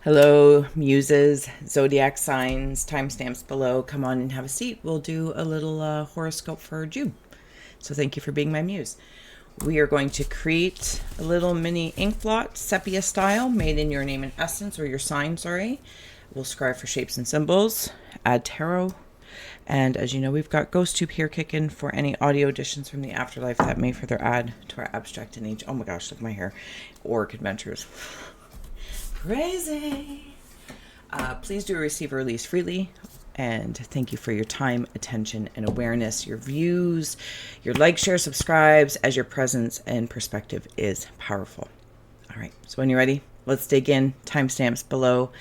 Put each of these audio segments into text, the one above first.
Hello, muses, zodiac signs, timestamps below. Come on and have a seat. We'll do a little horoscope for June. So thank you for being my muse. We are going to create a little mini ink blot, sepia style, made in your name and essence, or your sign, sorry. We'll scribe for shapes and symbols, add tarot. And as you know, we've got GhostTube here kicking for any audio editions from the afterlife that may further add to our abstract and age. Oh my gosh, look at my hair. Orc adventures. Crazy. Please do receive or release freely. And thank you for your time, attention, and awareness, your views, your like, share, subscribes, as your presence and perspective is powerful. All right, so when you're ready, let's dig in. Timestamps below,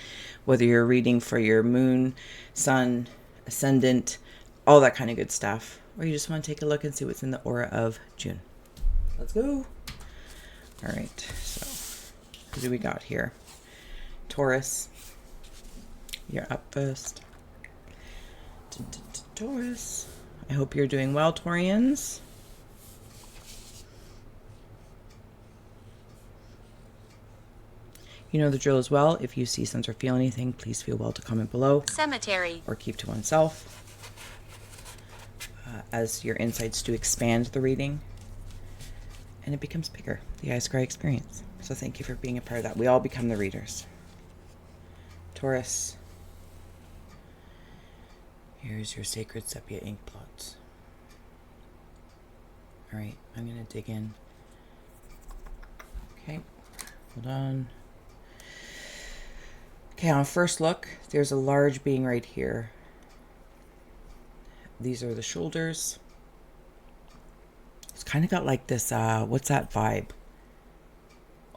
whether you're reading for your moon, sun, ascendant, all that kind of good stuff, or you just want to take a look and see what's in the aura of June. Let's go. All right, so who do we got here? Taurus, you're up first. Taurus, I hope you're doing well, Taurians. You know the drill as well. If you see, sense, or feel anything, please feel well to comment below. Cemetery. Or keep to oneself. As your insights do expand the reading, and it becomes bigger, the I Scry experience. So thank you for being a part of that. We all become the readers. Taurus, here's your sacred sepia ink blots. All right, I'm going to dig in. Okay, hold on. Okay, on first look, there's a large being right here. These are the shoulders. It's kind of got like this, what's that vibe?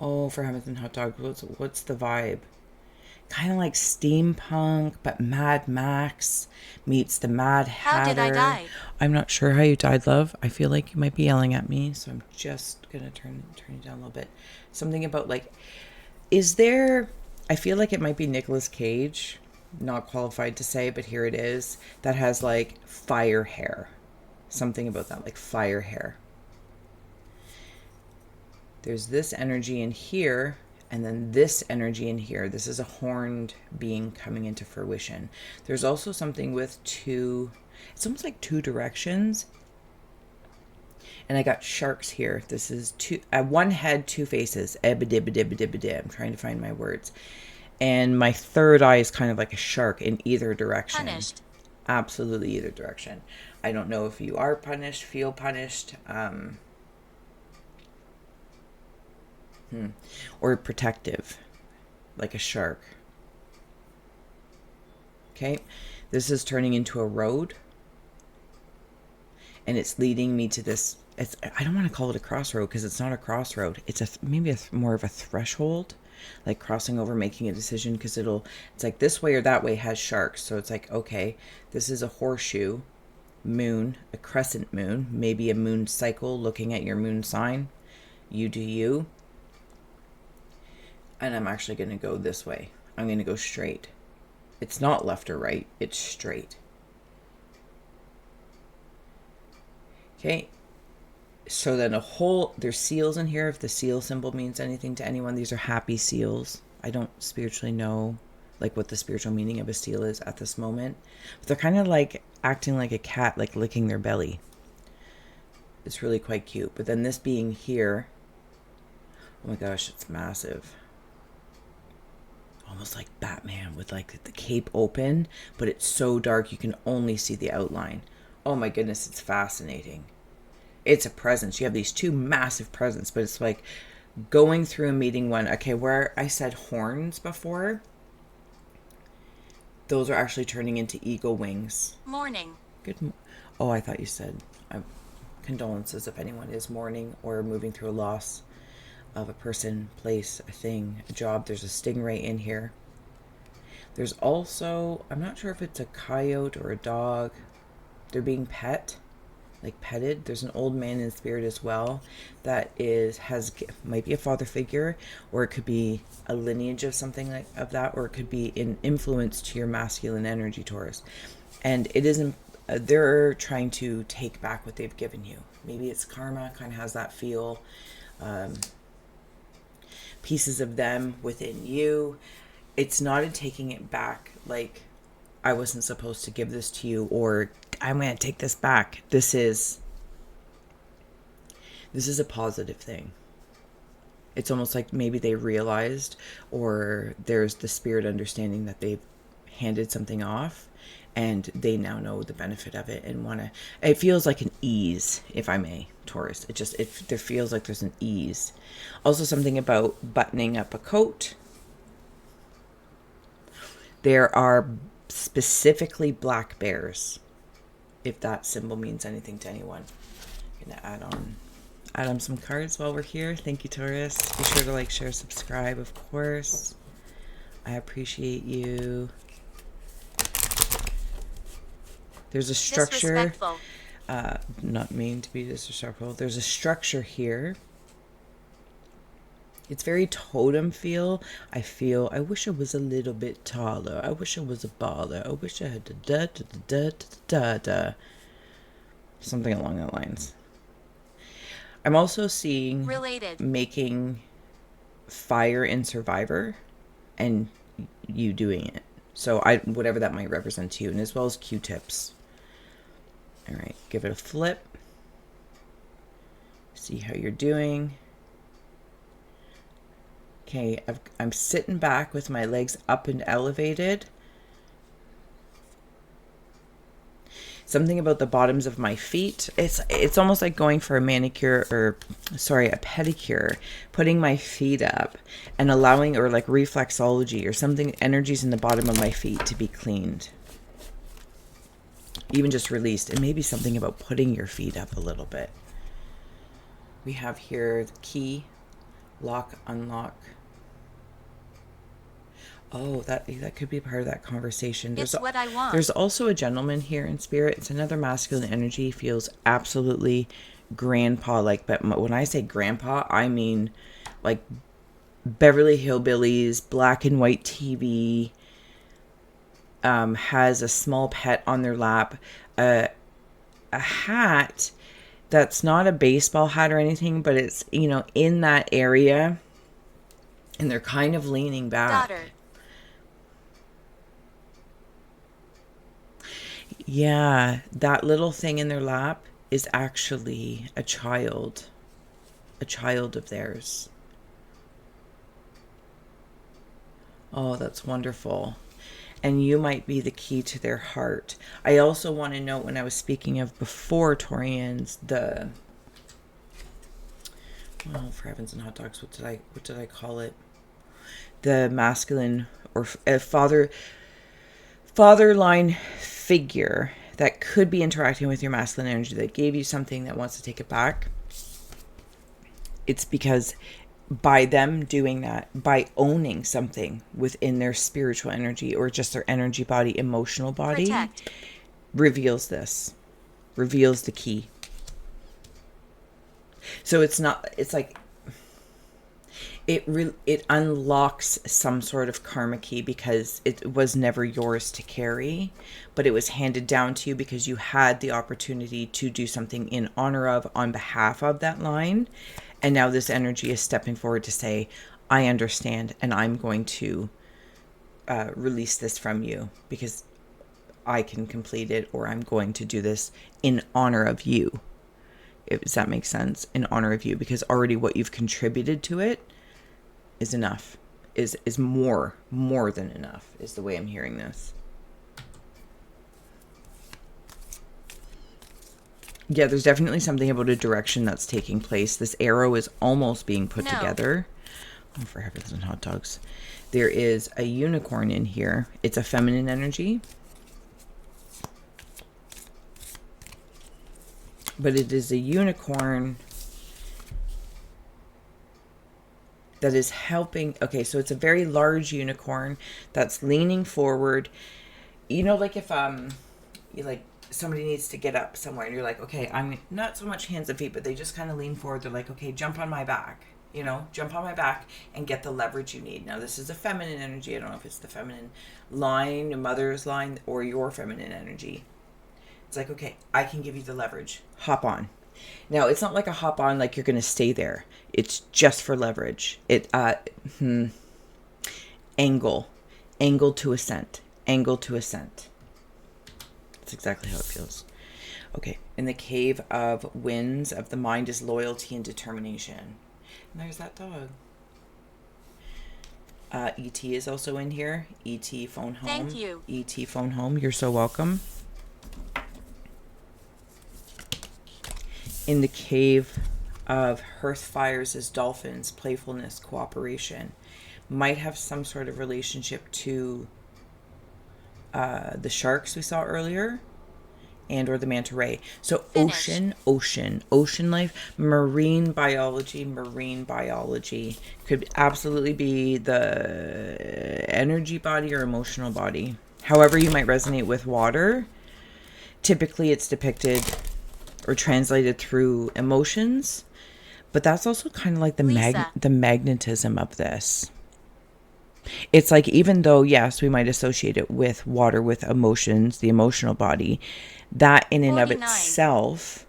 Oh, for Hamilton Hot Dog, what's the vibe? Kind of like steampunk, but Mad Max meets the Mad Hatter. How did I die? I'm not sure how you died, love. I feel like you might be yelling at me, so I'm just gonna turn you down a little bit. Something about like, is there? I feel like it might be Nicolas Cage. Not qualified to say, but here it is. That has like fire hair. Something about that, like fire hair. There's this energy in here. And then this energy in here, this is a horned being coming into fruition. There's also something with it's almost like two directions. And I got sharks here. This is one head, two faces. I'm trying to find my words. And my third eye is kind of like a shark in either direction. Punished. Absolutely either direction. I don't know if you are punished, feel punished. Or protective, like a shark. Okay, this is turning into a road, and it's leading me to this. I don't want to call it a crossroad because it's not a crossroad. It's maybe more of a threshold, like crossing over, making a decision. Because it's like this way or that way has sharks. So it's like, okay, this is a horseshoe, moon, a crescent moon, maybe a moon cycle. Looking at your moon sign, you do you. And I'm actually going to go this way. I'm going to go straight. It's not left or right. It's straight. Okay. So then there's seals in here. If the seal symbol means anything to anyone, these are happy seals. I don't spiritually know like what the spiritual meaning of a seal is at this moment. But they're kind of like acting like a cat, like licking their belly. It's really quite cute. But then this being here, oh my gosh, it's massive. Almost like Batman with like the cape open, but it's so dark you can only see the outline. Oh my goodness, it's fascinating. It's a presence. You have these two massive presents, but it's like going through and meeting one. Okay, where I said horns before, those are actually turning into eagle wings. Mourning. Oh, I thought you said condolences if anyone is mourning or moving through a loss of a person, place, a thing, a job. There's a stingray in here. There's also, I'm not sure if it's a coyote or a dog. They're being petted. There's an old man in spirit as well that might be a father figure, or it could be a lineage of something like of that, or it could be an influence to your masculine energy, Taurus. And it isn't. They're trying to take back what they've given you. Maybe it's karma. Kind of has that feel. Pieces of them within you. it's not a taking it back, like I wasn't supposed to give this to you, or I'm going to take this back. This is a positive thing. It's almost like maybe they realized, or there's the spirit understanding that they've handed something off and they now know the benefit of it and want to, it feels like an ease, if I may, Taurus. There feels like there's an ease. Also something about buttoning up a coat. There are specifically black bears, if that symbol means anything to anyone. I'm going to add on some cards while we're here. Thank you, Taurus. Be sure to like, share, subscribe, of course. I appreciate you. There's a structure. Not mean to be disrespectful. There's a structure here. It's very totem feel. I wish I was a little bit taller. I wish I was a baller. I wish I had something along that lines. I'm also seeing making fire in Survivor and you doing it. So whatever that might represent to you, and as well as Q-tips. All right, give it a flip. See how you're doing. Okay, I'm sitting back with my legs up and elevated. Something about the bottoms of my feet. It's almost like going for a manicure, or sorry, a pedicure, putting my feet up and allowing, or like reflexology or something, energies in the bottom of my feet to be cleaned. Even just released. And maybe something about putting your feet up a little bit. We have here the key, lock, unlock. Oh, that could be part of that conversation. It's what I want. There's also a gentleman here in spirit. It's another masculine energy. Feels absolutely grandpa-like. But when I say grandpa, I mean like Beverly Hillbillies, black and white TV, has a small pet on their lap, a hat that's not a baseball hat or anything, but it's, in that area, and they're kind of leaning back. Daughter. Yeah, that little thing in their lap is actually a child of theirs. Oh, that's wonderful. And you might be the key to their heart. I also want to note, when I was speaking of before, Taurians, for heavens and hot dogs, what did I call it? The masculine or father line figure that could be interacting with your masculine energy, that gave you something, that wants to take it back. It's because by them doing that, by owning something within their spiritual energy, or just their energy body, emotional body, reveals the key. So it's like it unlocks some sort of karma key, because it was never yours to carry, but it was handed down to you because you had the opportunity to do something in honor of, on behalf of that line. And now this energy is stepping forward to say, I understand, and I'm going to release this from you because I can complete it, or I'm going to do this in honor of you. Does that make sense? In honor of you, because already what you've contributed to it is enough, is more than enough, is the way I'm hearing this. Yeah, there's definitely something about a direction that's taking place. This arrow is almost being put together. Oh, for heavens and hot dogs. There is a unicorn in here. It's a feminine energy. But it is a unicorn that is helping. Okay, so it's a very large unicorn that's leaning forward. Like if you like, somebody needs to get up somewhere and you're like, okay, I'm not so much hands and feet, but they just kind of lean forward. They're like, okay, jump on my back, jump on my back and get the leverage you need. Now, this is a feminine energy. I don't know if it's the feminine line, your mother's line, or your feminine energy. It's like, okay, I can give you the leverage. Hop on. Now, it's not like a hop on like you're going to stay there. It's just for leverage. Angle. Angle to ascent. Angle to ascent. That's exactly how it feels. Okay. In the cave of winds of the mind is loyalty and determination. And there's that dog. E.T. is also in here. E.T. phone home. Thank you. E.T. phone home. You're so welcome. In the cave of hearth fires is dolphins, playfulness, cooperation. Might have some sort of relationship to the sharks we saw earlier, and or the manta ray. So ocean life, marine biology could absolutely be the energy body or emotional body. However you might resonate with water, typically it's depicted or translated through emotions, but that's also kind of like the magnetism of this. It's like, even though, yes, we might associate it with water, with emotions, the emotional body, that in and 49. Of itself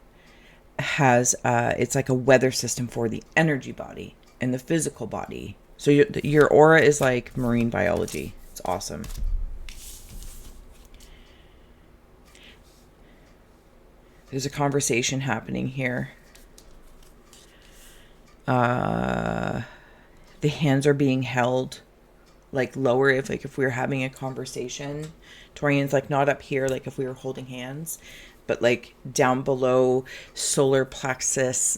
has, it's like a weather system for the energy body and the physical body. So your aura is like marine biology. It's awesome. There's a conversation happening here. The hands are being held like lower, if we were having a conversation. Taurians, like not up here, like if we were holding hands, but like down below solar plexus,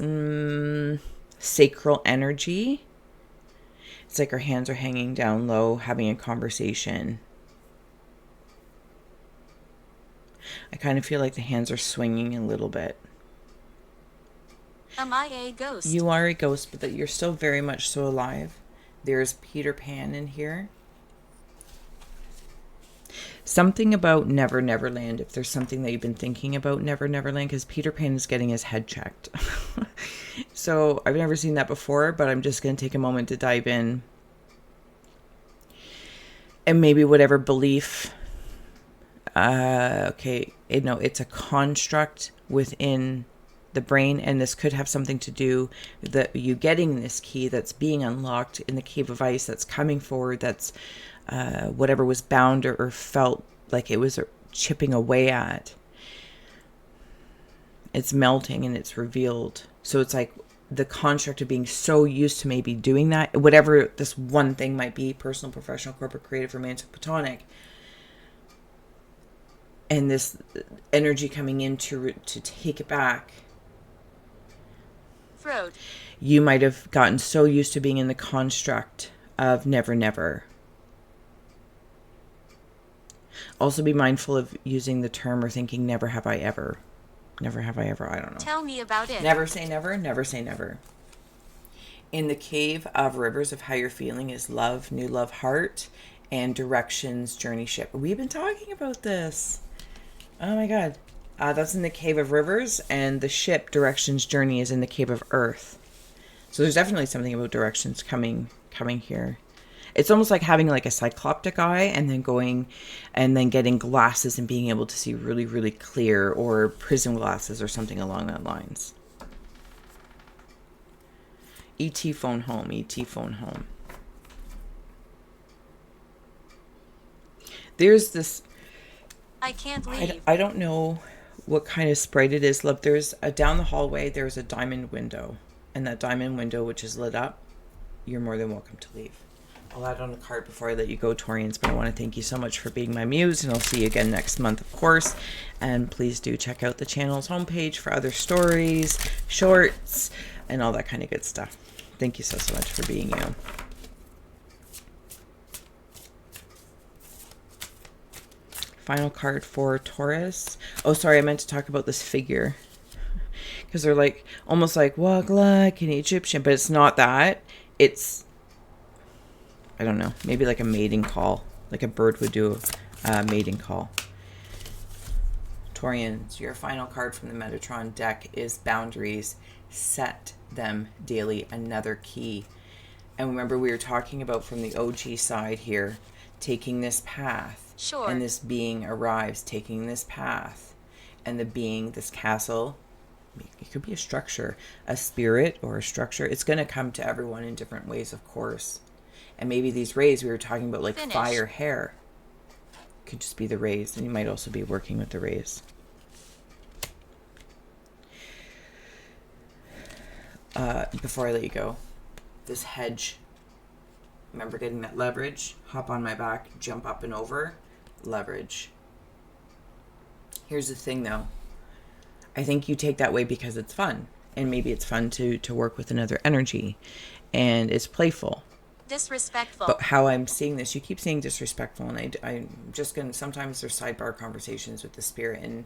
sacral energy. It's like our hands are hanging down low, having a conversation. I kind of feel like the hands are swinging a little bit. Am I a ghost? You are a ghost, but that you're still very much so alive. There's Peter Pan in here. Something about Never Neverland, if there's something that you've been thinking about Never Neverland, because Peter Pan is getting his head checked. So I've never seen that before, but I'm just going to take a moment to dive in. And maybe whatever belief, it's a construct within the brain, and this could have something to do that you getting this key that's being unlocked in the cave of ice that's coming forward, that's whatever was bound or felt like it was chipping away at, it's melting and it's revealed. So it's like the construct of being so used to maybe doing that, whatever this one thing might be, personal, professional, corporate, creative, romantic, platonic, and this energy coming in to take it back. Throat. You might have gotten so used to being in the construct of never, never. Also be mindful of using the term or thinking never have I ever. Never have I ever. I don't know. Tell me about it. Never say never. Never say never. In the cave of rivers of how you're feeling is love, new love, heart, and directions, journey, ship. We've been talking about this. Oh my God. That's in the cave of rivers, and the ship, directions, journey, is in the cave of earth. So there's definitely something about directions coming here. It's almost like having like a cycloptic eye and then going and then getting glasses and being able to see really, really clear, or prism glasses or something along that lines. E.T. phone home. E.T. phone home. There's this... I can't leave. I don't know what kind of sprite it is. Look, there's down the hallway, there's a diamond window. And that diamond window, which is lit up, you're more than welcome to leave. I'll add on a card before I let you go, Taurians, but I want to thank you so much for being my muse, and I'll see you again next month, of course. And please do check out the channel's homepage for other stories, shorts, and all that kind of good stuff. Thank you so much for being you. Final card for Taurus. Oh, sorry, I meant to talk about this figure. Because they're like, almost like, walk like an Egyptian, but it's not that. It's, I don't know, maybe like a mating call. Like a bird would do a mating call. Taurians, your final card from the Metatron deck is boundaries. Set them daily. Another key. And remember, we were talking about from the OG side here, taking this path. Sure. And this being arrives, taking this path. And the being, this castle, it could be a structure, a spirit or a structure. It's going to come to everyone in different ways, of course. And maybe these rays, we were talking about like Finish. fire hair. Could just be the rays. And you might also be working with the rays. Before I let you go, this hedge, remember getting that leverage? Hop on my back, jump up and over, leverage. Here's the thing though. I think you take that way because it's fun. And maybe it's fun to work with another energy. And it's playful. Disrespectful. But how I'm seeing this, you keep saying disrespectful. And I'm just going to, sometimes there's sidebar conversations with the spirit. And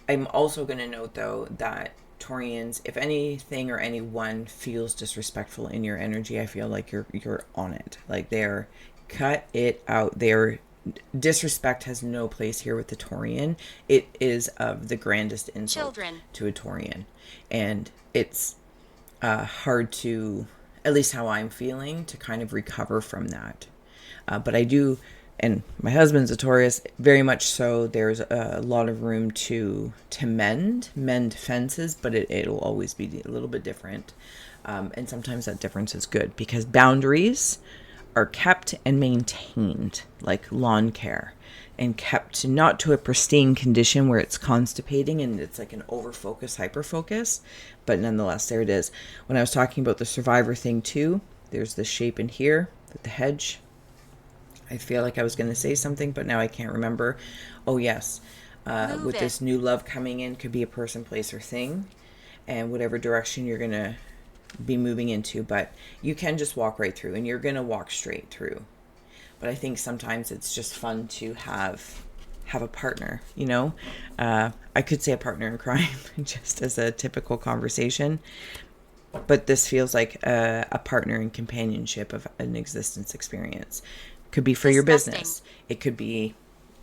I'm also going to note though that Taurians, if anything or anyone feels disrespectful in your energy, I feel like you're on it. Like they're cut it out. Disrespect has no place here with the Taurian. It is of the grandest insult to a Taurian, and it's hard to, at least how I'm feeling, to kind of recover from that. But I do. And my husband's a Taurus, very much so. There's a lot of room to mend fences, but it'll always be a little bit different. And sometimes that difference is good because boundaries are kept and maintained like lawn care, and kept not to a pristine condition where it's constipating and it's like an over-focus, hyper-focus. But nonetheless, there it is. When I was talking about the survivor thing too, there's this shape in here with the hedge. I feel like I was going to say something, but now I can't remember. Oh, yes. With this new love coming in, could be a person, place, or thing. And whatever direction you're going to be moving into. But you can just walk right through, and you're going to walk straight through. But I think sometimes it's just fun to have a partner, you know. I could say a partner in crime, just as a typical conversation. But this feels like a partner in companionship of an existence experience. Could be for your business. It could be,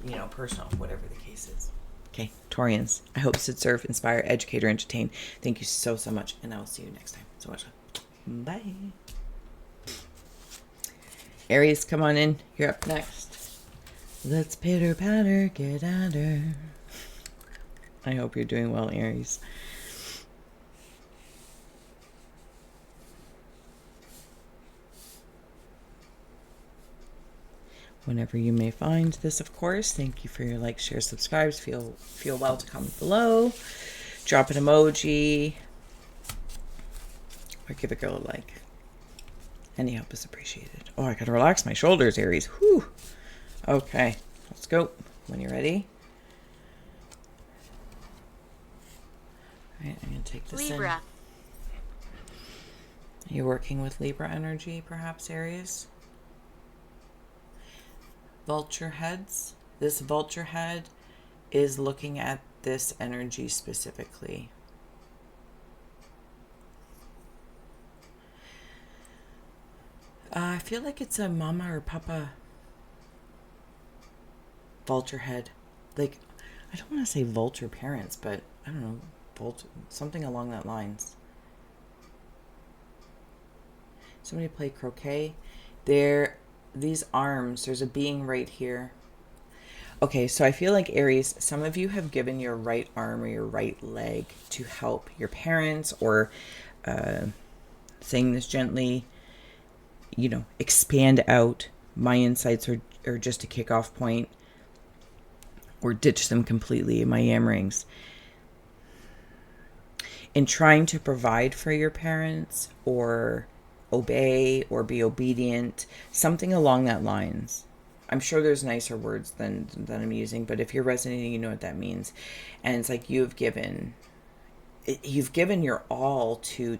you know, personal, whatever the case is. Okay, Taurians, I hope this would serve, inspire, educate, or entertain. Thank you so much, and I will see you next time. So much love. Bye. Aries, come on in. You're up next. Let's pitter patter, get at her. I hope you're doing well, Aries. Whenever you may find this, of course. Thank you for your likes, shares, subscribes. Feel well to comment below. Drop an emoji. Or give a girl a like. Any help is appreciated. Oh, I gotta relax my shoulders, Aries. Whew. Okay, let's go. When you're ready. All right, I'm gonna take this Libra. in. Are you working with Libra energy, perhaps, Aries? Vulture heads. This vulture head is looking at this energy specifically. I feel like it's a mama or papa vulture head. Like, I don't want to say vulture parents, but I don't know, vulture, something along that lines. Somebody play croquet. These arms, there's a being right here. Okay, so I feel like Aries, some of you have given your right arm or your right leg to help your parents, or saying this gently, you know, expand out. My insights are just a kickoff point, or ditch them completely in my yammerings. In trying to provide for your parents, or obey, or be obedient, something along that lines. I'm sure there's nicer words than I'm using, but if you're resonating, you know what that means. And it's like you've given your all to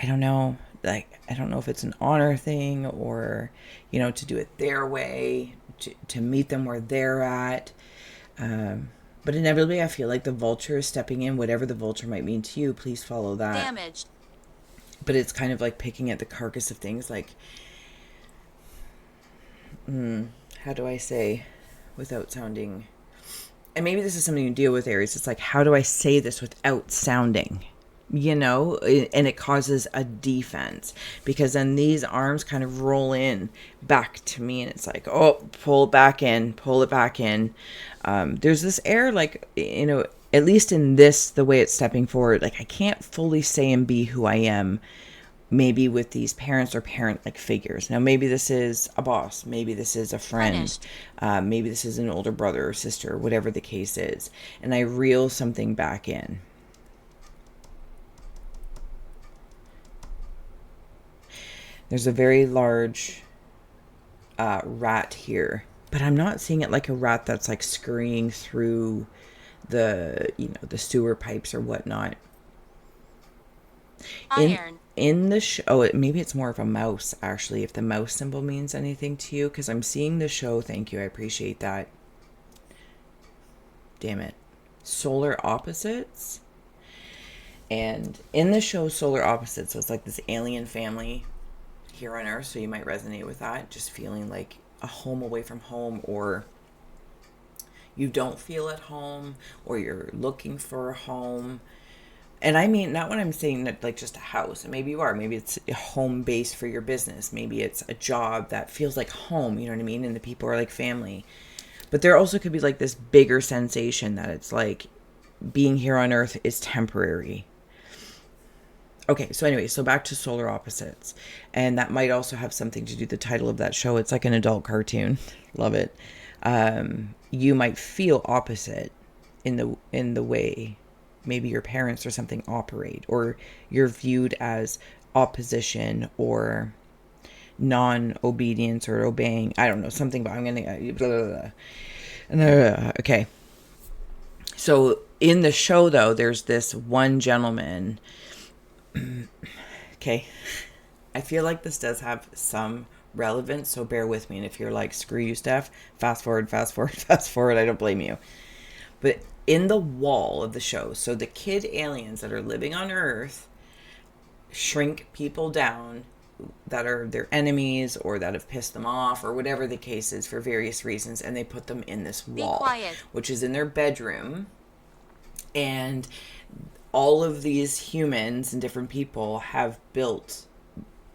I don't know, like, I don't know if it's an honor thing, or, you know, to do it their way, to meet them where they're at. But inevitably, I feel like the vulture is stepping in. Whatever the vulture might mean to you, please follow that. Damaged. But it's kind of like picking at the carcass of things, like, how do I say, without sounding, and maybe this is something you deal with, Aries, it's like, how do I say this without sounding, you know, and it causes a defense, because then these arms kind of roll in back to me, and it's like, oh, pull it back in. There's this air, like, you know, at least in this, the way it's stepping forward, like, I can't fully say and be who I am maybe with these parents or parent-like figures. Now, maybe this is a boss. Maybe this is a friend. Maybe this is an older brother or sister, whatever the case is. And I reel something back in. There's a very large rat here, but I'm not seeing it like a rat that's like scurrying through the, the sewer pipes or whatnot. Iron. In the show, maybe it's more of a mouse, actually, if the mouse symbol means anything to you, because I'm seeing the show. Thank you, I appreciate that. Damn it. Solar opposites. And in the show Solar Opposites, so it's like this alien family here on Earth, so you might resonate with that, just feeling like a home away from home, or you don't feel at home, or you're looking for a home. And I mean, not when I'm saying that like just a house. Maybe you are. Maybe it's a home base for your business. Maybe it's a job that feels like home, you know what I mean? And the people are like family. But there also could be like this bigger sensation that it's like being here on Earth is temporary. Okay, so anyway, so back to solar opposites. And that might also have something to do with the title of that show. It's like an adult cartoon. Love it. You might feel opposite in the way maybe your parents or something operate, or you're viewed as opposition or non-obedience or obeying. I don't know, something, but I'm going to... Okay. So in the show, though, there's this one gentleman. Okay. I feel like this does have some relevance, so bear with me. And if you're like, screw you, Steph, fast forward, I don't blame you. But in the wall of the show, so the kid aliens that are living on Earth shrink people down that are their enemies or that have pissed them off or whatever the case is for various reasons, and they put them in this wall, which is in their bedroom. And all of these humans and different people have built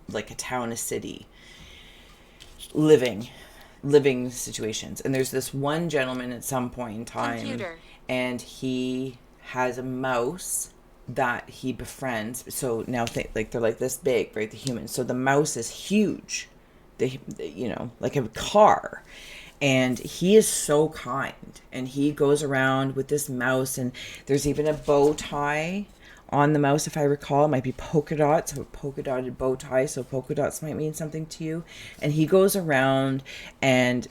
like a town, a city, living situations. And there's this one gentleman at some point in time, and he has a mouse that he befriends. So now like they're like this big, right? The humans. So the mouse is huge, like a car. And he is so kind, and he goes around with this mouse, and there's even a bow tie on the mouse, if I recall. It might be polka dots, so a polka dotted bow tie, so polka dots might mean something to you. And he goes around and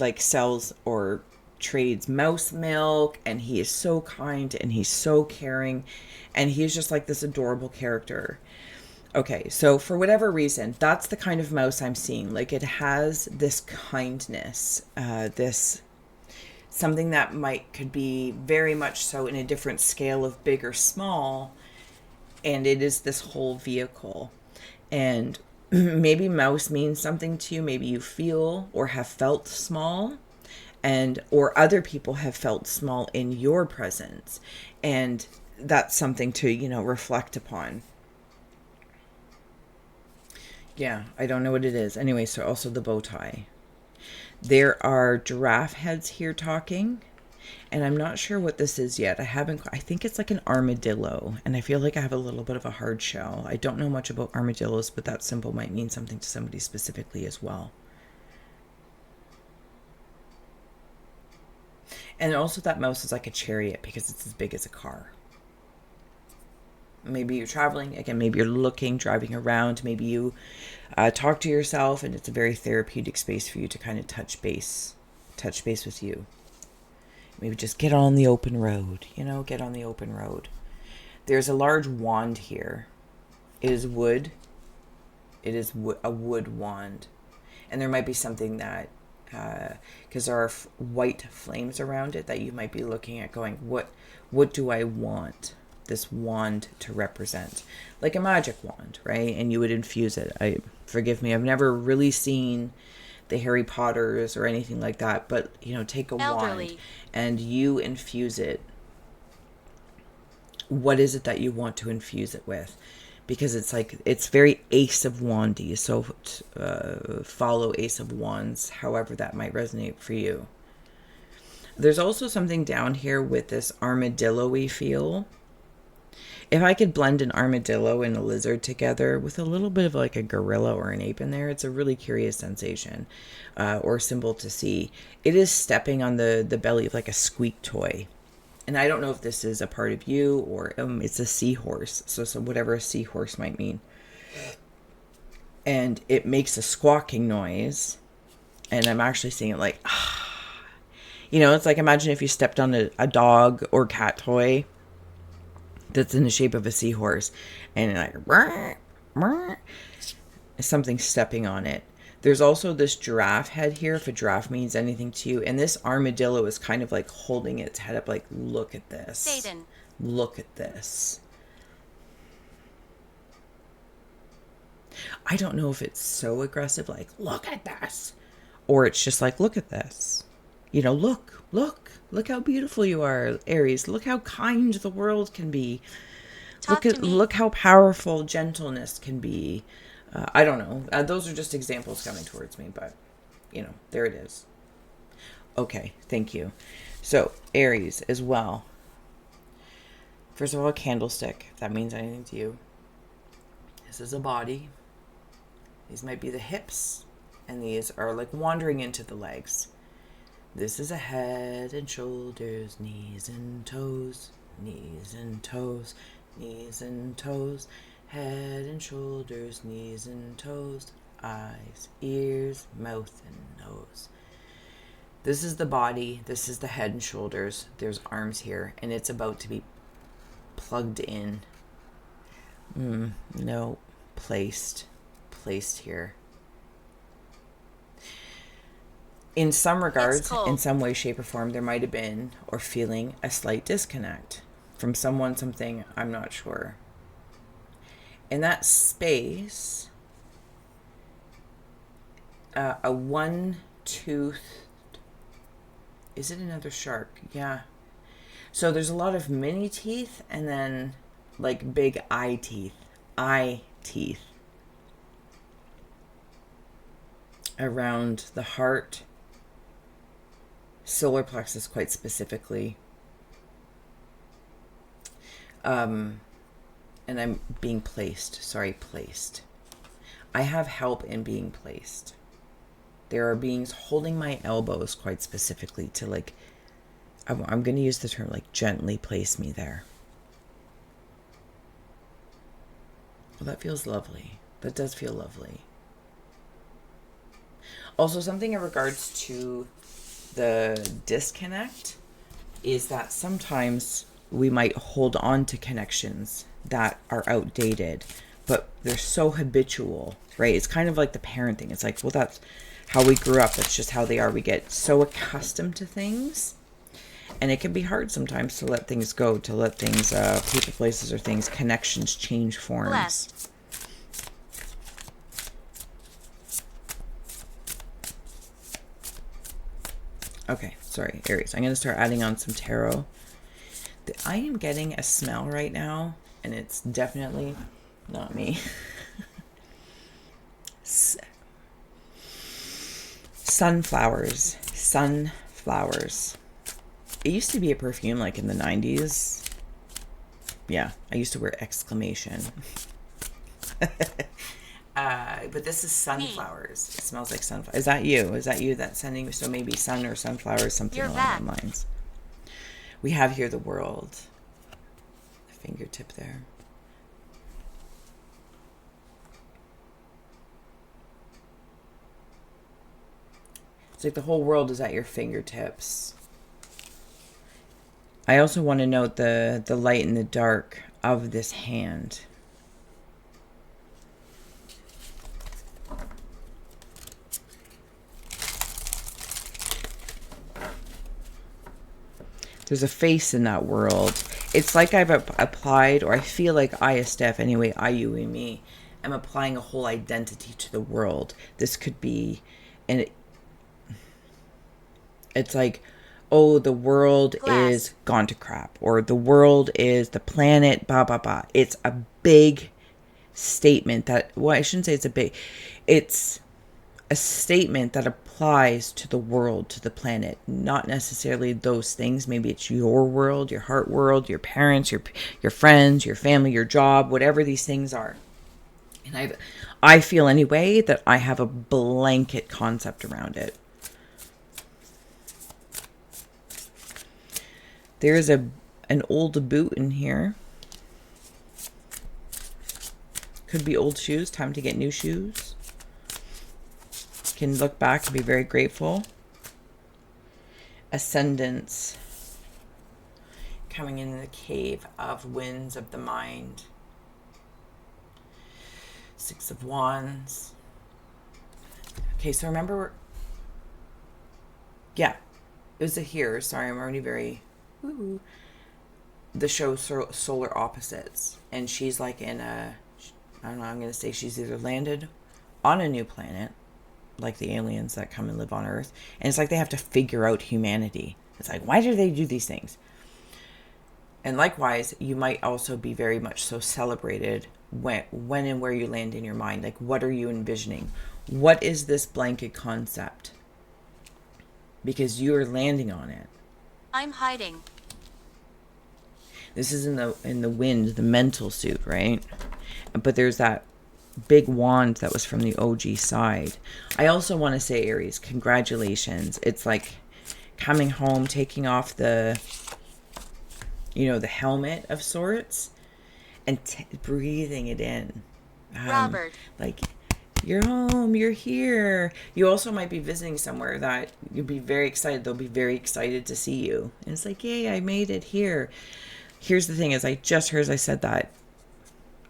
like sells or trades mouse milk, and he is so kind and he's so caring, and he's just like this adorable character. Okay, so for whatever reason, that's the kind of mouse I'm seeing. Like, it has this kindness, this something that could be very much so in a different scale of big or small, and it is this whole vehicle. And maybe mouse means something to you. Maybe you feel or have felt small, or other people have felt small in your presence, and that's something to reflect upon. Yeah, I don't know what it is. Anyway, so also the bow tie. There are giraffe heads here talking, and I'm not sure what this is yet. I think it's like an armadillo, and I feel like I have a little bit of a hard shell. I don't know much about armadillos, but that symbol might mean something to somebody specifically as well. And also that mouse is like a chariot because it's as big as a car. Maybe you're traveling, again, maybe you're driving around, maybe you talk to yourself, and it's a very therapeutic space for you to kind of touch base with you. Maybe just get on the open road, get on the open road. There's a large wand here. It is wood. It is a wood wand. And there might be something that, because there are white flames around it, that you might be looking at going, what do I want this wand to represent? Like a magic wand, right? And you would infuse it. Forgive me, I've never really seen the Harry Potters or anything like that, but take a wand and you infuse it. What is it that you want to infuse it with? Because it's very Ace of Wandy, so follow Ace of Wands, however that might resonate for you. There's also something down here with this armadillo-y feel. If I could blend an armadillo and a lizard together with a little bit of like a gorilla or an ape in there, it's a really curious sensation or symbol to see. It is stepping on the belly of like a squeak toy. And I don't know if this is a part of you or it's a seahorse. So whatever a seahorse might mean. And it makes a squawking noise. And I'm actually seeing it like, you know, it's like imagine if you stepped on a dog or cat toy that's in the shape of a seahorse and like something stepping on it. There's also this giraffe head here, if a giraffe means anything to you. And this armadillo is kind of like holding its head up like, look at this. Satan. Look at this. I don't know if it's so aggressive, like, look at this. Or it's just like, look at this. You know, look how beautiful you are, Aries. Look how kind the world can be. Look how powerful gentleness can be. I don't know. Those are just examples coming towards me, but, you know, there it is. Okay, thank you. So, Aries as well. First of all, a candlestick, if that means anything to you. This is a body. These might be the hips, and these are like wandering into the legs. This is a head and shoulders, knees and toes, knees and toes, knees and toes. Head and shoulders, knees and toes, eyes, ears, mouth, and nose. This is the body. This is the head and shoulders. There's arms here, and it's about to be plugged in. No, placed here. In some regards, in some way, shape, or form, there might have been, or feeling, a slight disconnect from someone, something, I'm not sure. In that space, a one-toothed, is it another shark? Yeah. So there's a lot of mini teeth and then like big eye teeth around the heart, solar plexus quite specifically. And I'm being placed. I have help in being placed. There are beings holding my elbows quite specifically to like, I'm going to use the term like gently place me there. Well, that feels lovely. That does feel lovely. Also, something in regards to the disconnect is that sometimes we might hold on to connections that are outdated, but they're so habitual, right? It's kind of like the parent thing. It's like, well, that's how we grew up. That's just how they are. We get so accustomed to things, and it can be hard sometimes to let things go, to let things, people, places, or things, connections change forms. Blessed. Okay, sorry, Aries. I'm going to start adding on some tarot. I am getting a smell right now, and it's definitely not me. Sunflowers. It used to be a perfume like in the 90s. Yeah, I used to wear exclamation. But this is sunflowers. It smells like sunflowers. Is that you? Is that you that's sending? So maybe sun or sunflowers, something along those lines. We have here the world. The fingertip there. It's like the whole world is at your fingertips. I also want to note the light and the dark of this hand. There's a face in that world. It's like I've applied, or I feel like I, S.S.P, anyway, I, you, and me, am applying a whole identity to the world. This could be, and it's like, oh, the world is gone to crap, or the world is the planet, blah, blah, blah. It's a big statement that, well, I shouldn't say it's a statement that applies to the world, to the planet, not necessarily those things. Maybe it's your world, your heart world, your parents, your friends, your family, your job, whatever these things are. And I feel anyway that I have a blanket concept around it. There's an old boot in here. Could be old shoes, time to get new shoes. Can look back and be very grateful. Ascendance. Coming in the cave of winds of the mind. Six of Wands. Okay, so remember, yeah, it was a here. Sorry, I'm already very, woo. The show Solar Opposites. And she's like in a, I don't know, I'm going to say she's either landed on a new planet, like the aliens that come and live on Earth. And it's like they have to figure out humanity. It's like, why do they do these things? And likewise, you might also be very much so celebrated when and where you land in your mind. Like, what are you envisioning? What is this blanket concept? Because you're landing on it. I'm hiding. This is in the wind, the mental suit, right? But there's that big wand that was from the OG side. I also want to say, Aries, congratulations. It's like coming home, taking off the, the helmet of sorts and breathing it in. Robert. Like, you're home, you're here. You also might be visiting somewhere that you'll be very excited. They'll be very excited to see you. And it's like, yay, I made it here. Here's the thing is, I just heard as I said that,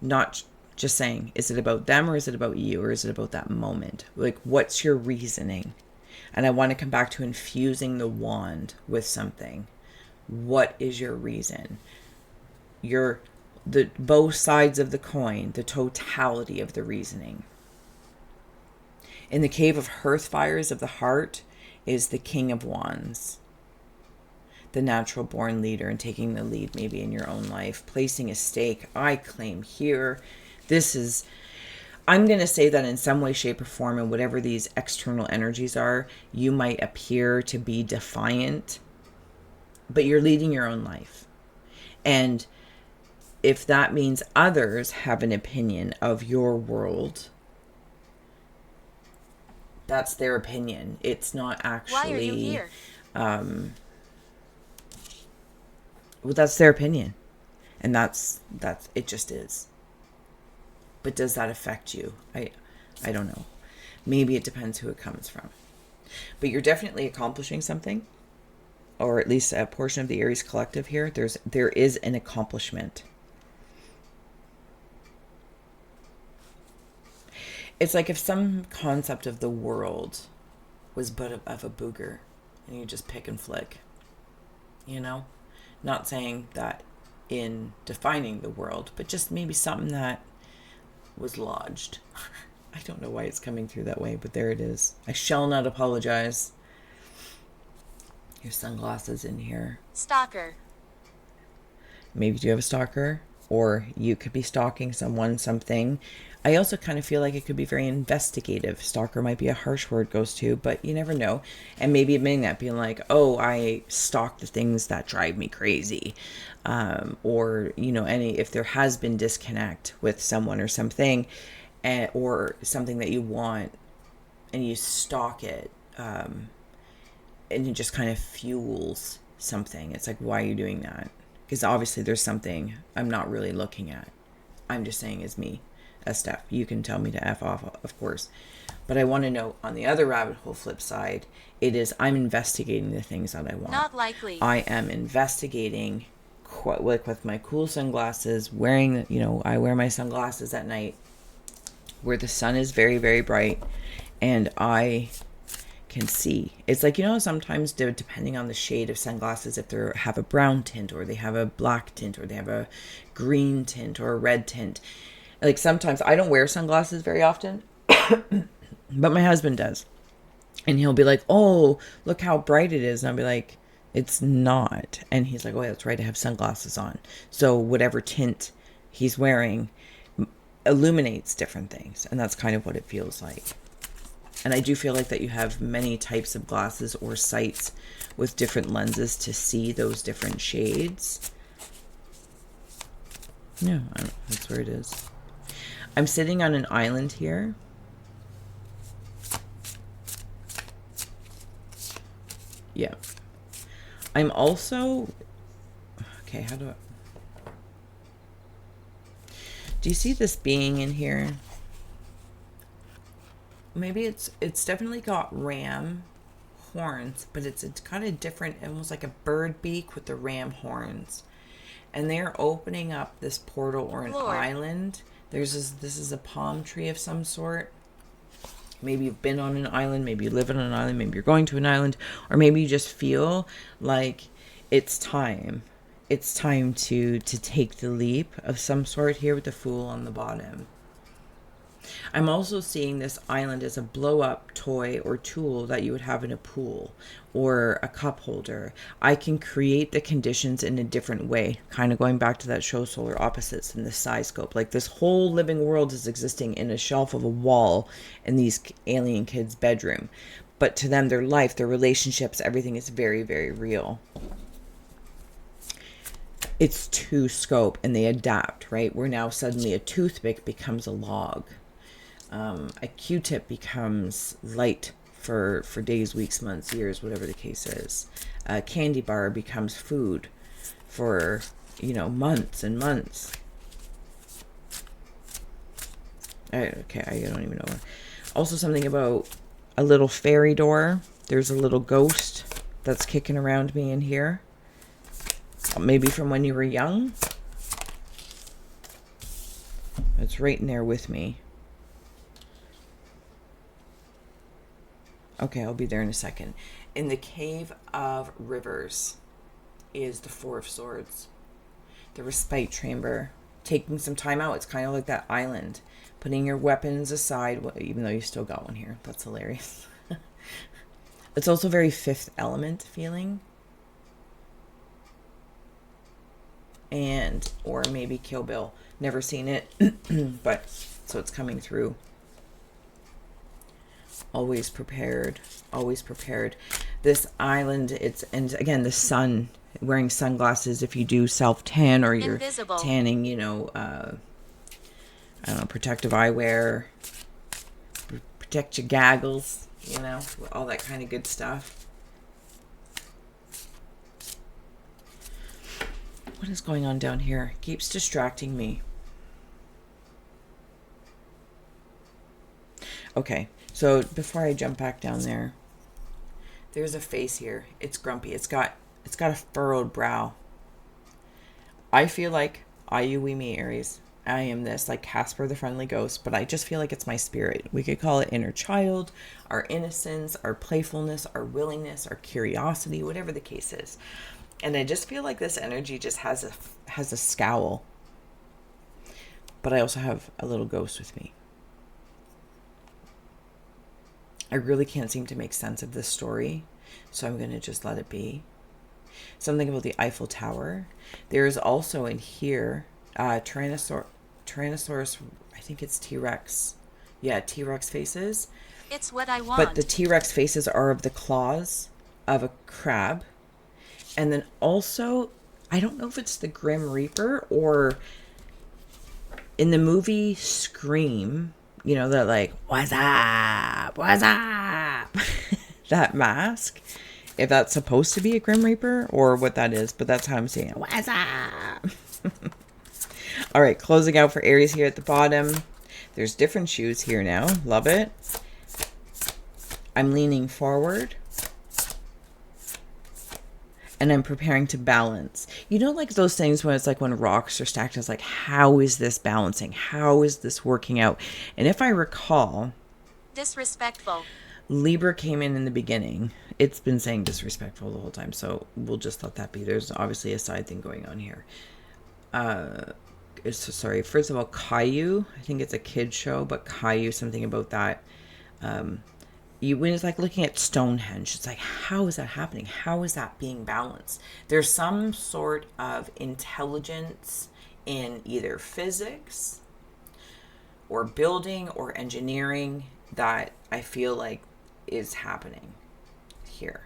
not just saying, is it about them or is it about you or is it about that moment? Like, what's your reasoning? And I want to come back to infusing the wand with something. What is your reason? The both sides of the coin, the totality of the reasoning. In the cave of hearth fires of the heart is the King of Wands. The natural born leader and taking the lead maybe in your own life. Placing a stake. I claim here. I'm going to say that in some way, shape, or form, and whatever these external energies are, you might appear to be defiant, but you're leading your own life. And if that means others have an opinion of your world, that's their opinion. It's not actually... Why are you here? Well, that's their opinion. And that's it just is. But does that affect you? I don't know. Maybe it depends who it comes from. But you're definitely accomplishing something. Or at least a portion of the Aries collective here. There is an accomplishment. It's like if some concept of the world was but of a booger. And you just pick and flick. Not saying that in defining the world, but just maybe something that was lodged. I don't know why it's coming through that way, but there it is. I shall not apologize. Your sunglasses in here. Stalker. Maybe you have a stalker, or you could be stalking someone, something. I also kind of feel like it could be very investigative. Stalker might be a harsh word goes to, but you never know. And maybe admitting that, being like, oh, I stalk the things that drive me crazy. Or, if there has been disconnect with someone or something, or something that you want, and you stalk it, and it just kind of fuels something. It's like, why are you doing that? Because obviously there's something I'm not really looking at. I'm just saying as me. S.S.P. You can tell me to F off, of course. But I want to know, on the other rabbit hole flip side, it is I'm investigating the things that I want. Not likely. I am investigating, like with my cool sunglasses, wearing, I wear my sunglasses at night where the sun is very, very bright and I can see. It's like, sometimes depending on the shade of sunglasses, if they have a brown tint or they have a black tint or they have a green tint or a red tint. Like sometimes I don't wear sunglasses very often, but my husband does. And he'll be like, oh, look how bright it is. And I'll be like, it's not. And he's like, oh, yeah, that's right. I have sunglasses on. So whatever tint he's wearing illuminates different things. And that's kind of what it feels like. And I do feel like that you have many types of glasses or sights with different lenses to see those different shades. No, that's where it is. I'm sitting on an island here. Yeah. I'm also... Okay, how do I... Do you see this being in here? Maybe it's definitely got ram horns, but it's kind of different, almost like a bird beak with the ram horns. And they're opening up this portal or an island. This is a palm tree of some sort. Maybe you've been on an island, maybe you live on an island, maybe you're going to an island, or maybe you just feel like it's time. It's time to take the leap of some sort here with the Fool on the bottom. I'm also seeing this island as a blow-up toy or tool that you would have in a pool or a cup holder. I can create the conditions in a different way, kind of going back to that show Solar Opposites in the size scope. Like this whole living world is existing in a shelf of a wall in these alien kids' bedroom. But to them, their life, their relationships, everything is very, very real. It's to scope and they adapt, right? Where now suddenly a toothpick becomes a log. A Q-tip becomes light for days, weeks, months, years, whatever the case is. A candy bar becomes food for, months and months. Okay, I don't even know. Also something about a little fairy door. There's a little ghost that's kicking around me in here. Maybe from when you were young. It's right in there with me. Okay, I'll be there in a second. In the Cave of Rivers is the Four of Swords. The Respite Chamber. Taking some time out. It's kind of like that island. Putting your weapons aside, even though you still got one here. That's hilarious. It's also very Fifth Element feeling. Or maybe Kill Bill. Never seen it, but so it's coming through. Always prepared, always prepared. This island, and again, the sun, wearing sunglasses if you do self-tan or you're invisible. Tanning, I don't know, protective eyewear, protect your goggles, all that kind of good stuff. What is going on down here? It keeps distracting me. Okay. So before I jump back down there, there's a face here. It's grumpy. It's got a furrowed brow. I feel like you, we, me, Aries. I am this, like Casper the Friendly Ghost, but I just feel like it's my spirit. We could call it inner child, our innocence, our playfulness, our willingness, our curiosity, whatever the case is. And I just feel like this energy just has a scowl. But I also have a little ghost with me. I really can't seem to make sense of this story, so I'm going to just let it be. Something about the Eiffel Tower. There is also in here Tyrannosaurus, I think it's T-Rex. Yeah, T-Rex faces. It's what I want. But the T-Rex faces are of the claws of a crab. And then also, I don't know if it's the Grim Reaper or in the movie Scream, that like, what's up? What's up? That mask. If that's supposed to be a Grim Reaper or what that is, but that's how I'm saying it. What's up? All right, closing out for Aries here at the bottom. There's different shoes here now. Love it. I'm leaning forward. And I'm preparing to balance. Like those things when it's like when rocks are stacked, it's like, how is this balancing? How is this working out? And if I recall, disrespectful. Libra came in the beginning. It's been saying disrespectful the whole time, so we'll just let that be. There's obviously a side thing going on here. Sorry, first of all, Caillou. I think it's a kid show, but Caillou, something about that. When it's like looking at Stonehenge, it's like, how is that happening? How is that being balanced? There's some sort of intelligence in either physics or building or engineering that I feel like is happening here.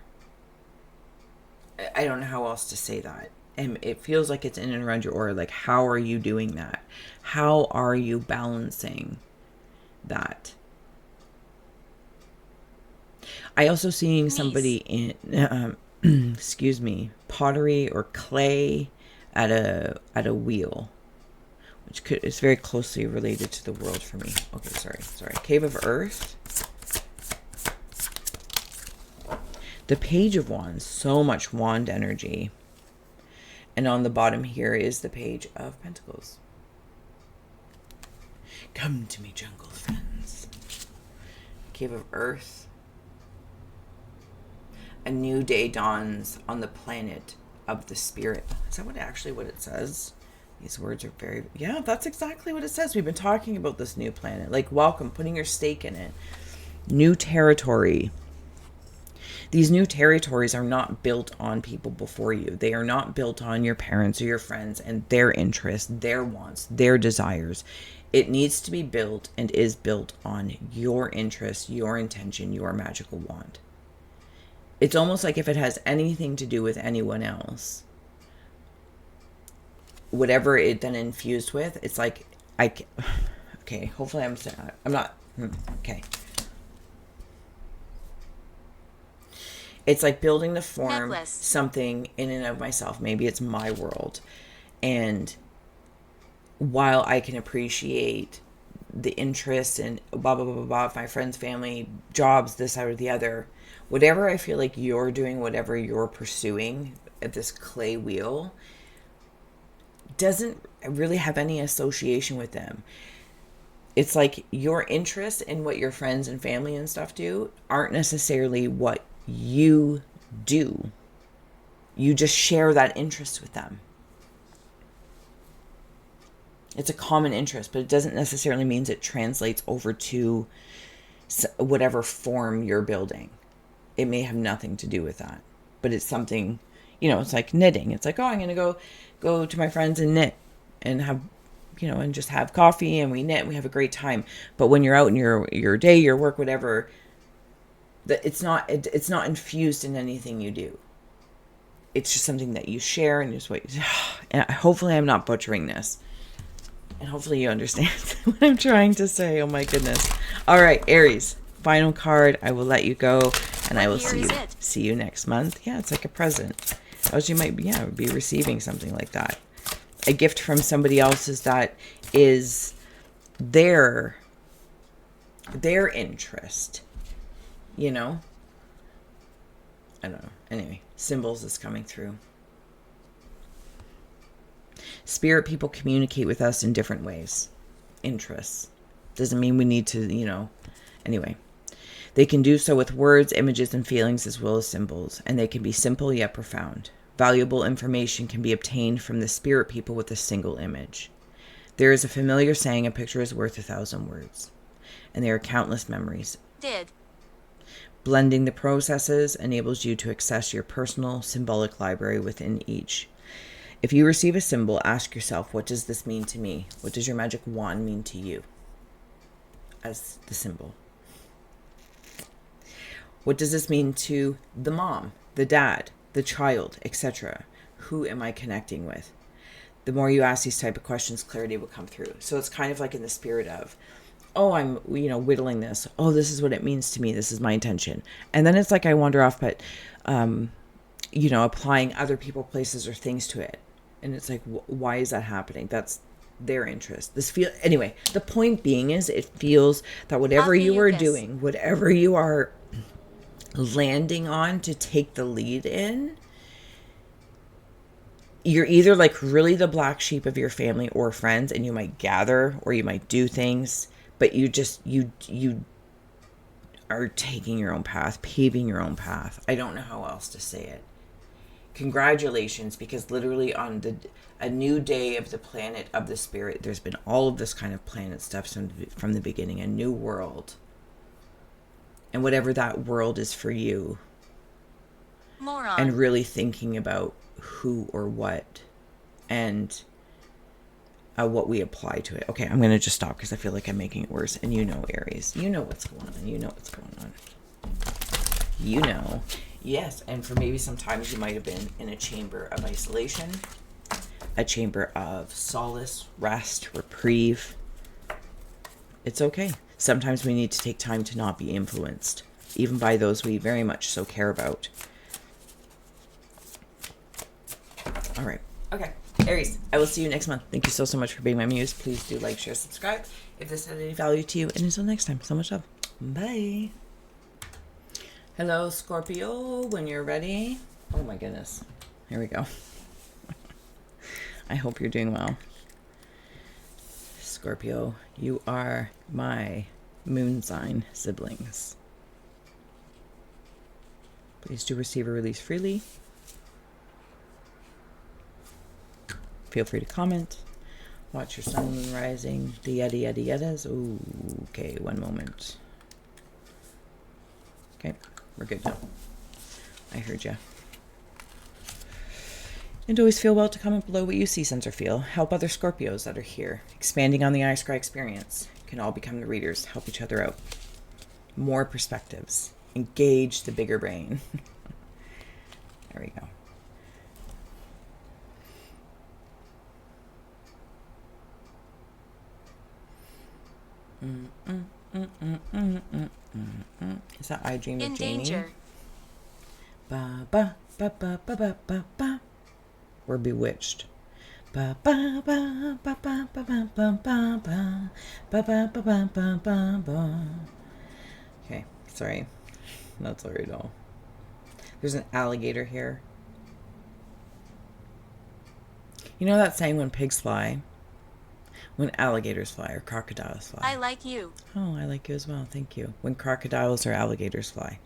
I don't know how else to say that. And it feels like it's in and around your aura. Like, how are you doing that? How are you balancing that? I also seeing somebody in, excuse me, pottery or clay at a wheel, which is very closely related to the world for me. Okay, sorry. Cave of Earth. The Page of Wands, so much wand energy. And on the bottom here is the Page of Pentacles. Come to me, jungle friends. Cave of Earth. A new day dawns on the planet of the spirit. Is that what it says? These words are very... Yeah, that's exactly what it says. We've been talking about this new planet. Like, welcome, putting your stake in it. New territory. These new territories are not built on people before you. They are not built on your parents or your friends and their interests, their wants, their desires. It needs to be built and is built on your interest, your intention, your magical wand. It's almost like if it has anything to do with anyone else, whatever it then infused with, it's like, okay, hopefully I'm not, okay. It's like building to form something in and of myself. Maybe it's my world. And while I can appreciate the interests and blah, blah, blah, blah, blah, my friends, family, jobs, this, that, or the other, whatever I feel like you're doing, whatever you're pursuing at this clay wheel, doesn't really have any association with them. It's like your interest in what your friends and family and stuff do aren't necessarily what you do. You just share that interest with them. It's a common interest, but it doesn't necessarily mean it translates over to whatever form you're building. It may have nothing to do with that, but it's something, it's like knitting. It's like, oh, I'm going to go to my friends and knit and have, and just have coffee and we knit and we have a great time. But when you're out in your day, your work, whatever, that it's not infused in anything you do. It's just something that you share and just wait. And hopefully I'm not butchering this. And hopefully you understand what I'm trying to say. Oh my goodness. All right, Aries, final card. I will let you go and I will see you next month. Yeah, it's like a present. As you might be receiving something like that. A gift from somebody else's that is their interest. I don't know. Anyway, symbols is coming through. Spirit people communicate with us in different ways. Interests. Doesn't mean we need to, Anyway. They can do so with words, images, and feelings as well as symbols. And they can be simple yet profound. Valuable information can be obtained from the spirit people with a single image. There is a familiar saying, a picture is worth 1,000 words. And there are countless memories. Blending the processes enables you to access your personal symbolic library within each. If you receive a symbol, ask yourself, what does this mean to me? What does your magic wand mean to you as the symbol? What does this mean to the mom, the dad, the child, etc.? Who am I connecting with? The more you ask these type of questions, clarity will come through. So it's kind of like in the spirit of, oh, I'm, whittling this. Oh, this is what it means to me. This is my intention. And then it's like I wander off, but, applying other people, places, or things to it. And it's like, why is that happening? That's their interest. Anyway, the point being is it feels that whatever you are doing, whatever you are landing on to take the lead in, you're either like really the black sheep of your family or friends, and you might gather or you might do things, but you are taking your own path, paving your own path. I don't know how else to say it. Congratulations, because literally on a new day of the planet of the spirit, there's been all of this kind of planet stuff from the beginning, a new world. And whatever that world is for you. Moron. And really thinking about who or what. And what we apply to it. Okay, I'm going to just stop because I feel like I'm making it worse. And you know, Aries, you know what's going on. You know what's going on. You know. Yes, and for maybe sometimes you might have been in a chamber of isolation, a chamber of solace, rest, reprieve. It's okay. Sometimes we need to take time to not be influenced, even by those we very much so care about. All right. Okay. Aries, I will see you next month. Thank you so, so much for being my muse. Please do like, share, subscribe if this had any value to you. And until next time, so much love. Bye. Hello, Scorpio, when you're ready. Oh my goodness. Here we go. I hope you're doing well. Scorpio, you are my moon sign siblings. Please do receive or release freely. Feel free to comment. Watch your sun and moon rising. The yada yada yadas. Ooh, okay, one moment. Okay, we're good now. I heard ya. And always feel well to comment below what you see, sense, or feel. Help other Scorpios that are here. Expanding on the I Scry experience. Can all become the readers. Help each other out. More perspectives. Engage the bigger brain. There we go. Is that I Dream of Jamie? In danger. Ba ba ba ba ba ba ba ba. We're bewitched. Ba ba ba ba ba ba ba ba ba ba ba ba ba ba ba ba. Okay, sorry. Not sorry at all. There's an alligator here. You know that saying, when pigs fly? When alligators fly or crocodiles fly. I like you. Oh, I like you as well. Thank you. When crocodiles or alligators fly.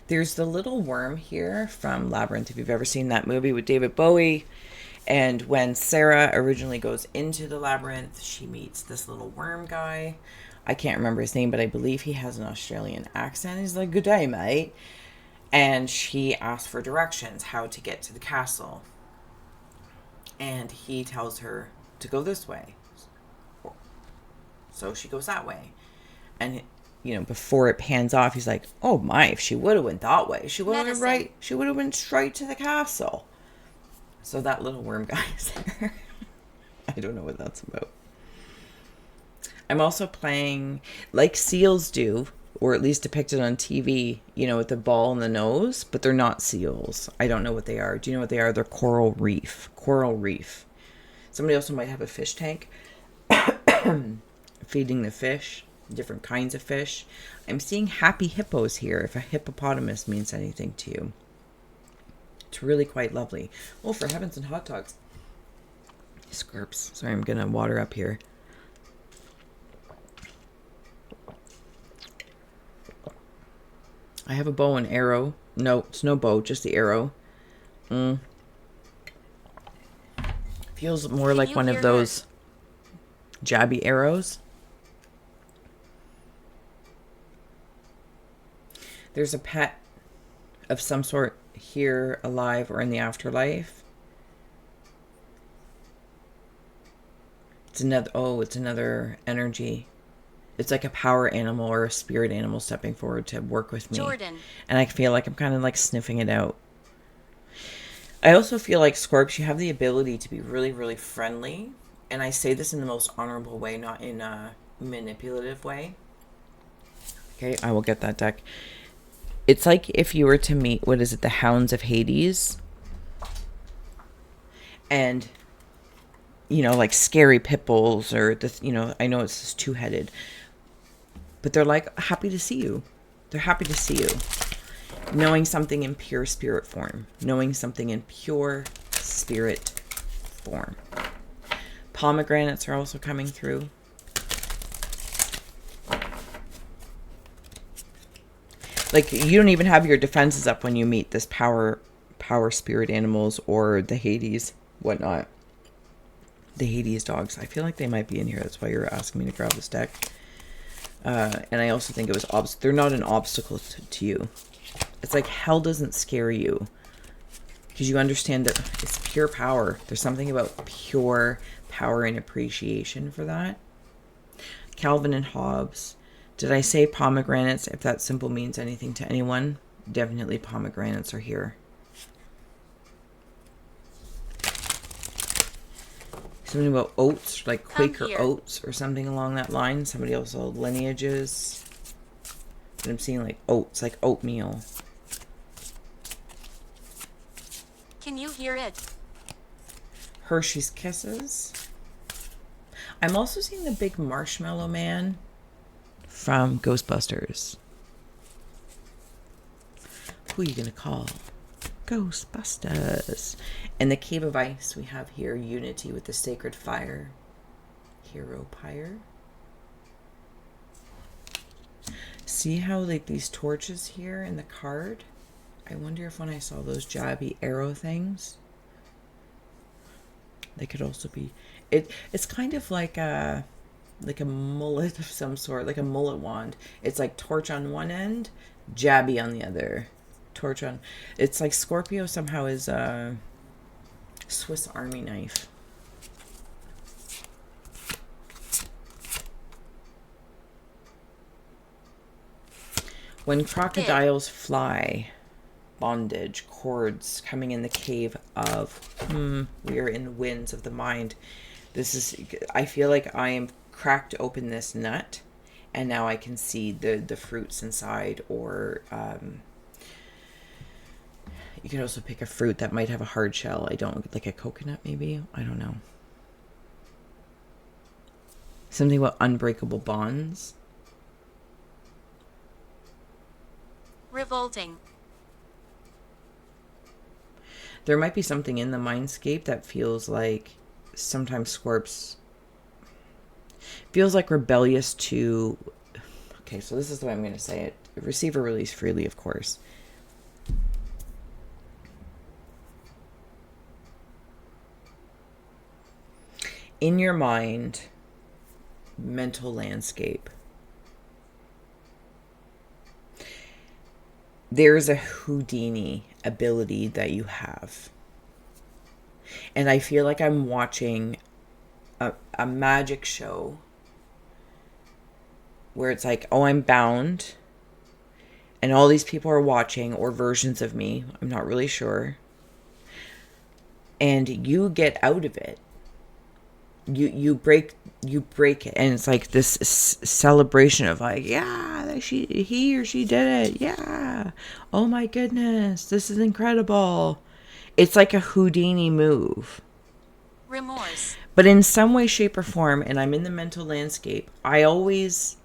There's the little worm here from Labyrinth, if you've ever seen that movie with David Bowie. And when Sarah originally goes into the labyrinth, she meets this little worm guy. I can't remember his name, but I believe he has an Australian accent. He's like, "Good day, mate." And she asks for directions, how to get to the castle. And he tells her to go this way. So she goes that way. And, you know, before it pans off, he's like, "Oh my, if she would have went that way, she would have went right. She would have went straight to the castle." So that little worm guy is there. I don't know what that's about. I'm also playing like seals do, or at least depicted on TV, you know, with the ball in the nose, but they're not seals. I don't know what they are. Do you know what they are? They're coral reef. Coral reef. Somebody also might have a fish tank feeding the fish, different kinds of fish. I'm seeing happy hippos here, if a hippopotamus means anything to you. It's really quite lovely. Oh, for heavens and hot dogs. Scorps. Sorry, I'm going to water up here. I have a bow and arrow. No, it's no bow, just the arrow. Feels more like one of those jabby arrows. There's a pet of some sort here, alive or in the afterlife. It's another energy. It's like a power animal or a spirit animal stepping forward to work with me. Jordan. And I feel like I'm kind of like sniffing it out. I also feel like, Scorps, you have the ability to be really, really friendly. And I say this in the most honorable way, not in a manipulative way. Okay, I will get that deck. It's like if you were to meet, what is it, the Hounds of Hades? And, you know, like scary pit bulls or, you know, I know it's just two-headed. But they're like happy to see you. They're happy to see you. Knowing something in pure spirit form. Knowing something in pure spirit form. Pomegranates are also coming through. Like, you don't even have your defenses up when you meet this power spirit animals or the Hades, whatnot. The Hades dogs. I feel like they might be in here. That's why you're asking me to grab this deck. And I also think it was they're not an obstacle to you. It's like hell doesn't scare you. because you understand that it's pure power. There's something about pure power and appreciation for that. Calvin and Hobbes. Did I say pomegranates? If that symbol means anything to anyone, definitely pomegranates are here. Something about oats, like Quaker oats or something along that line. Somebody also lineages. But I'm seeing like oats, like oatmeal. Can you hear it? Hershey's Kisses. I'm also seeing the big marshmallow man from Ghostbusters. Who are you going to call? Ghostbusters. And the Cave of Ice, we have here unity with the sacred fire. Hero Pyre. See how like these torches here in the card? I wonder if when I saw those jabby arrow things, they could also be... It's kind of like a mullet of some sort, like a mullet wand. It's like torch on one end, jabby on the other. Torch on... It's like Scorpio somehow is a Swiss Army knife. When crocodiles fly, bondage, cords coming in the cave of, we are in the winds of the mind. This is, I feel like I am cracked open this nut, and now I can see the fruits inside, or you could also pick a fruit that might have a hard shell. I don't, like a coconut maybe? I don't know. Something about unbreakable bonds. Revolting. There might be something in the mindscape that feels like sometimes Scorps feels like rebellious to... Okay, so this is the way I'm going to say it. Receive or release freely, of course. In your mind, mental landscape, there's a Houdini ability that you have. And I feel like I'm watching a magic show where it's like, oh, I'm bound. And all these people are watching, or versions of me. I'm not really sure. And you get out of it. You break it, and it's like this celebration of like, yeah, he or she did it, yeah, oh my goodness, this is incredible. It's like a Houdini move. Remorse. But in some way, shape, or form, and I'm in the mental landscape, it's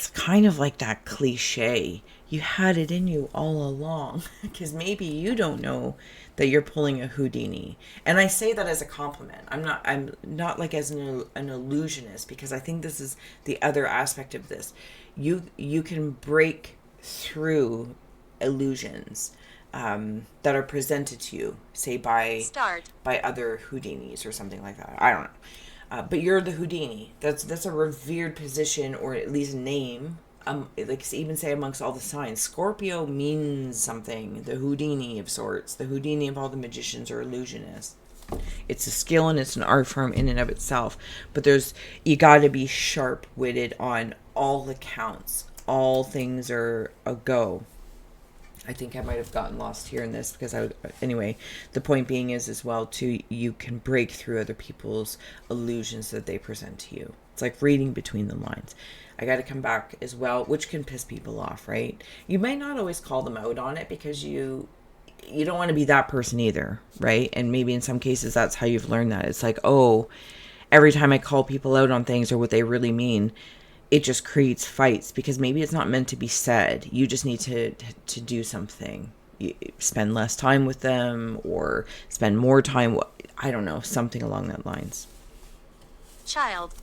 kind of like that cliche. You had it in you all along, because maybe you don't know that you're pulling a Houdini. And I say that as a compliment. I'm not like as an illusionist, because I think this is the other aspect of this. You can break through illusions that are presented to you, say by other Houdinis or something like that. I don't know. But you're the Houdini. That's a revered position, or at least name. Like even say amongst all the signs, Scorpio means something. The Houdini of sorts. The Houdini of all the magicians or illusionists. It's a skill and it's an art form in and of itself. But you got to be sharp-witted on all accounts. All things are a go. I think I might have gotten lost here in this because anyway, the point being is as well too, you can break through other people's illusions that they present to you. It's like reading between the lines. I got to come back as well, which can piss people off, right? You may not always call them out on it because you don't want to be that person either, right? And maybe in some cases that's how you've learned that. It's like, oh, every time I call people out on things or what they really mean, it just creates fights because maybe it's not meant to be said. You just need to do something. You spend less time with them or spend more time. I don't know, something along that lines. Child.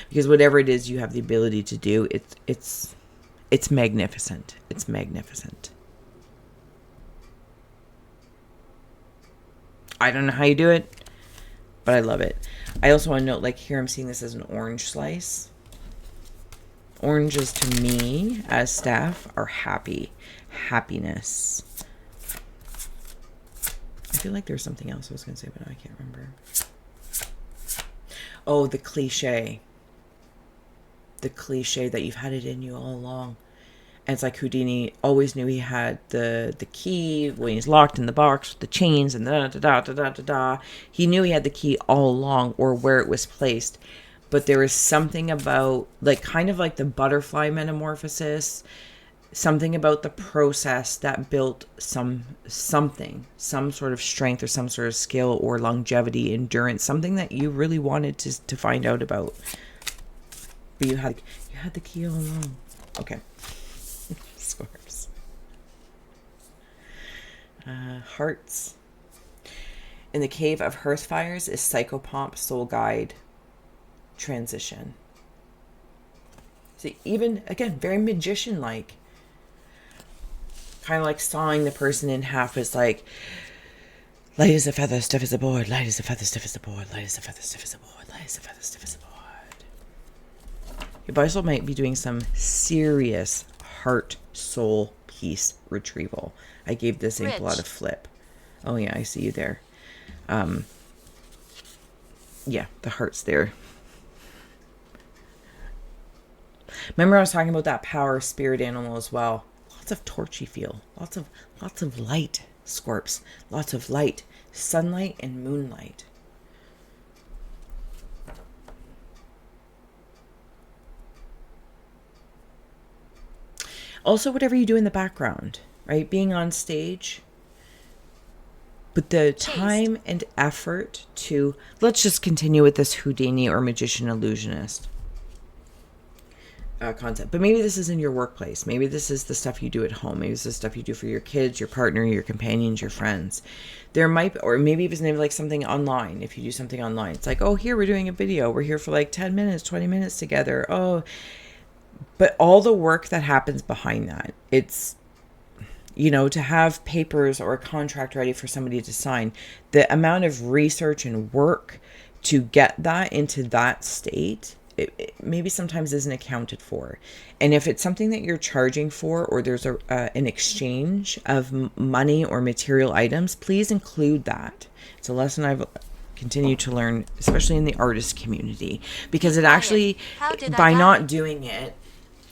Because whatever it is you have the ability to do, it's magnificent. It's magnificent. I don't know how you do it, but I love it. I also want to note, like here I'm seeing this as an orange slice. Oranges to me as staff are happiness. I feel like there's something else I was going to say, but I can't remember. Oh, the cliche. The cliche that you've had it in you all along. And it's like Houdini always knew he had the key when he's locked in the box with the chains and da da da da da da da. He knew he had the key all along, or where it was placed. But there was something about, like, kind of like the butterfly metamorphosis, something about the process that built some sort of strength or some sort of skill or longevity, endurance, something that you really wanted to find out about. But you had the key all along. Okay. Scorps. Hearts. In the cave of Hearthfires is Psychopomp, Soul Guide, Transition. See, even, again, very magician-like. Kind of like sawing the person in half is like, light as a feather, stiff as a board, light as a feather, stiff as a board, light as a feather, stiff as a board, light as a feather, stiff as a board. Your Bible might be doing some serious heart, soul, peace retrieval. I gave this ink a lot of flip. Oh yeah, I see you there. Yeah, the heart's there. Remember I was talking about that power spirit animal as well. Lots of torchy feel. Lots of light, Scorps. Lots of light. Sunlight and moonlight. Also, whatever you do in the background, right? Being on stage. But the time and effort to... Let's just continue with this Houdini or magician illusionist concept. But maybe this is in your workplace. Maybe this is the stuff you do at home. Maybe this is stuff you do for your kids, your partner, your companions, your friends. There might... Or maybe it's maybe like something online. If you do something online. It's like, oh, here we're doing a video. We're here for like 10 minutes, 20 minutes together. Oh... But all the work that happens behind that, it's, you know, to have papers or a contract ready for somebody to sign, the amount of research and work to get that into that state, it maybe sometimes isn't accounted for. And if it's something that you're charging for, or there's an exchange of money or material items, please include that. It's a lesson I've continued to learn, especially in the artist community, because it actually, by not doing it,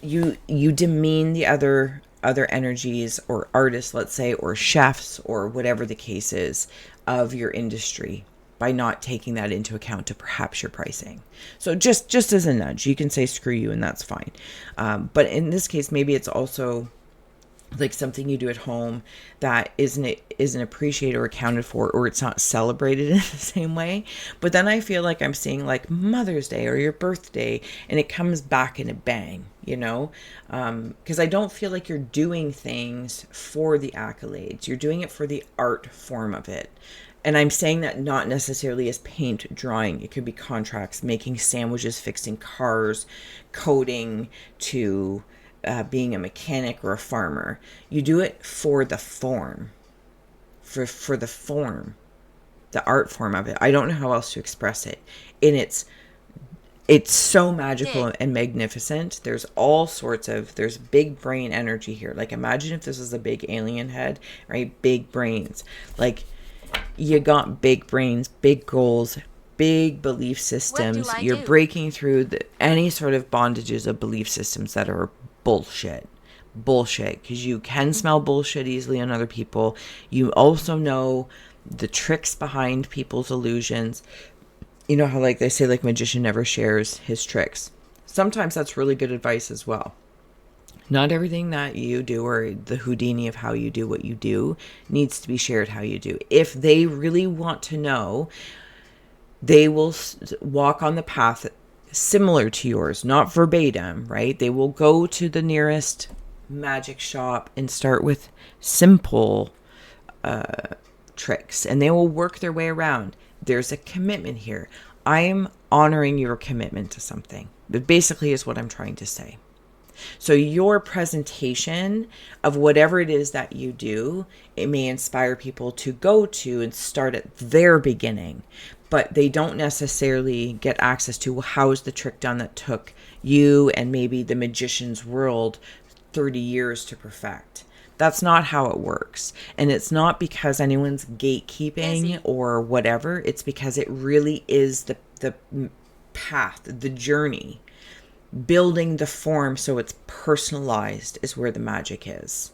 you demean the other energies or artists, let's say, or chefs or whatever the case is of your industry by not taking that into account to perhaps your pricing. So just as a nudge, you can say screw you and that's fine. But in this case, maybe it's also like something you do at home that isn't appreciated or accounted for, or it's not celebrated in the same way. But then I feel like I'm seeing like Mother's Day or your birthday, and it comes back in a bang, you know, because I don't feel like you're doing things for the accolades. You're doing it for the art form of it. And I'm saying that not necessarily as paint, drawing. It could be contracts, making sandwiches, fixing cars, coding, to being a mechanic or a farmer. You do it for the form, for the form, the art form of it. I don't know how else to express it. And it's so magical and magnificent. There's all sorts of, there's big brain energy here. Like, imagine if this was a big alien head, right? Big brains. Like, you got big brains, big goals, big belief systems. You're breaking through any sort of bondages of belief systems that are bullshit, because you can smell bullshit easily on other people. You also know the tricks behind people's illusions. You know how, like, they say, like, magician never shares his tricks. Sometimes that's really good advice as well. Not everything that you do, or the Houdini of how you do what you do, needs to be shared how you do. If they really want to know, they will walk on the path similar to yours, not verbatim, right? They will go to the nearest magic shop and start with simple tricks, and they will work their way around. There's a commitment here. I'm honoring your commitment to something. That basically is what I'm trying to say. So your presentation of whatever it is that you do, it may inspire people to go to and start at their beginning, but they don't necessarily get access to how's the trick done that took you and maybe the magician's world 30 years to perfect. That's not how it works. And it's not because anyone's gatekeeping Busy. or whatever. It's because it really is the path, the journey. Building the form so it's personalized is where the magic is.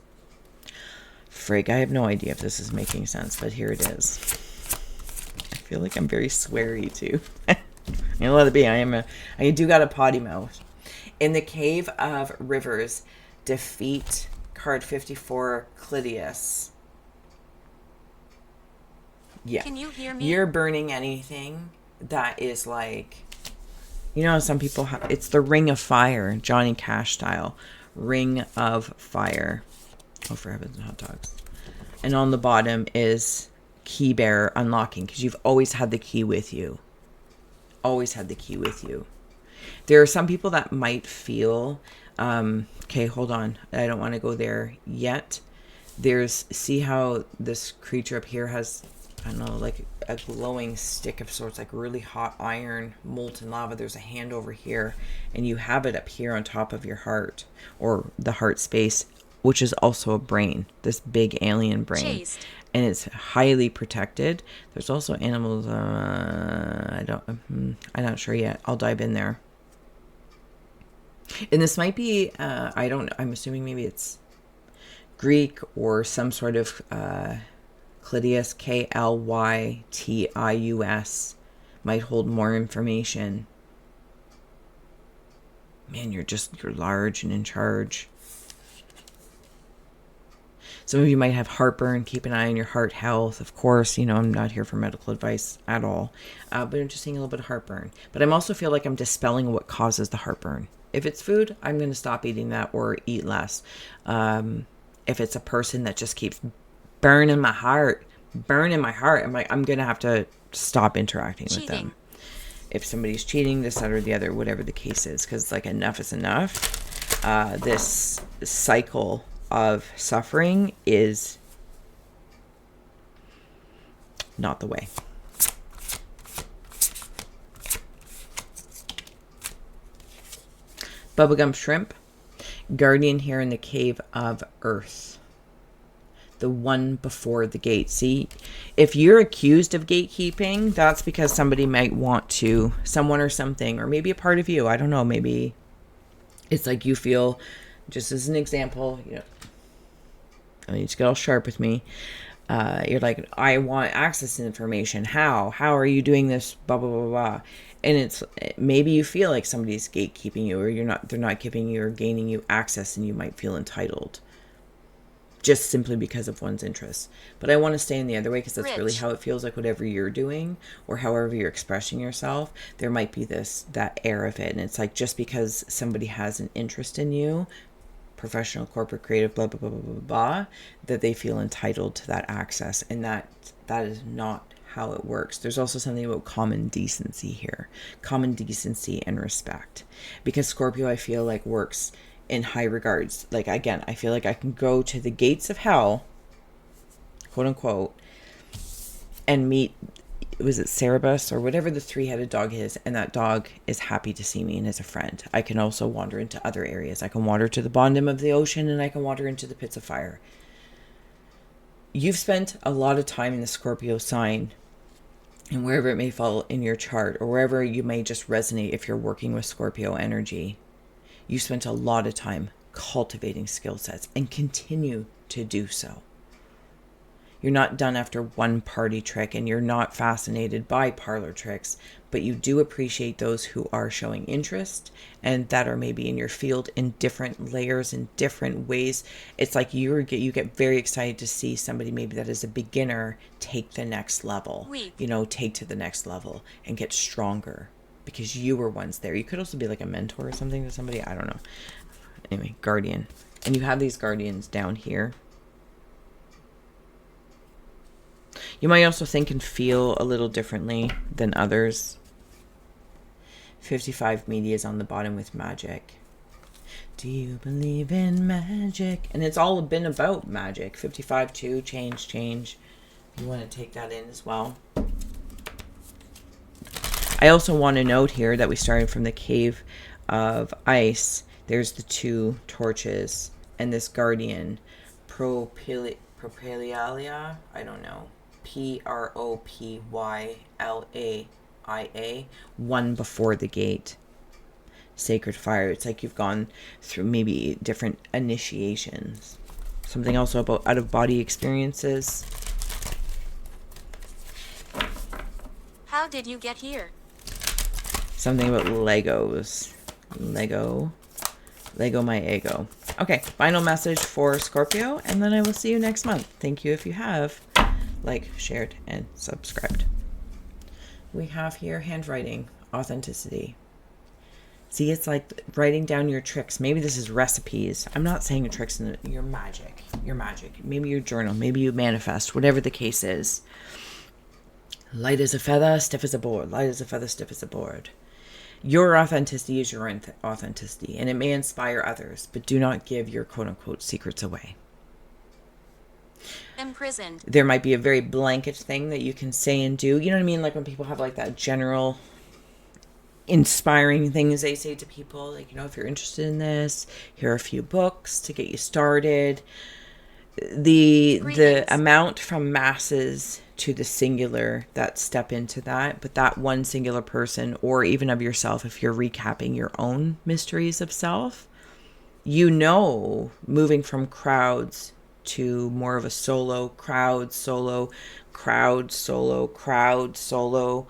Frig, I have no idea if this is making sense, but here it is. I feel like I'm very sweary too. You know, let it be. I do got a potty mouth. In the Cave of Rivers, defeat card 54, Clytius. Yeah. Can you hear me? You're burning anything that is like, you know, some people have, it's the Ring of Fire, Johnny Cash style. Ring of Fire. Oh, for heavens and hot dogs. And on the bottom is key bearer unlocking, because you've always had the key with you. Always had the key with you. There are some people that might feel, okay, hold on. I don't want to go there yet. See how this creature up here has, I don't know, like a glowing stick of sorts, like really hot iron, molten lava. There's a hand over here, and you have it up here on top of your heart, or the heart space, which is also a brain, this big alien brain. Chased. And it's highly protected. There's also animals. I'm not sure yet. I'll dive in there. And this might be, I'm assuming maybe it's Greek or some sort of Clytius, Klytius, might hold more information. Man, you're large and in charge. Some of you might have heartburn. Keep an eye on your heart health. Of course, you know, I'm not here for medical advice at all. But I'm just seeing a little bit of heartburn. But I also feel like I'm dispelling what causes the heartburn. If it's food, I'm going to stop eating that or eat less. If it's a person that just keeps burning my heart, I'm like, I'm going to have to stop interacting with them. If somebody's cheating, this, that, or the other, whatever the case is. Because, like, enough is enough. This cycle of suffering is not the way. Bubblegum shrimp, guardian here in the Cave of Earth, the one before the gate. See, if you're accused of gatekeeping, that's because somebody might want to, someone or something, or maybe a part of you, I don't know, maybe it's like you feel, just as an example, you know, I need to get all sharp with me. You're like, I want access to information. How are you doing this? Blah, blah, blah, blah. And it's, maybe you feel like somebody's gatekeeping you, or they're not giving you or gaining you access, and you might feel entitled just simply because of one's interests. But I want to stay in the other way, because that's really how it feels like. Whatever you're doing or however you're expressing yourself, there might be that air of it. And it's like, just because somebody has an interest in you, professional, corporate, creative, blah, blah, blah, blah, blah, blah, that they feel entitled to that access. And that is not how it works. There's also something about common decency here. Common decency and respect. Because Scorpio, I feel like, works in high regards. Like, again, I feel like I can go to the gates of hell, quote unquote, and meet, was it Cerebus or whatever the three-headed dog is, and that dog is happy to see me and is a friend. I can also wander into other areas. I can wander to the bottom of the ocean, and I can wander into the pits of fire. You've spent a lot of time in the Scorpio sign, and wherever it may fall in your chart, or wherever you may just resonate if you're working with Scorpio energy, you spent a lot of time cultivating skill sets and continue to do so. You're not done after one party trick, and you're not fascinated by parlor tricks, but you do appreciate those who are showing interest and that are maybe in your field in different layers, in different ways. It's like you get very excited to see somebody maybe that is a beginner take the next level, take to the next level and get stronger because you were once there. You could also be like a mentor or something to somebody. I don't know. Anyway, guardian. And you have these guardians down here. You might also think and feel a little differently than others. 55 media is on the bottom with magic. Do you believe in magic? And it's all been about magic. 55 too, change. You want to take that in as well. I also want to note here that we started from the Cave of Ice. There's the two torches and this guardian propylalia, I don't know, Propylaia, one before the gate. Sacred fire. It's like you've gone through maybe different initiations. Something also about out-of-body experiences. How did you get here? Something about Legos. Lego my ego. Okay, final message for Scorpio, and then I will see you next month. Thank you if you have liked, shared, and subscribed. We have here handwriting, authenticity. See, it's like writing down your tricks. Maybe this is recipes. I'm not saying your tricks, your magic. Your magic. Maybe your journal. Maybe you manifest. Whatever the case is. Light as a feather, stiff as a board. Light as a feather, stiff as a board. Your authenticity is your authenticity, and it may inspire others, but do not give your quote-unquote secrets away. Imprisoned. There might be a very blanket thing that you can say and do. You know what I mean? Like when people have like that general inspiring things they say to people, like, you know, if you're interested in this, here are a few books to get you started. The amount from masses to the singular that step into that, but that one singular person, or even of yourself, if you're recapping your own mysteries of self, you know, moving from crowds to more of a solo, crowd, solo, crowd, solo, crowd, solo.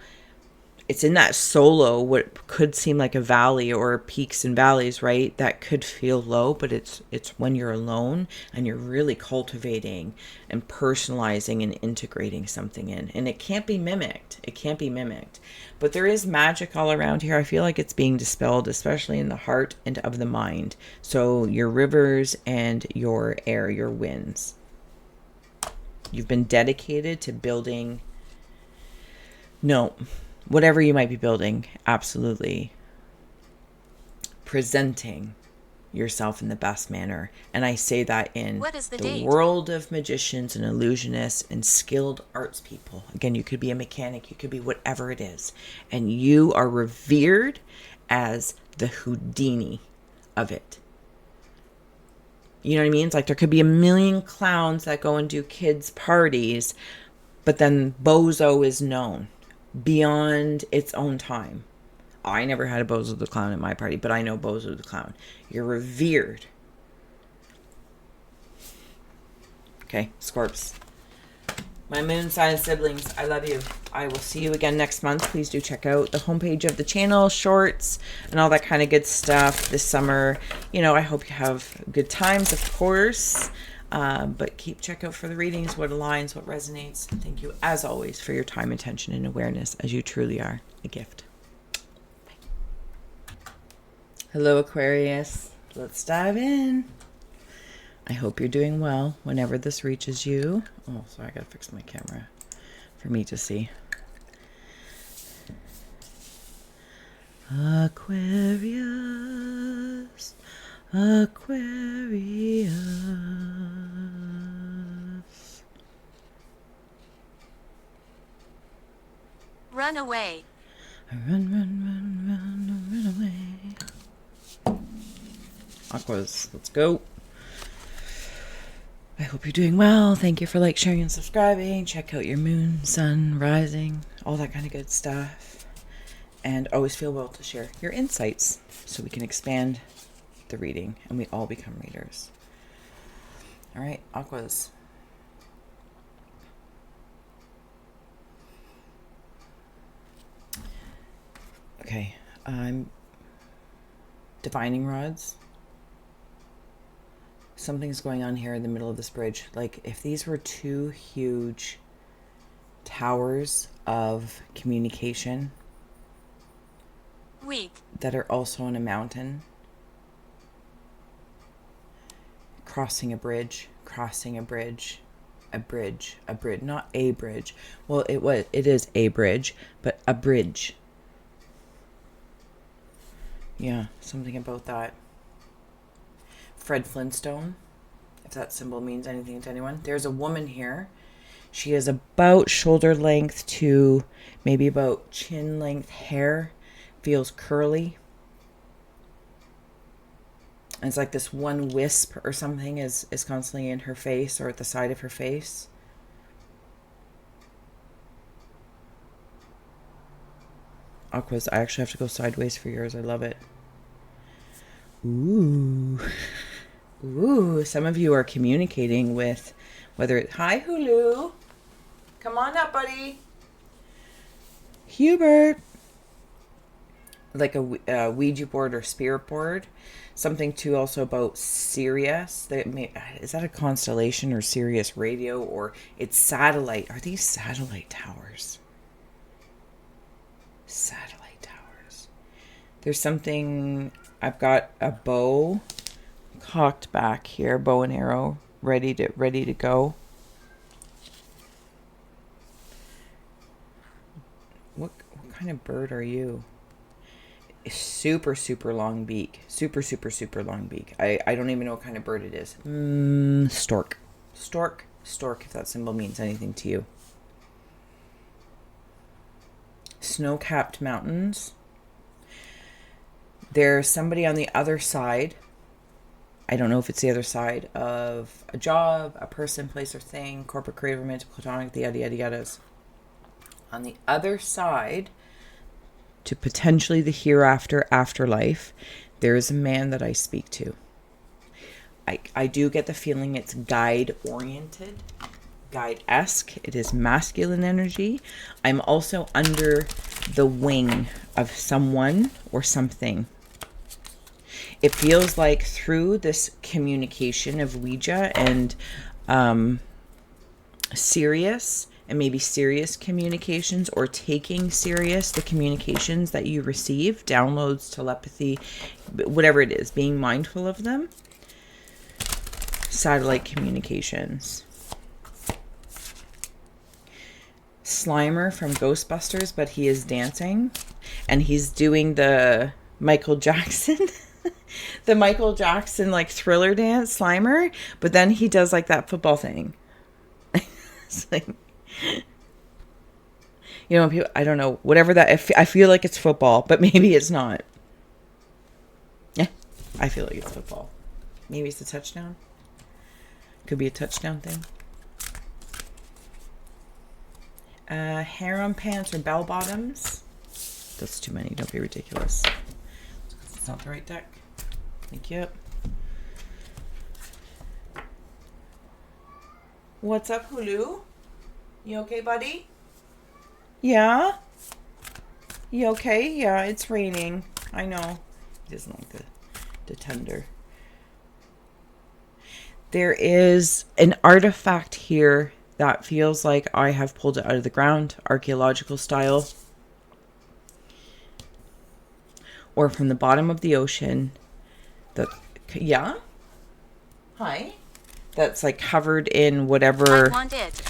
It's in that solo, what could seem like a valley or peaks and valleys, right? That could feel low, but it's when you're alone and you're really cultivating and personalizing and integrating something in. And it can't be mimicked. It can't be mimicked. But there is magic all around here. I feel like it's being dispelled, especially in the heart and of the mind. So your rivers and your air, your winds. You've been dedicated to building. Whatever you might be building, absolutely presenting yourself in the best manner. And I say that in the world of magicians and illusionists and skilled arts people. Again, you could be a mechanic, you could be whatever it is. And you are revered as the Houdini of it. You know what I mean? It's like there could be a million clowns that go and do kids' parties, but then Bozo is known beyond its own time. I never had a Bozo the Clown at my party, but I know Bozo the Clown. You're revered. Okay, Scorps. My moon sign siblings, I love you. I will see you again next month. Please do check out the homepage of the channel, shorts, and all that kind of good stuff this summer. You know, I hope you have good times, of course. But check out for the readings, what aligns, what resonates. Thank you, as always, for your time, attention, and awareness, as you truly are a gift. Bye. Hello, Aquarius. Let's dive in. I hope you're doing well whenever this reaches you. Oh, sorry, I gotta fix my camera for me to see. Aquarius, Aquarius. Run away. Run away. Aquas, let's go. I hope you're doing well. Thank you for sharing, and subscribing. Check out your moon, sun, rising, all that kind of good stuff. And always feel well to share your insights so we can expand the reading and we all become readers. All right, Aquas. Okay, I'm divining rods. Something's going on here in the middle of this bridge. Like if these were two huge towers of communication that are also on a mountain, crossing a bridge, not a bridge. Well, it is a bridge, but a bridge. Yeah, something about that. Fred Flintstone, if that symbol means anything to anyone. There's a woman here. She has about shoulder length to maybe about chin length hair. Feels curly. It's like this one wisp or something is constantly in her face or at the side of her face. Aquas, I actually have to go sideways for yours. I love it. Ooh. Ooh, some of you are communicating with whether it... Hi, Hulu. Come on up, buddy. Hubert. Like a Ouija board or spirit board. Something too also about Sirius. Is that a constellation or Sirius radio, or it's satellite? Are these satellite towers? Satellite towers. There's something... I've got a bow cocked back here, bow and arrow, ready to go. What kind of bird are you? Super long beak. Super long beak. I don't even know what kind of bird it is. Stork, if that symbol means anything to you. Snow-capped mountains. There's somebody on the other side. I don't know if it's the other side of a job, a person, place, or thing, corporate, creative, romantic, platonic, the yada yada yadas. On the other side, to potentially the hereafter, afterlife, there is a man that I speak to. I do get the feeling it's guide-oriented, guide-esque. It is masculine energy. I'm also under the wing of someone or something. It feels like through this communication of Ouija and Sirius, and maybe serious communications, or taking serious the communications that you receive, downloads, telepathy, whatever it is, being mindful of them. Satellite communications. Slimer from Ghostbusters, but he is dancing, and he's doing the Michael Jackson the Michael Jackson like Thriller dance, Slimer, but then he does like that football thing. It's like, you know, people, I don't know, whatever that, I feel like it's football, but maybe it's not. Yeah, I feel like it's football. Maybe it's a touchdown. Could be a touchdown thing. Harem pants or bell bottoms. That's too many. Don't be ridiculous. It's not the right deck. Thank you. What's up, Hulu? You okay, buddy? Yeah? You okay? Yeah, it's raining. I know. He doesn't like the tender. There is an artifact here that feels like I have pulled it out of the ground, archaeological style. Or from the bottom of the ocean. Yeah? Hi? That's like covered in whatever... I want it.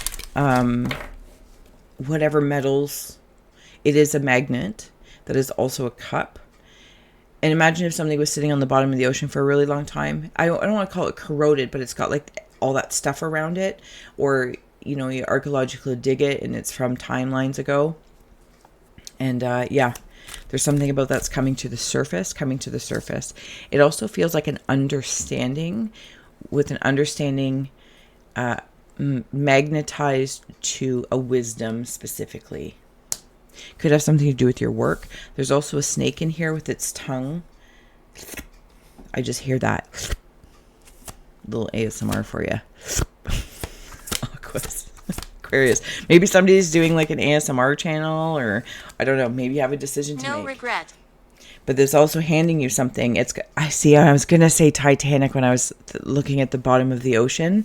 Whatever metals. It is a magnet that is also a cup. And imagine if something was sitting on the bottom of the ocean for a really long time. I don't want to call it corroded, but it's got like all that stuff around it. Or, you know, you archaeologically dig it and it's from timelines ago. And yeah, there's something about that's coming to the surface. It also feels like an understanding, with an understanding magnetized to a wisdom specifically. Could have something to do with your work. There's also a snake in here with its tongue. I just hear that. Little ASMR for you. Aquarius. Maybe somebody's doing like an ASMR channel, or I don't know. Maybe you have a decision to make. No regret. But there's also handing you something. I was going to say Titanic when I was looking at the bottom of the ocean.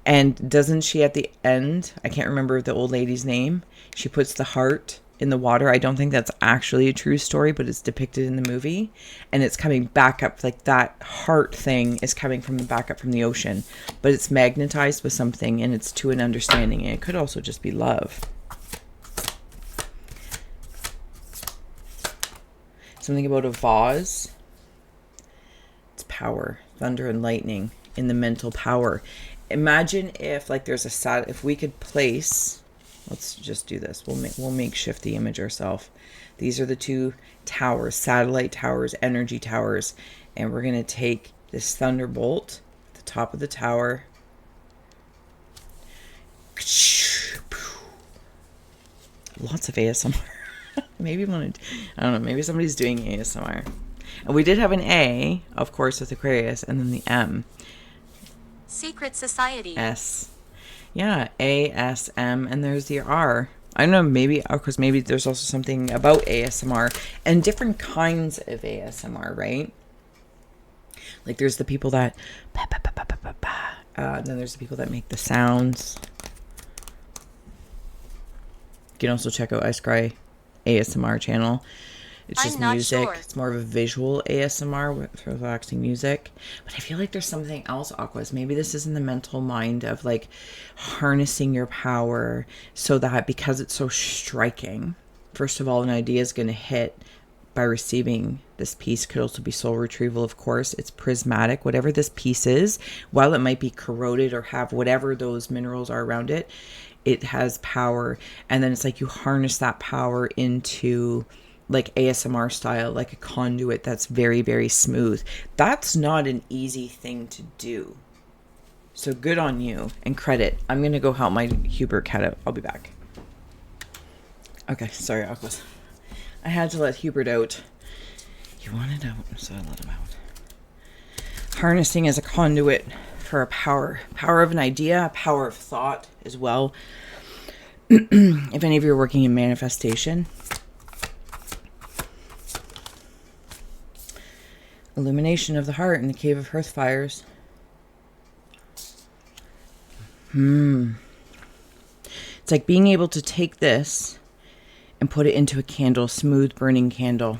And doesn't she at the end, I can't remember the old lady's name, she puts the heart in the water. I don't think that's actually a true story, but it's depicted in the movie. And it's coming back up, like that heart thing is coming from the back up from the ocean. But it's magnetized with something, and it's to an understanding. And it could also just be love. Something about a vase. It's power, thunder and lightning in the mental power. Imagine if like there's if we could place, let's just do this. We'll make shift the image ourselves. These are the two towers, satellite towers, energy towers, and we're going to take this thunderbolt at the top of the tower. Lots of ASMR. Maybe I don't know, maybe somebody's doing ASMR. And we did have an A, of course, with Aquarius, and then the M. Secret Society. S. Yeah, A, S, M, and there's the R. I don't know, maybe, because maybe there's also something about ASMR and different kinds of ASMR, right? Like there's the people that, then there's the people that make the sounds. You can also check out I Scry ASMR channel. It's just music. Sure. It's more of a visual ASMR with relaxing music. But I feel like there's something else, Aquas. Maybe this is in the mental mind of like harnessing your power so that because it's so striking, first of all, an idea is going to hit by receiving this piece. Could also be soul retrieval, of course. It's prismatic. Whatever this piece is, while it might be corroded or have whatever those minerals are around it, it has power. And then it's like you harness that power into like ASMR style, like a conduit that's very, very smooth. That's not an easy thing to do. So good on you and credit. I'm going to go help my Hubert cat out. I'll be back. Okay, sorry, Aquas. I had to let Hubert out. He wanted out, so I let him out. Harnessing as a conduit for a power of an idea, a power of thought as well. If any of you are working in manifestation, illumination of the heart in the cave of hearth fires. It's like being able to take this and put it into a candle, smooth burning candle.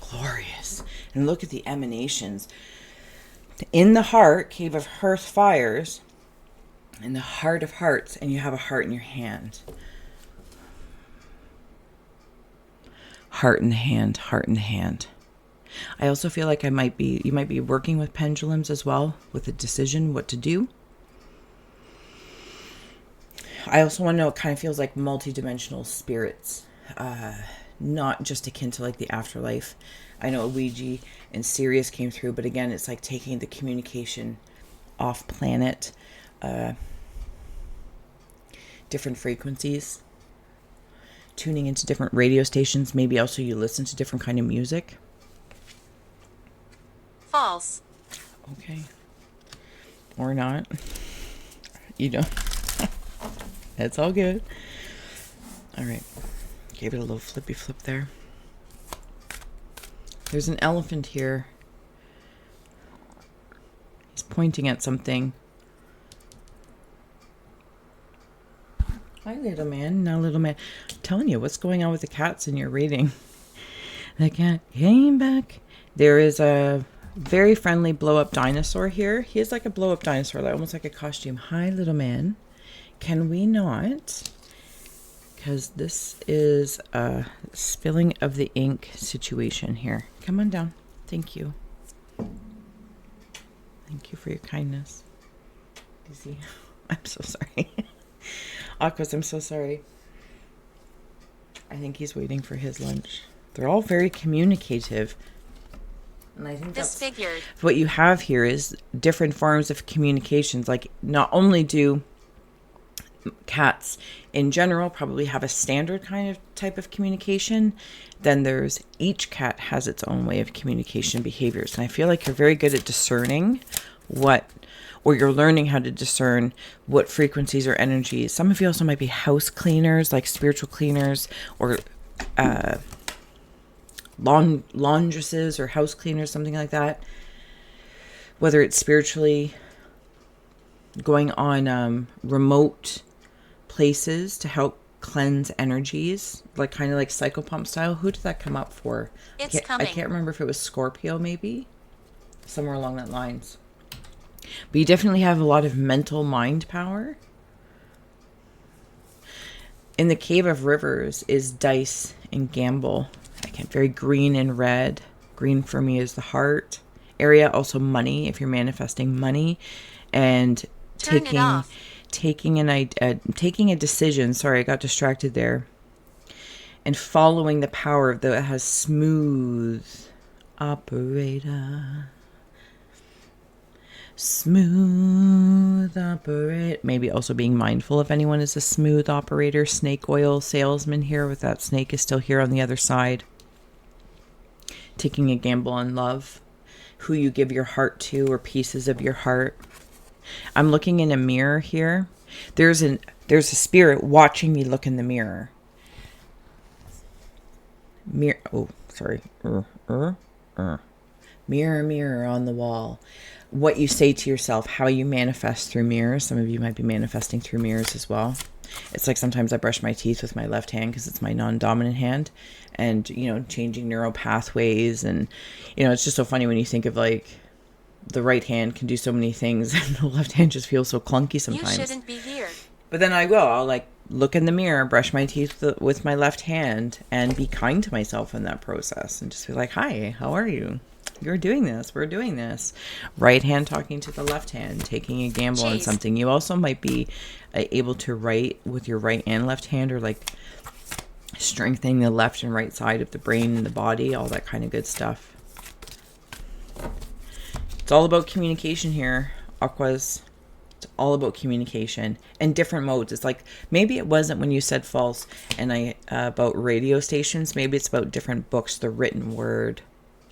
Glorious. And look at the emanations. In the heart, cave of hearth fires, in the heart of hearts, and you have a heart in your hand. Heart in the hand, heart in the hand. I also feel like you might be working with pendulums as well, with a decision what to do. I also want to know, it kind of feels like multi-dimensional spirits, not just akin to like the afterlife. I know Ouija and Sirius came through, but again, it's like taking the communication off planet, different frequencies, tuning into different radio stations. Maybe also you listen to different kind of music. False. Okay. Or not. You know. It's all good. All right. Gave it a little flippy flip there. There's an elephant here. He's pointing at something. Hi, little man. Now, little man. I'm telling you, what's going on with the cats in your reading? The cat came back. There is a very friendly blow-up dinosaur here. He is like a blow-up dinosaur, like almost like a costume. Hi, little man. Can we not? Because this is a spilling of the ink situation here. Come on down. Thank you. Thank you for your kindness. Easy. I'm so sorry. Aquas, I'm so sorry. I think he's waiting for his lunch. They're all very communicative. And I think that's what you have here is different forms of communications. Like not only do cats in general probably have a standard kind of type of communication, then there's each cat has its own way of communication behaviors. And I feel like you're very good at discerning or you're learning how to discern what frequencies or energies. Some of you also might be house cleaners, like spiritual cleaners, or laundresses or house cleaners, something like that. Whether it's spiritually going on remote places to help cleanse energies, like kind of like cycle pump style. Who did that come up for? It's coming. I can't remember if it was Scorpio, maybe somewhere along that lines. But you definitely have a lot of mental mind power. In the cave of rivers is dice and gamble. I can't, very green and red. Green for me is the heart area. Also money, if you're manifesting money. And taking a decision. Sorry, I got distracted there. And following the power that has smooth operator. Smooth operator. Maybe also being mindful if anyone is a smooth operator. Snake oil salesman here with that snake is still here on the other side. Taking a gamble on love. Who you give your heart to or pieces of your heart. I'm looking in a mirror here. There's a spirit watching me look in the mirror. Mirror. Oh, sorry. Mirror, mirror on the wall. What you say to yourself, how you manifest through mirrors. Some of you might be manifesting through mirrors as well. It's like sometimes I brush my teeth with my left hand because it's my non-dominant hand, and, you know, changing neural pathways. And, you know, it's just so funny when you think of like the right hand can do so many things and the left hand just feels so clunky sometimes. You shouldn't be here. But then I'll like look in the mirror, brush my teeth with my left hand, and be kind to myself in that process and just be like, hi, how are you? You're doing this. We're doing this. Right hand talking to the left hand, taking a gamble on something. You also might be able to write with your right and left hand, or like strengthening the left and right side of the brain and the body, all that kind of good stuff. It's all about communication here, Aquas. It's all about communication and different modes. It's like, maybe it wasn't when you said false and about radio stations. Maybe it's about different books, the written word.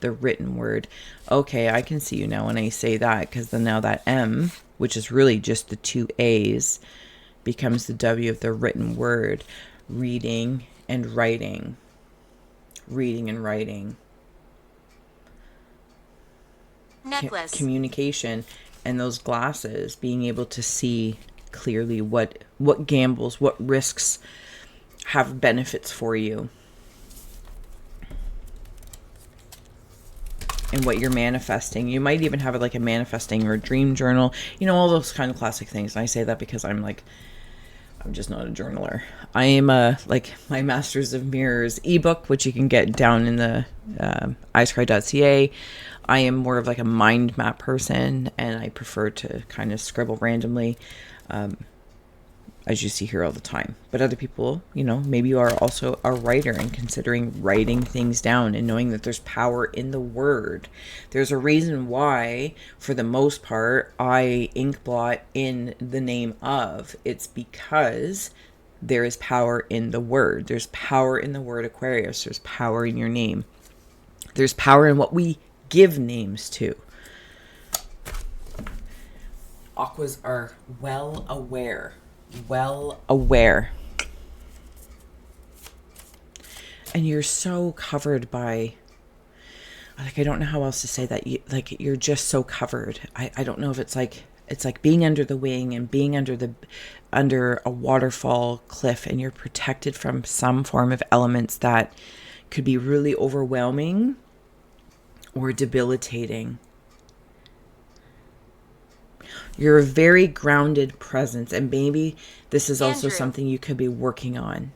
The written word. Okay, I can see you now when I say that, because then now that M, which is really just the two A's, becomes the W of the written word. Reading and writing. Reading and writing. Necklace. Communication, and those glasses, being able to see clearly what gambles, what risks have benefits for you. And what you're manifesting. You might even have like a manifesting or a dream journal. You know, all those kind of classic things. And I say that because I'm just not a journaler. I am like my Masters of Mirrors ebook, which you can get down in the iscry.ca. I am more of like a mind map person, and I prefer to kind of scribble randomly, as you see here all the time. But other people, you know, maybe you are also a writer and considering writing things down and knowing that there's power in the word. There's a reason why, for the most part, I ink blot in the name of. It's because there is power in the word. There's power in the word Aquarius. There's power in your name. There's power in what we give names to. Aquas are well aware. And you're so covered by, like, I don't know how else to say that. You're just so covered. I don't know if it's like being under the wing and being under a waterfall cliff, and you're protected from some form of elements that could be really overwhelming or debilitating. You're a very grounded presence, and maybe this is also something you could be working on,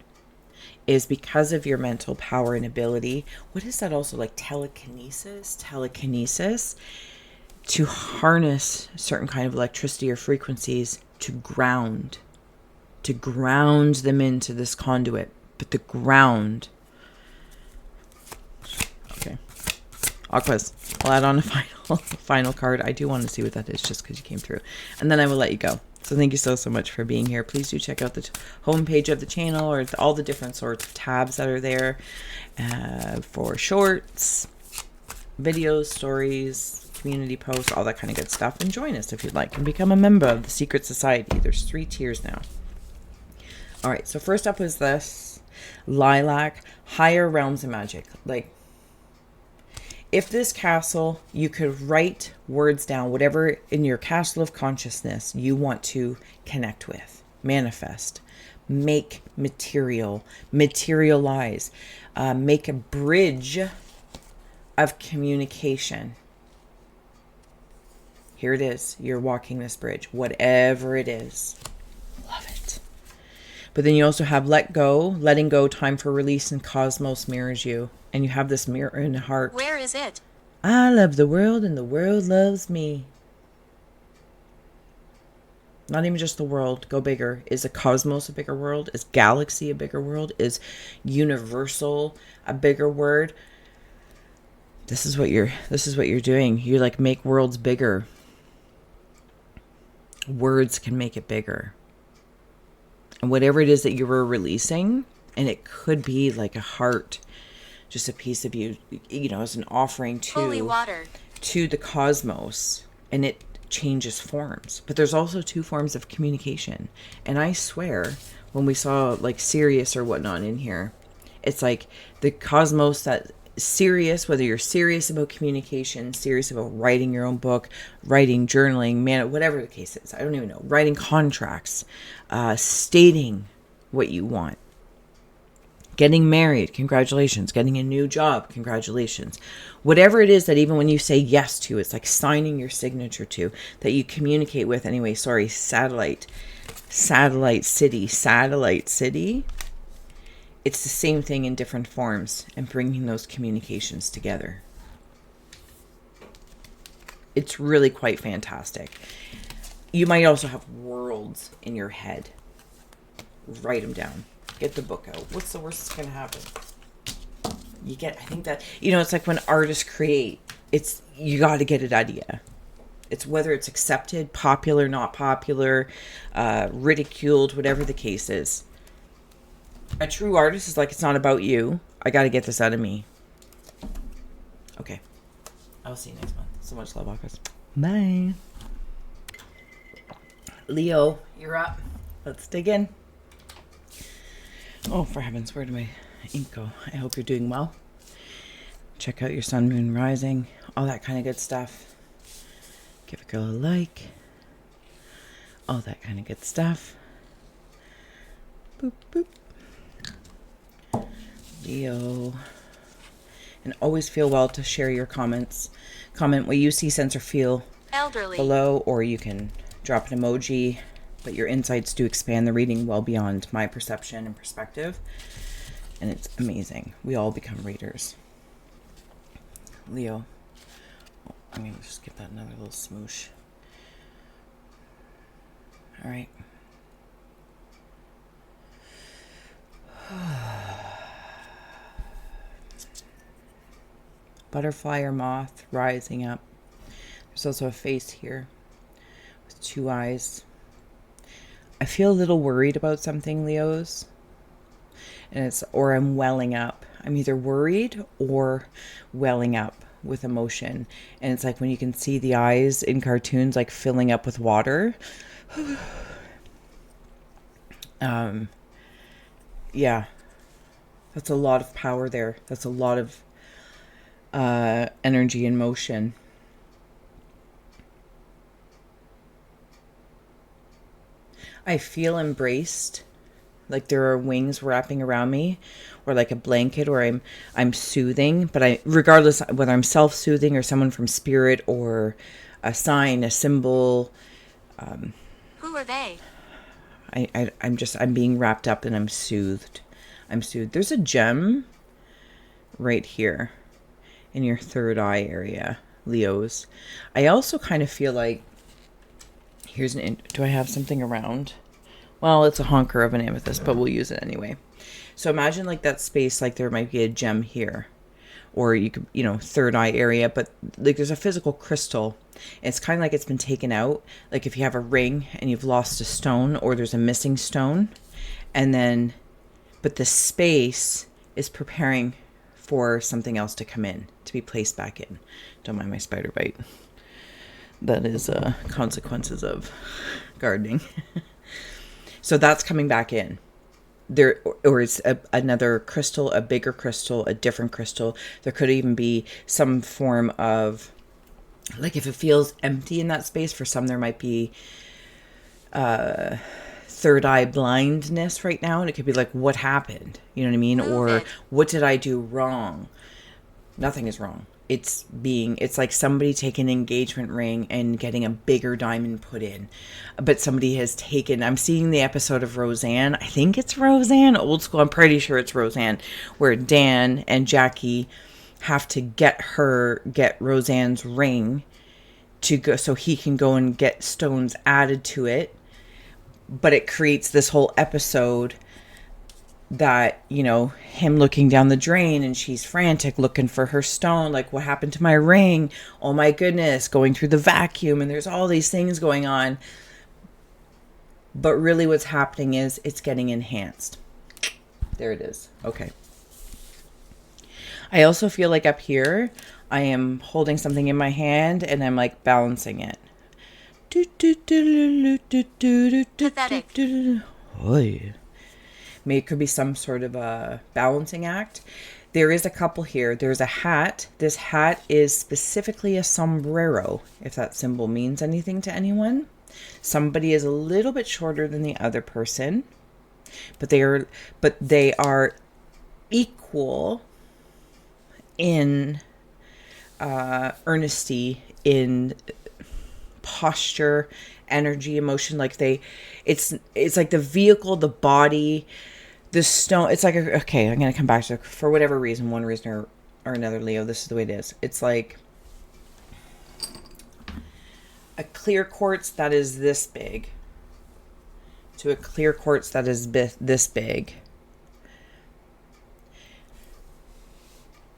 is because of your mental power and ability. What is that also, like telekinesis, to harness certain kind of electricity or frequencies to ground them into this conduit. But the ground. Okay. Aquas, I'll add on a final card. I do want to see what that is, just because you came through. And then I will let you go. So thank you so much for being here. Please do check out the homepage of the channel, or all the different sorts of tabs that are there for shorts, videos, stories, community posts, all that kind of good stuff. And join us if you'd like and become a member of the Secret Society. There's 3 tiers now. All right, so first up is this Lilac, Higher Realms of Magic. Like, if this castle, you could write words down, whatever in your castle of consciousness you want to connect with, manifest, make materialize, make a bridge of communication. Here it is. You're walking this bridge, whatever it is. Love it. But then you also have letting go, time for release, and cosmos mirrors you. And you have this mirror in the heart. Where is it? I love the world and the world loves me. Not even just the world. Go bigger. Is a cosmos a bigger world? Is galaxy a bigger world? Is universal a bigger word? This is what you're doing. You like make worlds bigger. Words can make it bigger. And whatever it is that you were releasing, and it could be like a heart, just a piece of you, as an offering Holy water. to the cosmos, and it changes forms. But there's also two forms of communication. And I swear, when we saw like Sirius or whatnot in here, it's like the cosmos that serious, whether you're serious about communication, serious about writing your own book, writing, journaling, whatever the case is, I don't even know, writing contracts, stating what you want, getting married, congratulations, getting a new job, congratulations, whatever it is that even when you say yes to, it's like signing your signature to, that you communicate with anyway. Sorry, satellite city, it's the same thing in different forms, and bringing those communications together. It's really quite fantastic. You might also have worlds in your head. Write them down. Get the book out. What's the worst that's going to happen? I think that, it's like when artists create, you got to get it out of you. It's whether it's accepted, popular, not popular, ridiculed, whatever the case is. A true artist is like, it's not about you. I got to get this out of me. Okay. I'll see you next month. So much love, Aquarius. Bye. Leo, you're up. Let's dig in. Oh, for heavens, where did my ink go? I hope you're doing well. Check out your sun, moon, rising, all that kind of good stuff. Give a girl a like. All that kind of good stuff. Boop, boop. Leo. And always feel well to share your comments. Comment what you see, sense, or feel Elderly. below, or you can drop an emoji. But your insights do expand the reading well beyond my perception and perspective. And it's amazing. We all become readers. Leo. Oh, I'm going to just give that another little smoosh. All right. Butterfly or moth rising up. There's also a face here with two eyes. I feel a little worried about something, Leos. And I'm welling up. I'm either worried or welling up with emotion. And it's like when you can see the eyes in cartoons like filling up with water. Yeah. That's a lot of power there. That's a lot of energy and motion. I feel embraced, like there are wings wrapping around me, or like a blanket, or I'm soothing. But regardless whether I'm self-soothing or someone from spirit or a sign, a symbol. Who are they? I'm being wrapped up and I'm soothed. There's a gem right here in your third eye area, Leos. I also kind of feel like, do I have something around? Well, it's a honker of an amethyst, but we'll use it anyway. So imagine like that space, like there might be a gem here, or you could, third eye area, but like there's a physical crystal. It's kind of like it's been taken out. Like if you have a ring and you've lost a stone, or there's a missing stone, but the space is preparing for something else to come in, to be placed back in. Don't mind my spider bite. That is consequences of gardening. So that's coming back in. There, or it's another crystal, a bigger crystal, a different crystal. There could even be some form of, like if it feels empty in that space, for some there might be third eye blindness right now. And it could be like, what happened? You know what I mean? Or what did I do wrong? Nothing is wrong. It's like somebody taking an engagement ring and getting a bigger diamond put in. But somebody has I'm seeing the episode of Roseanne. I think it's Roseanne, old school. I'm pretty sure it's Roseanne, where Dan and Jackie have to get Roseanne's ring to go, so he can go and get stones added to it. But it creates this whole episode that, him looking down the drain and she's frantic looking for her stone. Like, what happened to my ring? Oh my goodness, going through the vacuum. And there's all these things going on. But really what's happening is it's getting enhanced. There it is. Okay. I also feel like up here, I am holding something in my hand and I'm like balancing it. Pathetic. Maybe it could be some sort of a balancing act. There is a couple here. There's a hat. This hat is specifically a sombrero, if that symbol means anything to anyone. Somebody is a little bit shorter than the other person, but they are equal in earnesty, in posture, energy, emotion. Like it's like the vehicle, the body, the stone. It's like okay, I'm gonna come back to, for whatever reason, one reason or another, Leo, this is the way it is. It's like a clear quartz that is this big to a clear quartz that is this big.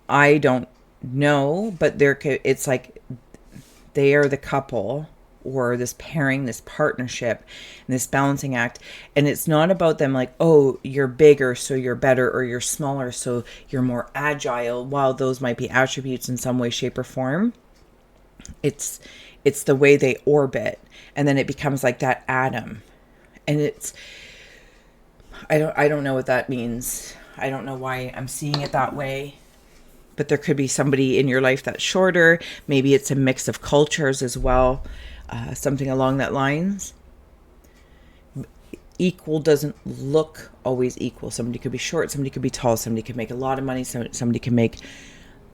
I don't know, but it's like they are the couple, or this pairing, this partnership, and this balancing act. And it's not about them like, oh, you're bigger, so you're better, or you're smaller, so you're more agile. While those might be attributes in some way, shape, or form, it's the way they orbit, and then it becomes like that atom. And I don't know what that means. I don't know why I'm seeing it that way. But there could be somebody in your life that's shorter. Maybe it's a mix of cultures as well. Something along that lines. Equal doesn't look always equal. Somebody could be short, somebody could be tall, somebody could make a lot of money, somebody can make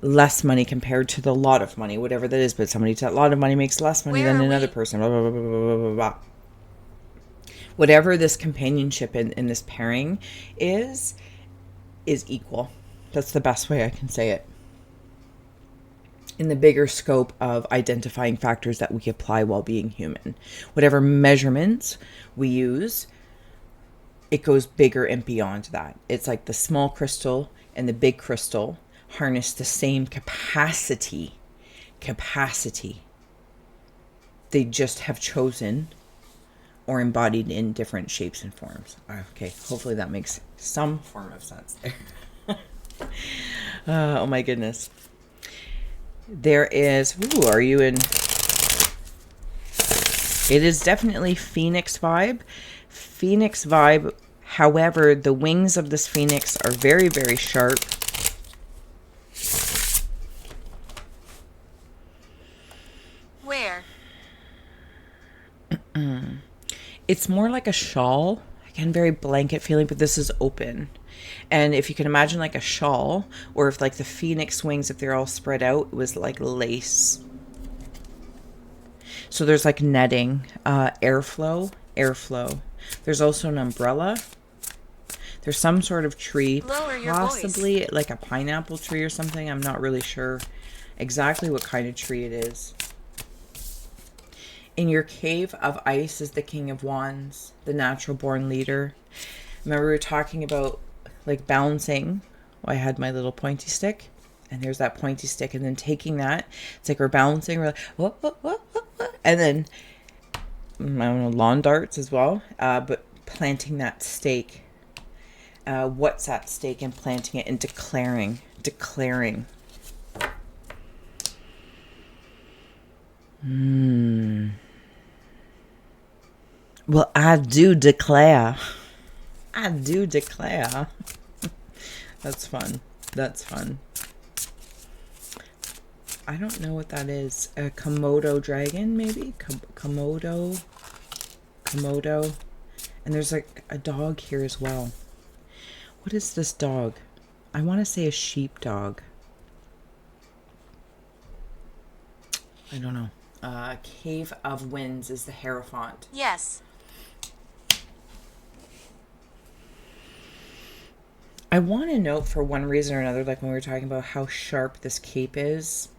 less money compared to the lot of money, whatever that is. But somebody to that lot of money makes less money than another person. Blah, blah, blah, blah, blah, blah, blah. Whatever this companionship in this pairing is equal. That's the best way I can say it. In the bigger scope of identifying factors that we apply while being human. Whatever measurements we use, it goes bigger and beyond that. It's like the small crystal and the big crystal harness the same capacity. They just have chosen or embodied in different shapes and forms. Okay, hopefully that makes some form of sense there. Oh my goodness. There is, are you in? It is definitely Phoenix vibe. Phoenix vibe. However, the wings of this Phoenix are very, very sharp. Where? It's more like a shawl. Again, very blanket feeling, but this is open. And if you can imagine like a shawl, or if like the Phoenix wings, if they're all spread out, it was like lace. So there's like netting, airflow. There's also an umbrella. There's some sort of tree, possibly like a pineapple tree or something. I'm not really sure exactly what kind of tree it is. In your cave of ice is the King of Wands, the natural born leader. Remember we were talking about like balancing. Well, I had my little pointy stick, and there's that pointy stick, and then taking that, it's like we're balancing, we're like, whoa, whoa, whoa, whoa, and then I don't know, lawn darts as well, but planting that stake. What's that stake, and planting it and declaring. Well, I do declare. That's fun. I don't know what that is. A Komodo dragon, maybe? Komodo. And there's like a dog here as well. What is this dog? I want to say a sheepdog. I don't know. Cave of Winds is the Hierophant. Yes. I want to note, for one reason or another, like when we were talking about how sharp this cape is,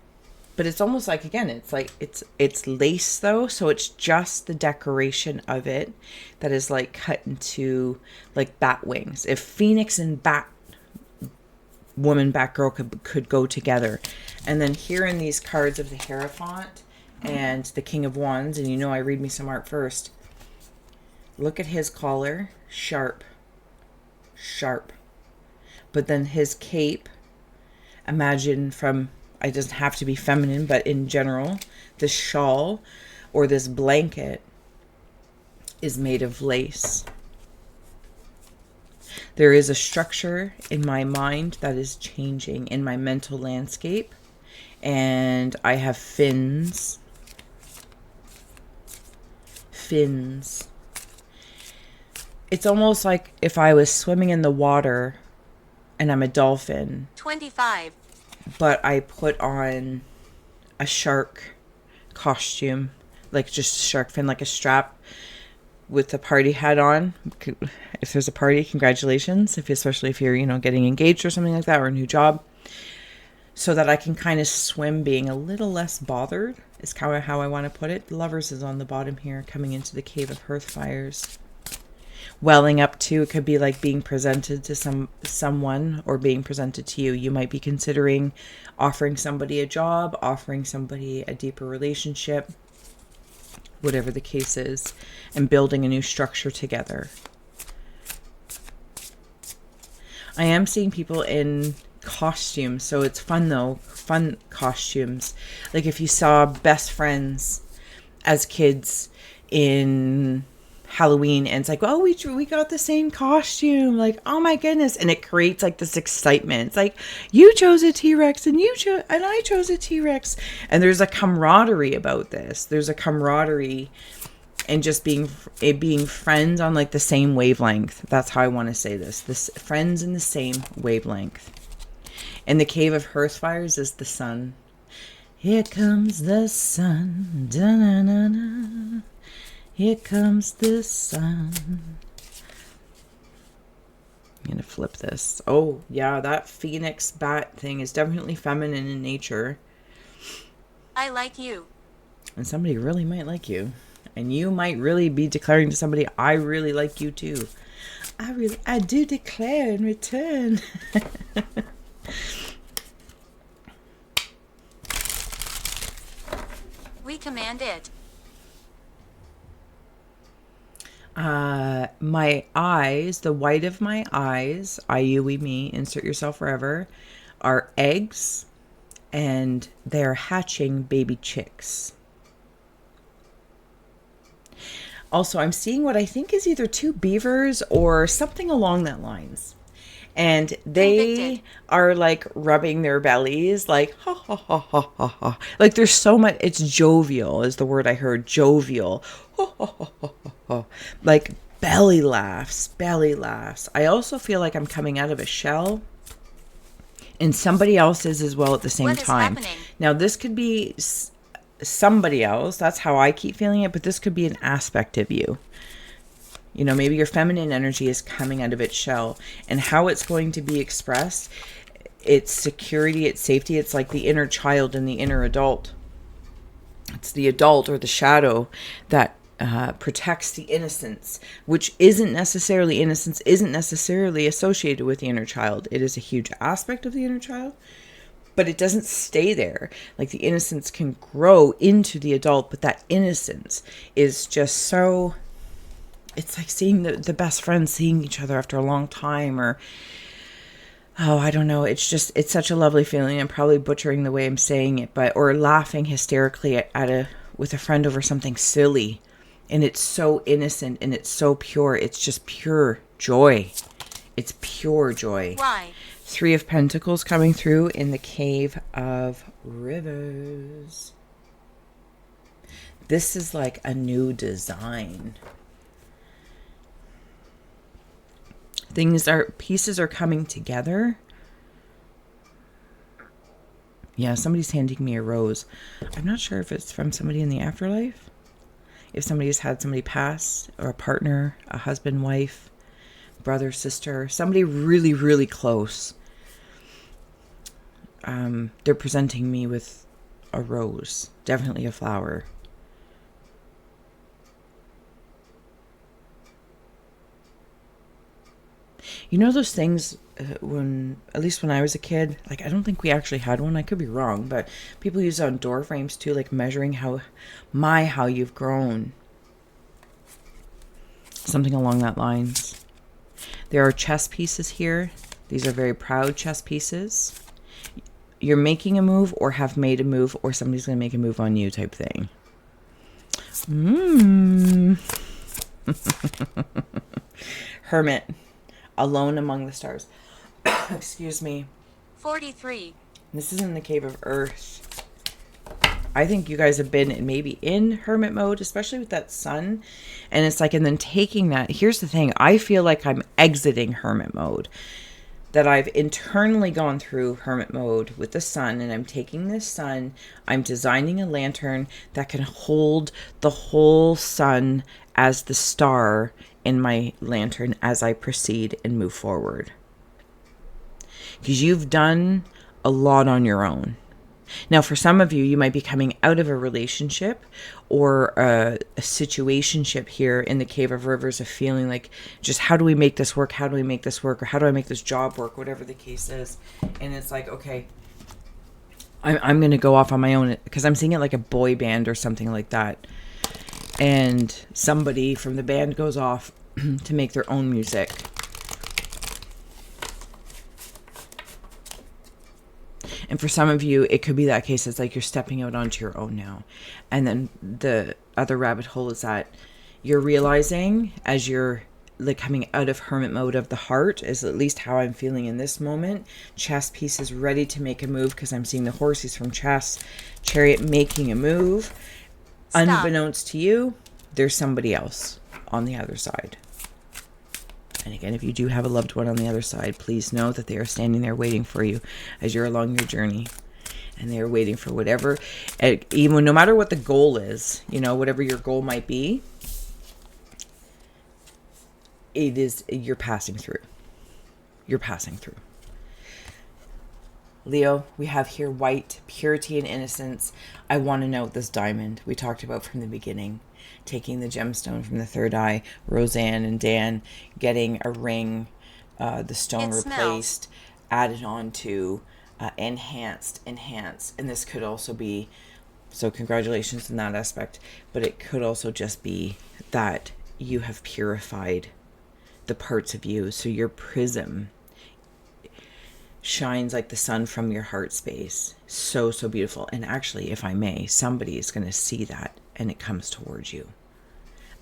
but it's almost like, again, it's like it's lace though, so it's just the decoration of it that is like cut into like bat wings. If Phoenix and Batgirl could go together. And then here in these cards of the Hierophant and the King of Wands, and you know I read me some art first, Look at his collar. Sharp. Sharp. But then his cape, imagine from, it doesn't have to be feminine, but in general, this shawl or this blanket is made of lace. There is a structure in my mind that is changing in my mental landscape. And I have fins. Fins. It's almost like if I was swimming in the water and I'm a dolphin. 25. But I put on a shark costume. Like just a shark fin, like a strap with a party hat on. If there's a party, congratulations. Especially if you're, getting engaged or something like that, or a new job. So that I can kind of swim being a little less bothered is kind of how I want to put it. The Lovers is on the bottom here, coming into the Cave of Hearth Fires. Welling up to, it could be like being presented to someone or being presented to you. You might be considering offering somebody a job, offering somebody a deeper relationship, whatever the case is, and building a new structure together. I am seeing people in costumes, so it's fun though. Fun costumes. Like if you saw best friends as kids in Halloween and it's like, oh, we got the same costume, like, oh my goodness, and it creates like this excitement. It's like, you chose a T-Rex and I chose a T-Rex, and there's a camaraderie about this. There's a camaraderie and just being friends on like the same wavelength. That's how I want to say this friends in the same wavelength. And the Cave of Hearth Fires is the sun. Here comes the sun. Da-na-na-na. Here comes the sun. I'm going to flip this. Oh, yeah, that phoenix bat thing is definitely feminine in nature. I like you. And somebody really might like you. And you might really be declaring to somebody, I really like you too. I do declare in return. We command it. My eyes, the white of my eyes, I, you, we, me, insert yourself wherever, are eggs, and they're hatching baby chicks. Also, I'm seeing what I think is either two beavers or something along that lines. And they Convicted. are like rubbing their bellies like, ha, ha, ha, ha, ha, ha. Like there's so much, it's jovial is the word I heard, jovial. Ha, ha, ha, ha, ha, ha. Like belly laughs, belly laughs. I also feel like I'm coming out of a shell. And somebody else is as well at the same What is time. happening? Now this could be somebody else. That's how I keep feeling it. But this could be an aspect of you. You know, maybe your feminine energy is coming out of its shell, and how it's going to be expressed, it's security, it's safety. It's like the inner child and the inner adult. It's the adult or the shadow that protects the innocence, which isn't necessarily associated with the inner child. It is a huge aspect of the inner child, but it doesn't stay there. Like the innocence can grow into the adult, but that innocence is just so... It's like seeing the best friends seeing each other after a long time, or, oh, I don't know. It's such a lovely feeling. I'm probably butchering the way I'm saying it, or laughing hysterically with a friend over something silly. And it's so innocent and it's so pure. It's just pure joy. It's pure joy. Why? 3 of Pentacles coming through in the Cave of Rivers. This is like a new design. Pieces are coming together. Yeah, somebody's handing me a rose. I'm not sure if it's from somebody in the afterlife. If somebody's had somebody pass, or a partner, a husband, wife, brother, sister, somebody really, really close. They're presenting me with a rose. Definitely a flower. You know those things at least when I was a kid, like I don't think we actually had one. I could be wrong, but people use it on door frames too, like measuring how you've grown. Something along that lines. There are chess pieces here. These are very proud chess pieces. You're making a move or have made a move, or somebody's going to make a move on you type thing. Hermit. Alone among the stars. Excuse me. 43. This is in the cave of Earth. I think you guys have been maybe in hermit mode, especially with that sun. And it's like, and then taking that. Here's the thing. I feel like I'm exiting hermit mode. That I've internally gone through hermit mode with the sun, and I'm taking this sun. I'm designing a lantern that can hold the whole sun as the star in my lantern as I proceed and move forward. Because you've done a lot on your own. Now, for some of you, you might be coming out of a relationship or a situationship here in the Cave of Rivers of feeling like, just how do we make this work? How do we make this work? Or how do I make this job work? Whatever the case is. And it's like, okay, I'm going to go off on my own, because I'm seeing it like a boy band or something like that. And somebody from the band goes off to make their own music. And for some of you, it could be that case. It's like you're stepping out onto your own now. And then the other rabbit hole is that you're realizing as you're like coming out of hermit mode of the heart, is at least how I'm feeling in this moment. Chess piece is ready to make a move, because I'm seeing the horses from chess. Chariot making a move. Stop. Unbeknownst to you, there's somebody else on the other side. And again, if you do have a loved one on the other side, please know that they are standing there waiting for you as you're along your journey. And they are waiting for whatever, even no matter what the goal is, you know, whatever your goal might be, it is, you're passing through. You're passing through. Leo, we have here white, purity and innocence. I want to note this diamond we talked about from the beginning. Taking the gemstone from the third eye, Roseanne and Dan getting a ring, the stone replaced, added on to, enhanced. And this could also be, so congratulations in that aspect, but it could also just be that you have purified the parts of you. So your prism shines like the sun from your heart space. So beautiful. And actually, if I may, somebody is going to see that, and it comes towards you.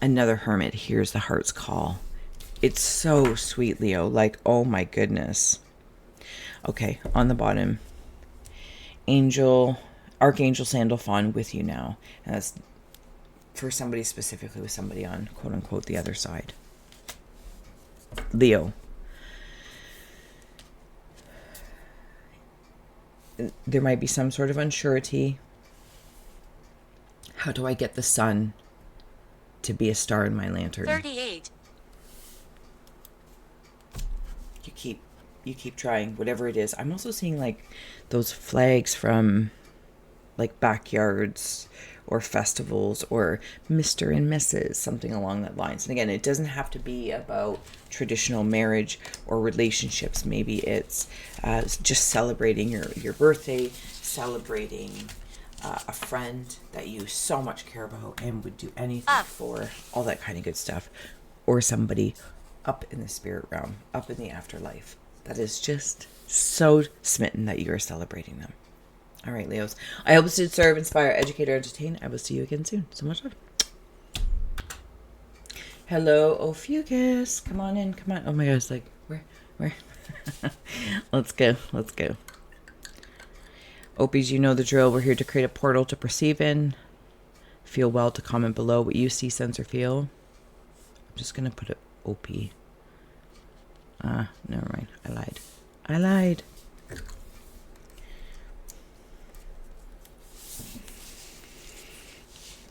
Another hermit hears the heart's call. It's so sweet, Leo. Like, oh my goodness. Okay, on the bottom, Archangel Sandalphon with you now. And that's for somebody specifically, with somebody on quote unquote the other side. Leo. There might be some sort of unsurety. How do I get the sun to be a star in my lantern? 38. You keep trying, whatever it is. I'm also seeing like those flags from like backyards or festivals or Mr. and Mrs., something along that lines. And again, it doesn't have to be about traditional marriage or relationships. Maybe it's just celebrating your birthday, celebrating a friend that you so much care about and would do anything for, all that kind of good stuff. Or somebody up in the spirit realm, up in the afterlife, that is just so smitten that you are celebrating them. All right, Leos. I hope this did serve, inspire, educate, or entertain. I will see you again soon. So much love. Hello, Ophiuchus. Come on in. Come on. Oh my God. It's like, where? Let's go. Opies, you know the drill. We're here to create a portal to perceive in. Feel well to comment below what you see, sense, or feel. I'm just going to put it Opie. Never mind. I lied.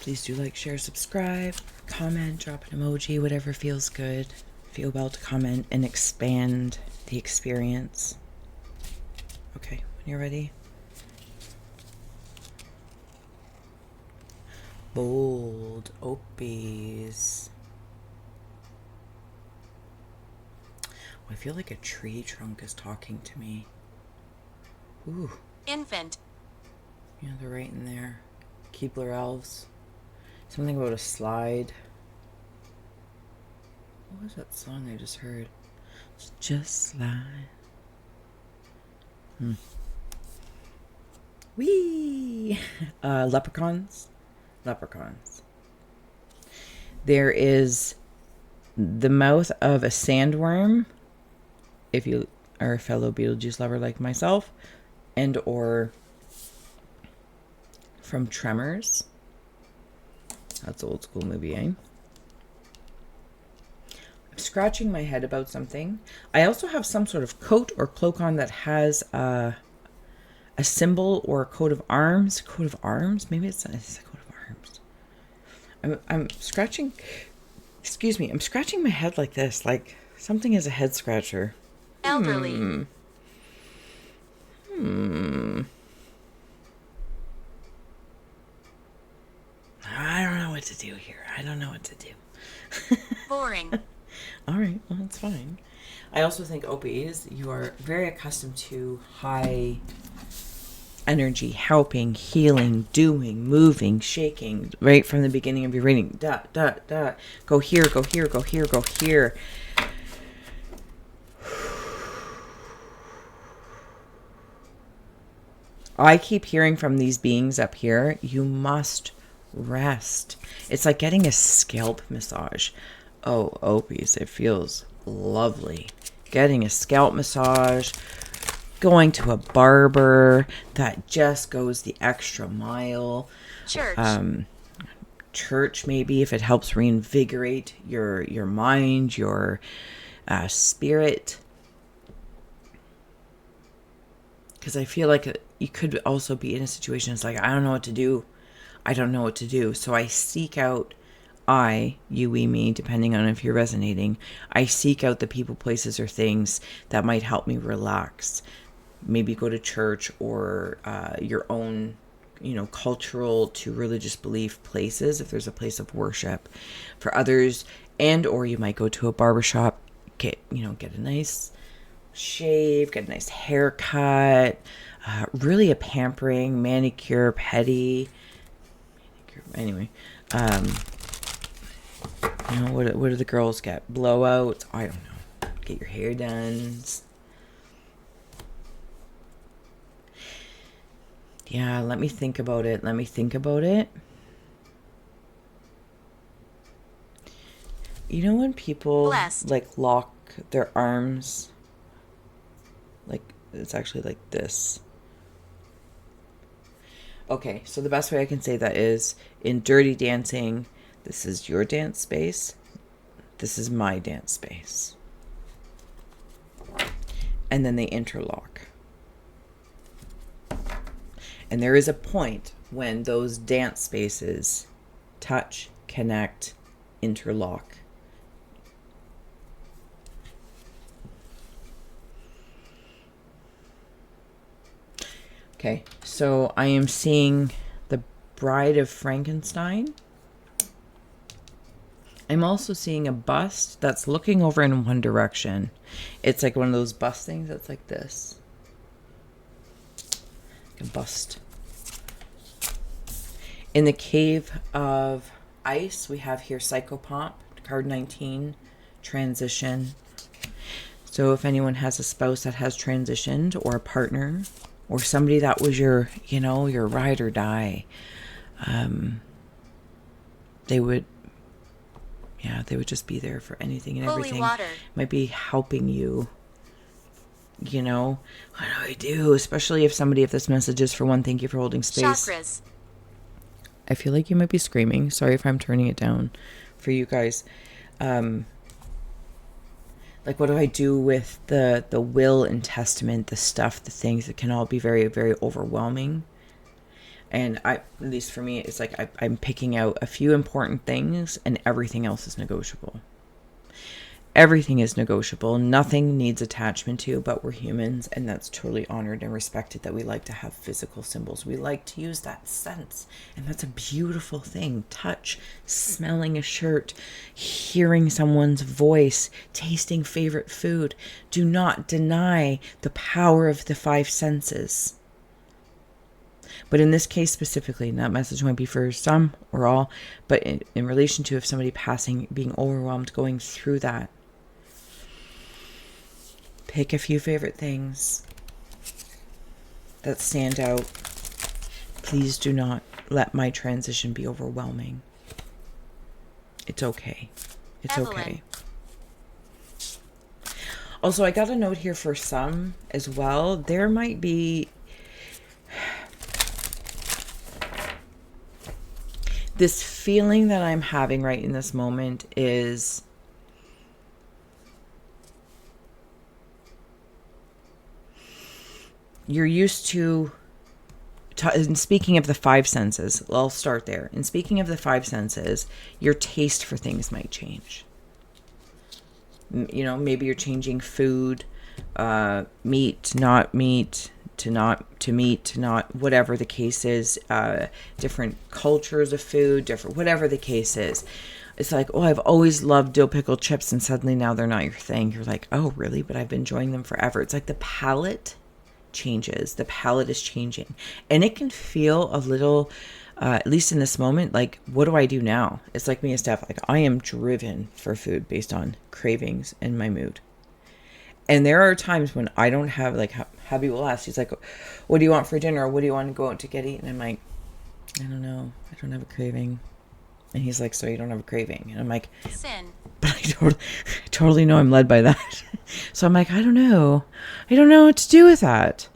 Please do like, share, subscribe, comment, drop an emoji, whatever feels good. Feel well to comment and expand the experience. Okay, when you're ready. Bold Opies. I feel like a tree trunk is talking to me. Ooh. Infant. Yeah, they're right in there. Keebler elves. Something about a slide. What was that song I just heard? It's just like... Whee! Leprechauns. Leprechauns. There is the mouth of a sandworm, if you are a fellow Beetlejuice lover like myself, and or from Tremors. That's an old school movie, eh? I'm scratching my head about something. I also have some sort of coat or cloak on that has a symbol or a coat of arms. Coat of arms? Maybe it's a coat of arms. I'm scratching... Excuse me. I'm scratching my head like this. Like something is a head scratcher. Elderly. I don't know what to do here. I don't know what to do. Boring. All right. Well, that's fine. I also think, Opies, you are very accustomed to high energy, helping, healing, doing, moving, shaking, right from the beginning of your reading. Dot, dot, dot. Go here, go here, go here, go here. I keep hearing from these beings up here, you must rest. It's like getting a scalp massage. Oh, Opies, it feels lovely. Getting a scalp massage, going to a barber that just goes the extra mile. Church. Church, maybe, if it helps reinvigorate your mind, your spirit. Because I feel like you could also be in a situation it's like, I don't know what to do. I don't know what to do. So I seek out, you, we, me, depending on if you're resonating, I seek out the people, places, or things that might help me relax. Maybe go to church or your own, cultural to religious belief places, if there's a place of worship. For others, and or you might go to a barbershop, get a nice shave, get a nice haircut, really a pampering, manicure, pedi. Anyway, what do the girls get? Blowouts? I don't know. Get your hair done. Yeah, let me think about it. You know when people Blessed. like lock their arms, like it's actually like this. Okay, so the best way I can say that is in Dirty Dancing, this is your dance space. This is my dance space. And then they interlock. And there is a point when those dance spaces touch, connect, interlock. Okay, so I am seeing the Bride of Frankenstein. I'm also seeing a bust that's looking over in one direction. It's like one of those bust things that's like this. Like a bust. In the Cave of Ice, we have here Psychopomp, card 19, transition. So if anyone has a spouse that has transitioned, or a partner, or somebody that was your ride or die, they would just be there for anything and Holy everything. water. Might be helping you. What do I do? Especially if this message is for one, thank you for holding space. Chakras. I feel like you might be screaming. Sorry if I'm turning it down for you guys. Like, what do I do with the will and testament, the stuff, the things that can all be very, very overwhelming? And at least for me, it's like I'm picking out a few important things and everything else is negotiable. Everything is negotiable. Nothing needs attachment to, but we're humans, and that's totally honored and respected that we like to have physical symbols. We like to use that sense, and that's a beautiful thing. Touch, smelling a shirt, hearing someone's voice, tasting favorite food. Do not deny the power of the five senses. But in this case specifically, that message might be for some or all, but in relation to if somebody passing, being overwhelmed, going through that, pick a few favorite things that stand out. Please do not let my transition be overwhelming. It's okay. It's Evelyn. okay. Also, I got a note here for some as well. There might be this feeling that I'm having right in this moment is you're used to, and speaking of the five senses, I'll start there. And speaking of the five senses, your taste for things might change. You know, maybe you're changing food, meat, not meat, to meat, to not, whatever the case is, different cultures of food, different, whatever the case is. It's like, oh, I've always loved dill pickle chips, and suddenly now they're not your thing. You're like, oh, really? But I've been enjoying them forever. It's like the palate changes. The palate is changing. And it can feel a little, at least in this moment, like, what do I do now? It's like me and Steph, like, I am driven for food based on cravings and my mood. And there are times when I don't have, like, hubby will ask, he's like, what do you want for dinner? Or what do you want to go out to get eat? And I'm like, I don't know. I don't have a craving. And he's like, so you don't have a craving? And I'm like, Sin. but I totally know I'm led by that. So I'm like, I don't know. I don't know what to do with that.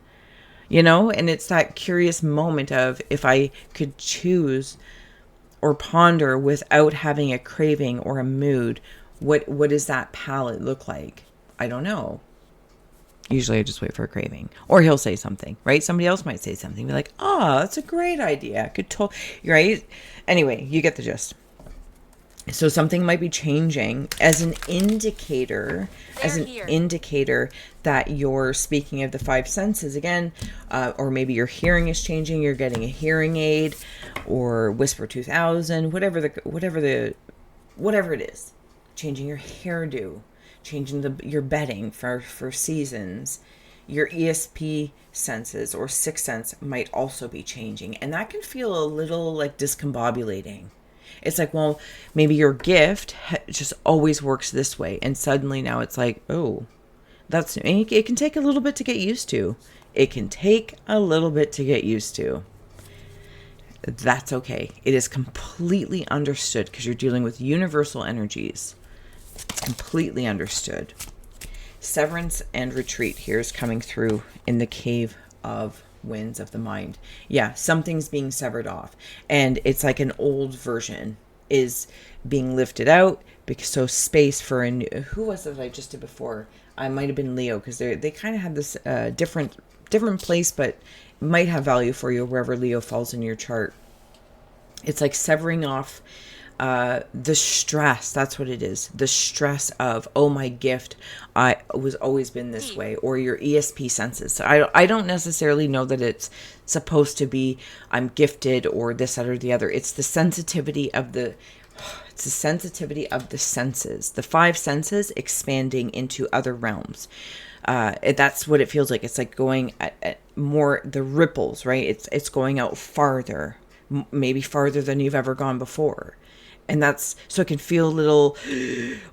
You know, and it's that curious moment of, if I could choose or ponder without having a craving or a mood, what does that palette look like? I don't know. Usually I just wait for a craving, or he'll say something, right? Somebody else might say something, be like, oh, that's a great idea. Right? Anyway, you get the gist. So something might be changing as an indicator, that you're speaking of the five senses again, or maybe your hearing is changing. You're getting a hearing aid, or Whisper 2000, whatever it is. Changing your hairdo, changing your bedding for seasons. Your ESP senses or sixth sense might also be changing, and that can feel a little like discombobulating. It's like, well, maybe your gift just always works this way. And suddenly now it's like, oh, it can take a little bit to get used to. That's okay. It is completely understood, because you're dealing with universal energies. It's completely understood. Severance and retreat here is coming through in the cave of winds of the mind. Yeah, something's being severed off, and it's like an old version is being lifted out, because so space for a new, who was it I just did before? I might have been Leo, because they kind of have this different place, but might have value for you wherever Leo falls in your chart. It's like severing off the stress. That's what it is. The stress of, oh, my gift, I was always been this way, or your ESP senses. So I don't necessarily know that it's supposed to be I'm gifted or this, that, or the other. It's the sensitivity of the senses, the five senses expanding into other realms. That's what it feels like. It's like going at more the ripples, right? It's going out farther, maybe farther than you've ever gone before. And that's, so it can feel a little,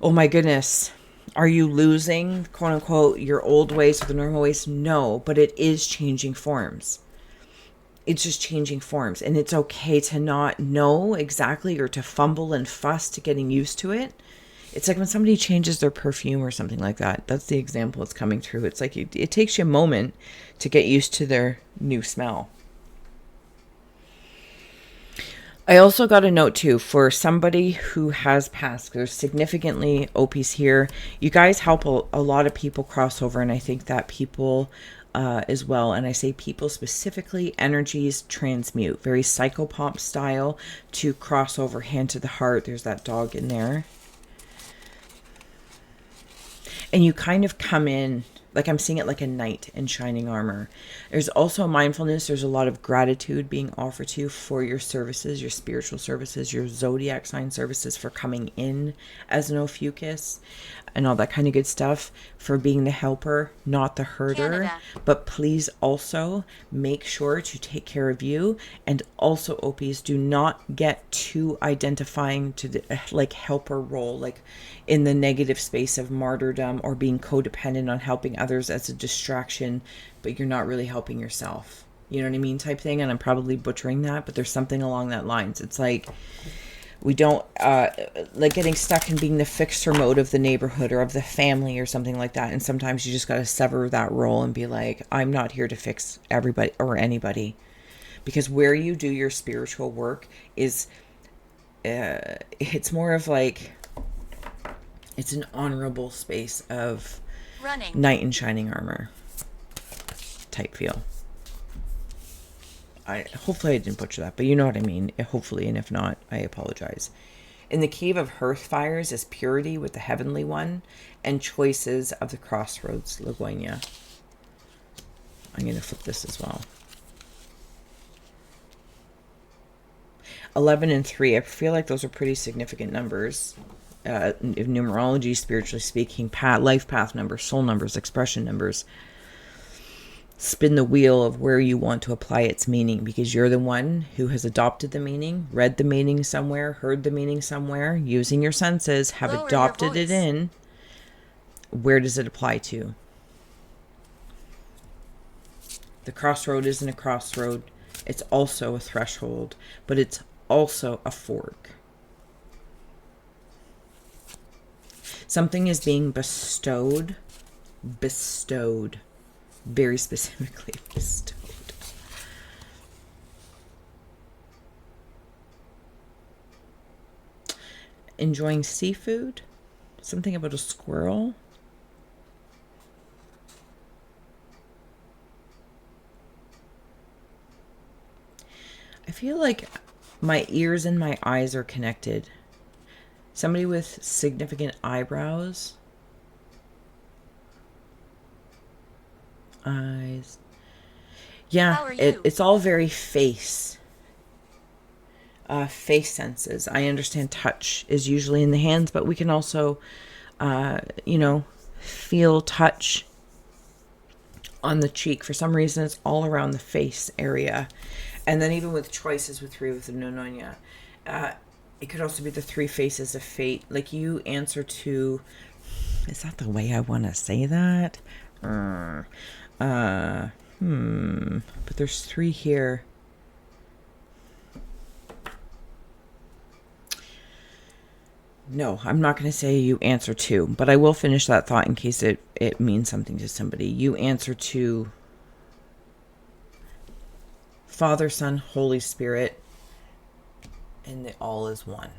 oh my goodness, are you losing, quote unquote, your old ways or the normal ways? No, but it is changing forms. It's just changing forms. And it's okay to not know exactly, or to fumble and fuss to getting used to it. It's like when somebody changes their perfume or something like that. That's the example it's coming through. It's like it takes you a moment to get used to their new smell. I also got a note too for somebody who has passed. There's significantly OPs here. You guys help a lot of people cross over, and I think that people as well, and I say people specifically, energies transmute. Very psychopomp style to cross over, hand to the heart. There's that dog in there. And you kind of come in, like I'm seeing it like a knight in shining armor. There's also mindfulness. There's a lot of gratitude being offered to you for your services, your spiritual services, your zodiac sign services, for coming in as an Ophiuchus. and all that kind of good stuff for being the helper, not the herder. Canada. But please also make sure to take care of you. And also, Opies, do not get too identifying to the like helper role, like in the negative space of martyrdom or being codependent on helping others as a distraction, but you're not really helping yourself. You know what I mean? Type thing. And I'm probably butchering that, but there's something along that lines. It's like, we don't like getting stuck in being the fixer mode of the neighborhood or of the family or something like that. And sometimes you just got to sever that role and be like, I'm not here to fix everybody or anybody. Because where you do your spiritual work is, it's more of like, it's an honorable space of Running. knight in shining armor type feel. Hopefully I didn't butcher that, but you know what I mean. Hopefully, and if not, I apologize. In the cave of hearth fires is purity with the heavenly one, and choices of the crossroads, Lagonia. I'm going to flip this as well. 11 and 3. I feel like those are pretty significant numbers. Numerology, spiritually speaking, life path numbers, soul numbers, expression numbers. Spin the wheel of where you want to apply its meaning, because you're the one who has adopted the meaning, read the meaning somewhere, heard the meaning somewhere, using your senses, have Lower adopted your it voice. in. Where does it apply to? The crossroad isn't a crossroad. It's also a threshold, but it's also a fork. Something is being bestowed. Very specifically bestowed. Enjoying seafood. Something about a squirrel. I feel like my ears and my eyes are connected. Somebody with significant eyebrows. Eyes. Yeah, it's all very face. Face senses. I understand touch is usually in the hands, but we can also, feel touch on the cheek. For some reason, it's all around the face area. And then even with choices with 3 with the Nononia, it could also be the 3 faces of fate. Like you answer to, is that the way I want to say that? But there's 3 here. No, I'm not going to say you answer to, but I will finish that thought in case it means something to somebody. You answer to Father, Son, Holy Spirit, and the all is one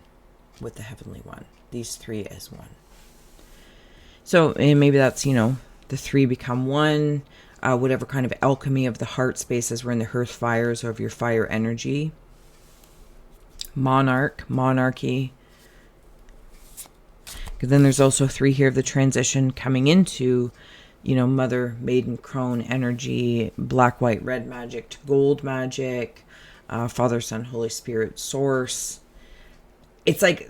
with the heavenly one. These 3 as one. So, and maybe that's, the 3 become one. Whatever kind of alchemy of the heart spaces were in the hearth fires or of your fire energy. Monarchy. Because then there's also 3 here of the transition coming into, mother, maiden, crone energy, black, white, red magic to gold magic, Father, Son, Holy Spirit, source. It's like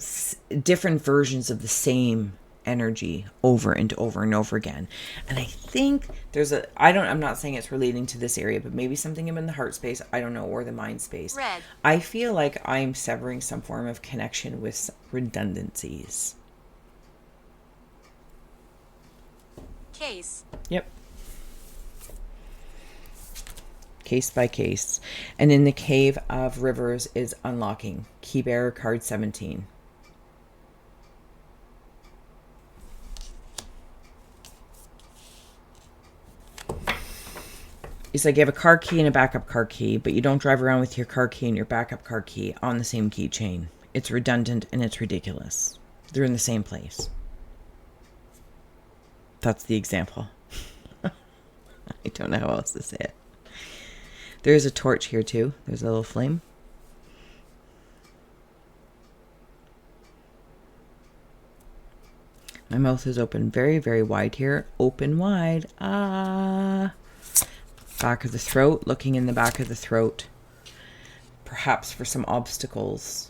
different versions of the same energy over and over and over again. And I think I'm not saying it's relating to this area, but maybe something in the heart space, I don't know, or the mind space. Red. I feel like I'm severing some form of connection with redundancies. Case. Yep. Case by case. And in the cave of rivers is unlocking. Key bearer card 17. It's like you have a car key and a backup car key, but you don't drive around with your car key and your backup car key on the same keychain. It's redundant and it's ridiculous. They're in the same place. That's the example. I don't know how else to say it. There's a torch here too. There's a little flame. My mouth is open very, very wide here. Open wide. Ah. Back of the throat. Looking in the back of the throat. Perhaps for some obstacles.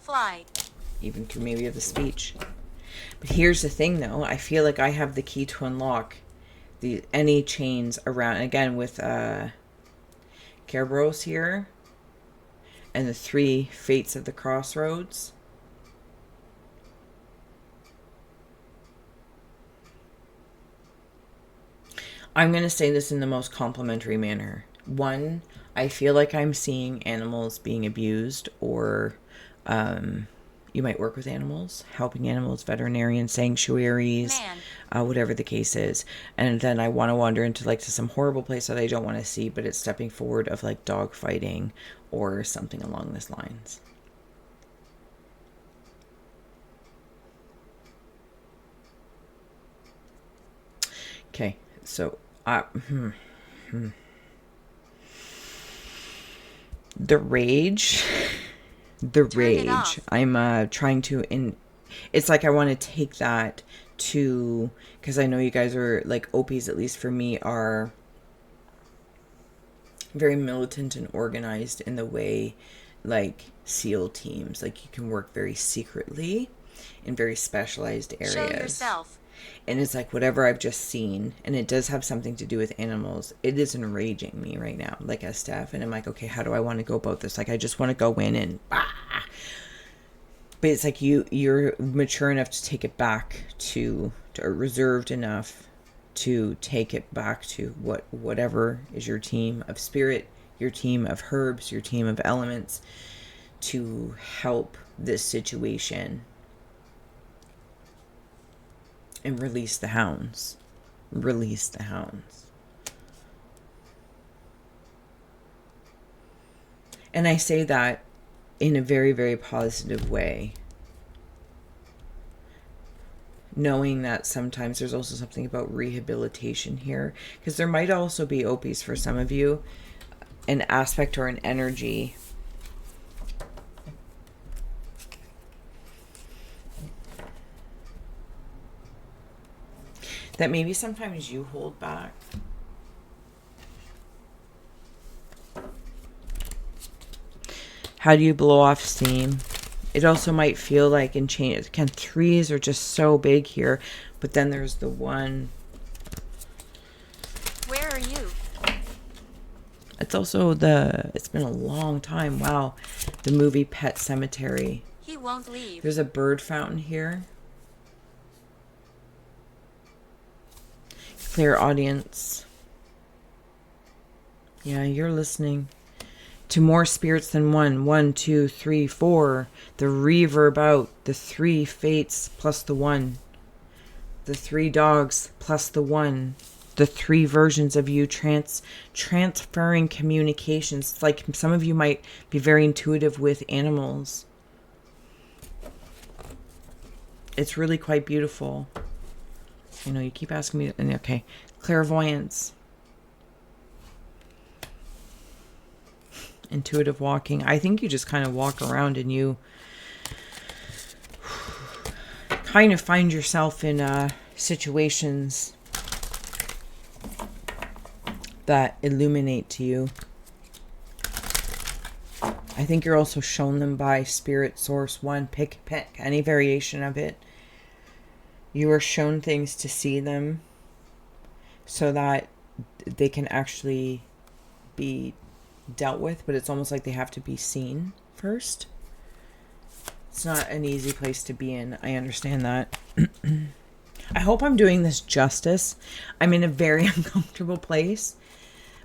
Fly. even through maybe the speech. But here's the thing, though. I feel like I have the key to unlock any chains around, again, with Kerberos here, and the 3 fates of the crossroads. I'm going to say this in the most complimentary manner. 1, I feel like I'm seeing animals being abused, or you might work with animals, helping animals, veterinarian sanctuaries, whatever the case is. And then I want to wander into like to some horrible place that I don't want to see, but it's stepping forward of like dog fighting or something along these lines. Okay, so the rage. I'm trying to it's like I want to take that to, because I know you guys are like Opies, at least for me, are very militant and organized in the way like SEAL teams, like you can work very secretly in very specialized areas. Show yourself. And it's like whatever I've just seen, and it does have something to do with animals, it is enraging me right now, like as Steph. And I'm like, okay, how do I want to go about this? Like, I just want to go in and but it's like you're mature enough to take it back to or reserved enough to take it back to whatever is your team of spirit, your team of herbs, your team of elements, to help this situation and release the hounds. Release the hounds. And I say that in a very, very positive way. Knowing that sometimes there's also something about rehabilitation here. Because there might also be, Opies, for some of you, an aspect or an energy that maybe sometimes you hold back. How do you blow off steam? It also might feel like in change. Again, 3s are just so big here, but then there's the 1. Where are you? It's also it's been a long time. Wow. The movie Pet Sematary. He won't leave. There's a bird fountain here. Clear audience. Yeah, you're listening to more spirits than one. 1, 2, 3, 4. The reverb out. The 3 fates plus the 1. The 3 dogs plus the 1. The 3 versions of you transferring communications. It's like some of you might be very intuitive with animals. It's really quite beautiful. You know, you keep asking me, and okay, clairvoyance, intuitive walking. I think you just kind of walk around and you kind of find yourself in situations that illuminate to you. I think you're also shown them by Spirit Source 1. Pick any variation of it. You are shown things to see them so that they can actually be dealt with, but it's almost like they have to be seen first. It's not an easy place to be in. I understand that. I hope I'm doing this justice. I'm in a very uncomfortable place,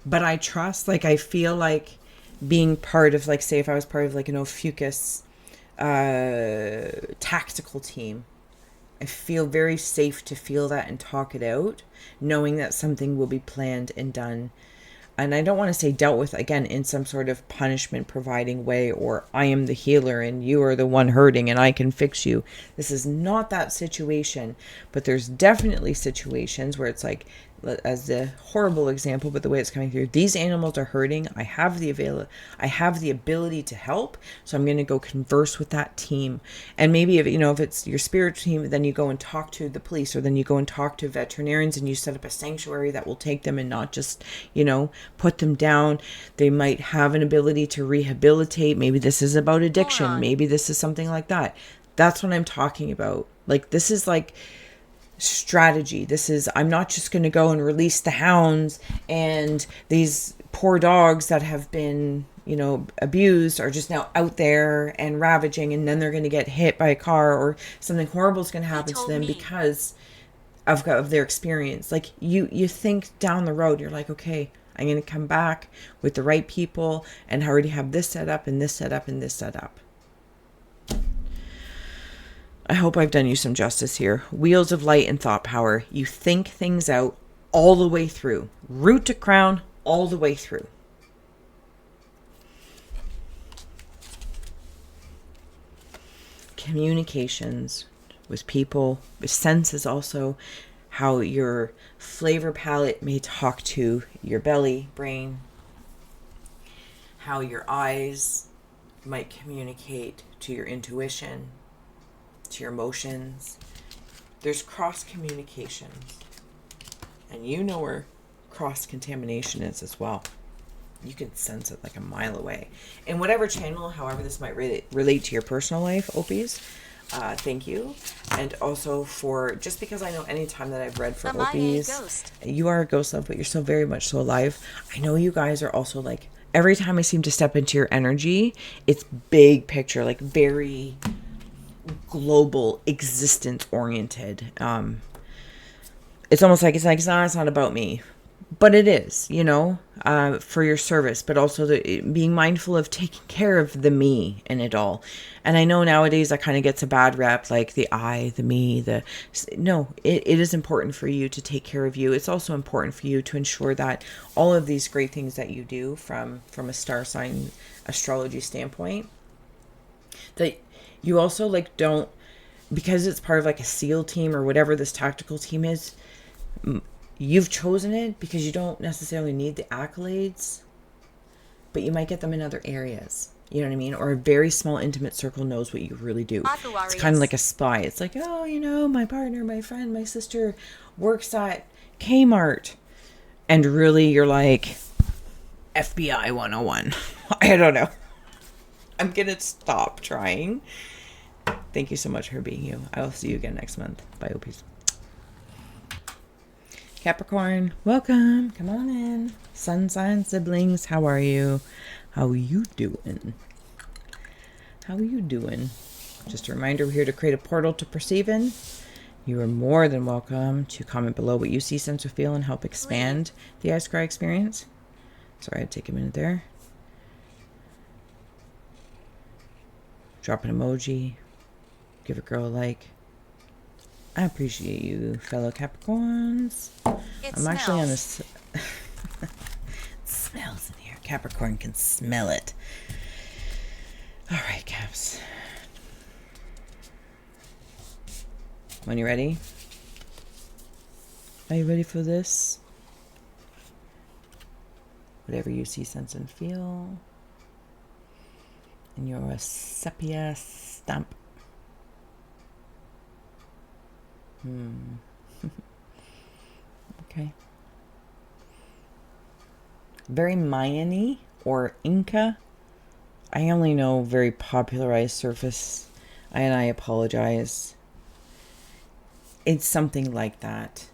but I trust, like, I feel like being part of, like, say if I was part of like an Ophiuchus tactical team, I feel very safe to feel that and talk it out, knowing that something will be planned and done. And I don't want to say dealt with, again, in some sort of punishment providing way, or I am the healer and you are the one hurting and I can fix you. This is not that situation, but there's definitely situations where it's like as the horrible example, but the way it's coming through, these animals are hurting. I have the ability to help, so I'm going to go converse with that team. And maybe if if it's your spiritual team, then you go and talk to the police, or then you go and talk to veterinarians, and you set up a sanctuary that will take them and not just put them down. They might have an ability to rehabilitate. Maybe this is about addiction. Maybe this is something like that. That's what I'm talking about. Like, this is like strategy. This is, I'm not just going to go and release the hounds, and these poor dogs that have been abused are just now out there and ravaging, and then they're going to get hit by a car, or something horrible is going to happen to them because of their experience. Like, you think down the road, you're like, okay, I'm going to come back with the right people and already have this set up and this set up and this set up. I hope I've done you some justice here. Wheels of light and thought power. You think things out all the way through. Root to crown, all the way through. Communications with people. Senses also. How your flavor palette may talk to your belly, brain. How your eyes might communicate to your intuition, to your emotions. There's cross communications, and you know where cross contamination is as well. You can sense it like a mile away. In whatever channel, however this might relate to your personal life, Opies, thank you. And also for, just because I know anytime that I've read for Opies, you are a ghost, love, but you're still very much so alive. I know you guys are also like, every time I seem to step into your energy, it's big picture, like very global, existence oriented. It's almost like it's not about me, but it is, for your service, but also being mindful of taking care of the me in it all. And I know nowadays that kind of gets a bad rep, like the I, the me, no, it is important for you to take care of you. It's also important for you to ensure that all of these great things that you do from a star sign astrology standpoint, that you also like don't, because it's part of like a SEAL team or whatever this tactical team is, you've chosen it because you don't necessarily need the accolades, but you might get them in other areas. You know what I mean? Or a very small, intimate circle knows what you really do. It's kind of like a spy. It's like, oh, my partner, my friend, my sister works at Kmart. And really, you're like, FBI 101. I don't know. I'm going to stop trying. Thank you so much for being you. I will see you again next month. Bye, Opies. Capricorn, welcome. Come on in. Sun sign siblings, how are you? How are you doing? How are you doing? Just a reminder, we're here to create a portal to perceive in. You are more than welcome to comment below what you see, sense, or feel, and help expand the I Scry experience. Sorry, I'd take a minute there. Drop an emoji. Give a girl a like. I appreciate you, fellow Capricorns. I'm actually on this. It smells in here. Capricorn can smell it. All right, Caps. When you're ready? Are you ready for this? Whatever you see, sense, and feel. And your sepia stamp. Okay. Very Mayan-y or Inca. I only know very popularized surface, and I apologize. It's something like that.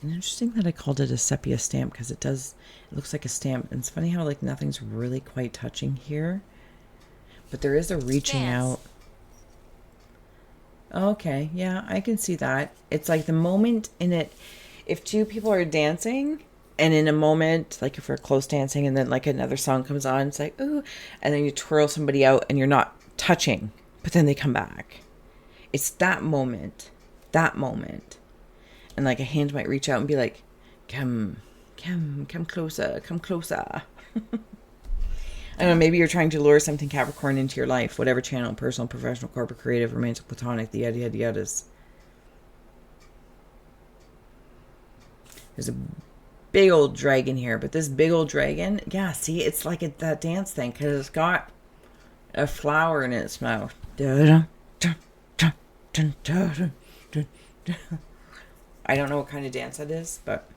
And interesting that I called it a sepia stamp, because it looks like a stamp. And it's funny how like nothing's really quite touching here, but there is a reaching out. Okay, yeah, I can see that. It's like the moment in it, if two people are dancing, and in a moment, like if we're close dancing and then like another song comes on, it's like, ooh, and then you twirl somebody out and you're not touching, but then they come back. It's that moment. And like a hand might reach out and be like, come closer, come closer. I don't know, maybe you're trying to lure something Capricorn into your life, whatever channel, personal, professional, corporate, creative, romantic, platonic, the yada yada yadas. There's a big old dragon here, but this big old dragon, yeah, see, it's like that dance thing because it's got a flower in its mouth. I don't know what kind of dance that is, but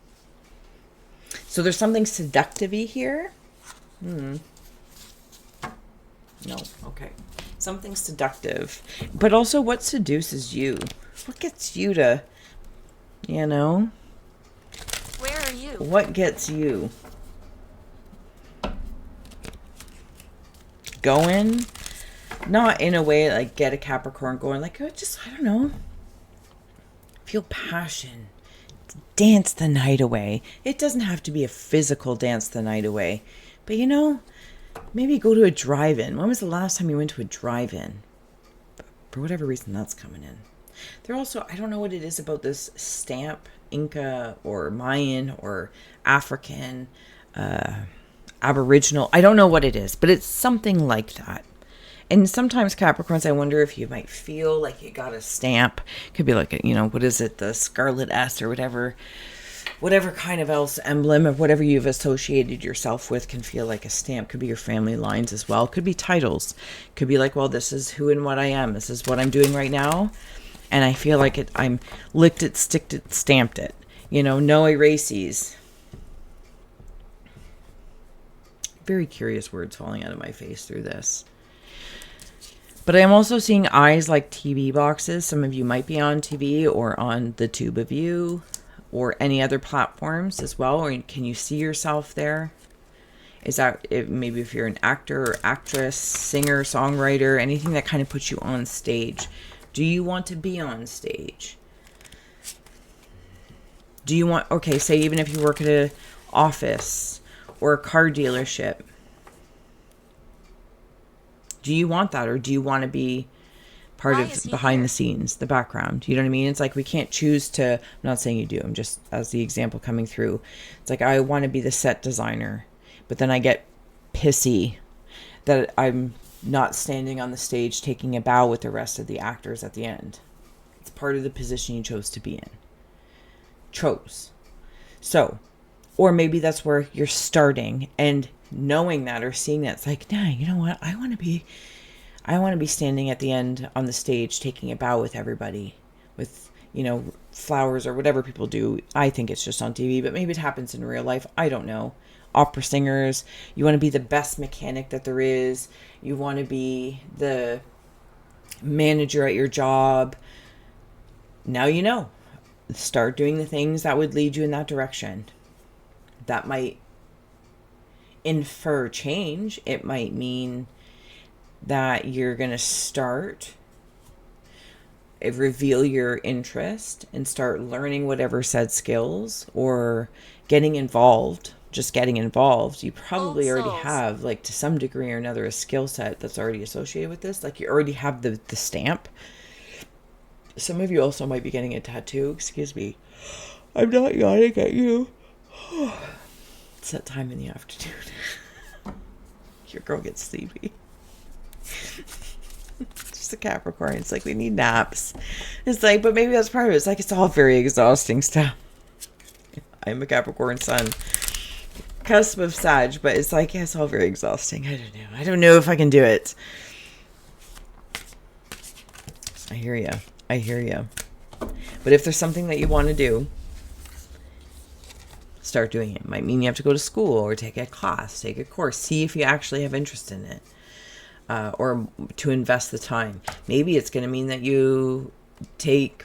so there's something seductive-y here. No, okay. Something seductive. But also, what seduces you? What gets you to, you know? Where are you? What gets you going? Not in a way like get a Capricorn going, like, oh, just, I don't know. Feel passion. Dance the night away. It doesn't have to be a physical dance the night away. But, you know, maybe go to a drive-in. When was the last time you went to a drive-in? For whatever reason, that's coming in. They're also, I don't know what it is about this stamp, Inca or Mayan or African, Aboriginal. I don't know what it is, but it's something like that. And sometimes Capricorns, I wonder if you might feel like you got a stamp. Could be like, you know, what is it? The Scarlet S or whatever kind of else emblem of whatever you've associated yourself with can feel like a stamp. Could be your family lines as well. Could be titles. Could be like, well, this is who and what I am. This is what I'm doing right now. And I feel like I'm licked it, sticked it, stamped it. You know, no erases. Very curious words falling out of my face through this. But I'm also seeing eyes like TV boxes. Some of you might be on TV or on the Tube of You or any other platforms as well. Or can you see yourself there? Is that maybe if you're an actor or actress, singer, songwriter, anything that kind of puts you on stage? Do you want to be on stage? Do you want, okay, say even if you work at an office or a car dealership, do you want that, or do you want to be part of behind the scenes, the background? You know what I mean? It's like we can't choose to, I'm not saying you do, I'm just as the example coming through. It's like I want to be the set designer, but then I get pissy that I'm not standing on the stage taking a bow with the rest of the actors at the end. It's part of the position you chose to be in. So, or maybe that's where you're starting and knowing that or seeing that, it's like, nah, you know what? I want to be standing at the end on the stage taking a bow with everybody with, you know, flowers or whatever people do. I think it's just on TV, but maybe it happens in real life. I don't know. Opera singers, you want to be the best mechanic that there is. You want to be the manager at your job. Now you know. Start doing the things that would lead you in that direction. That might infer change. It might mean that you're going to start, reveal your interest and start learning whatever said skills or getting involved. Just getting involved. You probably already have, like, to some degree or another, a skill set that's already associated with this. Like, you already have the stamp. Some of you also might be getting a tattoo. Excuse me. I'm not yawning at you. It's that time in the afternoon. Your girl gets sleepy. It's just a Capricorn. It's like we need naps. It's like, but maybe that's part of it. It's like it's all very exhausting stuff. I'm a Capricorn sun. Cusp of Sag, but it's like, yeah, it's all very exhausting. I don't know if I can do it. I hear you. But if there's something that you want to do, start doing it. Might mean you have to go to school or take a class, take a course, see if you actually have interest in it, or to invest the time. Maybe it's going to mean that you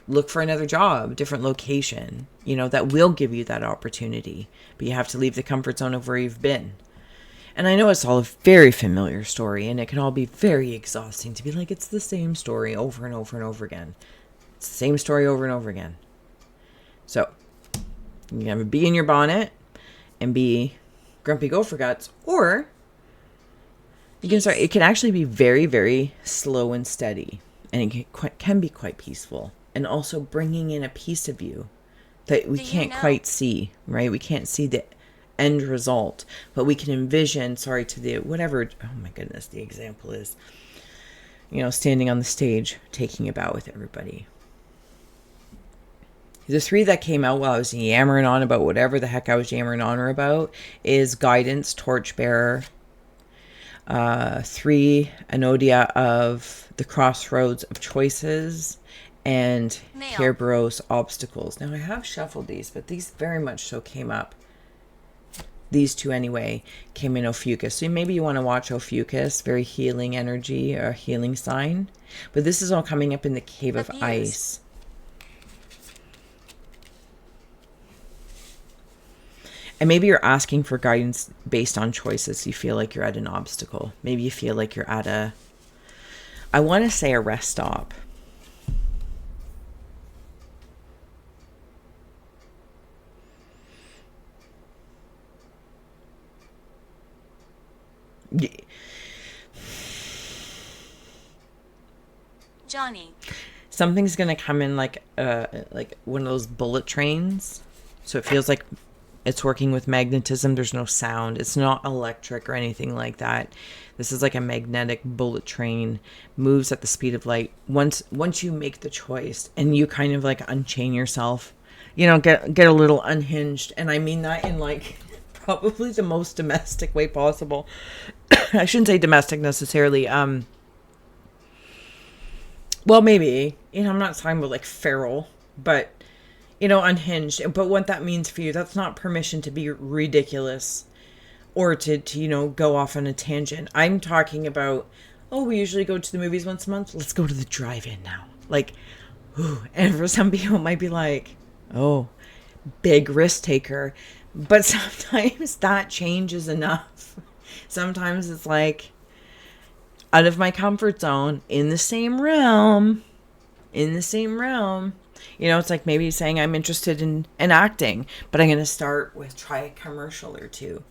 look for another job, different location, you know, that will give you that opportunity, but you have to leave the comfort zone of where you've been. And I know it's all a very familiar story, and it can all be very exhausting to be like, it's the same story over and over and over again. It's the same story over and over again. So you can be in your bonnet and be grumpy gopher guts, or you can start, it can actually be very, very slow and steady, and it can be quite peaceful, and also bringing in a piece of you that we can't quite see, right? We can't see the end result, but we can envision, whatever, oh my goodness, the example is, you know, standing on the stage, taking a bow with everybody. The 3 that came out while I was yammering on about whatever the heck I was yammering on or about is guidance, torchbearer. 3, Anodia of the crossroads of choices, and Male. Kerberos obstacles. Now I have shuffled these, but these very much so came up. These 2 anyway came in Ophiuchus. So maybe you want to watch Ophiuchus, very healing energy, or healing sign. But this is all coming up in the cave of ice. And maybe you're asking for guidance based on choices. You feel like you're at an obstacle. Maybe you feel like you're at a, I want to say a rest stop. Johnny. Something's going to come in like one of those bullet trains. So it feels like it's working with magnetism. There's no sound. It's not electric or anything like that. This is like a magnetic bullet train, moves at the speed of light. Once you make the choice and you kind of like unchain yourself, you know, get a little unhinged. And I mean that in like probably the most domestic way possible. I shouldn't say domestic necessarily. Well, maybe, you know, I'm not talking about like feral, but, you know, unhinged. But what that means for you, that's not permission to be ridiculous or to you know, go off on a tangent. I'm talking about, oh, we usually go to the movies once a month. Let's go to the drive-in now. Like, ooh. And for some people it might be like, oh, big risk taker. But sometimes that change is enough. Sometimes it's like, out of my comfort zone, in the same realm. You know, it's like maybe saying I'm interested in acting, but I'm going to start with try a commercial or 2.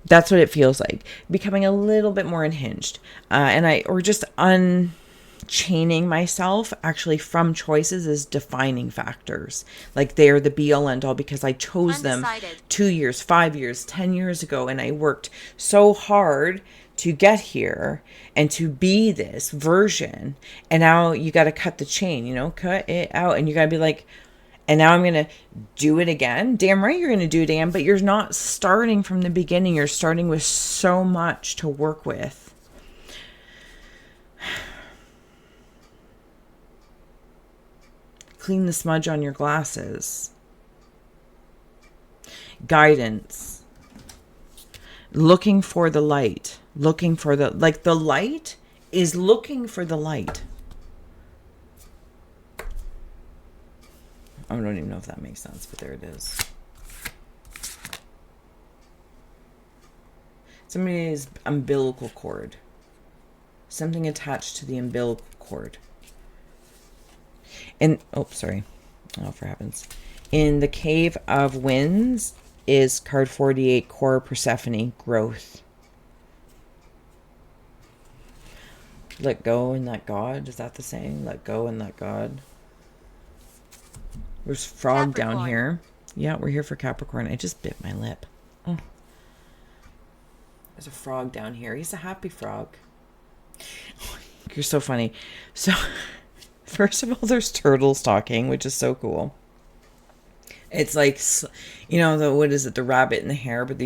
That's what it feels like. Becoming a little bit more unhinged. Or just unchaining myself actually from choices as defining factors. Like they are the be all end all because I chose them 2 years, 5 years, 10 years ago. And I worked so hard to get here and to be this version. And now you got to cut the chain, you know, cut it out. And you got to be like, and now I'm going to do it again. Damn right you're going to do it again. But you're not starting from the beginning. You're starting with so much to work with. Clean the smudge on your glasses. Guidance. Looking for the light. Looking for the, like the light is looking for the light. I don't even know if that makes sense, but there it is. Somebody's umbilical cord. Something attached to the umbilical cord. And, oh, sorry. Oh, for heavens. In the Cave of Winds is card 48, Core Persephone, Growth. Let go and let God. Is that the saying? Let go and let God. There's frog Capricorn. down here. Yeah, we're here for Capricorn. I just bit my lip. Oh. There's a frog down here. He's a happy frog. You're so funny. So, first of all, there's turtles talking, which is so cool. It's like, you know, what is it? The rabbit and the hare, but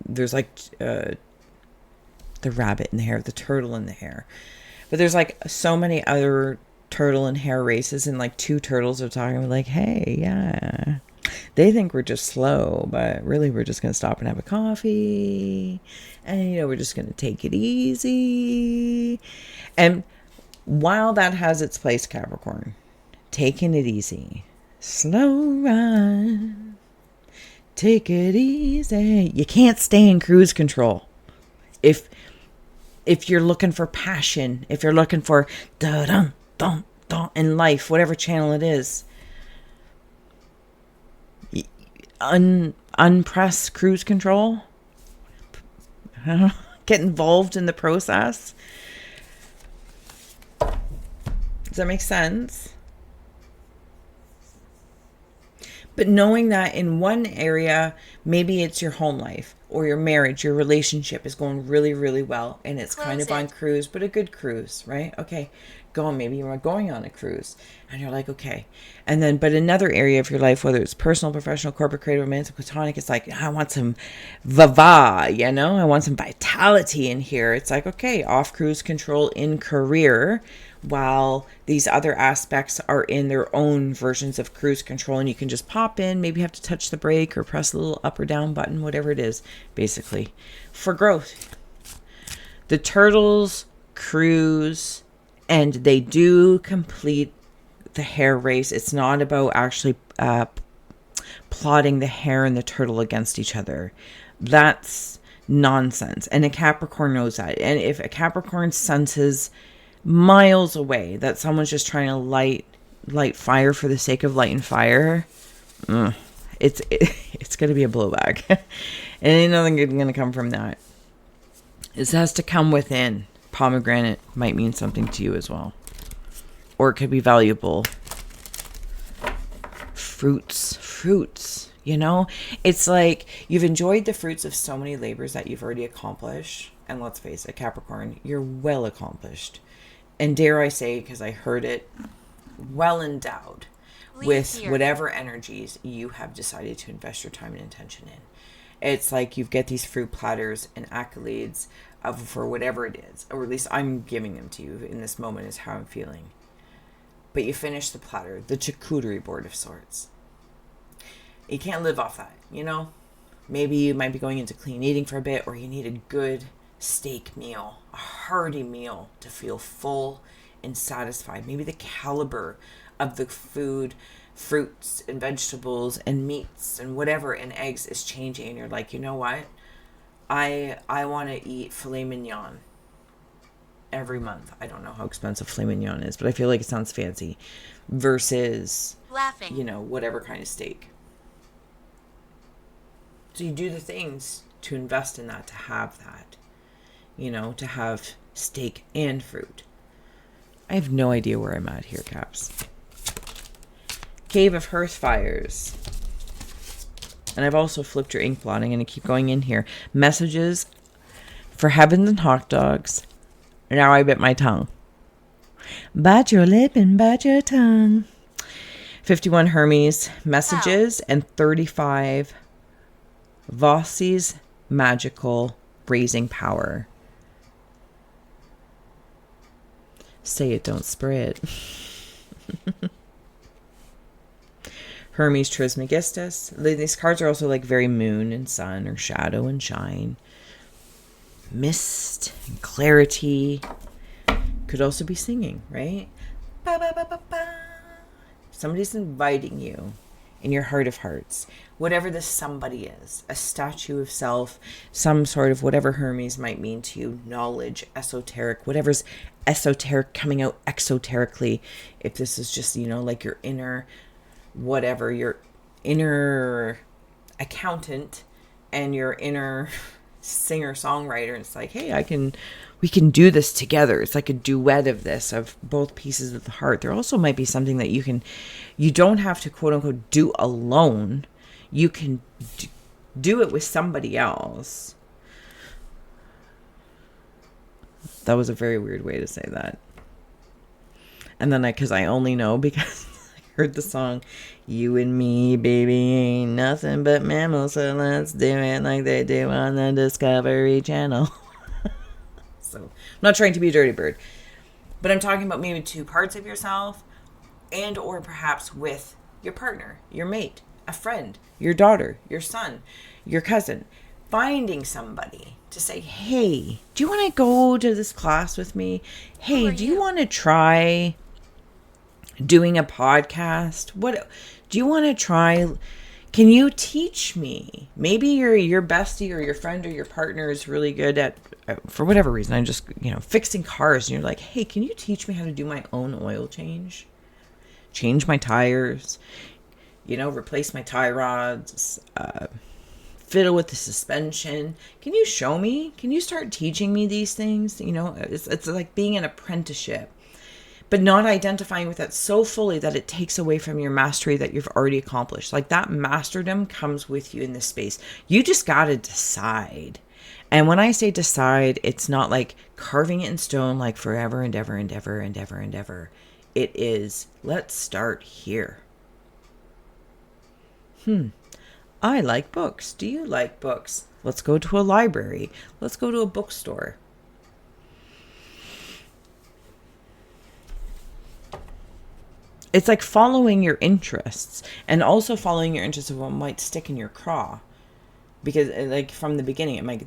there's like the rabbit and the hare, the turtle and the hare. But there's like so many other turtle and hare races, and like 2 turtles are talking like, hey, yeah, they think we're just slow, but really we're just going to stop and have a coffee, and you know, we're just going to take it easy. And while that has its place, Capricorn, taking it easy, slow run, take it easy. You can't stay in cruise control if you're looking for passion, if you're looking for da-dum, dum, dum, in life, whatever channel it is. Unpress cruise control. Get involved in the process. Does that make sense? But knowing that in one area, maybe it's your home life or your marriage, your relationship is going really, really well. And it's kind of on cruise, but a good cruise, right? Okay. maybe you're going on a cruise and you're like, okay. And then, but another area of your life, whether it's personal, professional, corporate, creative, romantic, platonic, it's like, I want some vava, you know, I want some vitality in here. It's like, okay, off cruise control in career, while these other aspects are in their own versions of cruise control, and you can just pop in, maybe have to touch the brake or press a little up or down button, whatever it is, basically, for growth. The turtles cruise, and they do complete the hare race. It's not about actually plotting the hare and the turtle against each other. That's nonsense. And a Capricorn knows that. And if a Capricorn senses miles away that someone's just trying to light fire for the sake of lighting fire, it's going to be a blowback. And ain't nothing good going to come from that. This has to come within. Pomegranate might mean something to you as well. Or it could be valuable. Fruits, you know? It's like you've enjoyed the fruits of so many labors that you've already accomplished. And let's face it, Capricorn, you're well accomplished. And dare I say, because I heard it, well endowed with whatever energies you have decided to invest your time and intention in. It's like you get these fruit platters and accolades for whatever it is, or at least I'm giving them to you in this moment is how I'm feeling. But you finish the platter, the charcuterie board of sorts. You can't live off that, you know? Maybe you might be going into clean eating for a bit, or you need a good steak meal, a hearty meal to feel full and satisfied. Maybe the caliber of the food, fruits and vegetables and meats and whatever and eggs is changing, and you're like, you know what? I want to eat filet mignon every month. I don't know how expensive filet mignon is, but I feel like it sounds fancy versus laughing, you know, whatever kind of steak. So you do the things to invest in that, to have that, you know, to have steak and fruit. I have no idea where I'm at here, Caps. Cave of Hearth Fires. And I've also flipped your ink blot. I'm going to keep going in here. Messages for heavens and hot dogs. Now I bit my tongue. Bite your lip and bite your tongue. 51 Hermes messages and 35 Vossi's magical raising power. Say it, don't spray it. Hermes Trismegistus. These cards are also like very moon and sun, or shadow and shine. Mist and clarity. Could also be singing, right? Ba, ba, ba, ba, ba. Somebody's inviting you in your heart of hearts. Whatever this somebody is. A statue of self. Some sort of whatever Hermes might mean to you. Knowledge, esoteric. Whatever's esoteric coming out exoterically. If this is just, you know, like your inner whatever, your inner accountant and your inner singer songwriter, it's like, hey, we can do this together. It's like a duet of this, of both pieces of the heart. There also might be something that you don't have to quote unquote do alone. You can do it with somebody else. That was a very weird way to say that. And then because I only know because heard the song, you and me, baby, ain't nothing but mammals, so let's do it like they do on the Discovery Channel. So, I'm not trying to be a dirty bird, but I'm talking about maybe two parts of yourself, and or perhaps with your partner, your mate, a friend, your daughter, your son, your cousin, finding somebody to say, hey, do you want to go to this class with me? Hey, do you want to try doing a podcast? What do you want to try? Can you teach me? Maybe your bestie or your friend or your partner is really good at, for whatever reason, I'm just, you know, fixing cars, and you're like, hey, can you teach me how to do my own oil change my tires, you know, replace my tie rods, fiddle with the suspension. Can you show me? Can you start teaching me these things? You know, it's like being an apprenticeship, but not identifying with that so fully that it takes away from your mastery that you've already accomplished. Like that masterdom comes with you in this space. You just got to decide. And when I say decide, it's not like carving it in stone, like forever and ever and ever and ever and ever. It is, let's start here. I like books. Do you like books? Let's go to a library. Let's go to a bookstore. It's like following your interests, and also following your interests of what might stick in your craw. Because like from the beginning, it might,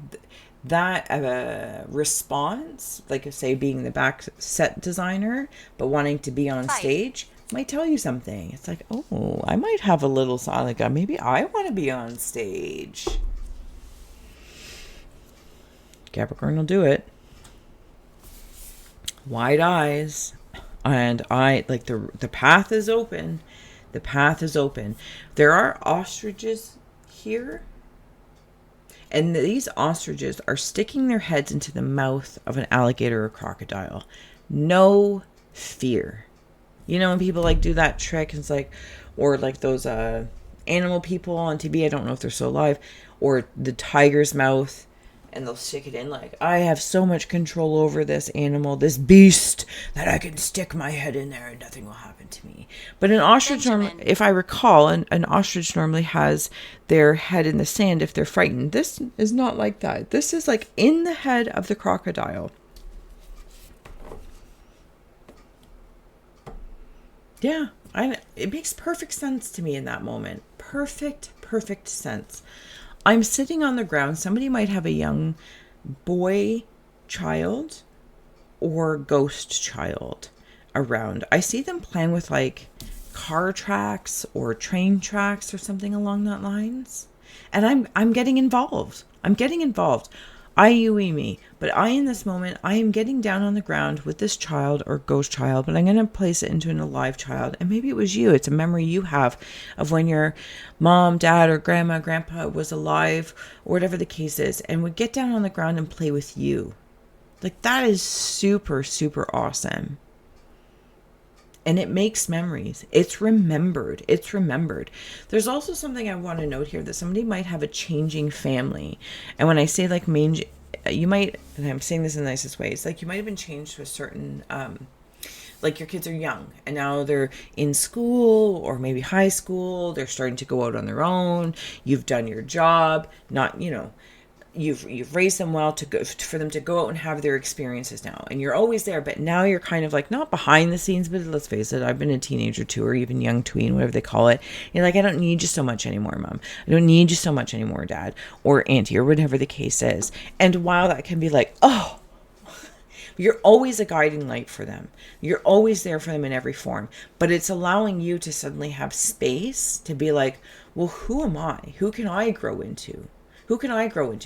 that response, like say being the back set designer, but wanting to be on stage, might tell you something. It's like, oh, I might have a little song, like maybe I want to be on stage. Capricorn will do it. Wide eyes. And I like the path is open. The path is open. There are ostriches here. And these ostriches are sticking their heads into the mouth of an alligator or crocodile. No fear. You know when people like do that trick, it's like, or like those animal people on TV, I don't know if they're still alive, or the tiger's mouth, and they'll stick it in like, I have so much control over this animal, this beast, that I can stick my head in there and nothing will happen to me. But an ostrich, if I recall, an ostrich normally has their head in the sand if they're frightened. This is not like that. This is like in the head of the crocodile. Yeah, it makes perfect sense to me in that moment. Perfect sense. I'm sitting on the ground. Somebody might have a young boy child or ghost child around. I see them playing with like car tracks or train tracks or something along that lines. And I'm getting involved. Me. But in this moment, I am getting down on the ground with this child or ghost child, but I'm going to place it into an alive child. And maybe it was you. It's a memory you have of when your mom, dad, or grandma, grandpa was alive, or whatever the case is, and would get down on the ground and play with you. Like, that is super, super awesome. And it makes memories. It's remembered. There's also something I want to note here, that somebody might have a changing family. And when I say like you might, and I'm saying this in the nicest way, it's like you might have been changed to a certain, like your kids are young and now they're in school or maybe high school. They're starting to go out on their own. You've done your job, not, you've raised them well for them to go out and have their experiences now, and you're always there, but now you're kind of like not behind the scenes, but let's face it, I've been a teenager too, or even young tween, whatever they call it. You're like, I don't need you so much anymore, mom. I don't need you so much anymore, dad, or auntie, or whatever the case is. And while that can be like, oh, you're always a guiding light for them. You're always there for them in every form, but it's allowing you to suddenly have space to be like, well, who am I? Who can I grow into?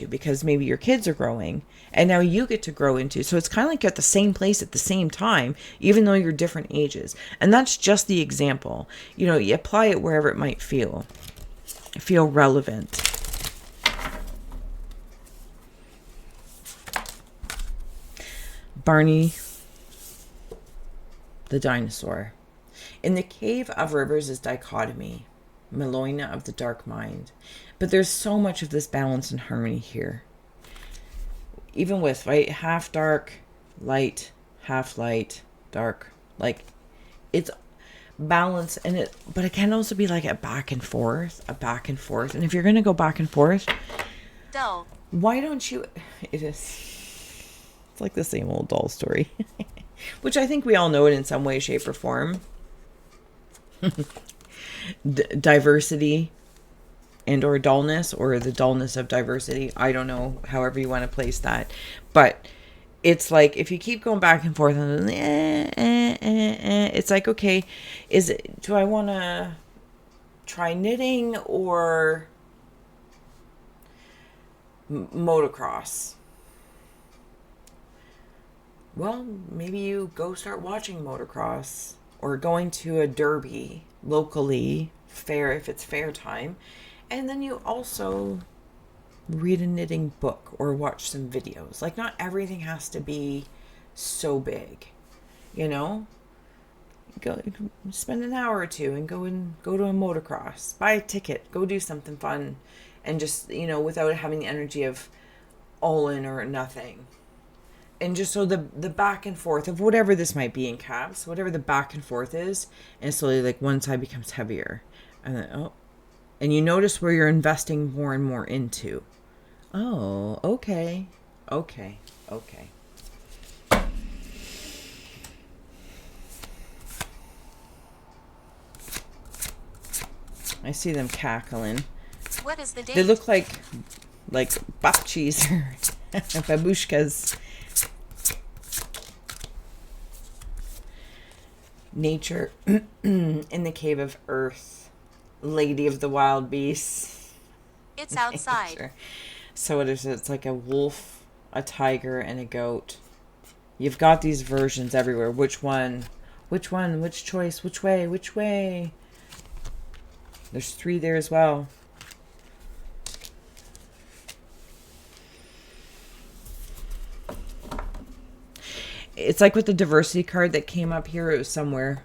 Because maybe your kids are growing and now you get to grow into. So it's kind of like you're at the same place at the same time, even though you're different ages. And that's just the example. You apply it wherever it might feel relevant. Barney, the dinosaur. In the cave of rivers is dichotomy, Meloina of the dark mind. But there's so much of this balance and harmony here. Even with, right, half dark, light, half light, dark. Like, it's balance, but it can also be like a back and forth. And if you're going to go back and forth, Dull. Why don't you, it's like the same old doll story. Which I think we all know it in some way, shape, or form. Diversity and or dullness, or the dullness of diversity. I don't know, however you want to place that. But it's like, if you keep going back and forth, and it's like, okay, do I want to try knitting or motocross? Well, maybe you go start watching motocross, or going to a derby locally, fair if it's fair time. And then you also read a knitting book or watch some videos. Like, not everything has to be so big, Go spend an hour or two and go to a motocross, buy a ticket, go do something fun, and just, without having the energy of, all in or nothing. And just so the back and forth of whatever this might be in caps, whatever the back and forth is, and slowly like one side becomes heavier. And then, oh, and you notice where you're investing more and more into. Oh, okay. Okay. Okay. I see them cackling. What is the date? They look like babchis or babushkas. Nature in the cave of earth. Lady of the wild beasts. It's outside. Nature. So it is. It's like a wolf, a tiger, and a goat. You've got these versions everywhere. Which one? Which one? Which choice? Which way? Which way? There's 3 there as well. It's like with the diversity card that came up here. It was somewhere.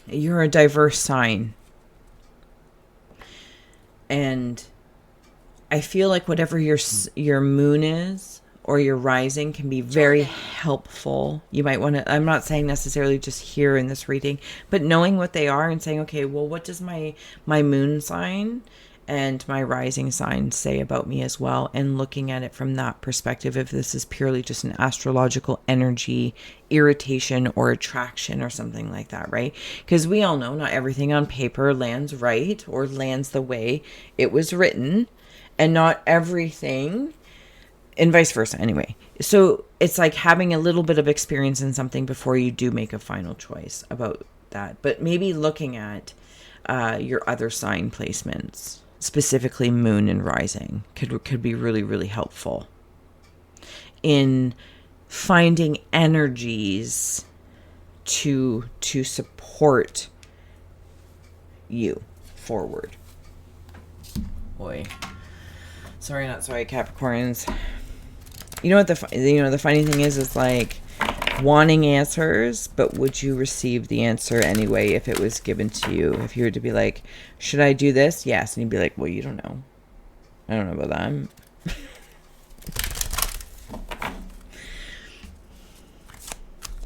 You're a diverse sign. And I feel like whatever your moon is or your rising can be very helpful. You might want to, I'm not saying necessarily just here in this reading, but knowing what they are and saying, okay, well, what does my moon sign and my rising sign say about me as well, and looking at it from that perspective, if this is purely just an astrological energy irritation or attraction or something like that, right? Because we all know not everything on paper lands right or lands the way it was written, and not everything, and vice versa anyway. So it's like having a little bit of experience in something before you do make a final choice about that. But maybe looking at your other sign placements, specifically moon and rising, could be really, really helpful in finding energies to support you forward. Boy, sorry, not sorry, Capricorns. You know what the funny thing is like wanting answers, but would you receive the answer anyway if it was given to you? If you were to be like, should I do this? Yes. And you'd be like, well, you don't know. I don't know about that.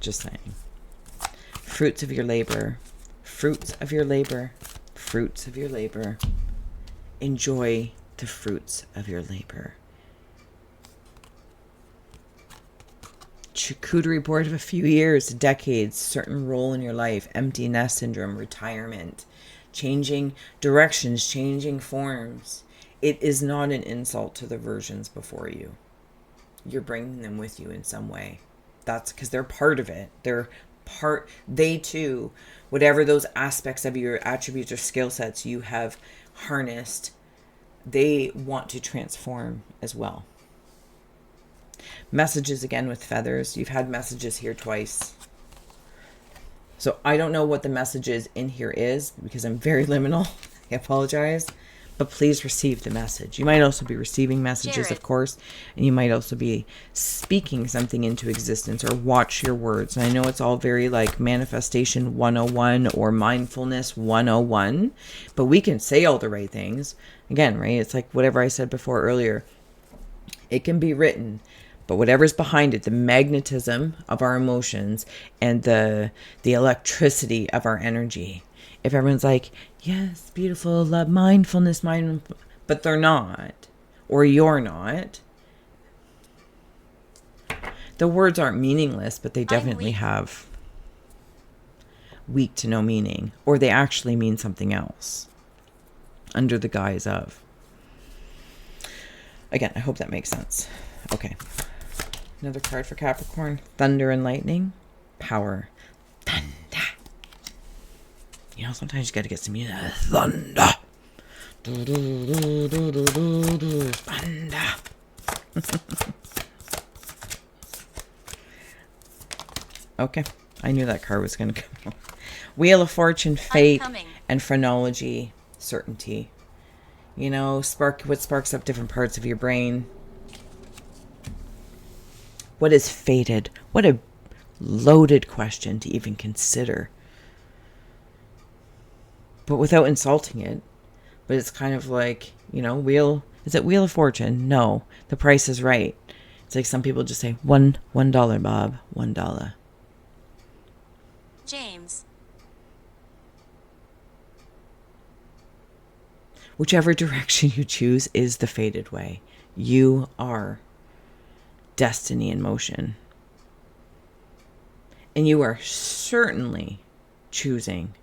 Just saying. Fruits of your labor. Fruits of your labor. Fruits of your labor. Enjoy the fruits of your labor. Charcuterie board of a few years, decades, certain role in your life, empty nest syndrome, retirement, changing directions, changing forms. It is not an insult to the versions before you. You're bringing them with you in some way. That's because they're part of it. They too, whatever those aspects of your attributes or skill sets you have harnessed, they want to transform as well. Messages again with feathers. You've had messages here twice. So I don't know what the messages in here is because I'm very liminal. I apologize. But please receive the message. You might also be receiving messages, Jared. of course. And you might also be speaking something into existence, or watch your words. And I know it's all very like manifestation 101 or mindfulness 101. But we can say all the right things. Again, right? It's like whatever I said before earlier. It can be written. But whatever's behind it, the magnetism of our emotions and the electricity of our energy. If everyone's like, yes, beautiful, love, mindfulness, but they're not, or you're not, the words aren't meaningless, but they definitely have weak to no meaning, or they actually mean something else under the guise of. Again, I hope that makes sense. Okay. Another card for Capricorn. Thunder and lightning. Power. Thunder. You know, sometimes you got to get some music. Thunder. Thunder. Okay. I knew that card was going to come. Wheel of Fortune, fate, and phrenology, certainty. You know, what sparks up different parts of your brain. What is fated? What a loaded question to even consider. But without insulting it, But it's kind of like, you know, is it Wheel of Fortune? No, The Price is Right. It's like some people just say $1, Bob, $1. James. Whichever direction you choose is the fated way. You are destiny in motion. And you are certainly choosing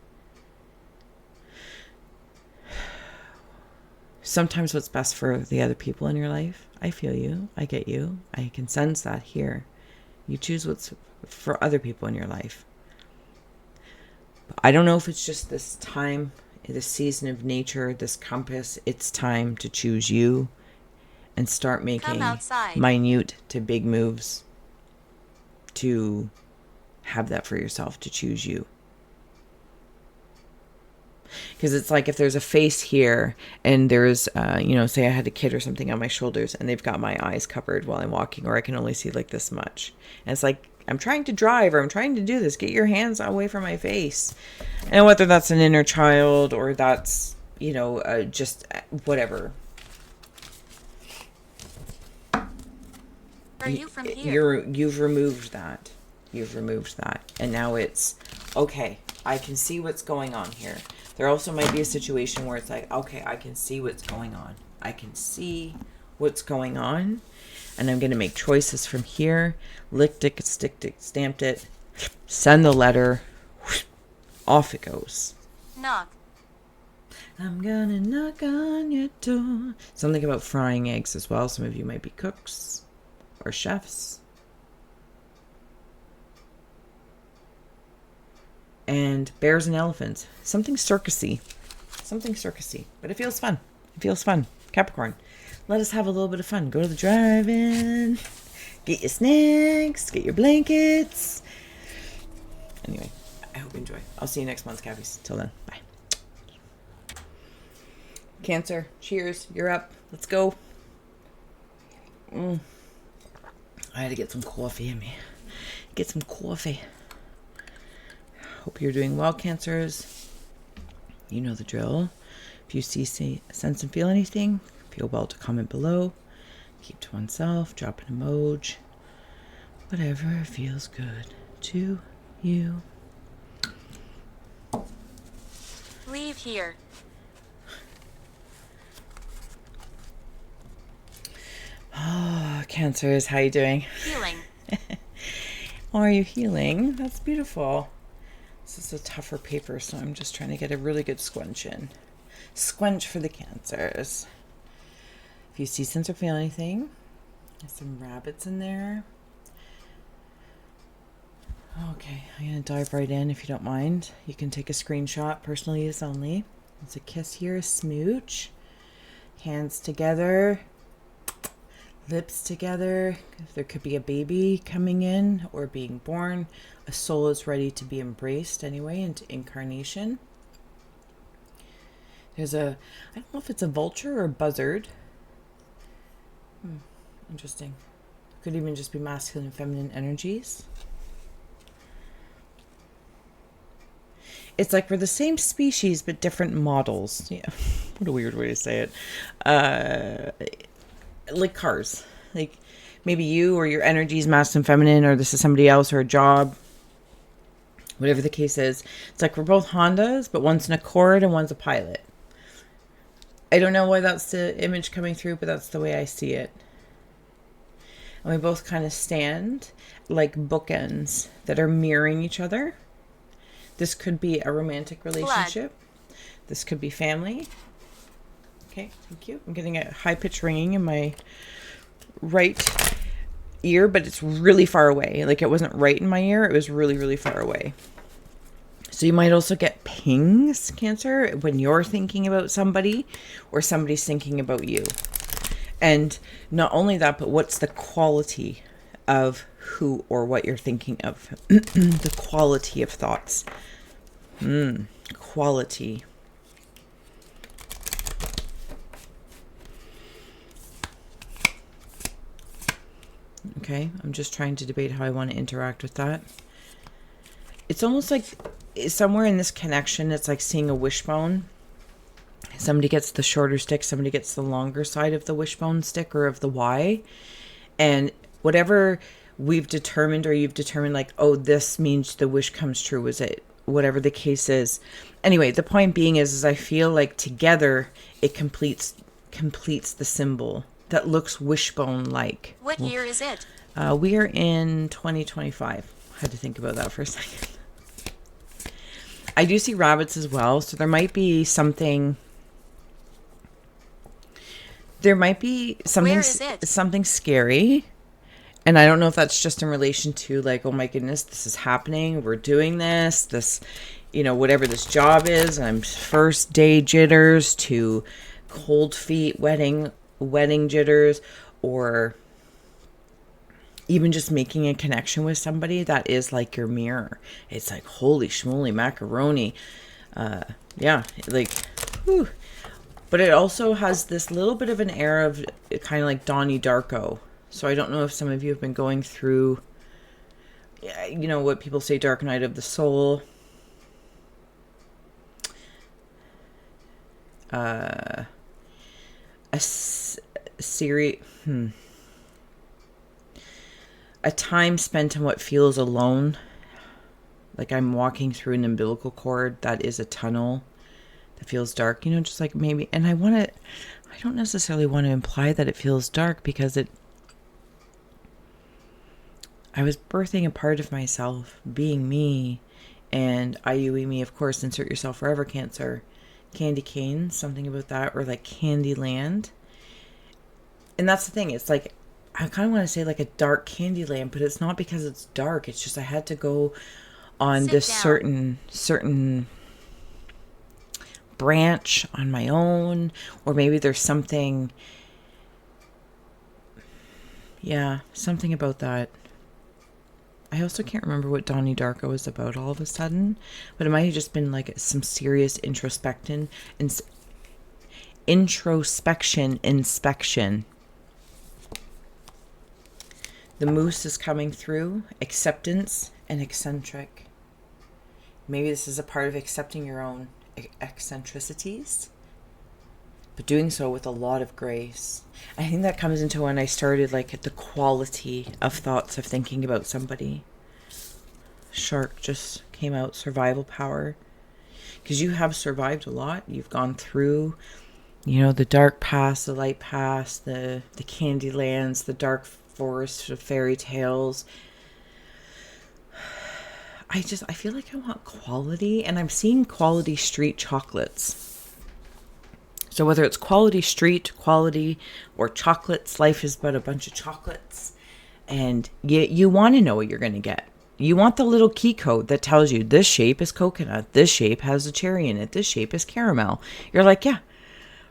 sometimes what's best for the other people in your life. I feel you. I get you. I can sense that here. You choose what's for other people in your life. I don't know if it's just this time, this season of nature, this compass. It's time to choose you and start making minute to big moves to have that for yourself, to choose you. Because it's like if there's a face here and there's, say I had a kid or something on my shoulders and they've got my eyes covered while I'm walking, or I can only see like this much. And it's like, I'm trying to drive or I'm trying to do this. Get your hands away from my face. And whether that's an inner child or that's, just whatever. Are you from here? You've removed that. You've removed that. And now it's, okay, I can see what's going on here. There also might be a situation where it's like, okay, I can see what's going on. I can see what's going on. And I'm going to make choices from here. Licked it, sticked it, stamped it. Send the letter. Off it goes. Knock. I'm going to knock on your door. Something about frying eggs as well. Some of you might be cooks or chefs. And bears and elephants. Something circusy. Something circusy. But it feels fun. It feels fun. Capricorn. Let us have a little bit of fun. Go to the drive-in. Get your snacks. Get your blankets. Anyway, I hope you enjoy. I'll see you next month, Cappies. Till then, bye. Cancer. Cheers. You're up. Let's go. I had to get some coffee in me. Get some coffee. Hope you're doing well, Cancers. You know the drill. If you see, sense, and feel anything, feel well to comment below. Keep to oneself. Drop an emoji. Whatever feels good to you. Leave here. Oh, Cancers, how you doing? Healing. Oh, are you healing? That's beautiful. This is a tougher paper, so I'm just trying to get a really good squinch in. Squinch for the Cancers. If you see, sense, or feel anything, there's some rabbits in there. Okay, I'm going to dive right in if you don't mind. You can take a screenshot, personal use only. There's a kiss here, a smooch. Hands together. Lips together. There could be a baby coming in or being born. A soul is ready to be embraced anyway into incarnation. There's I don't know if it's a vulture or a buzzard. Interesting. Could even just be masculine and feminine energies. It's like we're the same species but different models. Yeah, what a weird way to say it. Like cars. Like maybe you or your energy is masculine, feminine, or this is somebody else or a job. Whatever the case is. It's like we're both Hondas, but one's an Accord and one's a Pilot. I don't know why that's the image coming through, but that's the way I see it. And we both kind of stand like bookends that are mirroring each other. This could be a romantic relationship. Blood. This could be family. Okay, thank you. I'm getting a high-pitched ringing in my right ear, but it's really far away. Like it wasn't right in my ear. It was really, really far away. So you might also get pings, Cancer, when you're thinking about somebody or somebody's thinking about you. And not only that, but what's the quality of who or what you're thinking of? The quality of thoughts. Quality. Okay, I'm just trying to debate how I want to interact with that. It's almost like somewhere in this connection, it's like seeing a wishbone. somebody gets the shorter stick, somebody gets the longer side of the wishbone stick or of the Y. And whatever we've determined, or you've determined, like, oh, this means the wish comes true, is it, whatever the case is. Anyway, the point being is I feel like together it completes the symbol that looks wishbone like. What year is it? We are in 2025. I had to think about that for a second. I do see rabbits as well, so there might be something. There might be something. Where is it? Something scary. And I don't know if that's just in relation to, like, oh my goodness, this is happening. We're doing this, whatever this job is. I'm first day jitters to cold feet, wedding jitters, or even just making a connection with somebody that is like your mirror. It's like, holy schmoly macaroni. Yeah, like, whew. But it also has this little bit of an air of kind of like Donnie Darko. So I don't know if some of you have been going through, what people say, dark night of the soul. A time spent in what feels alone. Like I'm walking through an umbilical cord that is a tunnel that feels dark, just like maybe, and I don't necessarily want to imply that it feels dark, because I was birthing a part of myself, being me, and IUE me, of course, insert yourself forever, Cancer. Candy cane, something about that, or like Candyland. And that's the thing, it's like, I kind of want to say like a dark Candyland, but it's not because it's dark, it's just I had to go on this certain branch on my own, or maybe there's something, something about that. I also can't remember what Donnie Darko is about all of a sudden, but it might have just been like some serious inspection. The moose is coming through, acceptance and eccentric. Maybe this is a part of accepting your own eccentricities, but doing so with a lot of grace. I think that comes into when I started, like, the quality of thoughts of thinking about somebody. Shark just came out, survival power. Because you have survived a lot. You've gone through, the dark past, the light past, the candy lands, the dark forest of fairy tales. I feel like I want quality, and I'm seeing quality street chocolates. So whether it's quality street, quality, or chocolates, life is but a bunch of chocolates. And you want to know what you're going to get. You want the little key code that tells you this shape is coconut, this shape has a cherry in it, this shape is caramel. You're like, yeah,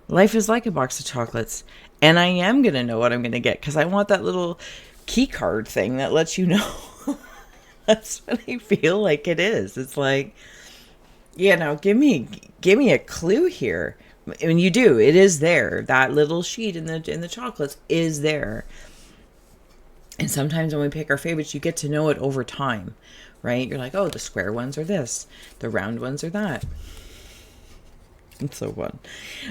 life is like a box of chocolates. And I am going to know what I'm going to get, because I want that little key card thing that lets you know. That's what I feel like it is. It's like, give me a clue here. I mean, you do. It is there. That little sheet in the chocolates is there. And sometimes when we pick our favorites, you get to know it over time, right? You're like, oh, the square ones are this. The round ones are that. It's so fun.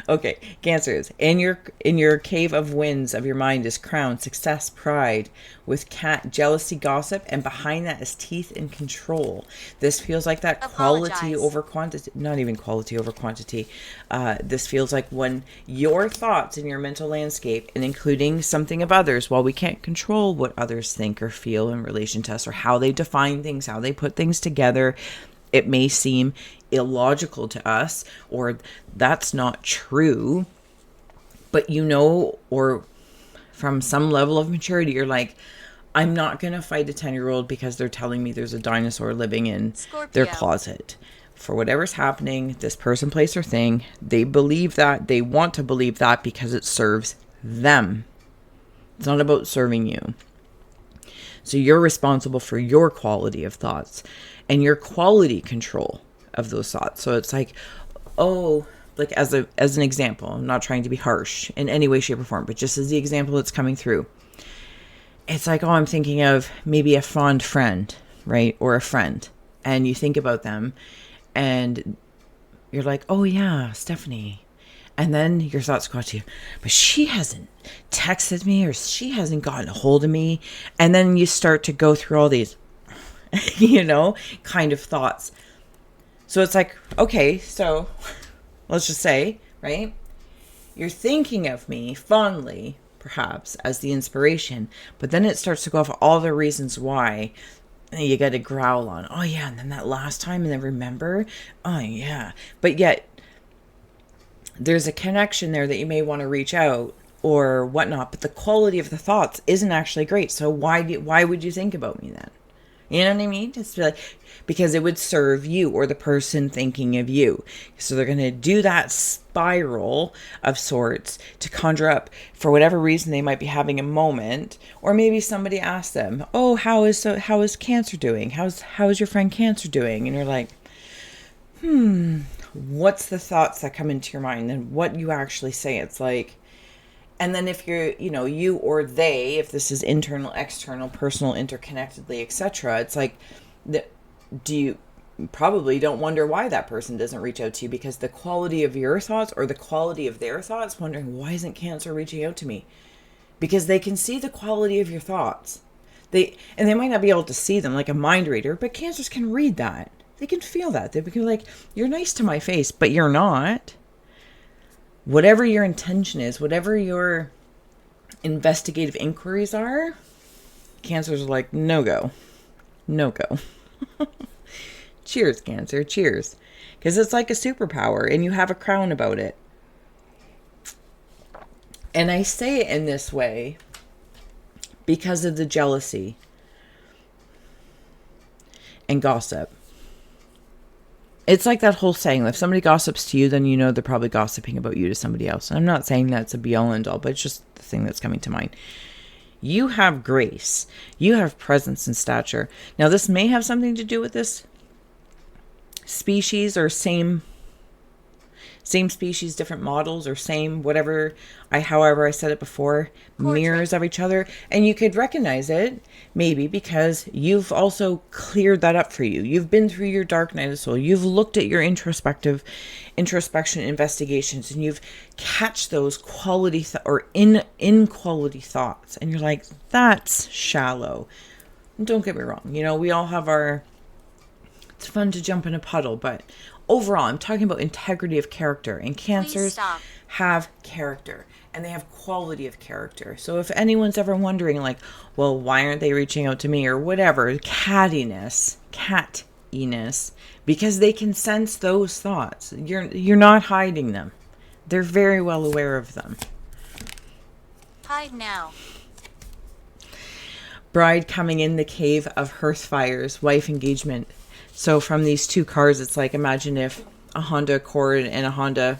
Okay, Cancers. In your cave of winds of your mind is crown, success, pride, with cat, jealousy, gossip, and behind that is teeth and control. This feels like that quality over quantity. Not even quality over quantity. This feels like when your thoughts in your mental landscape, and including something of others, while we can't control what others think or feel in relation to us, or how they define things, how they put things together, it may seem illogical to us, or that's not true, but or from some level of maturity, you're like, I'm not going to fight a 10-year-old because they're telling me there's a dinosaur living in Scorpio. Their closet. For whatever's happening, this person, place, or thing, they believe that, they want to believe that because it serves them. It's not about serving you. So you're responsible for your quality of thoughts and your quality control of those thoughts. So it's like, oh, like as an example, I'm not trying to be harsh in any way, shape, or form, but just as the example that's coming through. It's like, oh, I'm thinking of maybe a fond friend, right? Or a friend. And you think about them and you're like, oh yeah, Stephanie. And then your thoughts go to you, but she hasn't texted me, or she hasn't gotten a hold of me. And then you start to go through all these, kind of thoughts. So it's like, okay, so let's just say, right? You're thinking of me fondly, perhaps, as the inspiration, but then it starts to go off all the reasons why you got to growl on. Oh, yeah, and then that last time, and then remember? Oh, yeah. But yet, there's a connection there that you may want to reach out or whatnot, but the quality of the thoughts isn't actually great. So why would you think about me then? You know what I mean? It's like, because it would serve you or the person thinking of you. So they're going to do that spiral of sorts to conjure up, for whatever reason they might be having a moment, or maybe somebody asks them, "Oh, how is Cancer doing? How's your friend Cancer doing?" And you're like, what's the thoughts that come into your mind? And what you actually say, it's like. And then if you're, you or they, if this is internal, external, personal, interconnectedly, etc., it's like, you probably don't wonder why that person doesn't reach out to you, because the quality of your thoughts or the quality of their thoughts, wondering, why isn't Cancer reaching out to me? Because they can see the quality of your thoughts. They might not be able to see them like a mind reader, but Cancers can read that. They can feel that. They can be like, you're nice to my face, but you're not. Whatever your intention is, whatever your investigative inquiries are, Cancers are like, no go. No go. Cheers, Cancer. Cheers. Because it's like a superpower and you have a crown about it. And I say it in this way because of the jealousy and gossip. It's like that whole saying, if somebody gossips to you, then you know they're probably gossiping about you to somebody else. And I'm not saying that's a be-all and all, but it's just the thing that's coming to mind. You have grace. You have presence and stature. Now, this may have something to do with this species or same species, different models, or same whatever, however I said it before, mirrors of each other. And you could recognize it maybe because you've also cleared that up for you. You've been through your dark night of the soul. You've looked at your introspection investigations, and you've catch those quality or inequality thoughts, and you're like, that's shallow. Don't get me wrong, we all have it's fun to jump in a puddle, but overall, I'm talking about integrity of character, and Cancers have character, and they have quality of character. So if anyone's ever wondering, like, well, why aren't they reaching out to me, or whatever, cattiness, because they can sense those thoughts. You're not hiding them. They're very well aware of them. Hide now. Bride coming in the cave of hearth fires, wife engagement. So from these two cards, it's like, imagine if a Honda Accord and a Honda...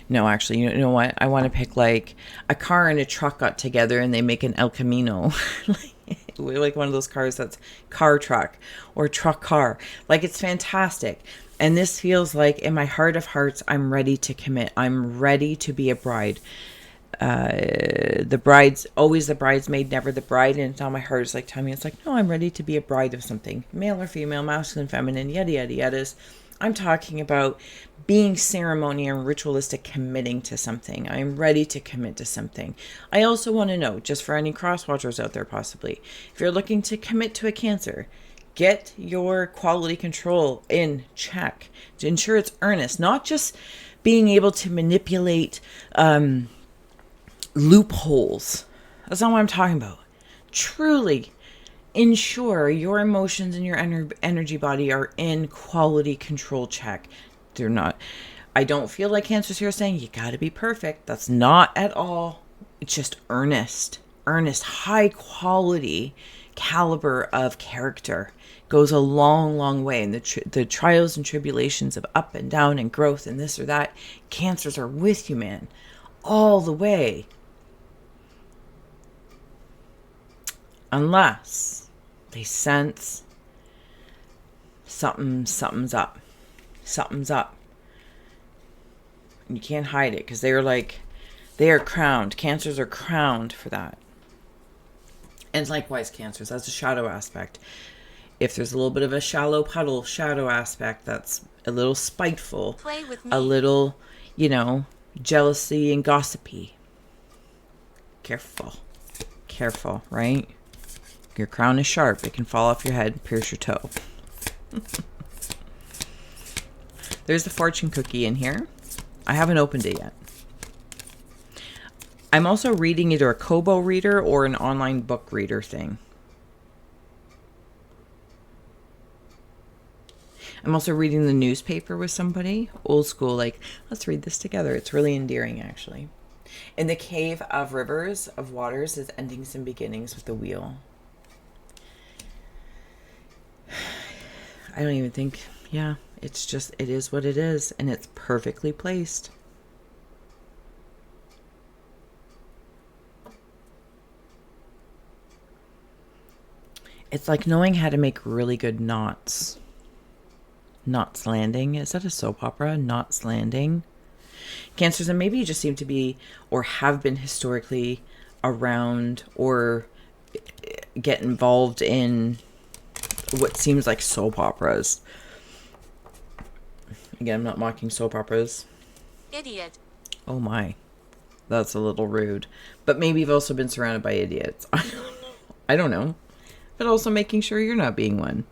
No, actually, you know what? I want to pick like a car and a truck got together and they make an El Camino. Like one of those cars that's car truck or truck car. Like, it's fantastic. And this feels like, in my heart of hearts, I'm ready to commit. I'm ready to be a bride. The bride's always the bridesmaid, never the bride. And it's on my heart, it's like telling me, it's like, no, I'm ready to be a bride of something, male or female, masculine, feminine, yada yada yadas. I'm talking about being ceremony and ritualistic, committing to something. I'm ready to commit to something. I also want to know, just for any cross watchers out there possibly, if you're looking to commit to a Cancer, get your quality control in check to ensure it's earnest, not just being able to manipulate loopholes. That's not what I'm talking about. Truly ensure your emotions and your energy body are in quality control check. They're not. I don't feel like Cancers here saying you got to be perfect. That's not at all. It's just earnest, high quality caliber of character goes a long, long way. And the trials and tribulations of up and down and growth and this or that, Cancers are with you, man, all the way. Unless they sense something's up. Something's up. And you can't hide it, because they are crowned. Cancers are crowned for that. And likewise, Cancers, that's a shadow aspect. If there's a little bit of a shallow puddle shadow aspect, that's a little spiteful, Play with me. a little, you know, jealousy and gossipy. Careful. Careful, right? Your crown is sharp. It can fall off your head and pierce your toe. There's the fortune cookie in here. I haven't opened it yet. I'm also reading either a Kobo reader or an online book reader thing. I'm also reading the newspaper with somebody. Old school, like, let's read this together. It's really endearing, actually. In the cave of rivers, of waters, is endings and beginnings with the wheel. I don't even think, yeah, it's just, it is what it is, and it's perfectly placed. It's like knowing how to make really good knots. Knots Landing. Is that a soap opera? Knots Landing. Cancers, and maybe you just seem to be or have been historically around or get involved in what seems like soap operas. Again, I'm not mocking soap operas. Idiot. Oh my. That's a little rude. But maybe you've also been surrounded by idiots. I don't know. But also making sure you're not being one.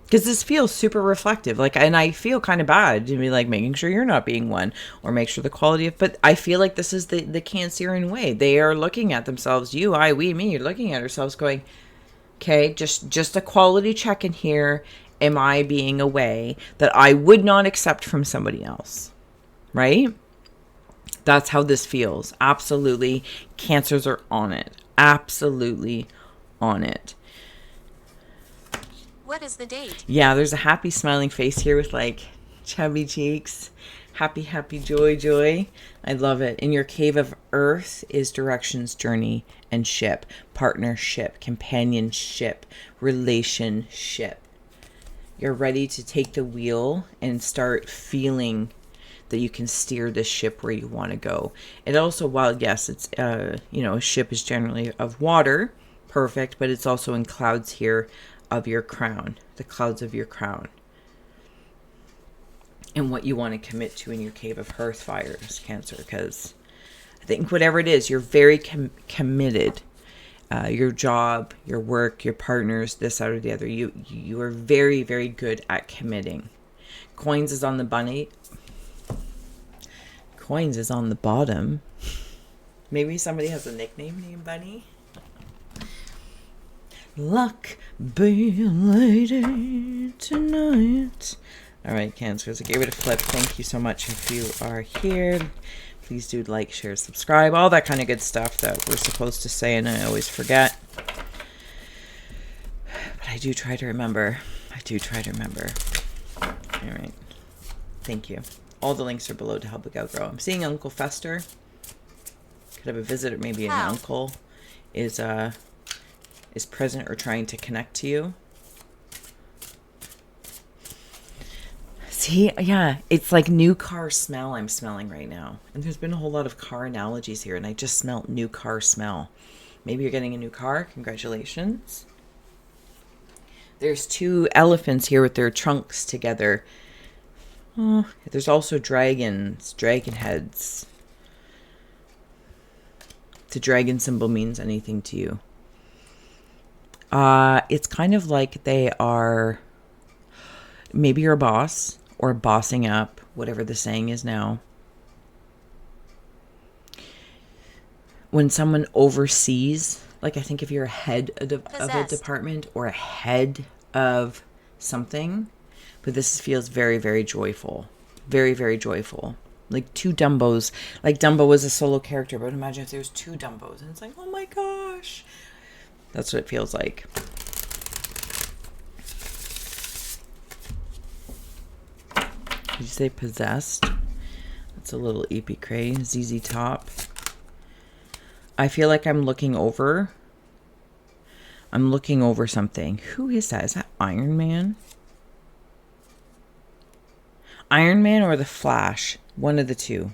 Because this feels super reflective. Like, and I feel kind of bad to be like making sure you're not being one. Or make sure the quality of, but I feel like this is the Cancerian way. They are looking at themselves. You, I, we, me. You're looking at ourselves going, okay, just a quality check in here. Am I being a way that I would not accept from somebody else? Right? That's how this feels. Absolutely. Cancers are on it. Absolutely on it. What is the date? Yeah, there's a happy smiling face here with like chubby cheeks. Happy, happy, joy, joy. I love it. In your cave of earth is directions, journey, and ship. Partnership, companionship, relationship. You're ready to take the wheel and start feeling that you can steer this ship where you want to go. It also, while yes, it's, you know, a ship is generally of water, perfect, but it's also in clouds here of your crown, the clouds of your crown. And what you want to commit to in your cave of hearth fires, Cancer, because I think whatever it is, you're very committed. Your job, your work, your partners, this, that, or the other. You are very, very good at committing. Coins is on the bunny. Coins is on the bottom. Maybe somebody has a nickname named Bunny. Luck be a lady tonight. All right, Cancers, I gave it a flip. Thank you so much if you are here. Please do like, share, subscribe, all that kind of good stuff that we're supposed to say and I always forget. But I do try to remember. All right. Thank you. All the links are below to help the gal grow. I'm seeing Uncle Fester. Could have a visit or maybe an uncle is present or trying to connect to you. See, yeah, it's like new car smell I'm smelling right now. And there's been a whole lot of car analogies here, and I just smelled new car smell. Maybe you're getting a new car. Congratulations. There's two elephants here with their trunks together. Oh, there's also dragons, dragon heads. The dragon symbol means anything to you. It's kind of like they are, maybe you're a boss or bossing up, whatever the saying is now. When someone oversees, like I think if you're a head of a department or a head of something, but this feels very, very joyful. Very, very joyful. Like two Dumbos. Like Dumbo was a solo character, but imagine if there's two Dumbos and it's like, oh my gosh. That's what it feels like. Did you say possessed? That's a little EP-cray. ZZ Top. I feel like I'm looking over something. Who is that? Is that Iron Man? Iron Man or the Flash? One of the two.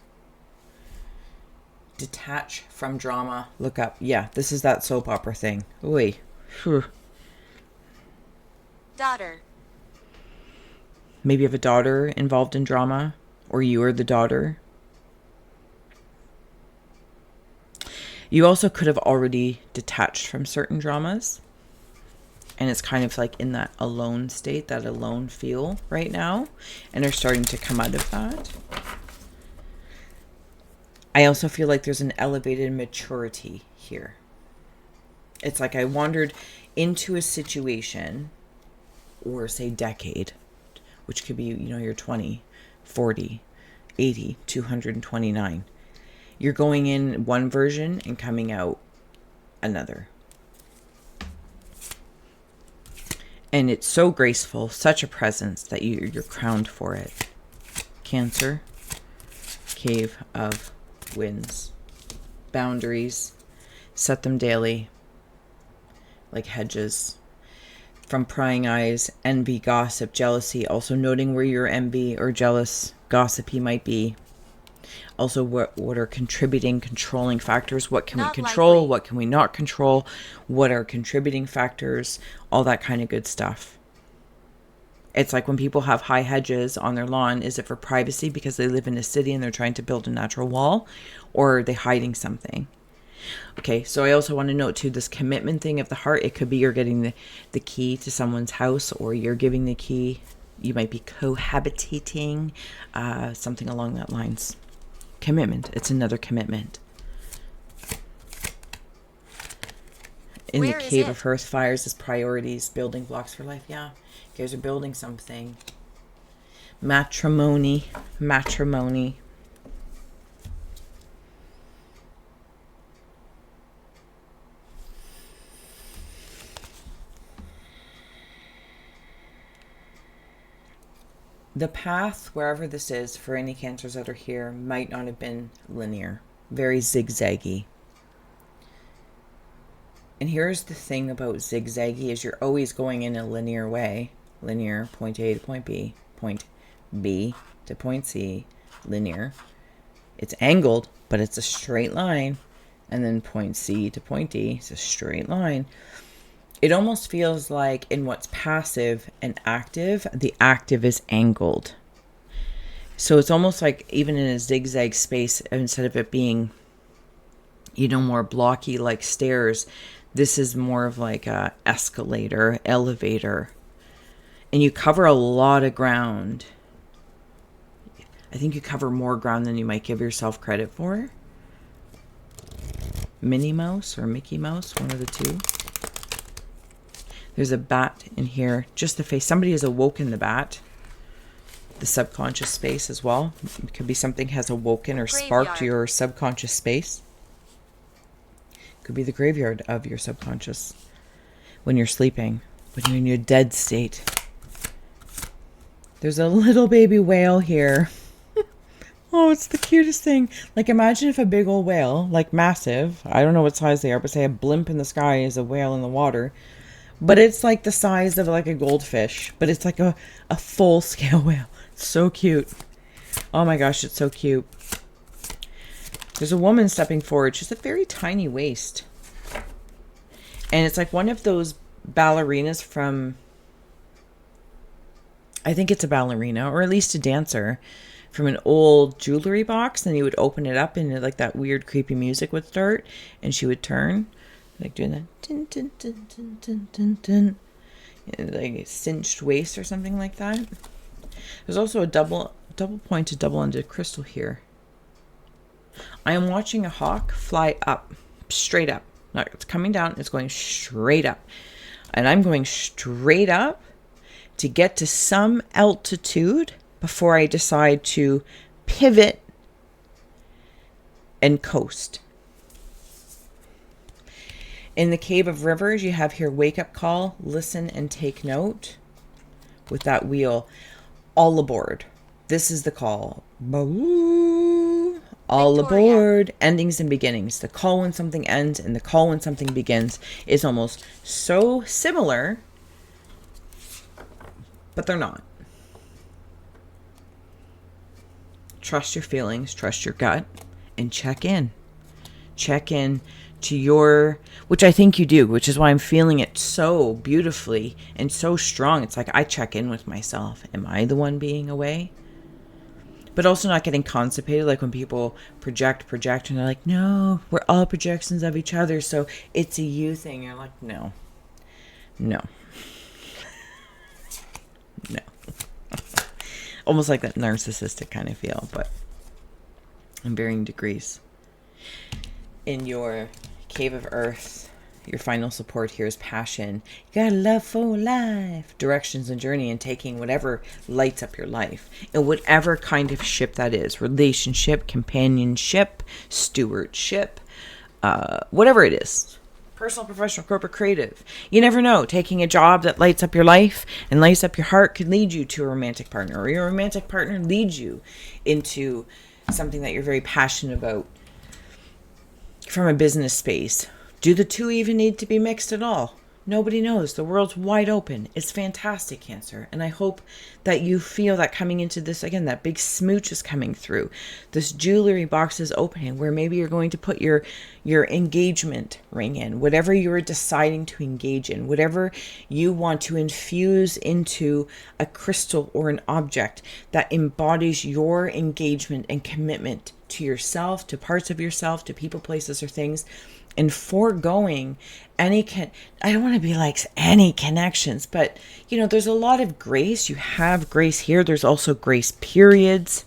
Detach from drama. Look up. Yeah, this is that soap opera thing. Oy. Whew. daughter, Maybe you have a daughter involved in drama, or you are the daughter. You also could have already detached from certain dramas. And it's kind of like in that alone state, that alone feel right now. And are starting to come out of that. I also feel like there's an elevated maturity here. It's like I wandered into a situation, or say decade, which could be, you're 20, 40, 80, 229. You're going in one version and coming out another. And it's so graceful, such a presence that you're crowned for it. Cancer, Cave of Winds. Boundaries, set them daily, like hedges. From prying eyes, envy, gossip, jealousy. Also noting where your envy or jealous, gossipy might be. Also, what are contributing, controlling factors? What can we control? Likely. What can we not control? What are contributing factors? All that kind of good stuff. It's like when people have high hedges on their lawn, is it for privacy because they live in a city and they're trying to build a natural wall? Or are they hiding something? Okay, so I also want to note too, this commitment thing of the heart, it could be you're getting the key to someone's house, or you're giving the key. You might be cohabitating, something along that lines. Commitment. It's another commitment. In Where the is Cave it? of Hearth Fires is priorities, building blocks for life. Yeah, you guys are building something. Matrimony. The path, wherever this is, for any Cancers that are here, might not have been linear. Very zigzaggy. And here's the thing about zigzaggy is you're always going in a linear way. Linear, point A to point B. Point B to point C. Linear. It's angled, but it's a straight line. And then point C to point D. It's a straight line. It almost feels like in what's passive and active, the active is angled. So it's almost like even in a zigzag space, instead of it being, more blocky like stairs, this is more of like a escalator, elevator. And you cover a lot of ground. I think you cover more ground than you might give yourself credit for. Minnie Mouse or Mickey Mouse, one of the two. There's a bat in here. Just the face. Somebody has awoken the bat. The subconscious space as well. It could be something has awoken or sparked your subconscious space. Could be the graveyard of your subconscious. When you're sleeping. When you're in your dead state. There's a little baby whale here. Oh, it's the cutest thing. Like, imagine if a big old whale, like massive, I don't know what size they are, but say a blimp in the sky is a whale in the water. But it's like the size of like a goldfish. But it's like a full-scale whale. It's so cute. Oh my gosh, it's so cute. There's a woman stepping forward. She's a very tiny waist. And it's like one of those ballerinas from... I think it's a ballerina, or at least a dancer, from an old jewelry box. And you would open it up and like that weird creepy music would start. And she would turn. Like doing that, dun, dun, dun, dun, dun, dun, dun. Like a cinched waist or something like that. There's also a double pointed, double-ended crystal here. I am watching a hawk fly up, straight up. No, it's coming down, it's going straight up. And I'm going straight up to get to some altitude before I decide to pivot and coast. In the Cave of Rivers, you have here wake up call, listen and take note with that wheel. All aboard. This is the call. All Victoria. aboard. Endings and beginnings. The call when something ends and the call when something begins is almost so similar, but they're not. Trust your feelings, trust your gut, and check in. Check in to your, which I think you do, which is why I'm feeling it so beautifully and so strong. It's like I check in with myself. Am I the one being away? But also not getting constipated, like when people project, and they're like, no, we're all projections of each other, so it's a you thing. You're like, no. No. No. Almost like that narcissistic kind of feel, but in varying degrees. In your cave of earth, your final support here is passion. You got love for life, directions and journey, and taking whatever lights up your life in whatever kind of ship that is. Relationship, companionship, stewardship, whatever it is. Personal, professional, corporate, creative. You never know. Taking a job that lights up your life and lights up your heart could lead you to a romantic partner, or your romantic partner leads you into something that you're very passionate about from a business space. Do the two even need to be mixed at all? Nobody knows. The world's wide open. It's fantastic, Cancer. And I hope that you feel that coming into this, again, that big smooch is coming through. This jewelry box is opening where maybe you're going to put your engagement ring in. Whatever you're deciding to engage in. Whatever you want to infuse into a crystal or an object that embodies your engagement and commitment to yourself, to parts of yourself, to people, places, or things. And foregoing I don't want to be like any connections, but you know, there's a lot of grace. You have grace here. There's also grace periods.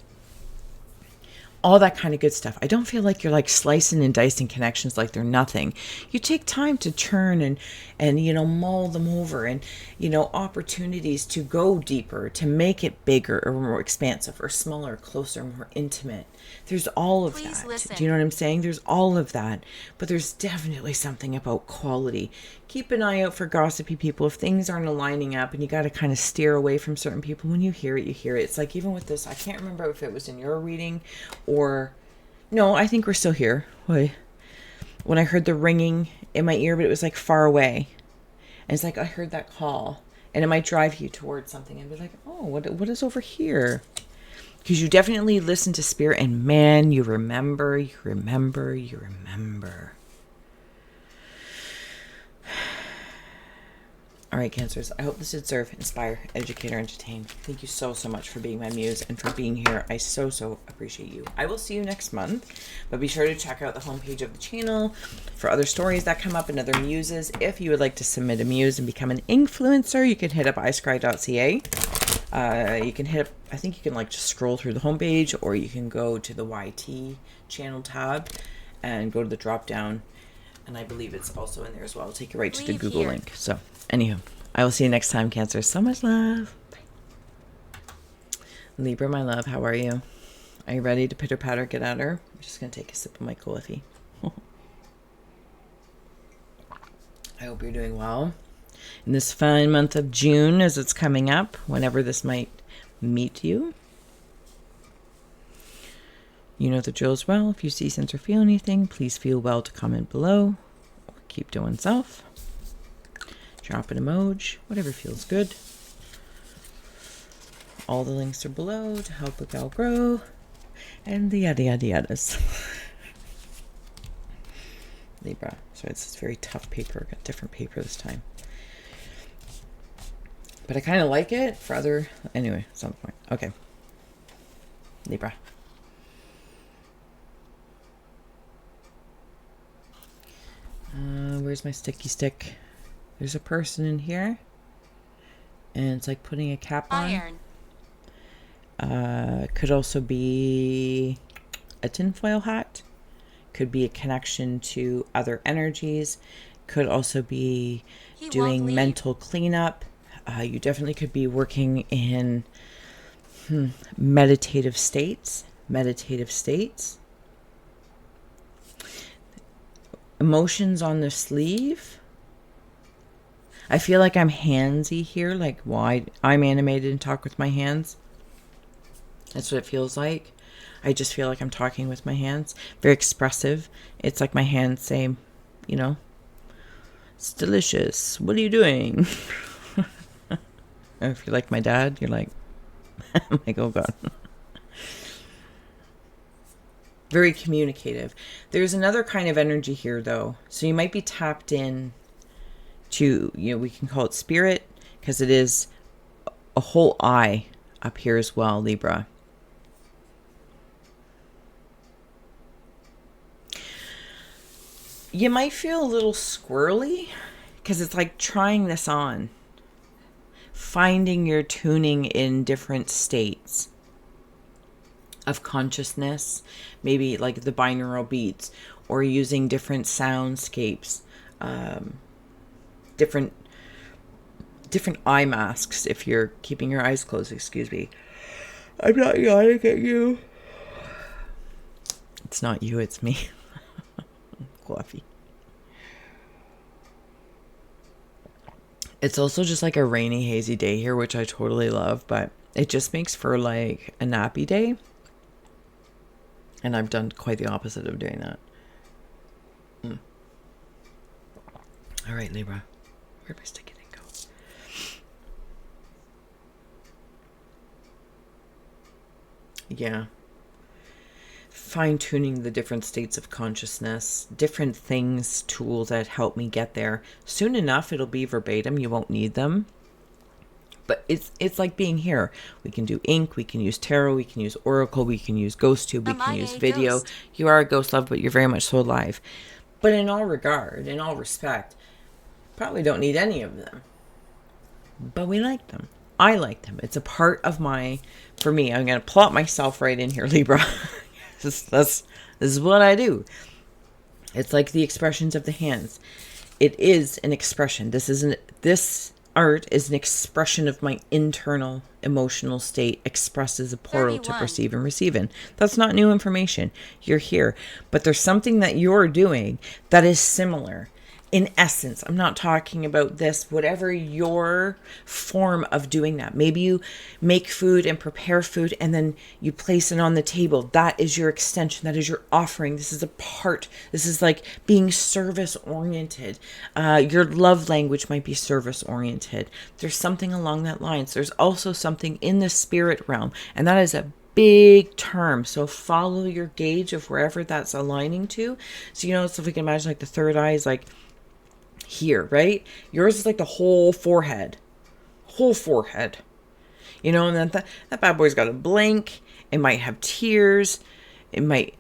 All that kind of good stuff. I don't feel like you're like slicing and dicing connections like they're nothing. You take time to churn and you know, mull them over, and you know, opportunities to go deeper, to make it bigger or more expansive or smaller, closer, more intimate. There's all of Please that. listen. Do you know what I'm saying? There's all of that. But there's definitely something about quality. Keep an eye out for gossipy people. If things aren't aligning up and you got to kind of steer away from certain people, when you hear it, you hear it. It's like even with this, I can't remember if it was in your reading or... No, I think we're still here. Wait. When I heard the ringing in my ear, but it was like far away. And it's like I heard that call. And it might drive you towards something and be like, oh, what is over here? Because you definitely listen to spirit, and man, you remember. All right, Cancers, I hope this did serve, inspire, educate, or entertain. Thank you so much for being my muse and for being here. I so appreciate you. I will see you next month, but be sure to check out the homepage of the channel for other stories that come up and other muses. If you would like to submit a muse and become an influencer, you can hit up iscry.ca. You can hit up, I think you can like just scroll through the homepage, or you can go to the YT channel tab and go to the drop down, and I believe it's also in there as well. It'll take you right to the Google link. So anywho, I will see you next time, Cancer. So much love. Bye. Libra, my love, how are you? Are you ready to pitter patter get at her? I'm just gonna take a sip of my coffee. I hope you're doing well in this fine month of June as it's coming up, whenever this might meet you. You know the drill as well. If you see, sense, or feel anything, please feel well to comment below. Or keep doing self. Drop an emoji, whatever feels good. All the links are below to help a gal grow. And the yada yada yadas. Libra. Sorry, this is very tough paper. I got different paper this time. But I kind of like it for other... Anyway, it's not the point. Okay. Libra. Where's my sticky stick? There's a person in here. And it's like putting a cap on. Iron. Could also be a tinfoil hat. Could be a connection to other energies. Could also be doing mental cleanup. You definitely could be working in meditative states. Emotions on the sleeve. I feel like I'm handsy here, like wide. I'm animated and talk with my hands. That's what it feels like. I just feel like I'm talking with my hands. Very expressive. It's like my hands say, you know, it's delicious. What are you doing? If you're like my dad, you're like, I'm like, oh God. very communicative. There's another kind of energy here, though. So you might be tapped in to, we can call it spirit, because it is a whole eye up here as well, Libra. You might feel a little squirrely because it's like trying this on, finding your tuning in different states of consciousness, maybe like the binaural beats, or using different soundscapes, different eye masks if you're keeping your eyes closed. Excuse me. I'm not yawning at you. It's not you, it's me. Coffee. It's also just like a rainy, hazy day here, which I totally love, but it just makes for like a nappy day. And I've done quite the opposite of doing that. All right, Libra. Where'd my sticky thing go? Yeah. Fine-tuning the different states of consciousness, different things, tools that help me get there. Soon enough, it'll be verbatim. You won't need them. But it's like being here. We can do ink, we can use tarot, we can use oracle, we can use ghost tube, we can use video. Ghost? You are a ghost, love, but you're very much so alive. But in all regard, in all respect, probably don't need any of them. But we like them. I like them. It's a part of for me, I'm going to plot myself right in here, Libra. This is what I do. It's like the expressions of the hands. It is an expression. This art is an expression of my internal emotional state, expressed as a portal 31. To perceive and receive in. That's not new information. You're here. But there's something that you're doing that is similar. In essence, I'm not talking about this, whatever your form of doing that. Maybe you make food and prepare food and then you place it on the table. That is your extension. That is your offering. This is a part. This is like being service oriented. Your love language might be service oriented. There's something along that lines. There's also something in the spirit realm, and that is a big term. So follow your gauge of wherever that's aligning to. So, so if we can imagine like the third eye is like here, right? Yours is like the whole forehead, and then that bad boy's got a blink. It might have tears. It might,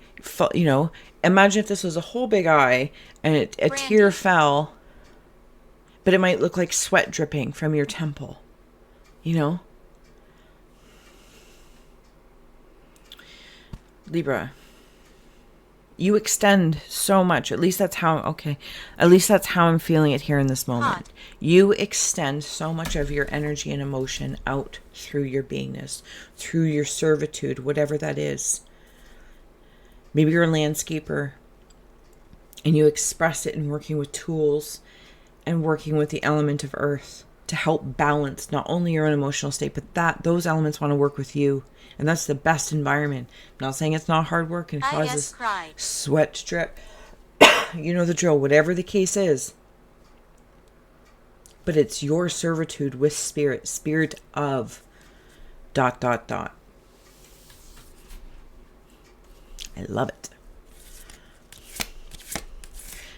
imagine if this was a whole big eye and a tear fell, but it might look like sweat dripping from your temple, Libra. You extend so much. At least that's how I'm feeling it here in this moment. Hot. You extend so much of your energy and emotion out through your beingness, through your servitude, whatever that is. Maybe you're a landscaper and you express it in working with tools and working with the element of earth to help balance not only your own emotional state, but those elements want to work with you. And that's the best environment. I'm not saying it's not hard work and causes sweat drip. You know the drill, whatever the case is. But it's your servitude with spirit of ... I love it.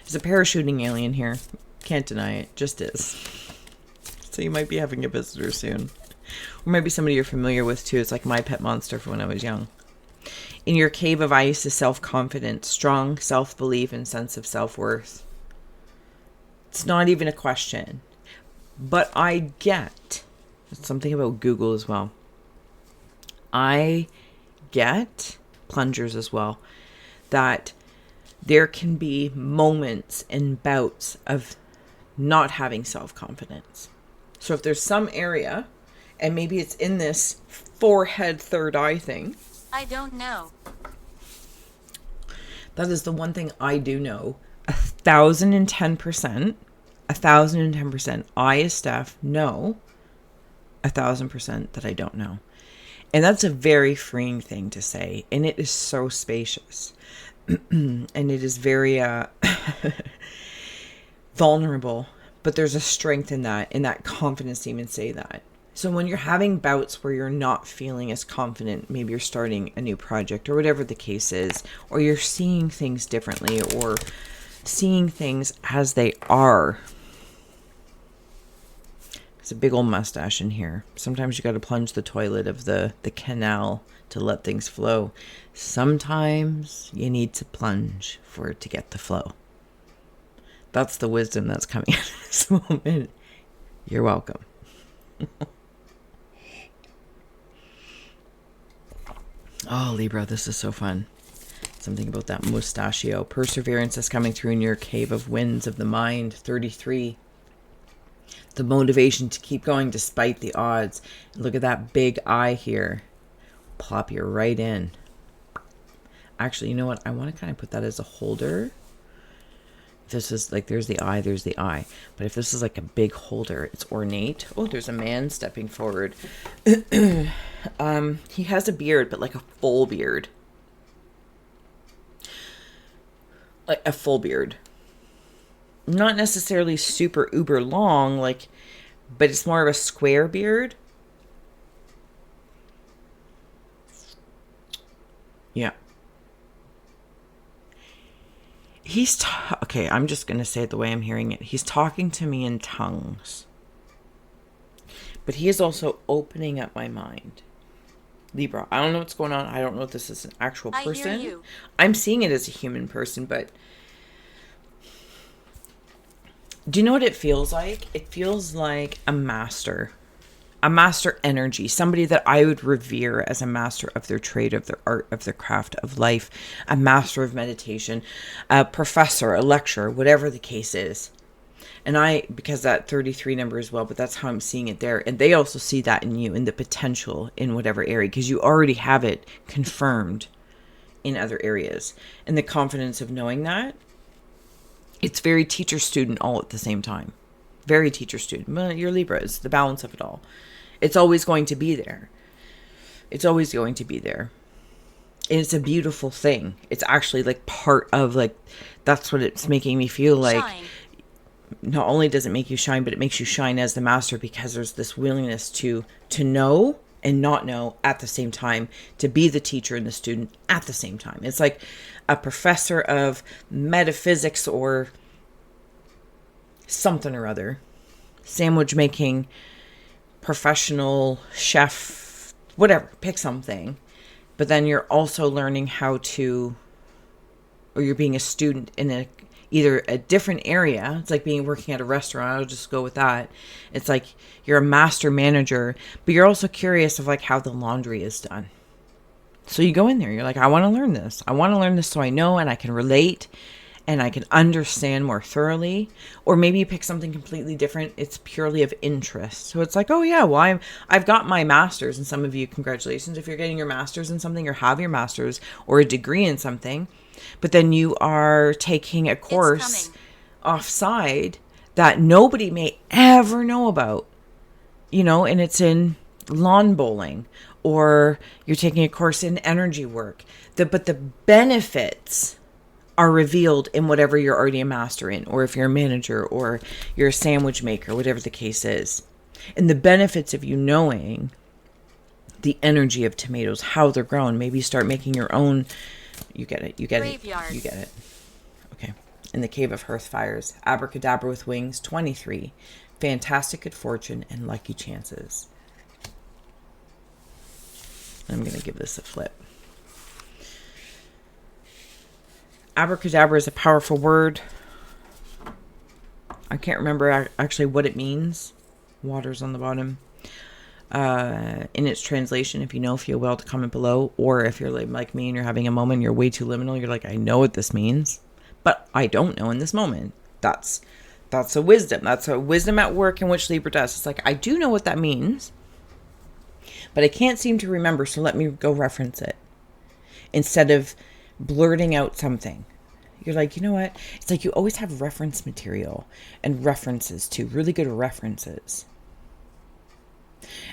There's a parachuting alien here. Can't deny it. Just is. So you might be having a visitor soon. Or maybe somebody you're familiar with too. It's like my pet monster from when I was young. In your cave of ice is self-confidence, strong self-belief, and sense of self-worth. It's not even a question. But I get something about Google as well. I get plungers as well. That there can be moments and bouts of not having self-confidence. So if there's some area, and maybe it's in this forehead third eye thing. I don't know. That is the one thing I do know. 1,010%. 1,010%. I, as Steph, know 1,000% that I don't know. And that's a very freeing thing to say. And it is so spacious. And it is very vulnerable. But there's a strength in that confidence to even say that. So when you're having bouts where you're not feeling as confident, maybe you're starting a new project or whatever the case is, or you're seeing things differently or seeing things as they are. There's a big old mustache in here. Sometimes you got to plunge the toilet of the canal to let things flow. Sometimes you need to plunge for it to get the flow. That's the wisdom that's coming at this moment. You're welcome. Oh, Libra, this is so fun. Something about that mustachio. Perseverance is coming through in your cave of winds of the mind. 33. The motivation to keep going despite the odds. Look at that big eye here. Plop you right in. Actually, you know what? I want to kind of put that as a holder. This is like, there's the eye, there's the eye. But if this is like a big holder, it's ornate. Oh, there's a man stepping forward. He has a beard, but like a full beard. Like a full beard. Not necessarily super uber long, like, but it's more of a square beard. Yeah. Okay, I'm just going to say it the way I'm hearing it. He's talking to me in tongues. But he is also opening up my mind. Libra, I don't know what's going on. I don't know if this is an actual person. I hear you. I'm seeing it as a human person, but do you know what it feels like? It feels like a master energy, somebody that I would revere as a master of their trade, of their art, of their craft, of life, a master of meditation, a professor, a lecturer, whatever the case is. And because that 33 number as well, but that's how I'm seeing it there. And they also see that in you, in the potential in whatever area, because you already have it confirmed in other areas. And the confidence of knowing that, it's very teacher-student all at the same time. Very teacher-student. Well, you're Libra. It's the balance of it all. It's always going to be there. It's always going to be there. And it's a beautiful thing. It's actually like part of, like, that's what it's making me feel like. Shine. Not only does it make you shine, but it makes you shine as the master, because there's this willingness to know and not know at the same time, to be the teacher and the student at the same time. It's like a professor of metaphysics or something or other, sandwich making, professional chef, whatever, pick something. But then you're also learning how to, or you're being a student in either a different area. It's like working at a restaurant. I'll just go with that. It's like you're a master manager, but you're also curious of like how the laundry is done. So you go in there, you're like, I want to learn this. I want to learn this so I know and I can relate and I can understand more thoroughly. Or maybe you pick something completely different. It's purely of interest. So it's like, oh yeah, well, I've got my master's, and some of you, congratulations if you're getting your master's in something or have your master's or a degree in something. But then you are taking a course offside that nobody may ever know about, and it's in lawn bowling, or you're taking a course in energy work. But the benefits are revealed in whatever you're already a master in, or if you're a manager or you're a sandwich maker, whatever the case is. And the benefits of you knowing the energy of tomatoes, how they're grown. Maybe you start making your own. You get it. Graveyard. You get it. Okay. In the Cave of Hearth Fires. Abracadabra with wings, 23. Fantastic good fortune and lucky chances. I'm going to give this a flip. Abracadabra is a powerful word. I can't remember actually what it means. Water's on the bottom. In its translation, if you know, feel well to comment below. Or if you're like me and you're having a moment, you're way too liminal. You're like, I know what this means, but I don't know in this moment. That's a wisdom. That's a wisdom at work in which Libra does. It's like, I do know what that means, but I can't seem to remember. So let me go reference it instead of blurting out something. You're like, you know what? It's like you always have reference material and references too, really good references.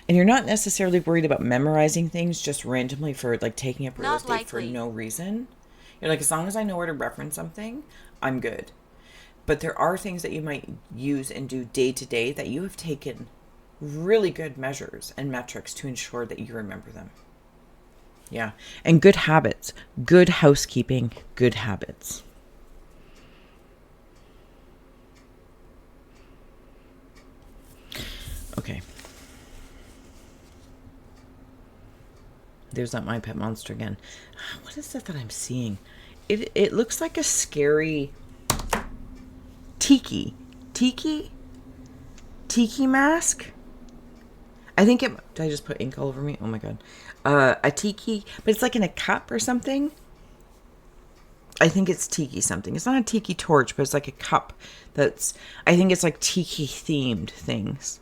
And you're not necessarily worried about memorizing things just randomly for like taking up real estate for no reason. You're like, as long as I know where to reference something, I'm good. But there are things that you might use and do day to day that you have taken really good measures and metrics to ensure that you remember them. Yeah. And good habits, good housekeeping, good habits. Okay. There's that My Pet Monster again. What is that I'm seeing? It looks like a scary tiki mask. I think it. Did I just put ink all over me? Oh my god. A tiki, but it's like in a cup or something. I think it's tiki something. It's not a tiki torch, but it's like a cup that's. I think it's like tiki themed things.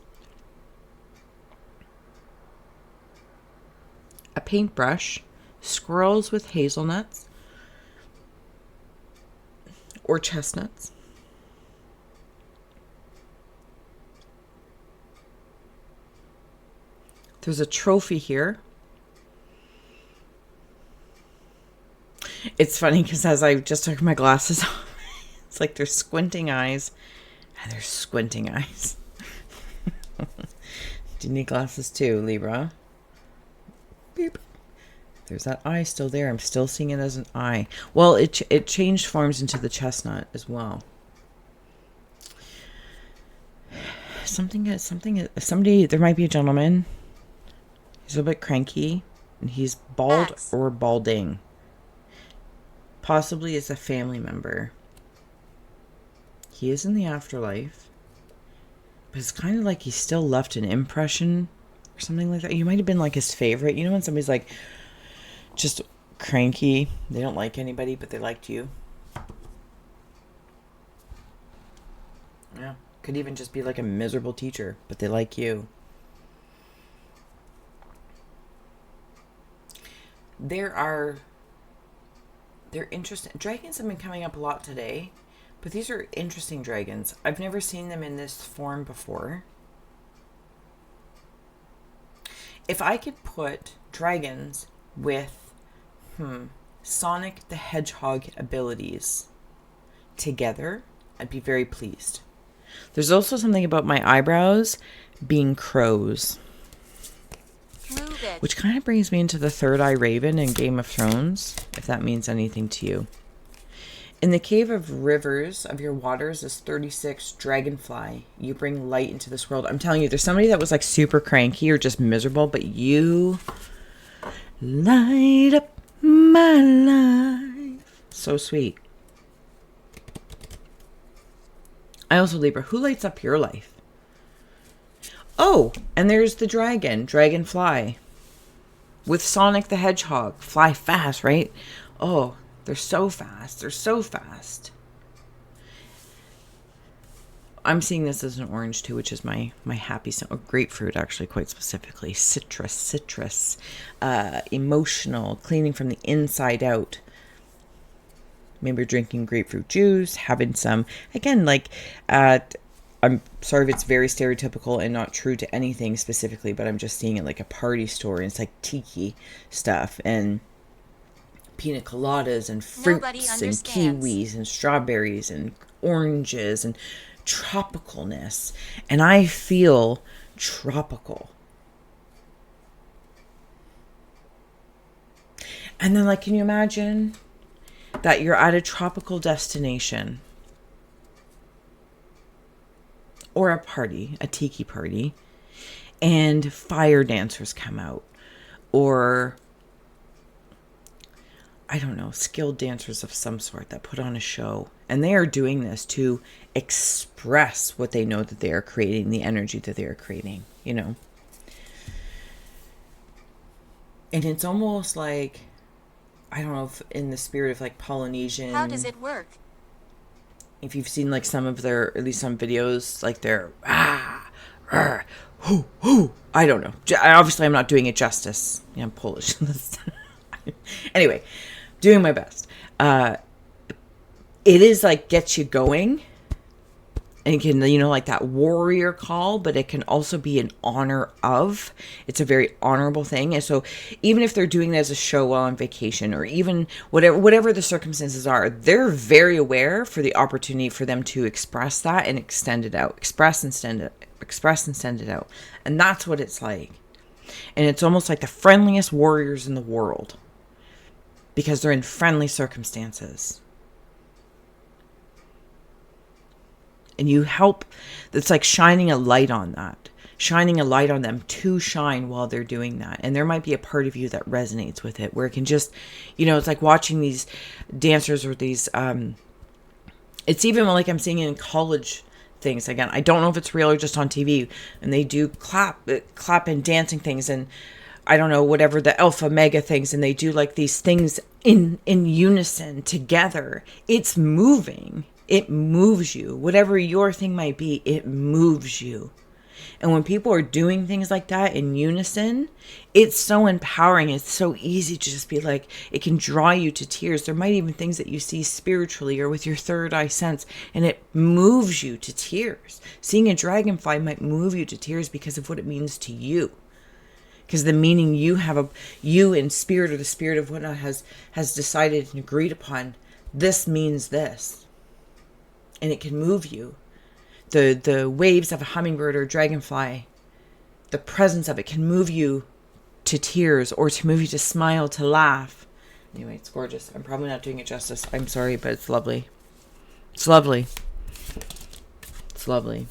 A paintbrush, squirrels with hazelnuts or chestnuts. There's a trophy here. It's funny because as I just took my glasses off, it's like there's squinting eyes and there's squinting eyes. Do you need glasses too, Libra? Beep. There's that eye still there. I'm still seeing it as an eye. Well, it changed forms into the chestnut as well. Somebody, there might be a gentleman. He's a little bit cranky, and he's bald or balding. Possibly is a family member. He is in the afterlife, but it's kind of like he still left an impression or something like that. You might have been like his favorite. You know when somebody's like just cranky, they don't like anybody, but they liked you. Yeah. Could even just be like a miserable teacher, but they like you. They're interesting. Dragons have been coming up a lot today, but these are interesting dragons. I've never seen them in this form before. If I could put dragons with Sonic the Hedgehog abilities together, I'd be very pleased. There's also something about my eyebrows being crows. Which kind of brings me into the third eye raven in Game of Thrones, if that means anything to you. In the cave of rivers of your waters is 36 dragonfly. You bring light into this world. I'm telling you, there's somebody that was like super cranky or just miserable, but you light up my life. So sweet. I also, Libra, who lights up your life? Oh, and there's the dragonfly. With Sonic the Hedgehog. Fly fast, right? Oh, they're so fast. They're so fast. I'm seeing this as an orange too, which is my happy grapefruit, actually, quite specifically. Citrus. Emotional, cleaning from the inside out. Maybe you're drinking grapefruit juice, having some, again, like, I'm sorry if it's very stereotypical and not true to anything specifically, but I'm just seeing it like a party store, and it's like tiki stuff and pina coladas and fruits and kiwis and strawberries and oranges and tropicalness. And I feel tropical. And then, like, can you imagine that you're at a tropical destination or a party, a tiki party, and fire dancers come out, or I don't know, skilled dancers of some sort that put on a show, and they are doing this to express what they know that they are creating, the energy that they are creating, you know. And it's almost like, I don't know if in the spirit of like Polynesian. How does it work? If you've seen like some of their, at least some videos, like their I don't know. Obviously, I'm not doing it justice. Yeah, I'm Polish. Anyway, doing my best. It is like gets you going. And it can, you know, like that warrior call, but it can also be in honor of. It's a very honorable thing. And so even if they're doing it as a show while on vacation, or even whatever the circumstances are, they're very aware for the opportunity for them to express that and extend it out. Express and express and send it out. And that's what it's like. And it's almost like the friendliest warriors in the world because they're in friendly circumstances. And you help. It's like shining a light on that. Shining a light on them to shine while they're doing that. And there might be a part of you that resonates with it, where it can just, it's like watching these dancers or these, it's even like I'm seeing in college things. Again, I don't know if it's real or just on TV, and they do clap and dancing things, and I don't know, whatever, the alpha mega things, and they do like these things in unison together. It's moving. It moves you. Whatever your thing might be, it moves you. And when people are doing things like that in unison, it's so empowering. It's so easy to just be like, it can draw you to tears. There might even things that you see spiritually or with your third eye sense, and it moves you to tears. Seeing a dragonfly might move you to tears because of what it means to you. Because the meaning you have, you in spirit, or the spirit of what has decided and agreed upon, this means this. And it can move you. The waves of a hummingbird or a dragonfly, the presence of it can move you to tears, or to move you to smile, to laugh. Anyway, it's gorgeous. I'm probably not doing it justice. I'm sorry, but it's lovely. It's lovely. It's lovely.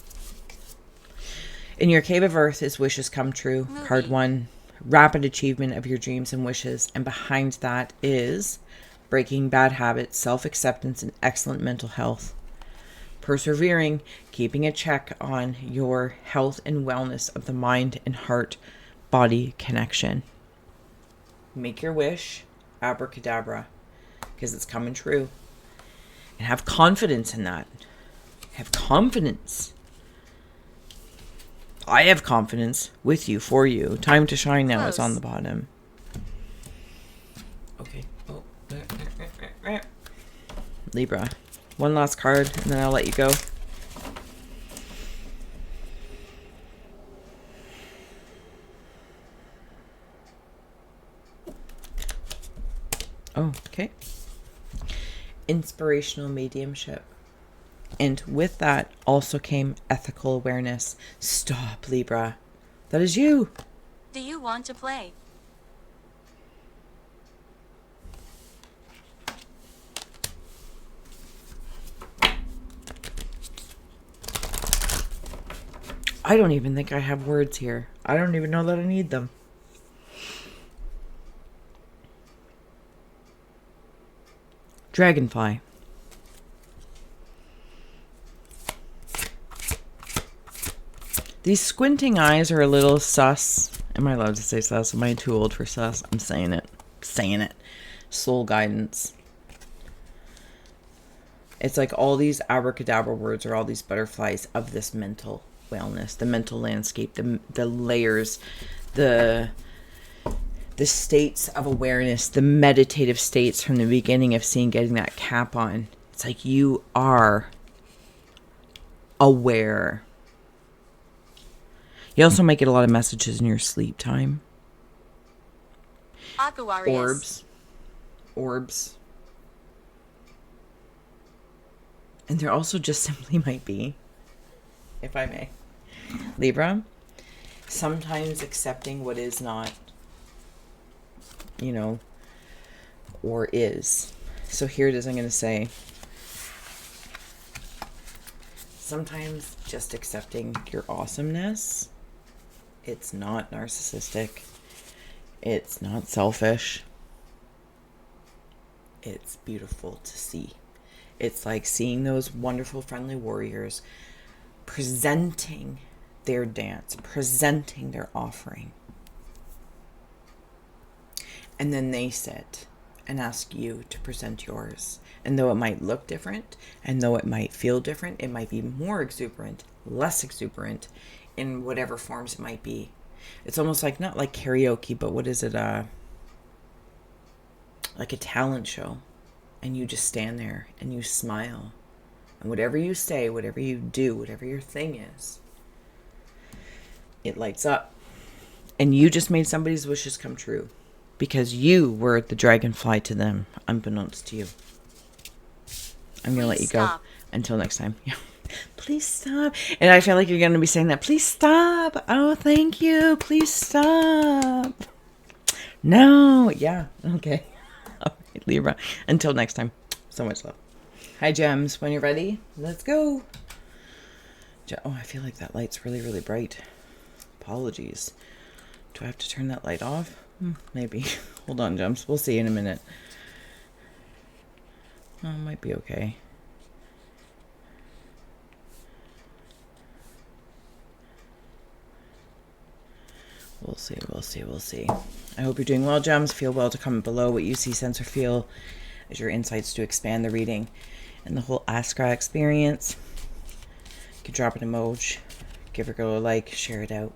In your cave of earth is wishes come true. Card 1, rapid achievement of your dreams and wishes. And behind that is breaking bad habits, self-acceptance, and excellent mental health. Persevering, keeping a check on your health and wellness of the mind and heart-body connection. Make your wish, abracadabra, because it's coming true. And have confidence in that. Have confidence. I have confidence with you, for you. Time to shine now is on the bottom. Okay. Libra. One last card, and then I'll let you go. Oh, okay. Inspirational mediumship. And with that also came ethical awareness. Stop, Libra. That is you. Do you want to play? I don't even think I have words here. I don't even know that I need them. Dragonfly. These squinting eyes are a little sus. Am I allowed to say sus? Am I too old for sus? I'm saying it. Saying it. Soul guidance. It's like all these abracadabra words are all these butterflies of this mental wellness, the mental landscape, the layers, the states of awareness, the meditative states from the beginning of getting that cap on. It's like you are aware. You also might get a lot of messages in your sleep time. Aquarius. Orbs. And there also just simply might be, if I may, Libra, sometimes accepting what is not, or is. So here it is, I'm going to say, sometimes just accepting your awesomeness. It's not narcissistic. It's not selfish. It's beautiful to see. It's like seeing those wonderful, friendly warriors presenting their dance, presenting their offering. And then they sit and ask you to present yours. And though it might look different, and though it might feel different, it might be more exuberant, less exuberant, in whatever forms it might be. It's almost like, not like karaoke, but what is it? Like a talent show. And you just stand there and you smile. And whatever you say, whatever you do, whatever your thing is, it lights up. And you just made somebody's wishes come true. Because you were the dragonfly to them, unbeknownst to you. I'm going to let you go. Until next time. Yeah. Please stop. And I feel like you're going to be saying that. Please stop. Oh, thank you. Please stop. No. Yeah. Okay. All right, Libra. Until next time. So much love. Hi, Gems. When you're ready, let's go. Oh, I feel like that light's really, really bright. Apologies. Do I have to turn that light off? Maybe. Hold on, Gems. We'll see in a minute. Oh, might be okay. We'll see, we'll see, we'll see. I hope you're doing well, Gems. Feel well to comment below what you see, sense, or feel as your insights to expand the reading and the whole Askra experience. You can drop an emoji, give a girl a like, share it out.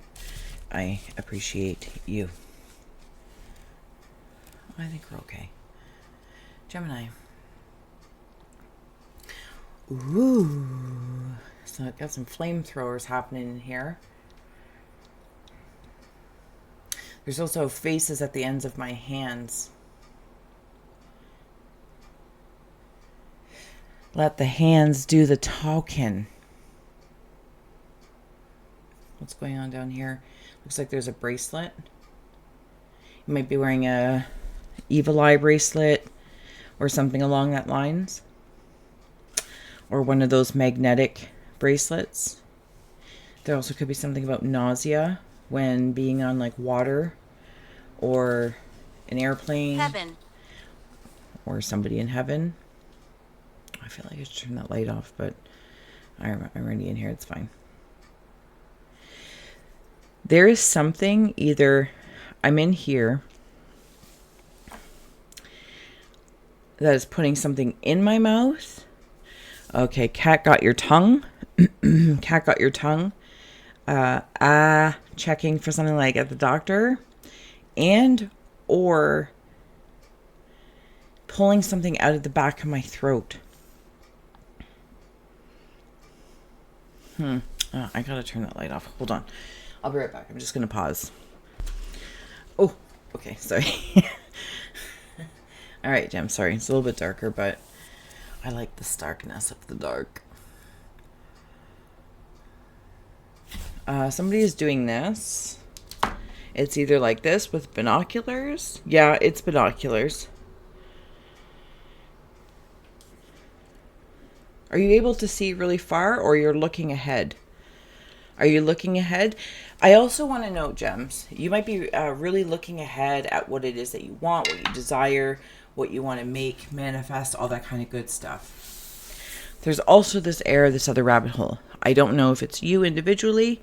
I appreciate you. I think we're okay. Gemini. Ooh. So I've got some flamethrowers happening in here. There's also faces at the ends of my hands. Let the hands do the talking. What's going on down here? Looks like there's a bracelet. You might be wearing a evil eye bracelet or something along that lines. Or one of those magnetic bracelets. There also could be something about nausea when being on like water or an airplane. Heaven. Or somebody in heaven. I feel like I should turn that light off, but I'm already in here. It's fine. There is something, either I'm in here that is putting something in my mouth. Okay, cat got your tongue. Cat got your tongue. Checking for something like at the doctor, and or pulling something out of the back of my throat. I gotta turn that light off. Hold on. I'll be right back. I'm just gonna pause. Oh, okay. Sorry. All right, Jem. Sorry. It's a little bit darker, but I like the starkness of the dark. Somebody is doing this. It's either like this with binoculars. Yeah, it's binoculars. Are you able to see really far, or you're looking ahead? Are you looking ahead? I also want to note, Gems, you might be really looking ahead at what it is that you want, what you desire, what you want to make, manifest, all that kind of good stuff. There's also this this other rabbit hole. I don't know if it's you individually,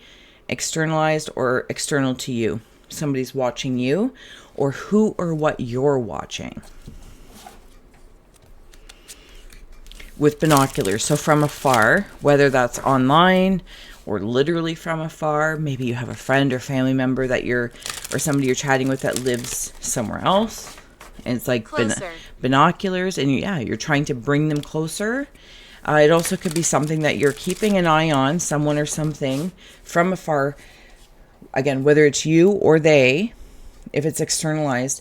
externalized, or external to you. Somebody's watching you, or who or what you're watching. With binoculars. So from afar, whether that's online or literally from afar, maybe you have a friend or family member that or somebody you're chatting with that lives somewhere else. And it's like binoculars, and you're trying to bring them closer. It also could be something that you're keeping an eye on, someone or something from afar. Again, whether it's you or they, if it's externalized,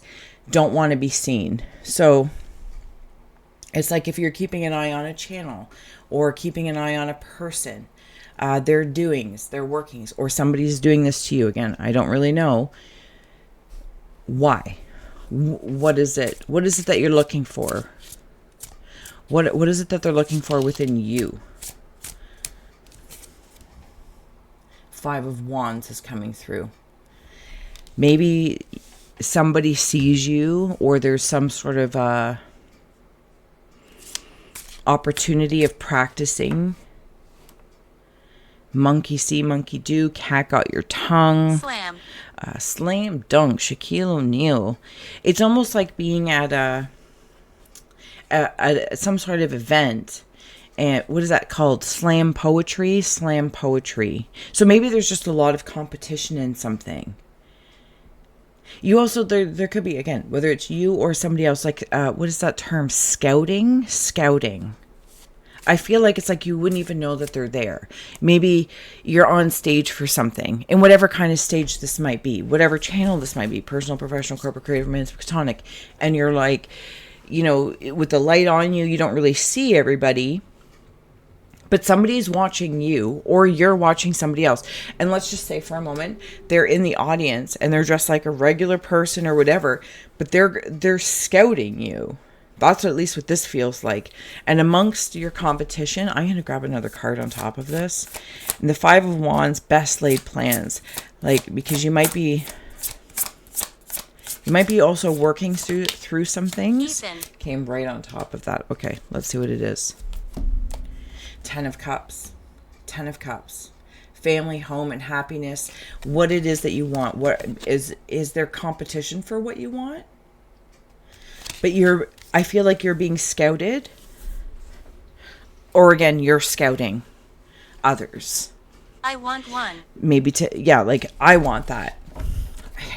don't want to be seen. So it's like if you're keeping an eye on a channel or keeping an eye on a person, their doings, their workings, or somebody's doing this to you. Again, I don't really know why. What is it? What is it that you're looking for? What is it that they're looking for within you? Five of Wands is coming through. Maybe somebody sees you, or there's some sort of opportunity of practicing. Monkey see, monkey do. Cat got your tongue. Slam. Slam dunk. Shaquille O'Neal. It's almost like being at some sort of event. And what is that called? Slam poetry. So maybe there's just a lot of competition in something. You also, there could be, again, whether it's you or somebody else, like, what is that term? Scouting. I feel like it's like you wouldn't even know that they're there. Maybe you're on stage for something, in whatever kind of stage this might be, whatever channel this might be, personal, professional, corporate, creative, romantic, platonic, and you're like, with the light on you, you don't really see everybody, But somebody's watching you, or you're watching somebody else. And let's just say for a moment, they're in the audience and they're dressed like a regular person or whatever, but they're scouting you. That's at least what this feels like. And amongst your competition, I'm going to grab another card on top of this. And the Five of Wands, best laid plans. Like, because you might be also working through some things. Ethan. Came right on top of that. Okay, let's see what it is. Ten of Cups. Family, home, and happiness. What it is that you want. What is there competition for what you want? But I feel like you're being scouted. Or again, you're scouting others. I want one. Maybe like I want that.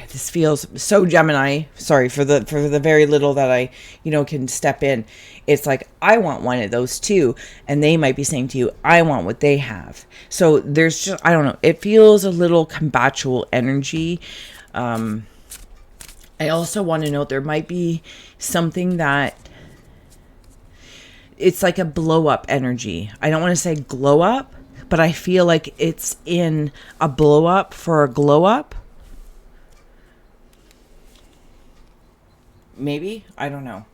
This feels so Gemini. Sorry for the very little that I, can step in. It's like, I want one of those too. And they might be saying to you, I want what they have. So there's just, I don't know. It feels a little combatual energy. I also want to note there might be something that it's like a blow up energy. I don't want to say glow up, but I feel like it's in a blow up for a glow up. Maybe? I don't know.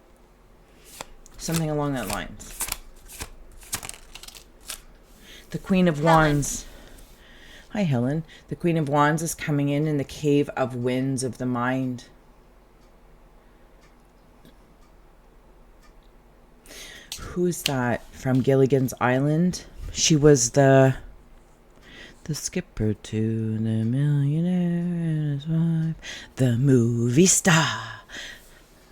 Something along that lines. The Queen of Wands. Hi, Helen. The Queen of Wands is coming in the cave of winds of the mind. Who's that? From Gilligan's Island? She was the skipper to the millionaire's wife. The movie star.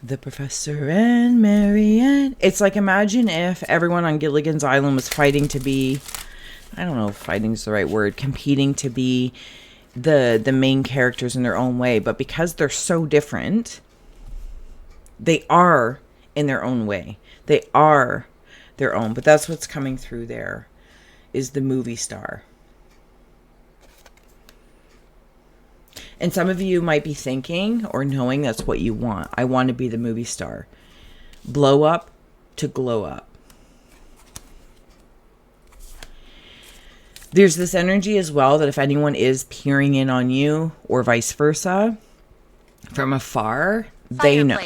The Professor and Marianne. It's like, imagine if everyone on Gilligan's Island was fighting to be, I don't know if fighting's the right word, competing to be the main characters in their own way. But because they're so different, they are in their own way. They are their own. But that's what's coming through there, is the movie star. And some of you might be thinking or knowing that's what you want. I want to be the movie star. Blow up to glow up. There's this energy as well that if anyone is peering in on you or vice versa from afar, they know.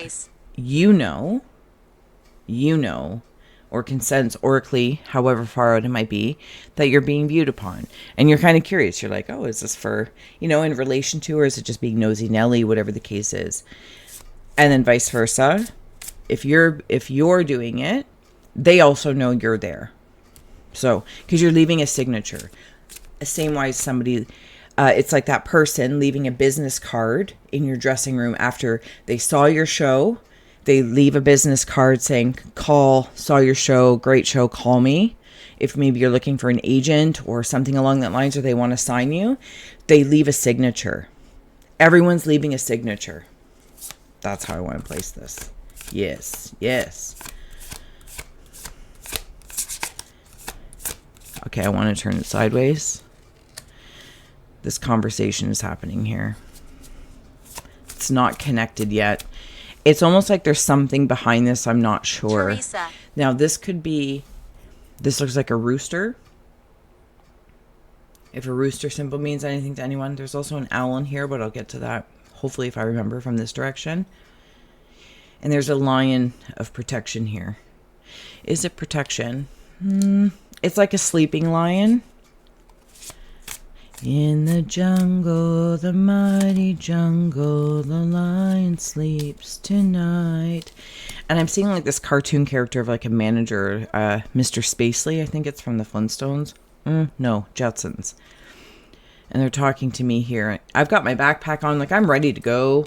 You know, or can sense oracly, however far out it might be, that you're being viewed upon. And you're kind of curious. You're like, oh, is this for, in relation to, or is it just being nosy Nelly, whatever the case is. And then vice versa. If you're doing it, they also know you're there. So, because you're leaving a signature. Same way somebody, it's like that person leaving a business card in your dressing room after they saw your show. They leave a business card saying, saw your show, great show, call me. If maybe you're looking for an agent or something along that lines, or they want to sign you, they leave a signature. Everyone's leaving a signature. That's how I want to place this. Yes. Okay, I want to turn it sideways. This conversation is happening here. It's not connected yet. It's almost like there's something behind this. I'm not sure. Teresa. Now, this looks like a rooster. If a rooster symbol means anything to anyone. There's also an owl in here, but I'll get to that hopefully if I remember from this direction. And there's a lion of protection here. Is it protection? It's like a sleeping lion. In the jungle, the mighty jungle, the lion sleeps tonight. And I'm seeing like this cartoon character of like a manager, Mr. Spacely. I think it's from the Flintstones. No, Jetsons. And they're talking to me here. I've got my backpack on, like I'm ready to go.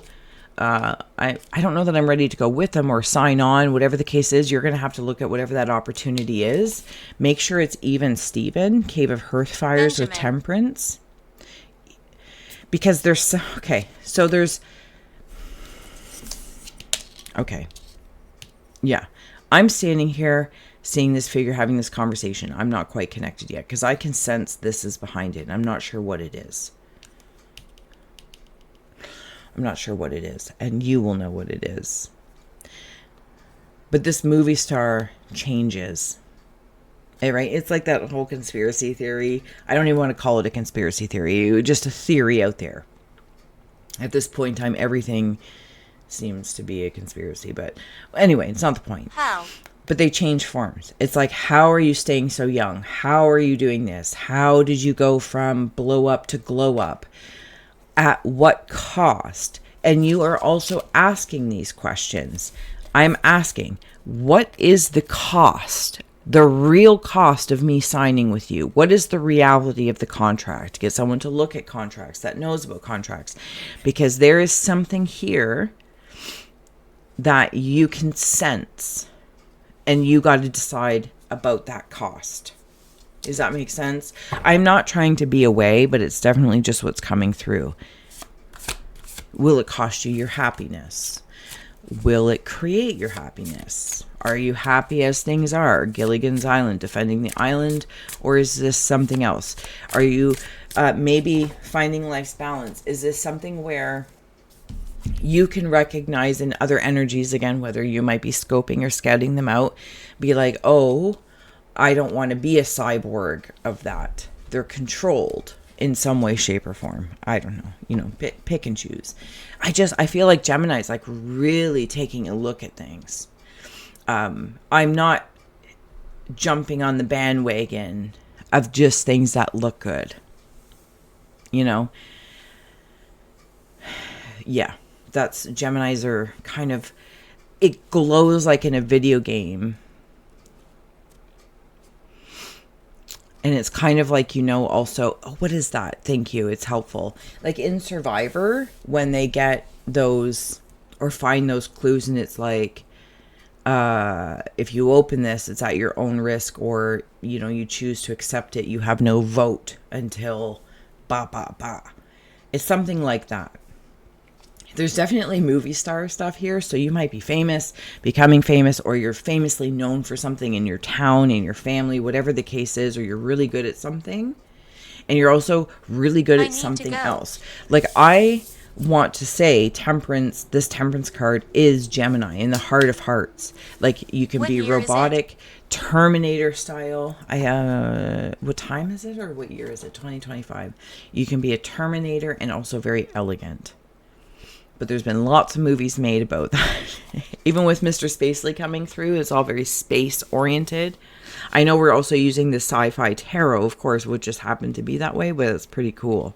I don't know that I'm ready to go with them or sign on, whatever the case is. You're going to have to look at whatever that opportunity is. Make sure it's even Steven, Cave of Hearth Fires with Temperance. Because there's, okay, yeah, I'm standing here seeing this figure having this conversation. I'm not quite connected yet because I can sense this is behind it. And I'm not sure what it is. And you will know what it is. But this movie star changes. Right? It's like that whole conspiracy theory. I don't even want to call it a conspiracy theory. Just a theory out there. At this point in time, everything seems to be a conspiracy. But anyway, it's not the point. How? But they change forms. It's like, how are you staying so young? How are you doing this? How did you go from blow up to glow up? At what cost? And you are also asking these questions. I'm asking, what is the cost? The real cost of me signing with you? What is the reality of the contract? Get someone to look at contracts that knows about contracts, because there is something here that you can sense, and you got to decide about that cost. Does that make sense? I'm not trying to be away, but it's definitely just what's coming through. Will it cost you your happiness? Will it create your happiness? Are you happy as things are? Gilligan's Island, defending the island, or is this something else? Are you maybe finding life's balance? Is this something where you can recognize in other energies, again, whether you might be scoping or scouting them out, be like, oh, I don't want to be a cyborg of that. They're controlled in some way, shape, or form. I don't know, pick and choose. I feel like Gemini's like really taking a look at things. I'm not jumping on the bandwagon of just things that look good. Yeah, that's Geminis are kind of, it glows like in a video game. And it's kind of like, also, oh, what is that? Thank you. It's helpful. Like in Survivor, when they get those or find those clues, and it's like, if you open this, it's at your own risk, or, you choose to accept it. You have no vote until ba, ba, ba. It's something like that. There's definitely movie star stuff here. So you might be famous, becoming famous, or you're famously known for something in your town, in your family, whatever the case is, or you're really good at something. And you're also really good at something else. Like I want to say Temperance, this Temperance card is Gemini in the heart of hearts. Like you can be robotic, Terminator style. What time is it, or what year is it? 2025. You can be a Terminator and also very elegant. But there's been lots of movies made about that. Even with Mr. Spacely coming through, it's all very space oriented. I know we're also using the sci-fi tarot, of course, which just happened to be that way, but it's pretty cool.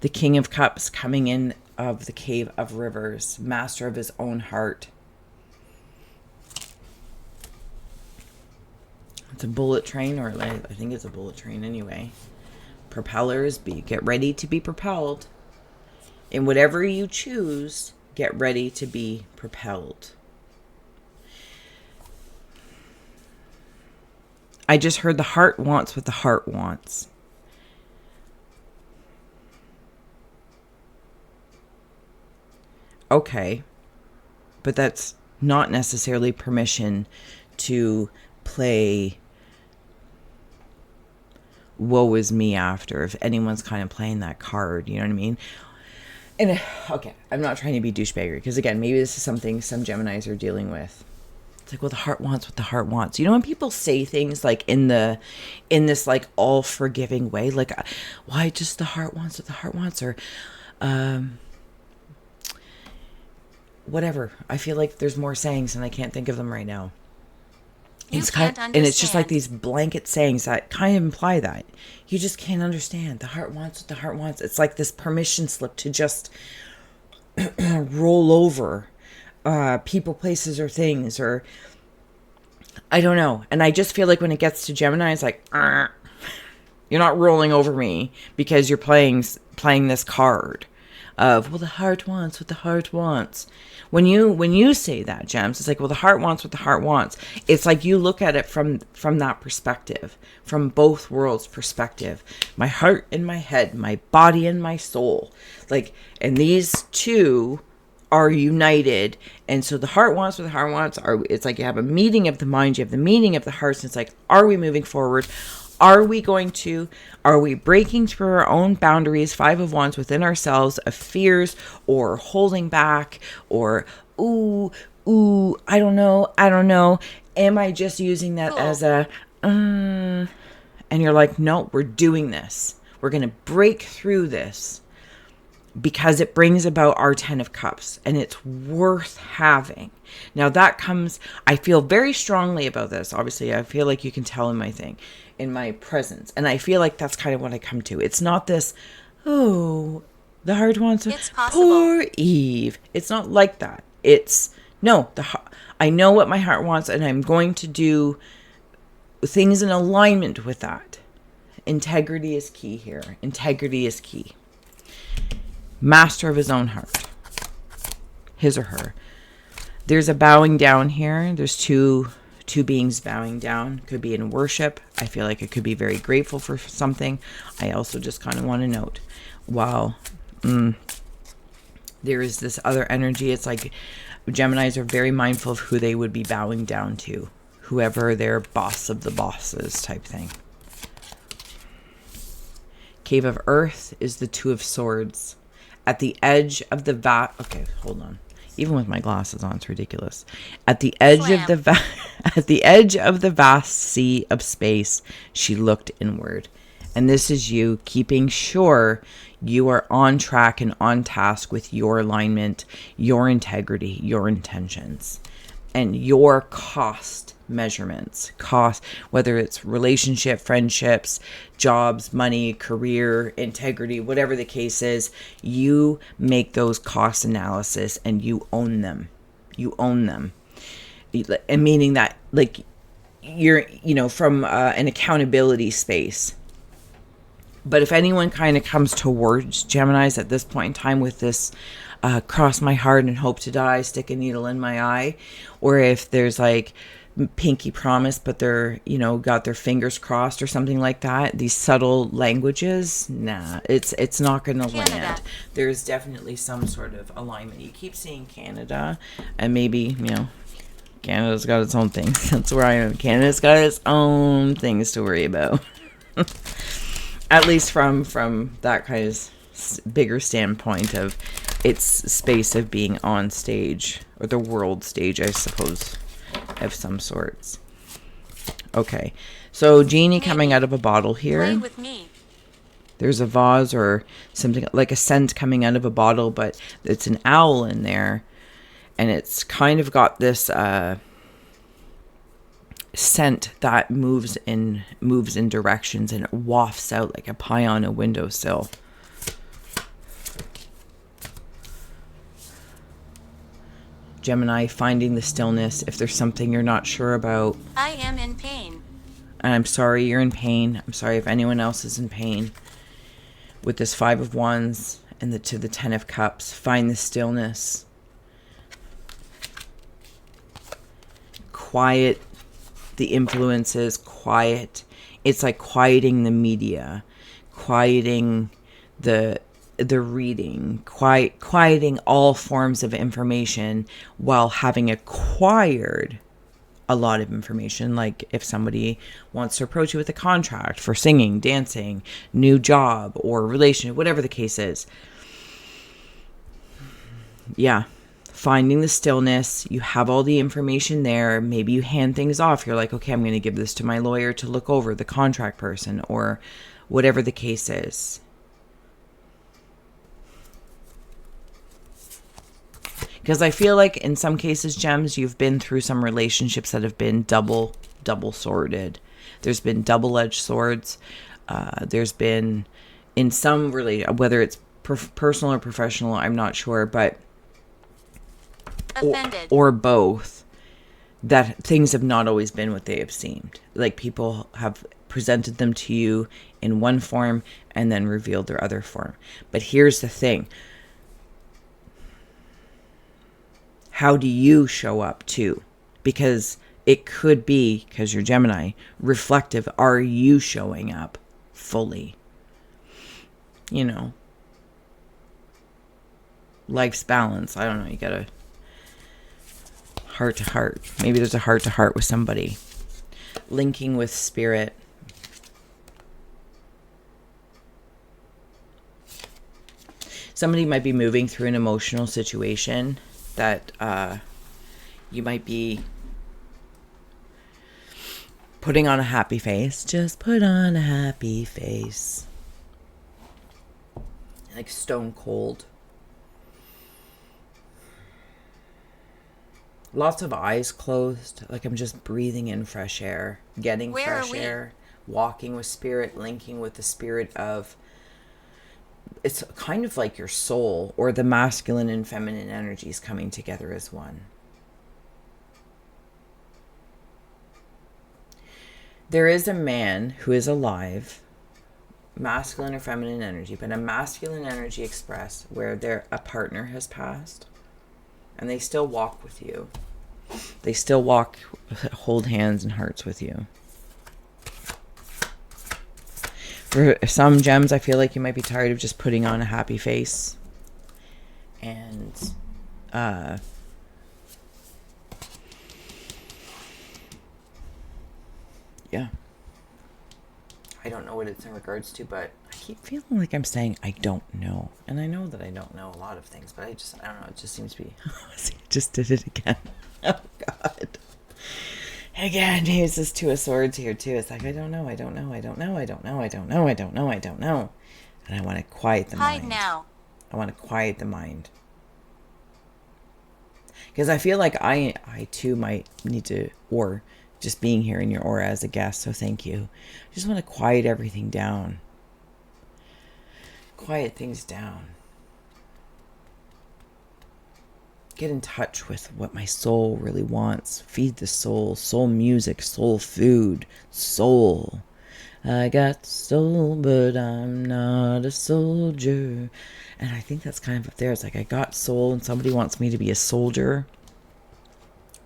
The King of Cups coming in of the Cave of Rivers, master of his own heart. It's a bullet train, or I think it's a bullet train anyway. Propellers, get ready to be propelled. In whatever you choose, get ready to be propelled. I just heard the heart wants what the heart wants. Okay, but that's not necessarily permission to play woe is me after, if anyone's kind of playing that card, you know what I mean? And okay, I'm not trying to be douchebaggery, because again, maybe this is something some Geminis are dealing with. It's like, well, the heart wants what the heart wants. When people say things like in this like all forgiving way, like, why just the heart wants what the heart wants, or whatever. I feel like there's more sayings and I can't think of them right now. And it's just like these blanket sayings that kind of imply that you just can't understand. The heart wants what the heart wants. It's like this permission slip to just roll over people, places, or things, or I don't know. And I just feel like when it gets to Gemini, it's like, you're not rolling over me because you're playing this card of, well, the heart wants what the heart wants. When you say that, Gems, it's like, well, the heart wants what the heart wants. It's like you look at it from that perspective, from both worlds' perspective. My heart and my head, my body and my soul. Like, and these two are united. And so the heart wants what the heart wants. It's like you have a meeting of the mind, you have the meeting of the hearts. And it's like, are we moving forward? Are we breaking through our own boundaries, Five of Wands, within ourselves, of fears or holding back or, ooh, I don't know. Am I just using that as a, and you're like, no, we're doing this. We're going to break through this because it brings about our 10 of Cups and it's worth having. Now that comes, I feel very strongly about this. Obviously, I feel like you can tell in my presence. And I feel like that's kind of what I come to. It's not this, oh, the heart wants to, poor Eve. It's not like that. It's, no, I know what my heart wants and I'm going to do things in alignment with that. Integrity is key here. Integrity is key. Master of his own heart. His or her. There's a bowing down here. There's two beings bowing down. Could be in worship. I feel like it could be very grateful for something. I also just kind of want to note, wow, there is this other energy. It's like Geminis are very mindful of who they would be bowing down to. Whoever their boss of the bosses type thing. Cave of Earth is the Two of Swords. At the edge of the okay, hold on. Even with my glasses on, it's ridiculous. At the edge of the vast sea of space, she looked inward. And this is you keeping sure you are on track and on task with your alignment, your integrity, your intentions, and your cost measurements. Cost, whether it's relationship, friendships, jobs, money, career, integrity, whatever the case is, you make those cost analysis and you own them. You own them. And meaning that, like, you're, from an accountability space. But if anyone kind of comes towards Geminis at this point in time with this cross my heart and hope to die, stick a needle in my eye, or if there's like pinky promise but they're got their fingers crossed or something like that, these subtle languages, nah, it's not gonna land. There's definitely some sort of alignment. You keep seeing Canada, and maybe Canada's got its own things. That's where I am. Canada's got its own things to worry about. At least from that kind of bigger standpoint of its space of being on stage, or the world stage, I suppose, of some sorts. Okay, so genie coming out of a bottle here. Play with me. There's a vase or something like a scent coming out of a bottle, but it's an owl in there, and it's kind of got this scent that moves in directions, and it wafts out like a pie on a windowsill. Gemini, finding the stillness. If there's something you're not sure about, I am in pain. and I'm sorry you're in pain. I'm sorry if anyone else is in pain. With this Five of Wands and the 10 of Cups, find the stillness. Quiet the influences, quiet. It's like quieting the media, quieting the reading, quieting all forms of information while having acquired a lot of information. Like if somebody wants to approach you with a contract for singing, dancing, new job, or relationship, whatever the case is. Yeah. Finding the stillness, you have all the information there. Maybe you hand things off. You're like, okay, I'm going to give this to my lawyer to look over, the contract person, or whatever the case is. Because I feel like in some cases, Gems, you've been through some relationships that have been double sworded. There's been double-edged swords. There's been, in some whether it's personal or professional, I'm not sure, but or both, that things have not always been what they have seemed. Like people have presented them to you in one form and then revealed their other form. But here's the thing. How do you show up too? Because it could be, because you're Gemini, reflective. Are you showing up fully? Life's balance. I don't know. You gotta heart to heart. Maybe there's a heart to heart with somebody. Linking with spirit. somebody might be moving through an emotional situation that you might be putting on a happy face. Just put on a happy face. Like stone cold. Lots of eyes closed. Like I'm just breathing in fresh air. Getting fresh air. Walking with spirit. Linking with the spirit of... It's kind of like your soul, or the masculine and feminine energies coming together as one. There is a man who is alive, masculine or feminine energy, but a masculine energy expressed where a partner has passed and they still walk with you. They still walk, hold hands and hearts with you. For some gems, I feel like you might be tired of just putting on a happy face. And yeah. I don't know what it's in regards to, but I keep feeling like I'm saying I don't know. And I know that I don't know a lot of things, but I don't know. It just seems to be... just did it again. Oh, God. Again, here's this Two of Swords here, too. It's like, I don't know. And I want to quiet the mind. Hide now. I want to quiet the mind. Because I feel like I too might need to, or just being here in your aura as a guest, so thank you. I just want to quiet everything down. Quiet things down. Get in touch with what my soul really wants. Feed the soul. Soul music. Soul food. Soul. I got soul, but I'm not a soldier. And I think that's kind of up there. It's like I got soul and somebody wants me to be a soldier.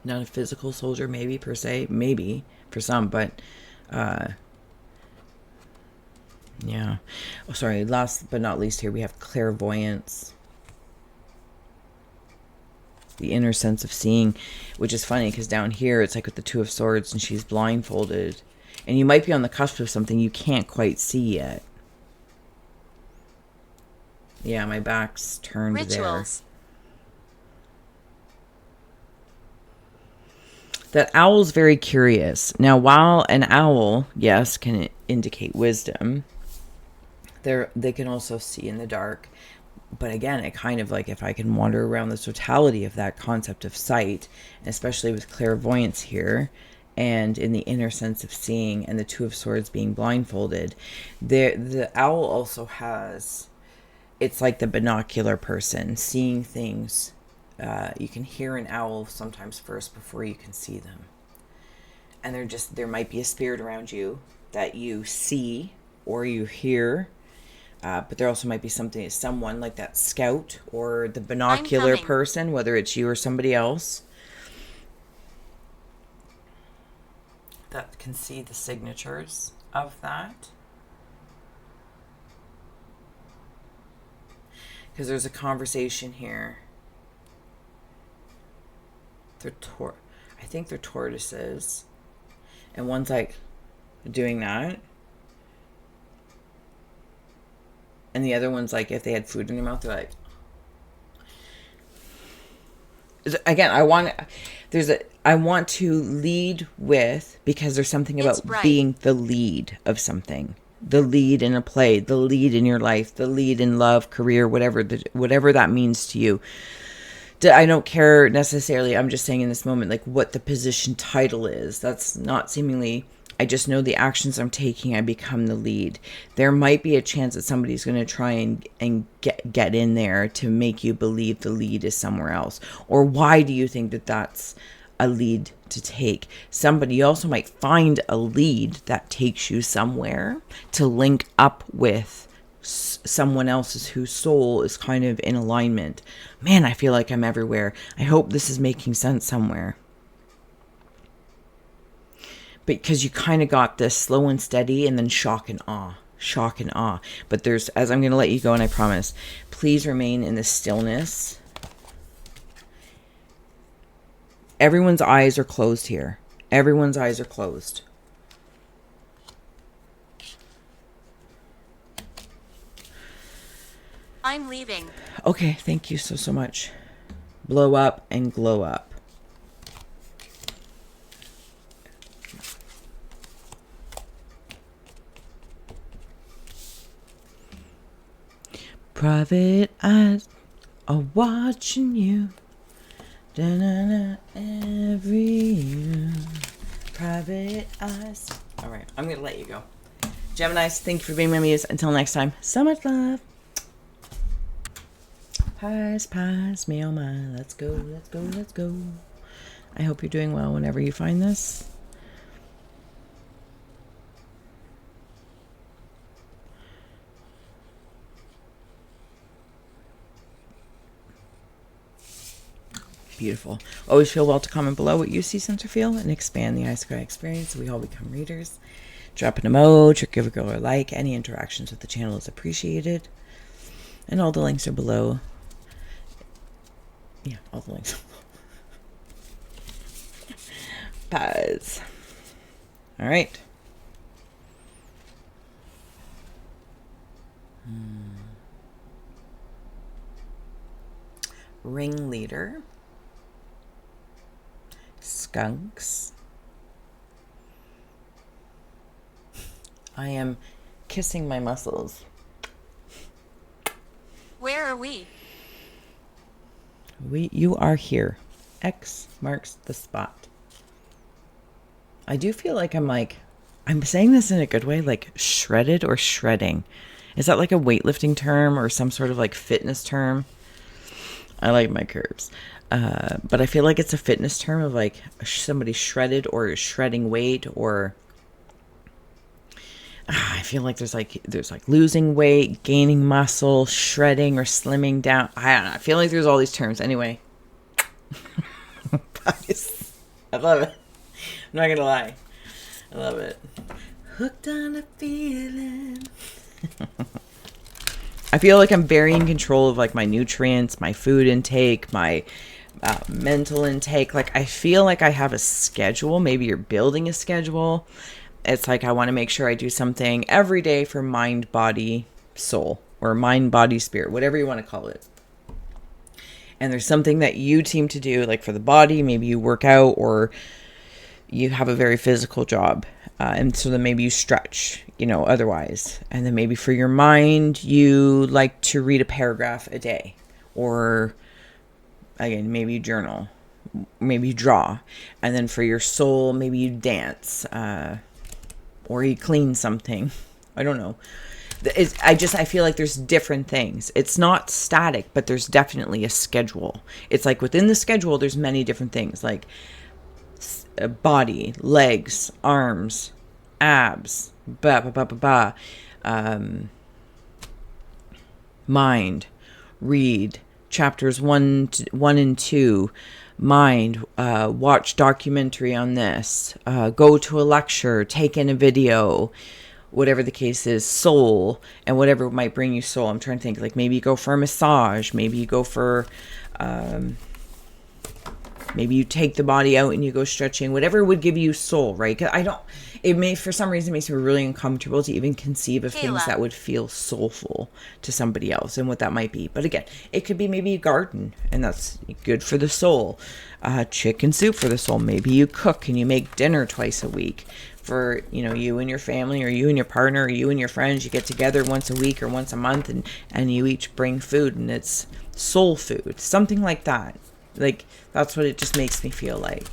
Not a physical soldier, maybe, per se. Maybe, for some, but... yeah. Oh, sorry. Last but not least here, we have clairvoyance. The inner sense of seeing, which is funny because down here it's like with the Two of Swords and she's blindfolded. And you might be on the cusp of something you can't quite see yet. Yeah, my back's turned Rituals. there. That owl's very curious. Now, while an owl, yes, can indicate wisdom, they can also see in the dark. But again, it kind of like if I can wander around the totality of that concept of sight, especially with clairvoyance here, and in the inner sense of seeing, and the Two of Swords being blindfolded, the owl also has, it's like the binocular person, seeing things. You can hear an owl sometimes first before you can see them. And there might be a spirit around you that you see or you hear. But there also might be someone like that scout or the binocular person, whether it's you or somebody else, that can see the signatures of that. Because there's a conversation here. I think they're tortoises. And one's like doing that. And the other one's like, if they had food in their mouth, they're like... Again, I want to lead with, because there's something about being the lead of something. The lead in a play, the lead in your life, the lead in love, career, whatever that means to you. I don't care necessarily. I'm just saying in this moment, like what the position title is. That's not seemingly... I just know the actions I'm taking, I become the lead. There might be a chance that somebody's going to try and get in there to make you believe the lead is somewhere else. Or why do you think that that's a lead to take? Somebody also might find a lead that takes you somewhere to link up with someone else's whose soul is kind of in alignment. Man, I feel like I'm everywhere. I hope this is making sense somewhere. Because you kind of got this slow and steady and then shock and awe. But as I'm going to let you go, and I promise, please remain in the stillness. Everyone's eyes are closed here. Everyone's eyes are closed. I'm leaving. Okay, thank you so much. Blow up and glow up. Private eyes are watching you. Da-na-na, every year. Private eyes. All right, I'm going to let you go. Geminis, thank you for being my muse. Until next time, so much love. Pies, me oh my. Let's go, let's go, let's go. I hope you're doing well whenever you find this. Beautiful. Always feel well to comment below what you see, sense, or feel, and expand the iScry experience so we all become readers. Drop an emoji, or give a girl a like. Any interactions with the channel is appreciated. And all the links are below. Yeah, all the links. Pies. All right. Ringleader. Skunks. I am kissing my muscles. Where are we? You are here. X marks the spot. I do feel like I'm saying this in a good way, like shredded or shredding. Is that like a weightlifting term or some sort of like fitness term? I like my curves. But I feel like it's a fitness term of like somebody shredded or shredding weight, or I feel like there's like losing weight, gaining muscle, shredding or slimming down. I don't know. I feel like there's all these terms. Anyway. I love it. I'm not gonna lie. I love it. Hooked on a feeling. I feel like I'm very in control of like my nutrients, my food intake, my mental intake. Like I feel like I have a schedule. Maybe you're building a schedule. It's like I want to make sure I do something every day for mind, body, soul, or mind, body, spirit, whatever you want to call it. And there's something that you seem to do, like for the body, maybe you work out or you have a very physical job. And so then maybe you stretch, otherwise. And then maybe for your mind, you like to read a paragraph a day. Or, again, maybe you journal. Maybe you draw. And then for your soul, maybe you dance. Or you clean something. I don't know. I feel like there's different things. It's not static, but there's definitely a schedule. It's like within the schedule, there's many different things. Like body, legs, arms, abs, mind, read chapters 1 and 2, mind, watch documentary on this, go to a lecture, take in a video, whatever the case is, soul, and whatever might bring you soul. I'm trying to think, like maybe you go for a massage, maybe you go for maybe you take the body out and you go stretching, whatever would give you soul, right? 'Cause for some reason, it makes me really uncomfortable to even conceive of things that would feel soulful to somebody else and what that might be. But again, it could be maybe a garden and that's good for the soul. Chicken soup for the soul. Maybe you cook and you make dinner twice a week for, you and your family, or you and your partner, or you and your friends. You get together once a week or once a month and you each bring food and it's soul food, something like that. Like, that's what it just makes me feel like.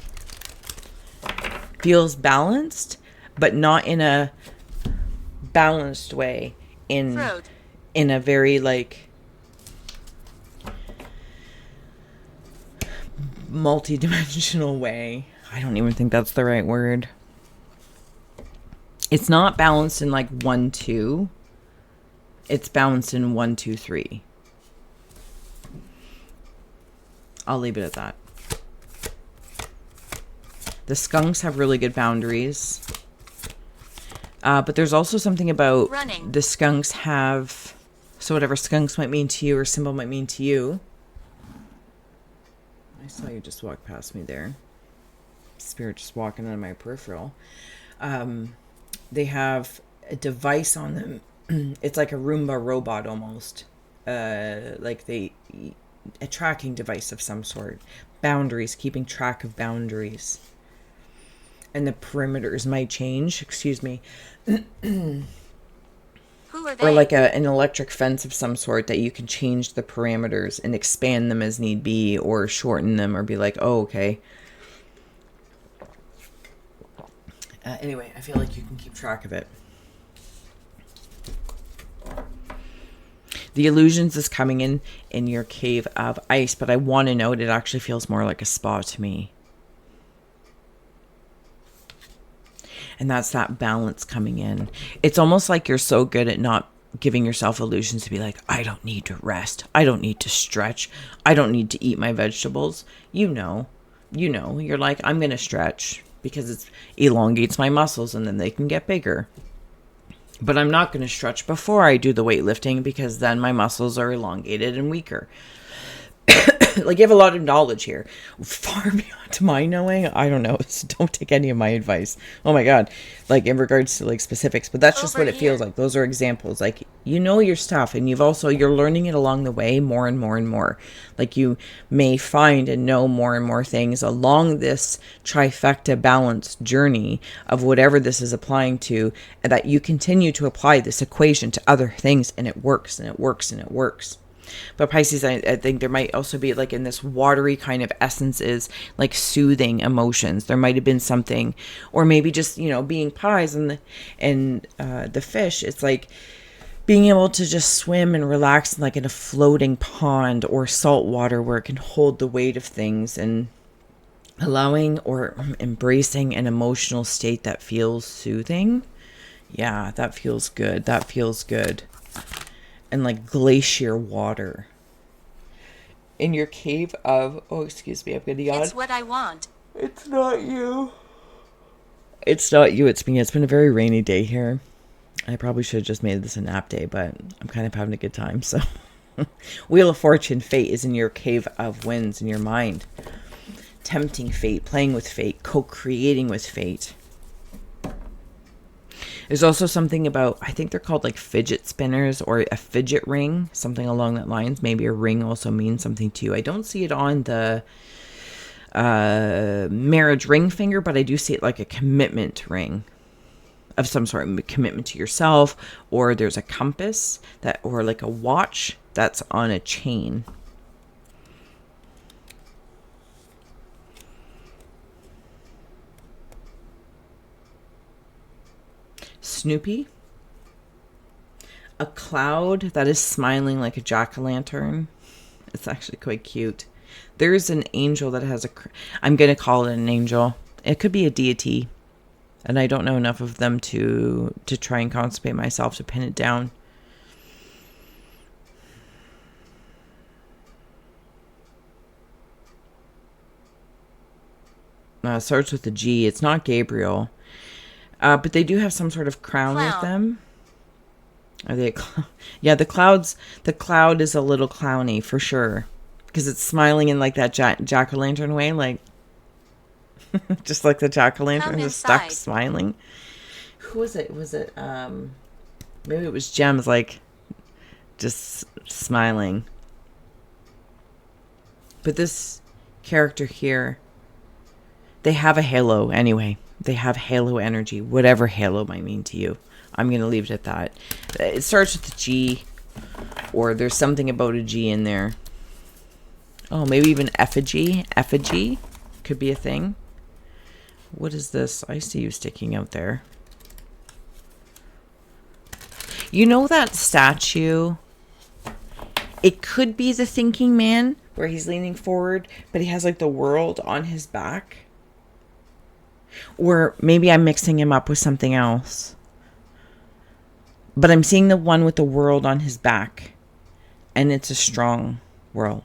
Feels balanced, but not in a balanced way. In a very, like, multi-dimensional way. I don't even think that's the right word. It's not balanced in, like, 1, 2. It's balanced in 1, 2, 3. I'll leave it at that. The skunks have really good boundaries. But there's also something about running. The skunks have... So whatever skunks might mean to you or symbol might mean to you. I saw you just walk past me there. Spirit just walking on my peripheral. They have a device on them. It's like a Roomba robot almost. like a tracking device of some sort. Boundaries, keeping track of boundaries. And the perimeters might change, excuse me. Who are they? Or like an electric fence of some sort that you can change the parameters and expand them as need be, or shorten them, or be like, oh, okay. Anyway, I feel like you can keep track of it. The illusions is coming in your cave of ice, but I want to note it actually feels more like a spa to me. And that's that balance coming in. It's almost like you're so good at not giving yourself illusions to be like, I don't need to rest. I don't need to stretch. I don't need to eat my vegetables. You're like, I'm going to stretch because it elongates my muscles and then they can get bigger. But I'm not going to stretch before I do the weightlifting because then my muscles are elongated and weaker. Like, you have a lot of knowledge here, far beyond my knowing. I don't know, so don't take any of my advice. Oh my god, like in regards to like specifics, but that's just what it feels like. Those are examples. Like, you know your stuff, and you're learning it along the way more and more and more. Like, you may find and know more and more things along this trifecta balance journey of whatever this is applying to, and that you continue to apply this equation to other things, and it works and it works and it works. But Pisces, I think there might also be, like, in this watery kind of essence, is like soothing emotions. There might have been something, or maybe just, being pies and the fish. It's like being able to just swim and relax like in a floating pond or salt water where it can hold the weight of things, and allowing or embracing an emotional state that feels soothing. Yeah, that feels good. That feels good. And like glacier water in your cave of, oh, excuse me, I'm gonna yawn. It's what I want. It's not you. It's not you, it's me. It's been a very rainy day here. I probably should have just made this a nap day, but I'm kind of having a good time. So Wheel of Fortune, fate is in your cave of winds in your mind. Tempting fate, playing with fate, co-creating with fate. There's also something about, I think they're called like fidget spinners or a fidget ring, something along that lines. Maybe a ring also means something to you. I don't see it on the marriage ring finger, but I do see it like a commitment ring of some sort, commitment to yourself, or there's a compass that, or like a watch that's on a chain. Snoopy, a cloud that is smiling like a jack-o'-lantern. It's actually quite cute. There's an angel that has I'm going to call it an angel. It could be a deity, and I don't know enough of them to try and concentrate myself to pin it down. Starts with a G. It's not Gabriel. But they do have some sort of crown with them. Are they? Yeah, the cloud is a little clowny for sure, because it's smiling in like that jack-o'-lantern way, like just like the jack-o'-lantern is stuck smiling. Who was it? Was it maybe it was Gems, like just smiling. But this character here, they have a halo anyway. They have halo energy, whatever halo might mean to you. I'm going to leave it at that. It starts with a G, or there's something about a G in there. Oh, maybe even effigy. Effigy could be a thing. What is this? I see you sticking out there. You know that statue? It could be the thinking man, where he's leaning forward, but he has like the world on his back. Or maybe I'm mixing him up with something else. But I'm seeing the one with the world on his back. And it's a strong world.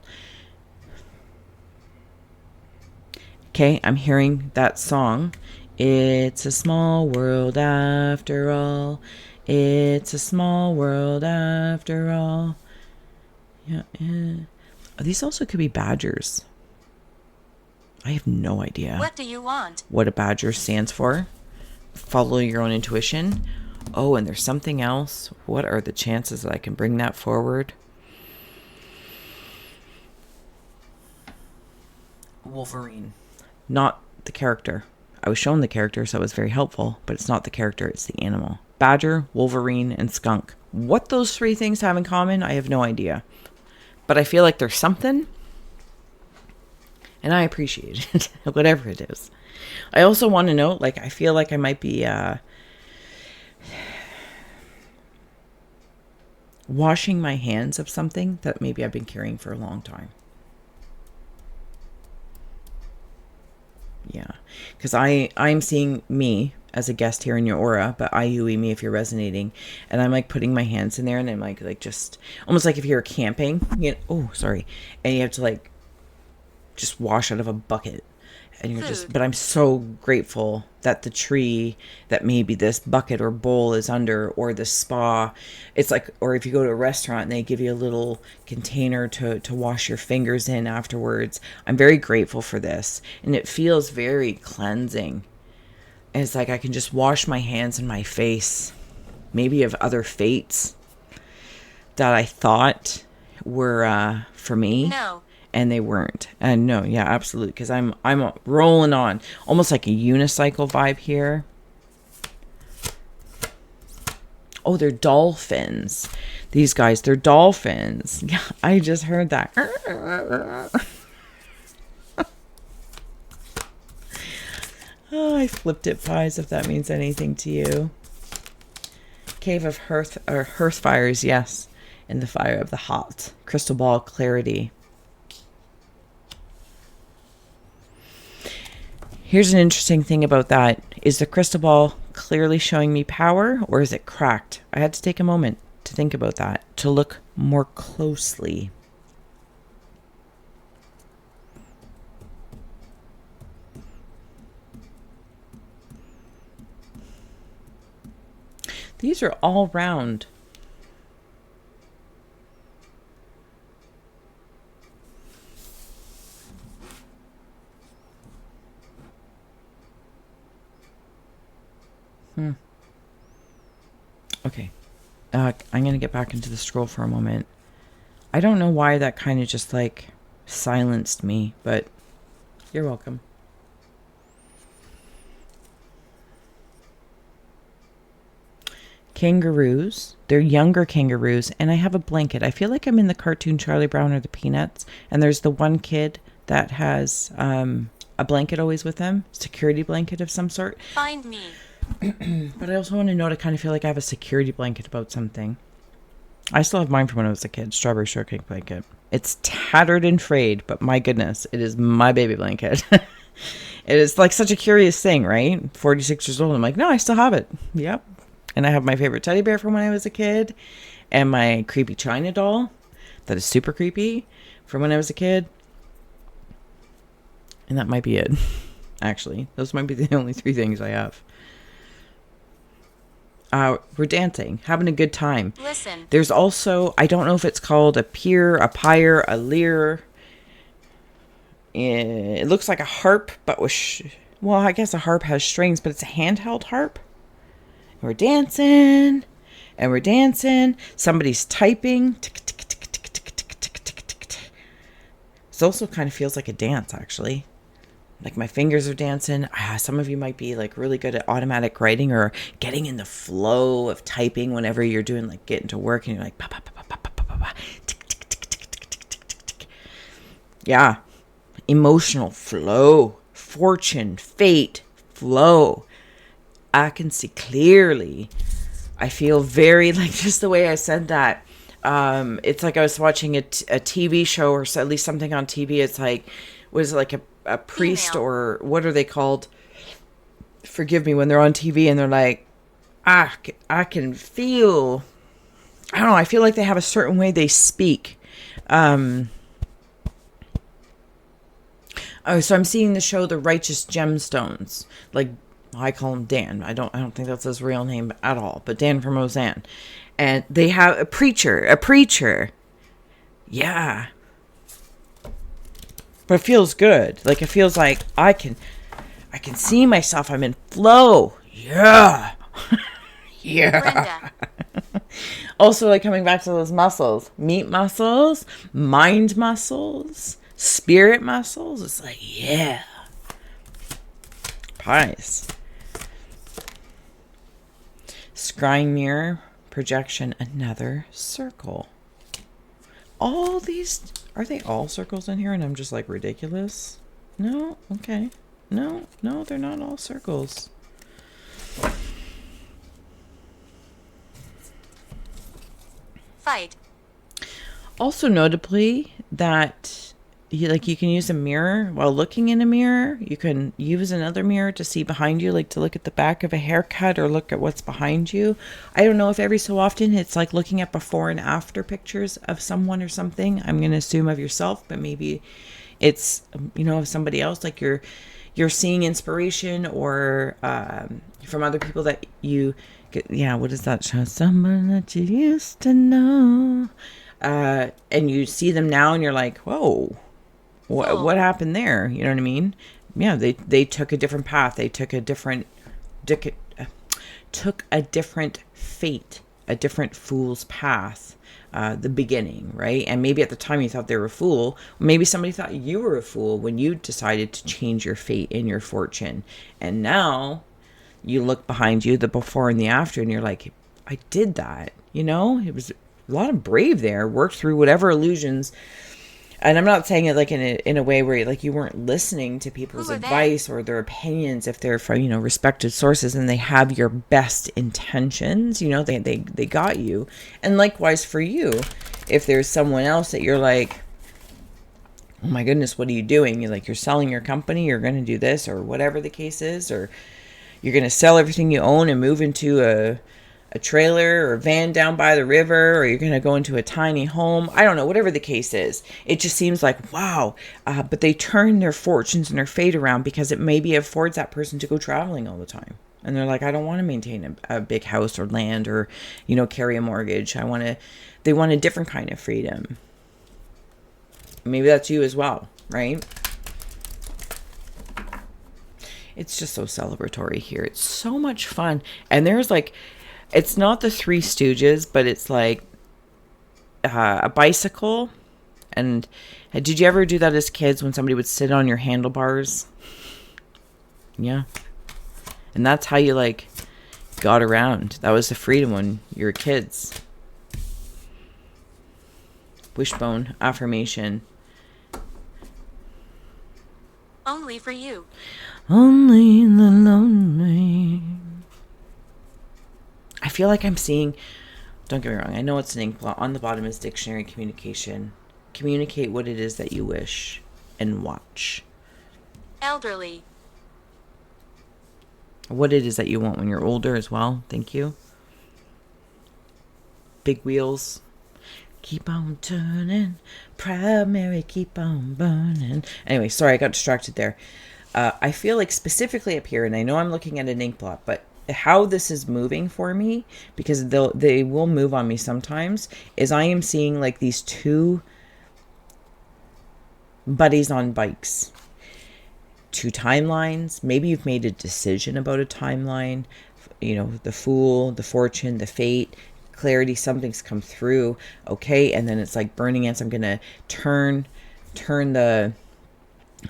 Okay, I'm hearing that song. It's a small world after all. It's a small world after all. Yeah. These also could be badgers. I have no idea. What do you want? What a badger stands for. Follow your own intuition. Oh, and there's something else. What are the chances that I can bring that forward? Wolverine. Not the character. I was shown the character, so it was very helpful, but it's not the character, it's the animal. Badger, Wolverine, and skunk. What those three things have in common, I have no idea. But I feel like there's something, and I appreciate it, whatever it is. I also want to note, like, I feel like I might be washing my hands of something that maybe I've been carrying for a long time. Yeah, because I'm seeing me as a guest here in your aura, but IUE me if you're resonating, and I'm like putting my hands in there, and I'm like just almost like if you're camping, you know, oh sorry, and you have to like just wash out of a bucket, and you're just, but I'm so grateful that the tree that maybe this bucket or bowl is under, or the spa, it's like, or if you go to a restaurant and they give you a little container to wash your fingers in afterwards. I'm very grateful for this, and it feels very cleansing. And it's like I can just wash my hands and my face, maybe of other fates that I thought were for me. No. And they weren't. And no, yeah, absolutely. Because I'm rolling on. Almost like a unicycle vibe here. Oh, they're dolphins. These guys, they're dolphins. Yeah, I just heard that. Oh, I flipped it pies if that means anything to you. Cave of hearth fires, yes. In the fire of the hot. Crystal ball clarity. Here's an interesting thing about that. Is the crystal ball clearly showing me power, or is it cracked? I had to take a moment to think about that, to look more closely. These are all round. Okay. I'm going to get back into the scroll for a moment. I don't know why that kind of just like silenced me, but you're welcome. Kangaroos. They're younger kangaroos, and I have a blanket. I feel like I'm in the cartoon Charlie Brown or the Peanuts, and there's the one kid that has a blanket always with him, security blanket of some sort. Find me. But I also want to note I kind of feel like I have a security blanket about something. I still have mine from when I was a kid, strawberry shortcake blanket. It's tattered and frayed, but my goodness, it is my baby blanket. It is like such a curious thing, right? 46 years old, I'm like, no, I still have it. Yep. And I have my favorite teddy bear from when I was a kid, and my creepy China doll that is super creepy from when I was a kid. And that might be it, actually. Those might be the only three things I have. We're dancing, having a good time. Listen. There's also, I don't know if it's called a pier, a pyre, a lyre. It looks like a harp, but with, well, I guess a harp has strings, but it's a handheld harp. And we're dancing, and we're dancing. Somebody's typing. It also kind of feels like a dance, actually. Like my fingers are dancing. Some of you might be like really good at automatic writing or getting in the flow of typing whenever you're doing like getting to work and you're like, yeah, emotional flow, fortune, fate, flow. I can see clearly. I feel very like just the way I said that. It's like I was watching a TV show or at least something on TV. It's like, was it like a priest Female. or what are they called? Forgive me, when they're on TV and they're like, I can feel, I don't know, I feel like they have a certain way they speak. So I'm seeing the show The Righteous Gemstones. Like, I call him Dan. I don't think that's his real name at all, but Dan from Roseanne. And they have a preacher. Yeah. But it feels good. Like, it feels like I can see myself. I'm in flow. Yeah. Yeah. Also, like, coming back to those muscles. Meat muscles. Mind muscles. spirit muscles. It's like, yeah. Pies. Scrying mirror, projection, another circle. All these, are they all circles in here? And I'm just like ridiculous? No? Okay. No, they're not all circles. Fight. Also notably that you can use a mirror while looking in a mirror. You can use another mirror to see behind you, like to look at the back of a haircut or look at what's behind you. I don't know if every so often it's like looking at before and after pictures of someone or something. I'm going to assume of yourself, but maybe it's, of somebody else, like you're seeing inspiration or from other people that you get. Yeah, what is that show? Someone that you used to know. And you see them now and you're like, whoa, what happened there? You know what I mean? Yeah, they took a different path. They took a different fate, a different fool's path. The beginning, right? And maybe at the time you thought they were a fool. Maybe somebody thought you were a fool when you decided to change your fate and your fortune. And now you look behind you, the before and the after, and you're like, I did that. It was a lot of brave there. Worked through whatever illusions. And I'm not saying it like in a way where like you weren't listening to people's advice or their opinions if they're from respected sources and they have your best intentions. They got you. And likewise for you, if there's someone else that you're like, oh my goodness, what are you doing? You're selling your company, you're going to do this or whatever the case is, or you're going to sell everything you own and move into a trailer or a van down by the river, or you're going to go into a tiny home. I don't know, whatever the case is. It just seems like, wow. But they turn their fortunes and their fate around because it maybe affords that person to go traveling all the time. And they're like, I don't want to maintain a big house or land or, carry a mortgage. They want a different kind of freedom. Maybe that's you as well, right? It's just so celebratory here. It's so much fun. And there's like, it's not the Three Stooges, but it's like a bicycle. And did you ever do that as kids when somebody would sit on your handlebars? Yeah. And that's how you like got around. That was the freedom when you were kids. Wishbone affirmation. Only for you. Only the lonely. I feel like I'm seeing, don't get me wrong, I know it's an ink blot. On the bottom is dictionary communication. Communicate what it is that you wish and watch. Elderly. What it is that you want when you're older as well. Thank you. Big wheels. Keep on turning. Proud Mary, keep on burning. Anyway, sorry, I got distracted there. I feel like specifically up here, and I know I'm looking at an ink blot, but how this is moving for me, because they will move on me sometimes, is I am seeing like these two buddies on bikes. Two timelines. Maybe you've made a decision about a timeline. The Fool, the Fortune, the Fate, clarity, something's come through. Okay, and then it's like burning ants. I'm gonna turn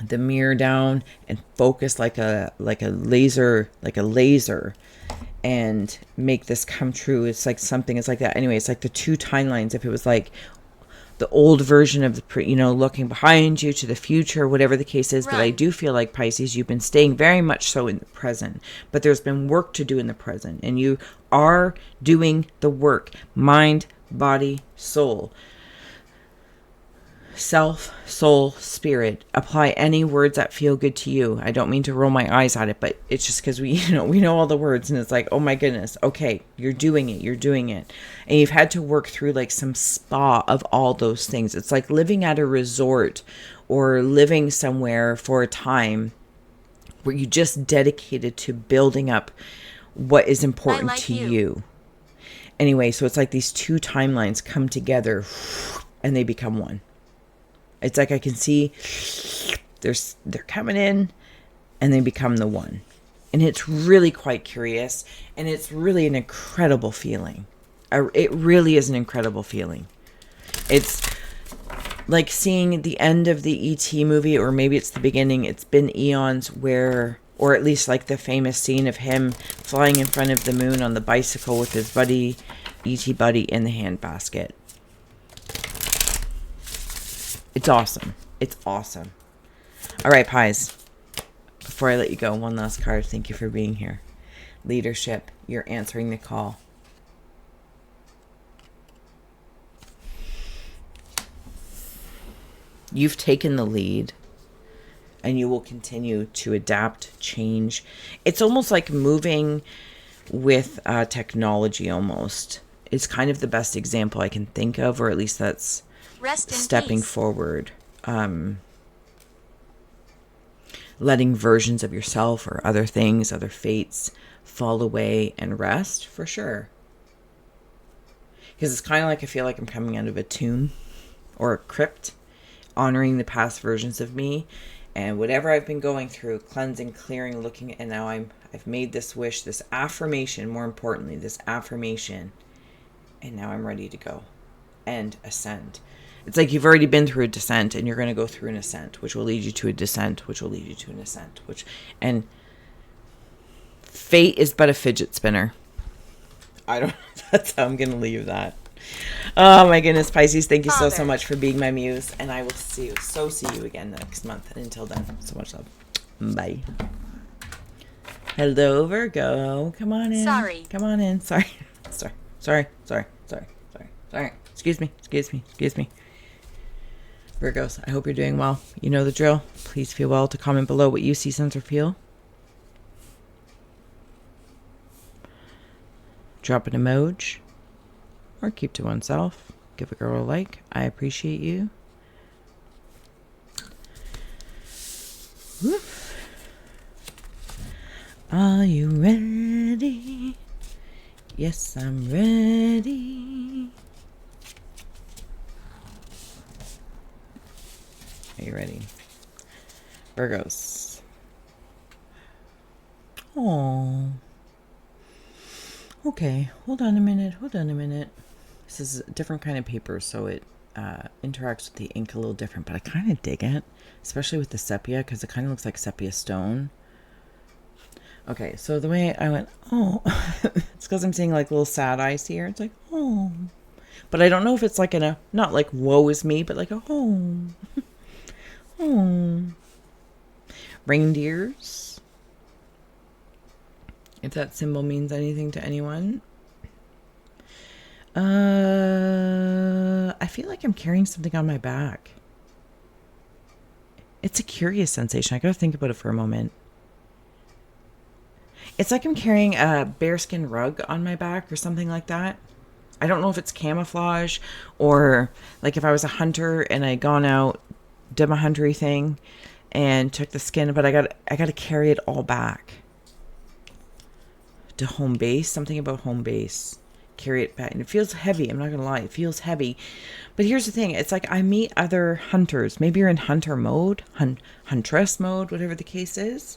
the mirror down and focus like a laser, and make this come true. It's like something is like that. Anyway, it's like the two timelines. If it was like the old version of the looking behind you to the future, whatever the case is. Right. But I do feel like, Pisces, you've been staying very much so in the present, but there's been work to do in the present, and you are doing the work. Mind, body, soul. Self, soul, spirit. Apply any words that feel good to you. I don't mean to roll my eyes at it, but it's just because we know all the words, and it's like, oh my goodness, okay, you're doing it. And you've had to work through like some spa of all those things. It's like living at a resort or living somewhere for a time where you just dedicated to building up what is important to you. Anyway, so it's like these two timelines come together and they become one. It's like I can see they're coming in and they become the one. And it's really quite curious, and it's really an incredible feeling. It really is an incredible feeling. It's like seeing the end of the E.T. movie, or maybe it's the beginning. It's been eons where, or at least like the famous scene of him flying in front of the moon on the bicycle with his buddy, E.T. buddy, in the handbasket. It's awesome. It's awesome. All right, Pies. Before I let you go, one last card. Thank you for being here. Leadership. You're answering the call. You've taken the lead, and you will continue to adapt, change. It's almost like moving with technology almost. It's kind of the best example I can think of, or at least that's stepping forward. Letting versions of yourself or other things, other fates fall away and rest, for sure. Because it's kind of like I feel like I'm coming out of a tomb or a crypt, honoring the past versions of me, and whatever I've been going through, cleansing, clearing, looking, and now I've made this wish, this affirmation, more importantly, this affirmation, and now I'm ready to go and ascend. It's like you've already been through a descent, and you're going to go through an ascent, which will lead you to a descent, which will lead you to an ascent, and fate is but a fidget spinner. That's how I'm going to leave that. Oh my goodness, Pisces, thank you so much for being my muse, and I will see you again next month. And until then, so much love. Bye. Hello, Virgo. Come on in. Sorry. Come on in. Sorry. Excuse me. Virgos, I hope you're doing well. You know the drill. Please feel well to comment below what you see, sense, or feel. Drop an emoji. Or keep to oneself. Give a girl a like. I appreciate you. Woo. Are you ready? Yes, I'm ready. Are you ready? Virgos. Oh. Okay, hold on a minute. This is a different kind of paper, so it interacts with the ink a little different, but I kind of dig it, especially with the sepia, because it kind of looks like sepia stone. Okay, so the way I went, oh, it's because I'm seeing like little sad eyes here. It's like, oh. But I don't know if it's like not like woe is me, but like a oh. Oh. Reindeers. If that symbol means anything to anyone. I feel like I'm carrying something on my back. It's a curious sensation. I gotta think about it for a moment. It's like I'm carrying a bearskin rug on my back or something like that. I don't know if it's camouflage or like if I was a hunter and I gone out, did my huntery thing and took the skin, but I gotta carry it all back to home base. Something about home base. Carry it back, and it feels heavy. I'm not gonna lie, it feels heavy. But here's the thing, it's like I meet other hunters. Maybe you're in hunter mode, huntress mode, whatever the case is.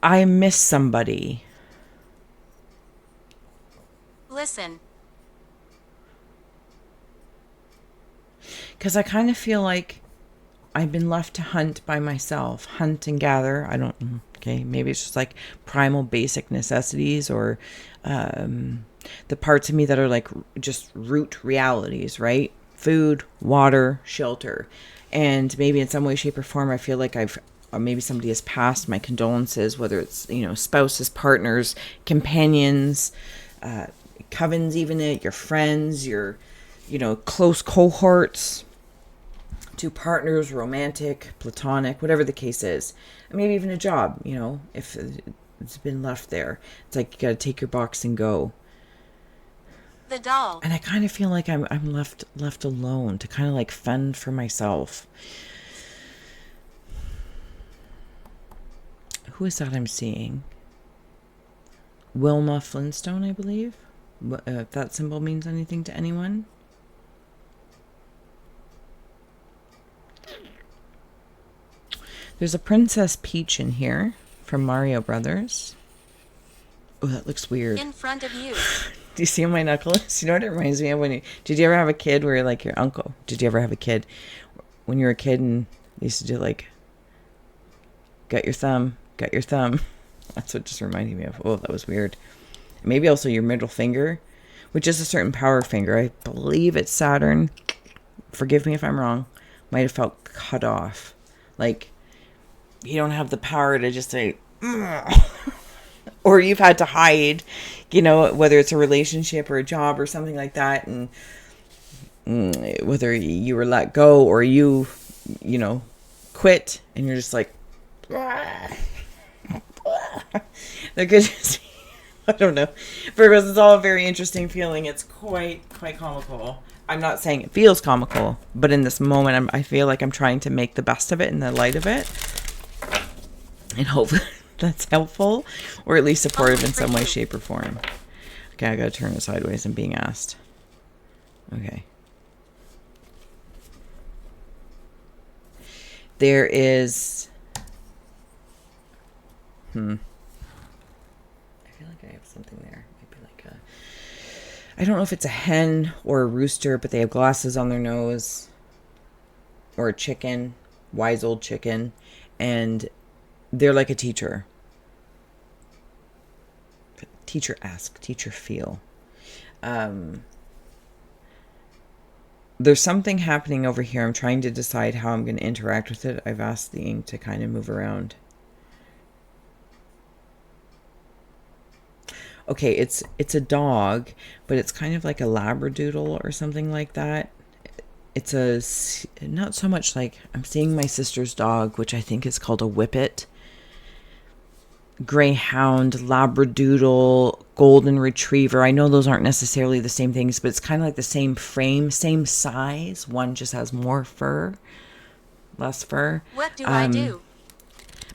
I miss somebody. Listen. Because I kind of feel like I've been left to hunt by myself. Hunt and gather. I don't... Okay, maybe it's just like primal basic necessities, or the parts of me that are like just root realities, right? Food, water, shelter. And maybe in some way, shape, or form, I feel like maybe somebody has passed. My condolences, whether it's, spouses, partners, companions, covens, even your friends, your, close cohorts, to partners, romantic, platonic, whatever the case is. And maybe even a job, if it's been left there. It's like you got to take your box and go. The doll. And I kind of feel like I'm left alone to kind of like fend for myself. Who is that I'm seeing? Wilma Flintstone, I believe. If that symbol means anything to anyone. There's a Princess Peach in here from Mario Brothers. Oh, that looks weird. In front of you. Do you see my knuckles? You know what it reminds me of? Did you ever have a kid where like your uncle? Did you ever have a kid when you were a kid and they used to do like, got your thumb. That's what just reminded me of. Oh, that was weird. Maybe also your middle finger, which is a certain power finger. I believe it's Saturn. Forgive me if I'm wrong. Might have felt cut off. Like, you don't have the power to just say, or you've had to hide, whether it's a relationship or a job or something like that. And whether you were let go or you quit and you're just like, there could just be, I don't know. Virgos, it's all a very interesting feeling. It's quite comical. I'm not saying it feels comical, but in this moment, I feel like I'm trying to make the best of it in the light of it. And hopefully that's helpful, or at least supportive in some way, shape, or form. Okay, I gotta turn it sideways. I'm being asked. Okay. There is... I feel like I have something there. Maybe like a... I don't know if it's a hen or a rooster, but they have glasses on their nose. Or a chicken. Wise old chicken. And they're like a teacher. Teacher-esque. Teacher feel. There's something happening over here. I'm trying to decide how I'm going to interact with it. I've asked the ink to kind of move around. Okay, it's a dog, but it's kind of like a labradoodle or something like that. It's not so much like, I'm seeing my sister's dog, which I think is called a whippet. Greyhound, labradoodle, golden retriever. I know those aren't necessarily the same things, but it's kind of like the same frame, same size. One just has more fur, less fur. What do I do?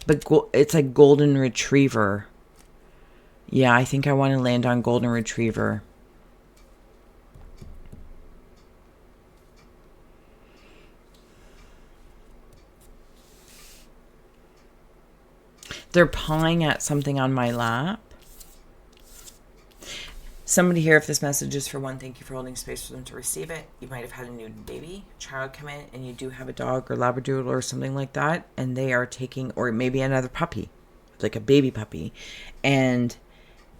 But it's like golden retriever. Yeah, I think I want to land on golden retriever. They're pawing at something on my lap. Somebody here, if this message is for one, thank you for holding space for them to receive it. You might have had a new baby, child come in, and you do have a dog or labradoodle or something like that, and they are taking, or maybe another puppy, like a baby puppy, and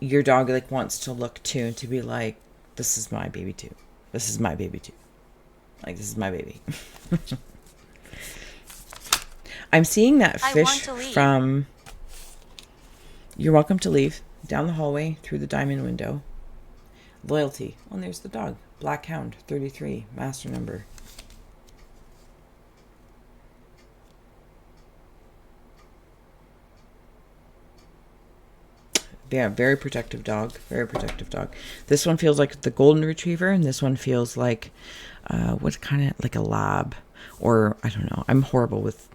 your dog like wants to look too, to be like, this is my baby too. This is my baby too. Like, this is my baby. I'm seeing that fish from... You're welcome to leave. Down the hallway, through the diamond window. Loyalty. Oh, and there's the dog. Black Hound, 33. Master number. Yeah, very protective dog. Very protective dog. This one feels like the golden retriever, and this one feels like, what kind of, like a lab. Or, I don't know. I'm horrible with...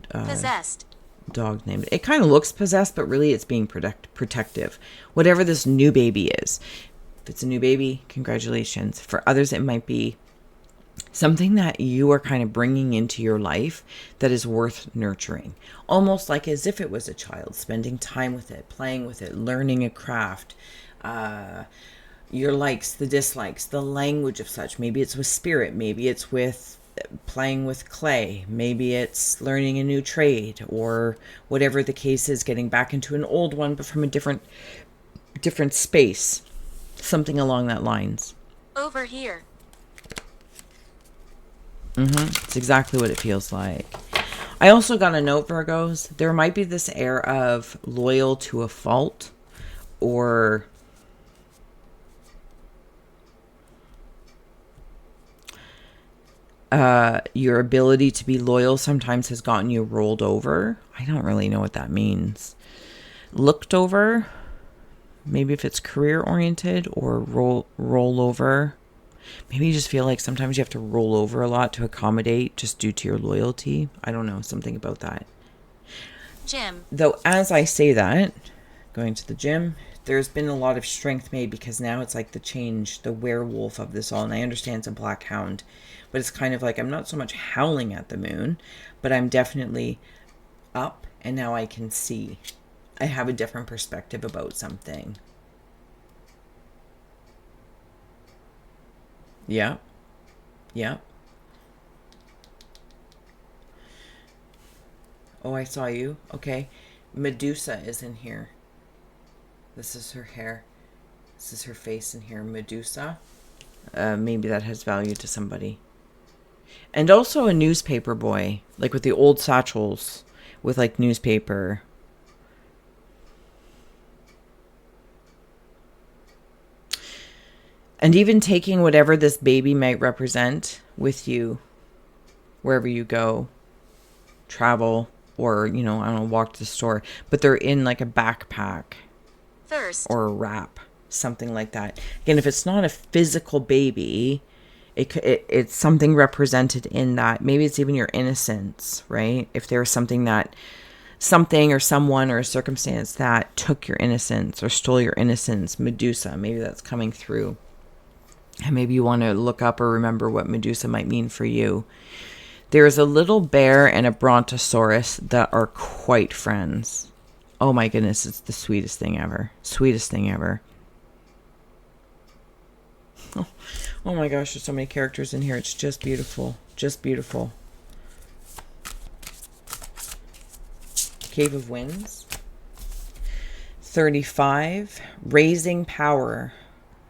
Possessed. Dog name. It kind of looks possessed, but really it's being protective. Whatever this new baby is. If it's a new baby, congratulations. For others, it might be something that you are kind of bringing into your life that is worth nurturing. Almost like as if it was a child, spending time with it, playing with it, learning a craft, your likes, the dislikes, the language of such. Maybe it's with spirit. Maybe it's with playing with clay. Maybe it's learning a new trade, or whatever the case is, getting back into an old one, but from a different space. Something along that lines. Over here. It's exactly what it feels like. I also got a note, Virgos. There might be this air of loyal to a fault, or your ability to be loyal sometimes has gotten you rolled over. I don't really know what that means. Looked over. Maybe if it's career oriented, or roll over. Maybe you just feel like sometimes you have to roll over a lot to accommodate just due to your loyalty. I don't know, something about that. Gym. Though as I say that, going to the gym, there's been a lot of strength made, because now it's like the change, the werewolf of this all. And I understand it's a black hound, but it's kind of like I'm not so much howling at the moon, but I'm definitely up, and now I can see. I have a different perspective about something. Yeah. Yeah. Oh, I saw you. Okay. Medusa is in here. This is her hair. This is her face in here. Medusa. Maybe that has value to somebody. And also a newspaper boy, like with the old satchels with like newspaper. And even taking whatever this baby might represent with you wherever you go, travel, or, I don't know, walk to the store. But they're in like a backpack Thirst. or a wrap, something like that. Again, if it's not a physical baby, it's something represented in that. Maybe it's even your innocence, right? If there's something or someone or a circumstance that took your innocence or stole your innocence, Medusa, maybe that's coming through. And maybe you want to look up or remember what Medusa might mean for you. There's a little bear and a brontosaurus that are quite friends. Oh my goodness, it's the sweetest thing ever. Sweetest thing ever. Oh my gosh, there's so many characters in here. It's just beautiful. Just beautiful. Cave of Winds. 35. Raising Power.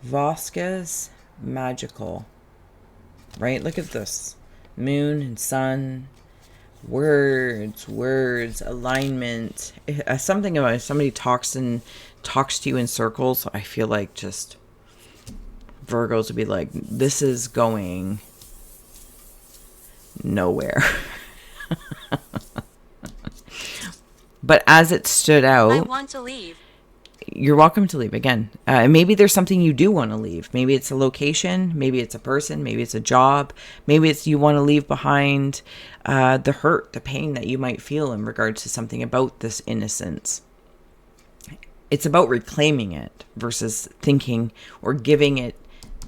Vasquez. Magical. Right? Look at this. Moon and sun. Words. Alignment. Something about if somebody talks to you in circles. I feel like just Virgos would be like, this is going nowhere. But as it stood out, I want to leave. You're welcome to leave again. Maybe there's something you do want to leave. Maybe it's a location. Maybe it's a person. Maybe it's a job. Maybe it's you want to leave behind the hurt, the pain that you might feel in regards to something about this innocence. It's about reclaiming it versus thinking or giving it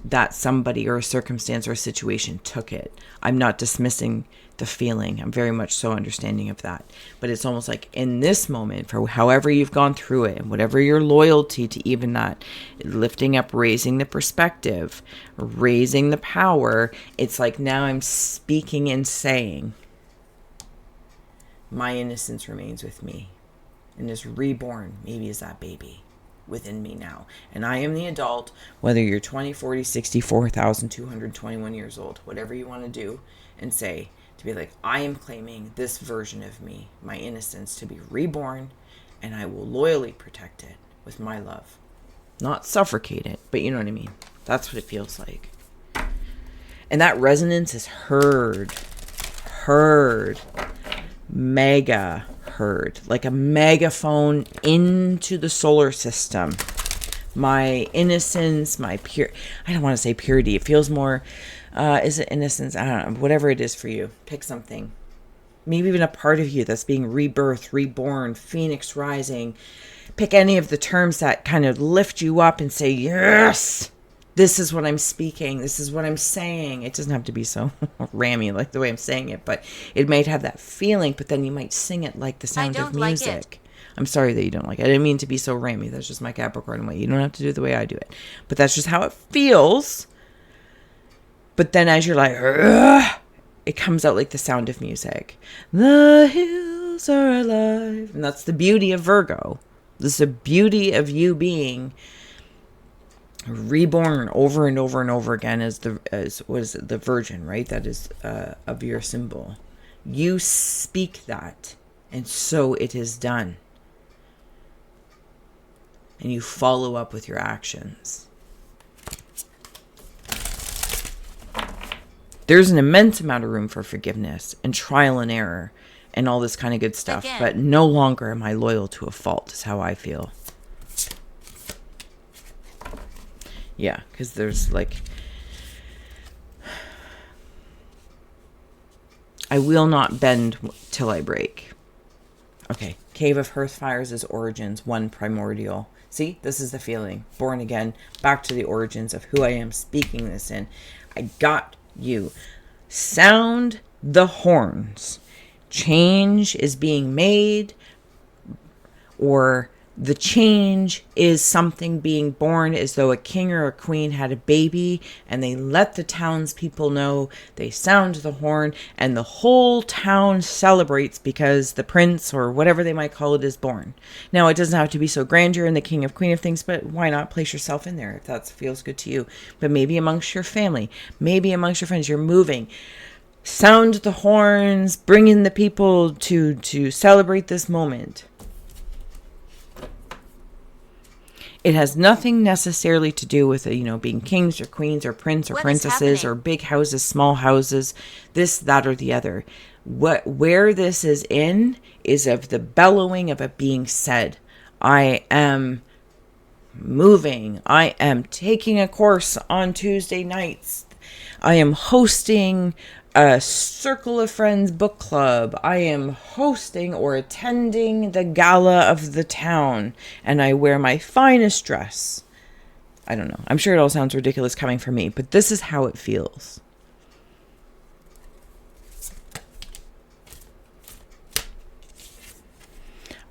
that somebody or a circumstance or a situation took it. I'm not dismissing the feeling. I'm very much so understanding of that. But it's almost like in this moment, for however you've gone through it, and whatever your loyalty to even that, lifting up, raising the perspective, raising the power, it's like now I'm speaking and saying, my innocence remains with me and is reborn, maybe as that baby within me now. And I am the adult, whether you're 20, 40, 60, 4,221 years old, whatever you want to do and say, to be like, I am claiming this version of me, my innocence, to be reborn, and I will loyally protect it with my love. Not suffocate it, but you know what I mean. That's what it feels like. And that resonance is heard, mega heard, like a megaphone into the solar system. My innocence, my pure, I don't want to say purity. It feels more, is it innocence? I don't know. Whatever it is for you. Pick something. Maybe even a part of you that's being rebirthed, reborn, phoenix rising. Pick any of the terms that kind of lift you up and say, yes, this is what I'm speaking. This is what I'm saying. It doesn't have to be so rammy like the way I'm saying it, but it might have that feeling, but then you might sing it like the sound of music. Like it. I'm sorry that you don't like it. I didn't mean to be so rammy. That's just my Capricorn way. You don't have to do it the way I do it. But that's just how it feels. But then as you're like, ugh, it comes out like the sound of music. The hills are alive. And that's the beauty of Virgo. This is the beauty of you being reborn over and over and over again as the Virgin, right? That is of your symbol. You speak that, and so it is done. And you follow up with your actions. There's an immense amount of room for forgiveness and trial and error and all this kind of good stuff. Again. But no longer am I loyal to a fault, is how I feel. Yeah, because there's like, I will not bend till I break. Okay, Cave of Hearth Fires is origins, one primordial. See, this is the feeling. Born again, back to the origins of who I am speaking this in. I got you. Sound the horns. Change is being made, or The change is something being born, as though a king or a queen had a baby, and they let the townspeople know. They sound the horn, and the whole town celebrates because the prince, or whatever they might call it, is born. Now, it doesn't have to be so grandeur and the king of queen of things, but why not place yourself in there if that feels good to you? But maybe amongst your family, maybe amongst your friends, you're moving. Sound the horns, bring in the people to celebrate this moment. It has nothing necessarily to do with, being kings or queens or prince or princesses or big houses, small houses, this, that, or the other. Where this is in is of the bellowing of it being said. I am moving. I am taking a course on Tuesday nights. I am hosting a Circle of Friends book club. I am hosting or attending the gala of the town, and I wear my finest dress. I don't know. I'm sure it all sounds ridiculous coming from me, but this is how it feels.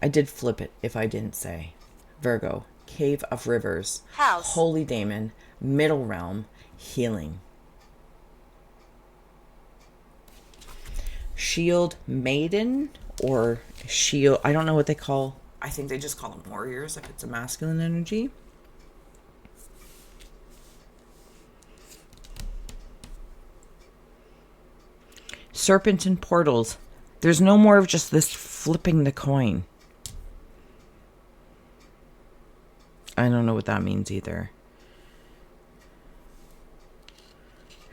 I did flip it if I didn't say. Virgo, Cave of Rivers, House, Holy Daemon, Middle Realm, Healing. Shield Maiden or Shield, I don't know what they call, I think they just call them warriors if it's a masculine energy. Serpent and Portals. There's no more of just this flipping the coin. I don't know what that means either.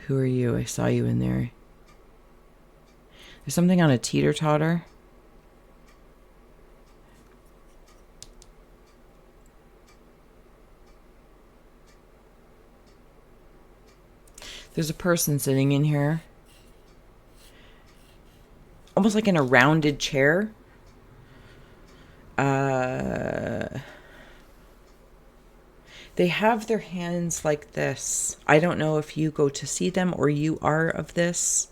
Who are you? I saw you in there. There's something on a teeter-totter. There's a person sitting in here. Almost like in a rounded chair. They have their hands like this. I don't know if you go to see them or you are of this.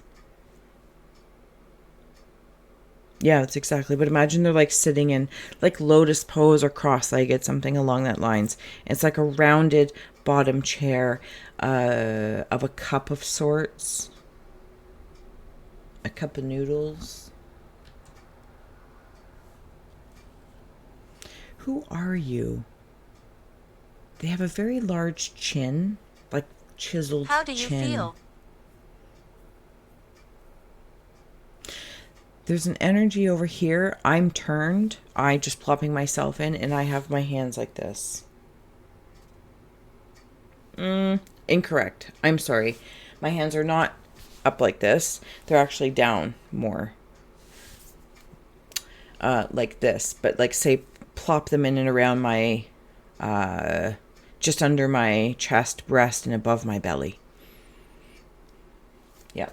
Yeah, that's exactly. But imagine they're like sitting in like lotus pose or cross-legged, something along that lines. It's like a rounded bottom chair of a cup of sorts. A cup of noodles. Who are you? They have a very large chin, like chiseled chin. How do you feel? There's an energy over here. I'm turned. I just plopping myself in, and I have my hands like this. Incorrect. I'm sorry. My hands are not up like this. They're actually down more. Like this. But like say plop them in and around my, just under my chest, breast, and above my belly. Yeah.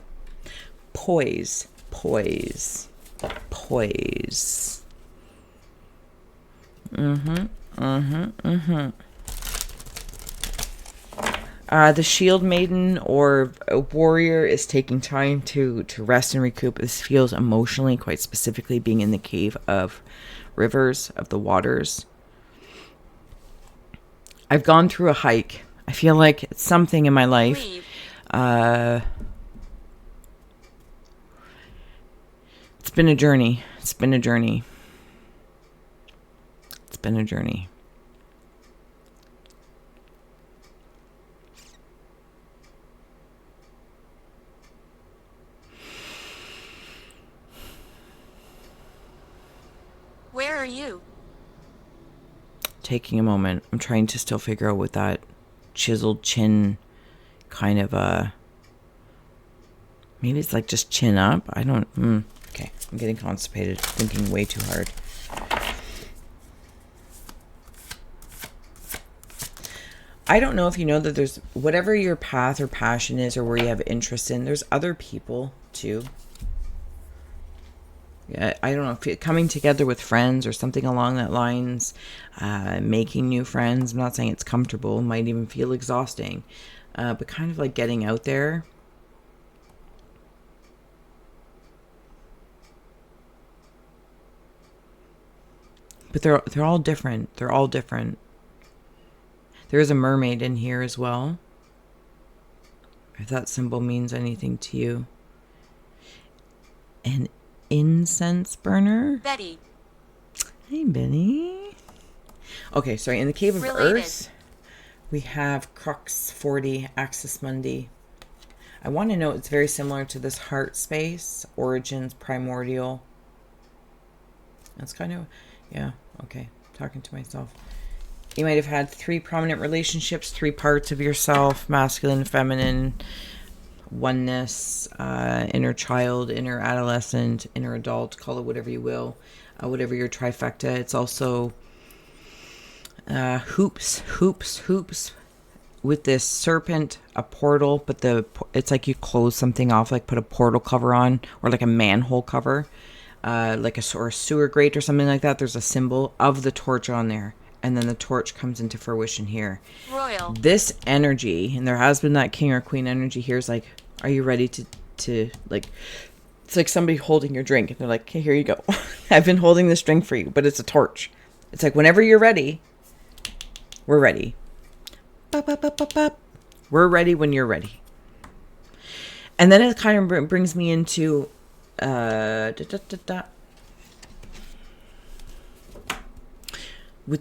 Poise. Poise. The Shield Maiden or a warrior is taking time to rest and recoup. This feels emotionally, quite specifically, being in the cave of rivers, of the waters. I've gone through a hike. I feel like it's something in my life. It's been a journey. It's been a journey. It's been a journey. Where are you? Taking a moment. I'm trying to still figure out what that chiseled chin kind of maybe it's like just chin up. I don't okay, I'm getting constipated, thinking way too hard. I don't know if you know that there's whatever your path or passion is or where you have interest in, there's other people too. Yeah, I don't know if coming together with friends or something along that lines, making new friends. I'm not saying it's comfortable, might even feel exhausting, but kind of like getting out there. But they're all different. They're all different. There is a mermaid in here as well. If that symbol means anything to you. An incense burner. Betty. Hey, Benny. Okay, sorry. In the Cave of Earth, we have Crux 40, Axis Mundi. I want to know it's very similar to this heart space, origins, primordial. That's kind of, yeah, okay. Talking to myself. You might have had 3 prominent relationships, 3 parts of yourself, masculine, feminine, oneness, inner child, inner adolescent, inner adult, call it whatever you will, whatever your trifecta. It's also hoops with this serpent, a portal, but it's like you close something off, like put a portal cover on, or like a manhole cover, like a sewer grate or something like that. There's a symbol of the torch on there, and then the torch comes into fruition here. Royal. This energy, and there has been that king or queen energy here, is like, are you ready to like, it's like somebody holding your drink, and they're like, okay, here you go. I've been holding this drink for you, but it's a torch. It's like, whenever you're ready, we're ready. Bop, bop, bop, bop, bop. We're ready when you're ready. And then it kind of brings me into with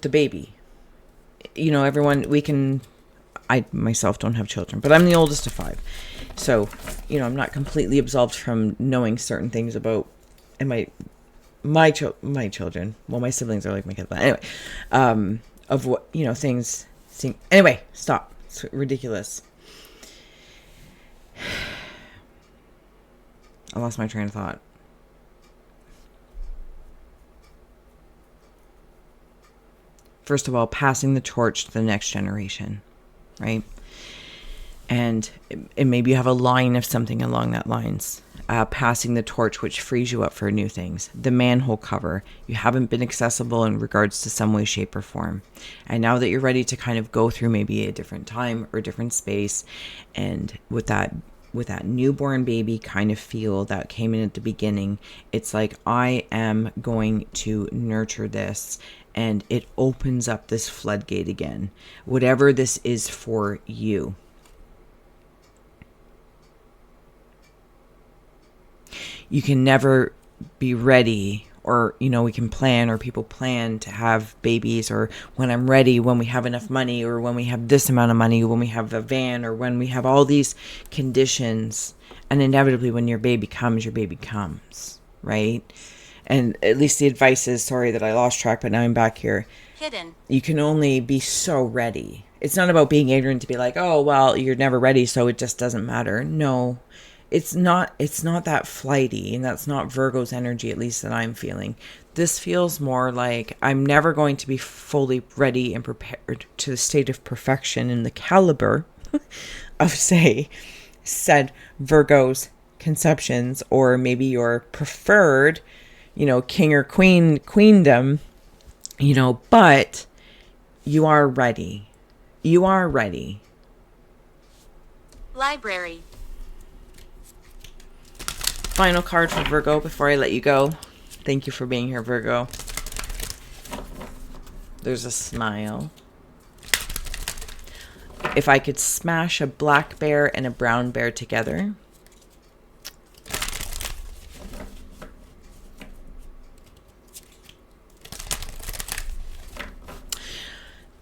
the baby. You know, everyone, I myself don't have children, but I'm the oldest of 5. So, you know, I'm not completely absolved from knowing certain things about, and my children, well, my siblings are like my kids, but anyway, of what, you know, things. Anyway, stop. It's ridiculous. I lost my train of thought. First of all, passing the torch to the next generation, right? And maybe you have a line of something along that lines. Passing the torch, which frees you up for new things. The manhole cover. You haven't been accessible in regards to some way, shape, or form. And now that you're ready to kind of go through maybe a different time or different space, and with that newborn baby kind of feel that came in at the beginning, it's like, I am going to nurture this, and it opens up this floodgate again. Whatever this is for you. You can never be ready, or, you know, we can plan, or people plan to have babies, or when I'm ready, when we have enough money, or when we have this amount of money, when we have a van, or when we have all these conditions. And inevitably when your baby comes, right? And at least the advice is, sorry that I lost track, but now I'm back here. Hidden. You can only be so ready. It's not about being ignorant to be like, oh, well, you're never ready, so it just doesn't matter. No. It's not that flighty, and that's not Virgo's energy, at least that I'm feeling. This feels more like I'm never going to be fully ready and prepared to the state of perfection in the caliber of, say, said Virgo's conceptions, or maybe your preferred, you know, king or queendom, you know, but you are ready. You are ready. Library. Final card for Virgo before I let you go. Thank you for being here, Virgo. There's a smile. If I could smash a black bear and a brown bear together.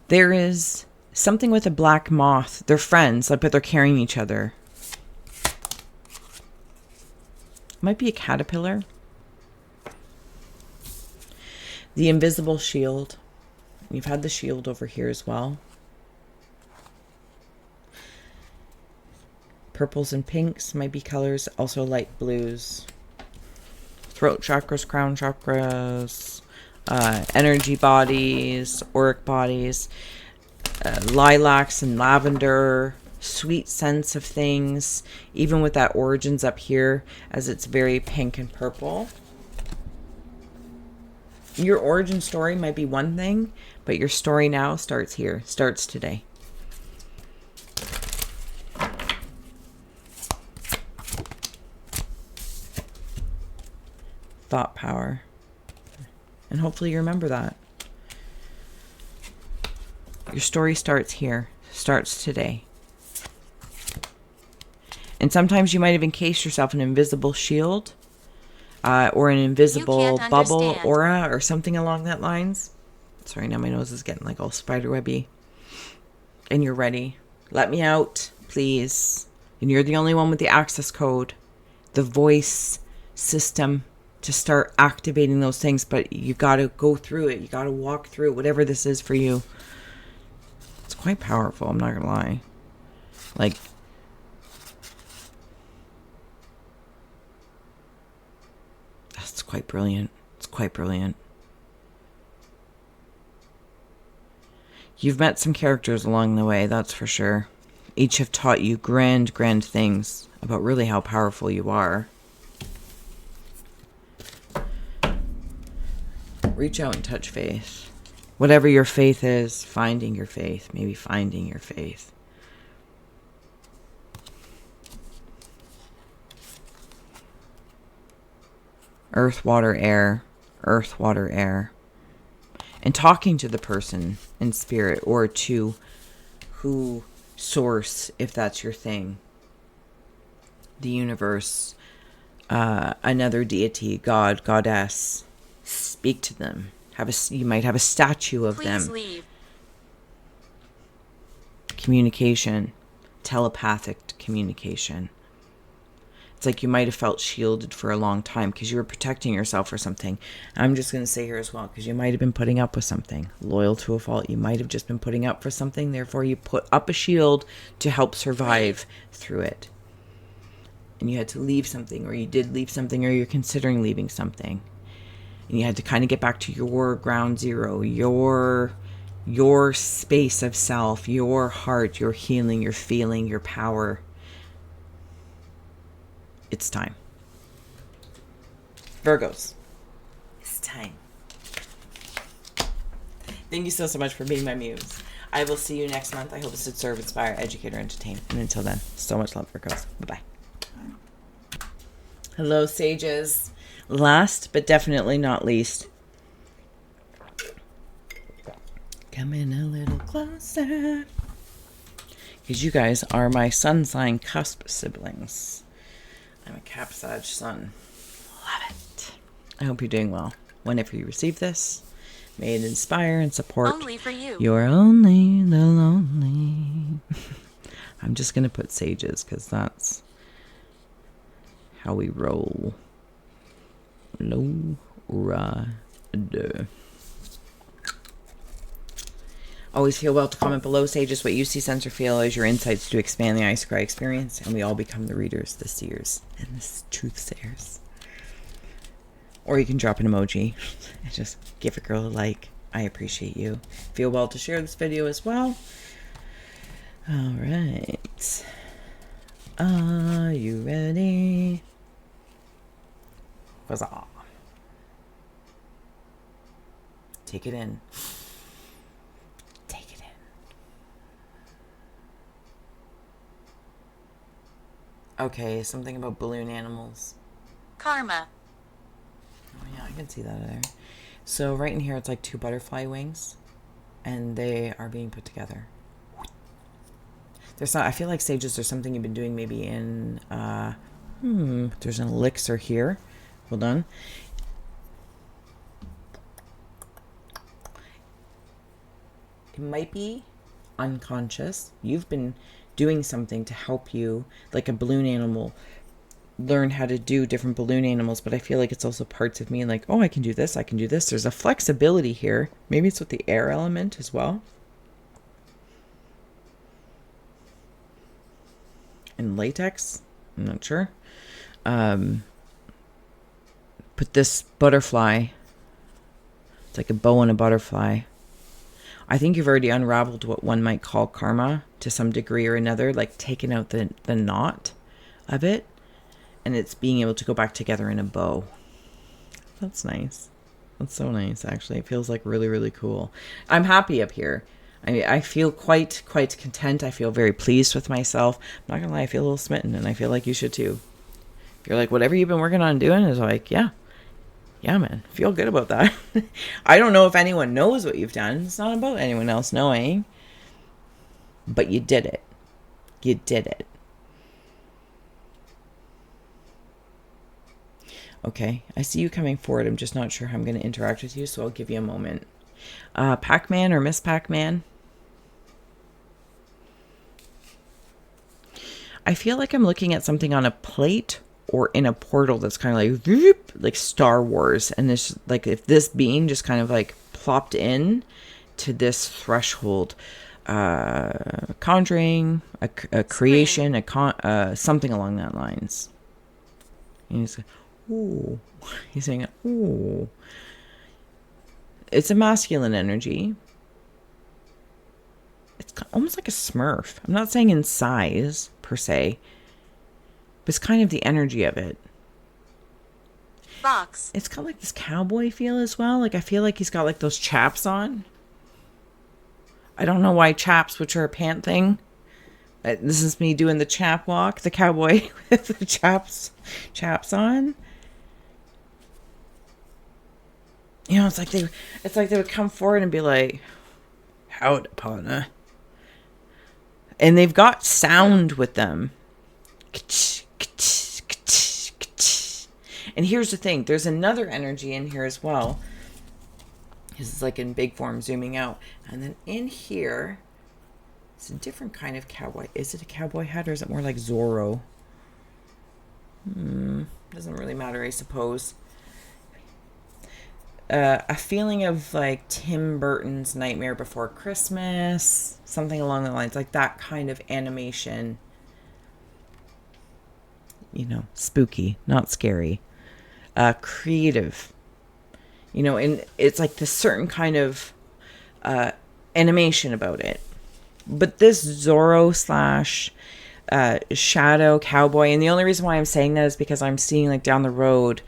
There is something with a black moth. They're friends, but they're carrying each other. Might be a caterpillar. The invisible shield. We've had the shield over here as well. Purples and pinks might be colors. Also light blues. Throat chakras, crown chakras. Energy bodies. Auric bodies. Lilacs and lavender. Sweet sense of things, even with that origins up here, as it's very pink and purple. Your origin story might be one thing, but your story now starts here, starts today. Thought power. And hopefully you remember that. Your story starts here, starts today. And sometimes you might have encased yourself in an invisible shield or an invisible bubble aura or something along that lines. Sorry, now my nose is getting like all spiderwebby. And you're ready. Let me out, please. And you're the only one with the access code, the voice system to start activating those things. But you got to go through it. You got to walk through whatever this is for you. It's quite powerful, I'm not going to lie. Like, that's quite brilliant. It's quite brilliant. You've met some characters along the way, that's for sure. Each have taught you grand things about really how powerful you are. Reach out and touch faith. Whatever your faith is, finding your faith. Maybe finding your faith. Earth, water, air. Earth, water, air. And talking to the person in spirit or to who source, if that's your thing. The universe, another deity, god, goddess. Speak to them. You might have a statue of them. Please leave. Communication, telepathic communication. It's like you might have felt shielded for a long time because you were protecting yourself or something. I'm just going to say here as well, because you might have been putting up with something. Loyal to a fault. You might have just been putting up for something. Therefore, you put up a shield to help survive through it. And you had to leave something, or you did leave something, or you're considering leaving something. And you had to kind of get back to your ground zero, your space of self, your heart, your healing, your feeling, your power. It's time. Virgos, it's time. Thank you so much for being my muse. I will see you next month. I hope it's to serve, inspire, educate, or entertain. And until then, so much love, Virgos. Bye-bye. Hello, sages. Last, but definitely not least. Come in a little closer. Because you guys are my sun sign cusp siblings. I'm a Cap Sag sun. Love it. I hope you're doing well. Whenever you receive this, may it inspire and support. Only for you. You're only the lonely. I'm just going to put sages because that's how we roll. Lorada. Always feel well to comment below, sages, what you see, sense, or feel as your insights to expand the I Scry experience, and we all become the readers, the seers, and the truth-sayers. Or you can drop an emoji and just give a girl a like. I appreciate you. Feel well to share this video as well. All right. Are you ready? Huzzah. Take it in. Take it in. Okay, something about balloon animals. Karma. Oh yeah, I can see that there. So right in here, it's like two butterfly wings, and they are being put together. There's not. I feel like sages. There's something you've been doing maybe in. There's an elixir here. Hold on. It might be unconscious. You've been doing something to help you, like a balloon animal, learn how to do different balloon animals. But I feel like it's also parts of me like, oh, I can do this. I can do this. There's a flexibility here. Maybe it's with the air element as well. And latex. I'm not sure. Put this butterfly. It's like a bow and a butterfly. I think you've already unraveled what one might call karma to some degree or another, like taken out the knot of it, and it's being able to go back together in a bow. That's nice. That's so nice, actually. It feels like really, really cool. I'm happy up here. I feel quite content. I feel very pleased with myself. I'm not gonna lie, I feel a little smitten, and I feel like you should too. You're like, whatever you've been working on doing is like, yeah, man, feel good about that. I don't know if anyone knows what you've done. It's not about anyone else knowing. but you did it. You did it. Okay, I see you coming forward. I'm just not sure how I'm going to interact with you, so I'll give you a moment. Pac-Man or Miss Pac-Man? I feel like I'm looking at something on a plate or in a portal that's kind of like Star Wars. And this, like, if this being just kind of like plopped in to this threshold, conjuring, a creation, something along that lines. And he's like, ooh. He's saying, ooh. It's a masculine energy. It's almost like a Smurf. I'm not saying in size per se, but it's kind of the energy of it. Box. It's got like this cowboy feel as well. Like I feel like he's got like those chaps on. I don't know why chaps, which are a pant thing. This is me doing the chap walk, the cowboy with the chaps on. You know, it's like they would come forward and be like, "Howdy, partner." And they've got sound with them. And here's the thing. There's another energy in here as well. This is like in big form, zooming out. And then in here, it's a different kind of cowboy. Is it a cowboy hat or is it more like Zorro? Doesn't really matter, I suppose. A feeling of like Tim Burton's Nightmare Before Christmas, something along the lines, like that kind of animation. You know, spooky, not scary. Creative. You know, and it's like this certain kind of animation about it. But this Zorro / shadow cowboy, and the only reason why I'm saying that is because I'm seeing like down the road,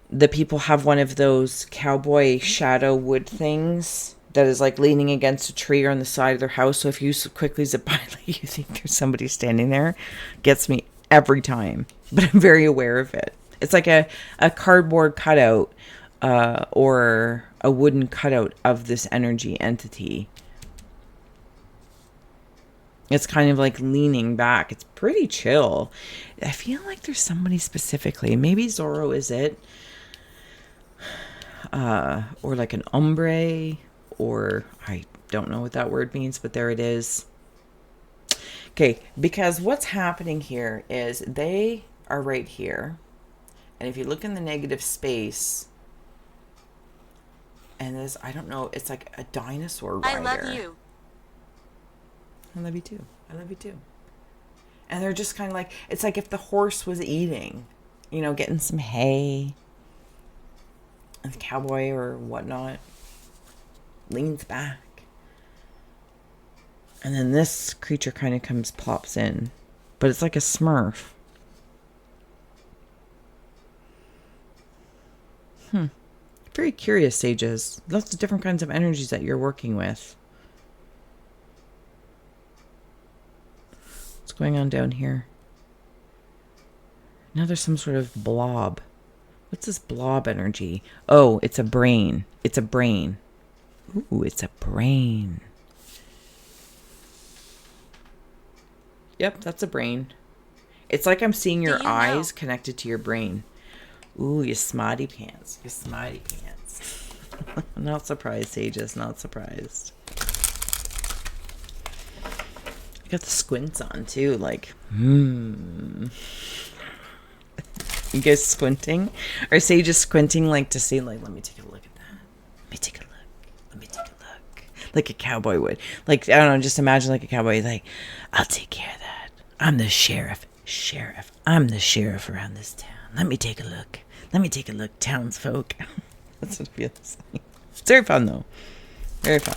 the people have one of those cowboy shadow wood things that is like leaning against a tree or on the side of their house. So if you quickly zip by, like you think there's somebody standing there, gets me every time. But I'm very aware of it. It's like a cardboard cutout or a wooden cutout of this energy entity. It's kind of like leaning back. It's pretty chill. I feel like there's somebody specifically. Maybe Zorro is it. Or like an ombre, or I don't know what that word means, but there it is. Okay, because what's happening here is they are right here. And if you look in the negative space, and this, I don't know, it's like a dinosaur rider. I love you. I love you too. I love you too. And they're just kind of like, it's like if the horse was eating, you know, getting some hay. And the cowboy or whatnot leans back. And then this creature kind of plops in. But it's like a Smurf. Very curious, sages. Lots of different kinds of energies that you're working with. What's going on down here? Now there's some sort of blob. What's this blob energy? Oh, it's a brain. It's a brain. Ooh, it's a brain. Yep, that's a brain. It's like I'm seeing your eyes connected to your brain. Ooh, you smarty pants. You smarty pants. Not surprised, sages. Not surprised. You got the squints on, too. Like, You guys squinting? Are sages squinting like to see, like, let me take a look at that. Let me take a look. Let me take a look. Like a cowboy would. Like, I don't know, just imagine like a cowboy, like, I'll take care of that. I'm the sheriff. I'm the sheriff around this town. Let me take a look. Let me take a look, townsfolk. That's what it feels like. It's very fun, though. Very fun.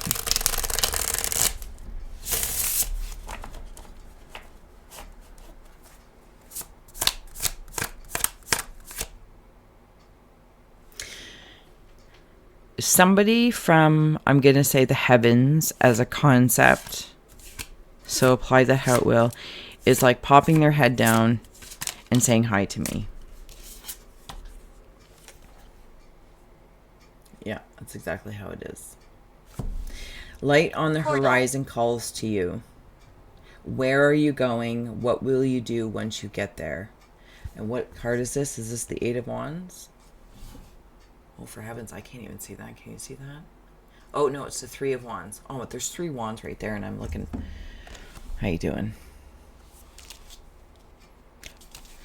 Somebody from, I'm going to say the heavens as a concept, so apply that how it will, is like popping their head down and saying hi to me. Yeah, that's exactly how it is. Light on the horizon calls to you. Where are you going? What will you do once you get there? And what card is this? Is this the Eight of Wands? Oh, for heavens, I can't even see that. Can you see that? Oh, no, it's the Three of Wands. Oh, but there's 3 wands right there, and I'm looking. How you doing?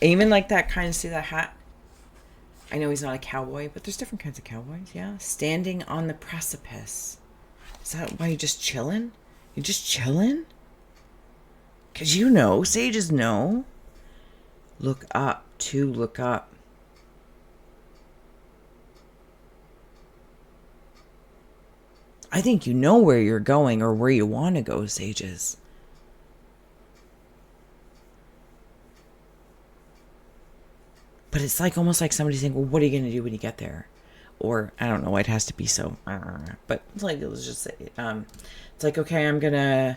Even like that kind of, see that hat? I know he's not a cowboy, but there's different kinds of cowboys, yeah? Standing on the precipice. Is that why you're just chilling? You're just chilling? Because you know, sages know. Look up, to look up. I think you know where you're going or where you want to go, sages. But it's like almost like somebody saying, well, what are you going to do when you get there? Or, I don't know, it has to be so. But it's like, let's just say, it's like, okay, I'm going to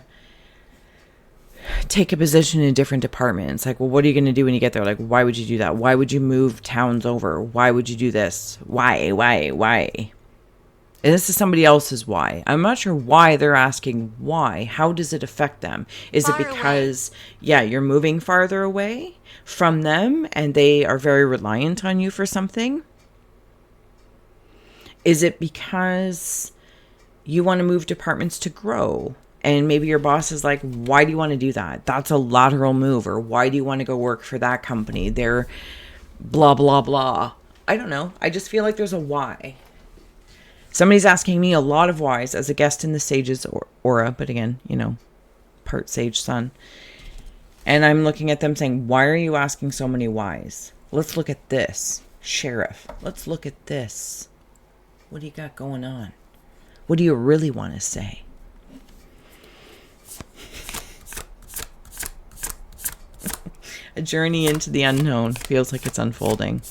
take a position in a different department. It's like, well, what are you going to do when you get there? Like, why would you do that? Why would you move towns over? Why would you do this? Why? And this is somebody else's why. I'm not sure why they're asking why. How does it affect them? Is it because, yeah, you're moving farther away from them and they are very reliant on you for something? Is it because you want to move departments to grow? And maybe your boss is like, why do you want to do that? That's a lateral move. Or why do you want to go work for that company? They're blah, blah, blah. I don't know. I just feel like there's a why. Somebody's asking me a lot of whys as a guest in the Sage's aura. But again, you know, part Sage Sun. And I'm looking at them saying, why are you asking so many whys? Let's look at this. Sheriff, let's look at this. What do you got going on? What do you really want to say? A journey into the unknown feels like it's unfolding.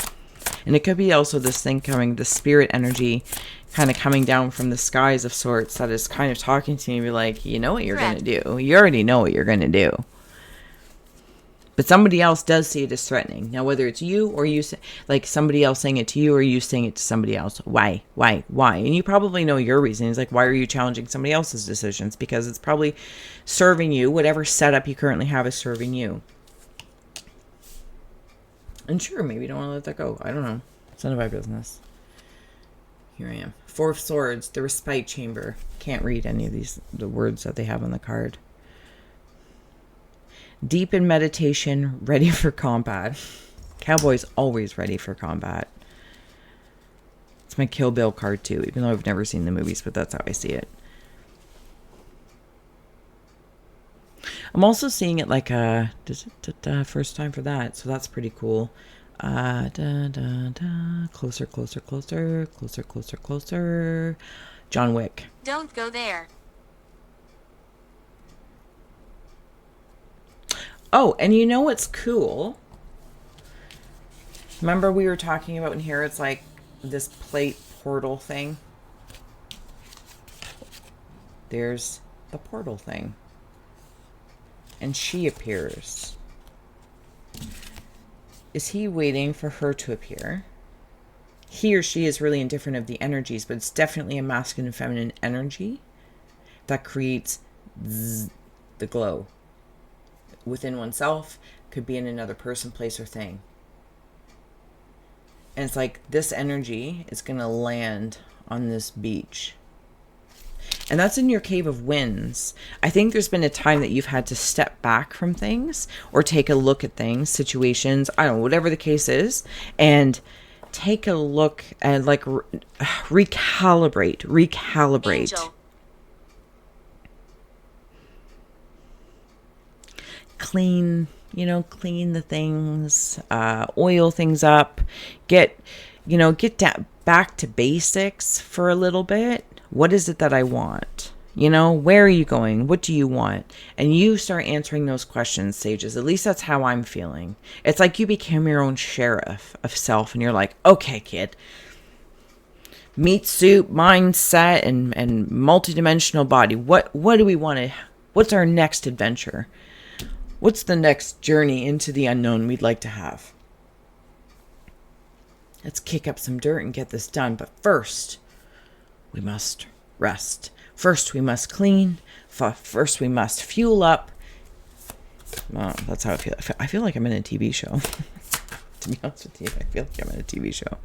And it could be also this thing coming, the spirit energy kind of coming down from the skies of sorts that is kind of talking to me and be like, you know what you're going to do. You already know what you're going to do. But somebody else does see it as threatening. Now, whether it's you or you, like somebody else saying it to you or you saying it to somebody else. Why? And you probably know your reasons. Like, why are you challenging somebody else's decisions? Because it's probably serving you. Whatever setup you currently have is serving you. And sure, maybe you don't want to let that go. I don't know. It's none of my business. Here I am. 4 of Swords, the respite chamber. Can't read any of the words that they have on the card. Deep in meditation, ready for combat. Cowboy's always ready for combat. It's my Kill Bill card too, even though I've never seen the movies, but that's how I see it. I'm also seeing it like a first time for that, so that's pretty cool. Closer. John Wick. Don't go there. Oh, and you know what's cool? Remember we were talking about in here, it's like this plate portal thing. There's the portal thing. And she appears. Is he waiting for her to appear? He or she is really indifferent of the energies, but it's definitely a masculine and feminine energy that creates the glow. Within oneself, could be in another person, place, or thing. And it's like this energy is going to land on this beach. And that's in your Cave of Winds. I think there's been a time that you've had to step back from things or take a look at things, situations, I don't know, whatever the case is, and take a look and like recalibrate. Angel. Clean the things, oil things up, get back to basics for a little bit. What is it that I want? Where are you going? What do you want? And you start answering those questions, sages. At least that's how I'm feeling. It's like you became your own sheriff of self and you're like, okay, kid, meat suit, mindset, and multidimensional body. What do we want to, what's our next adventure? What's the next journey into the unknown we'd like to have? Let's kick up some dirt and get this done. But first, we must rest. First, we must clean. First, we must fuel up. That's how I feel. I feel like I'm in a TV show. To be honest with you, I feel like I'm in a TV show.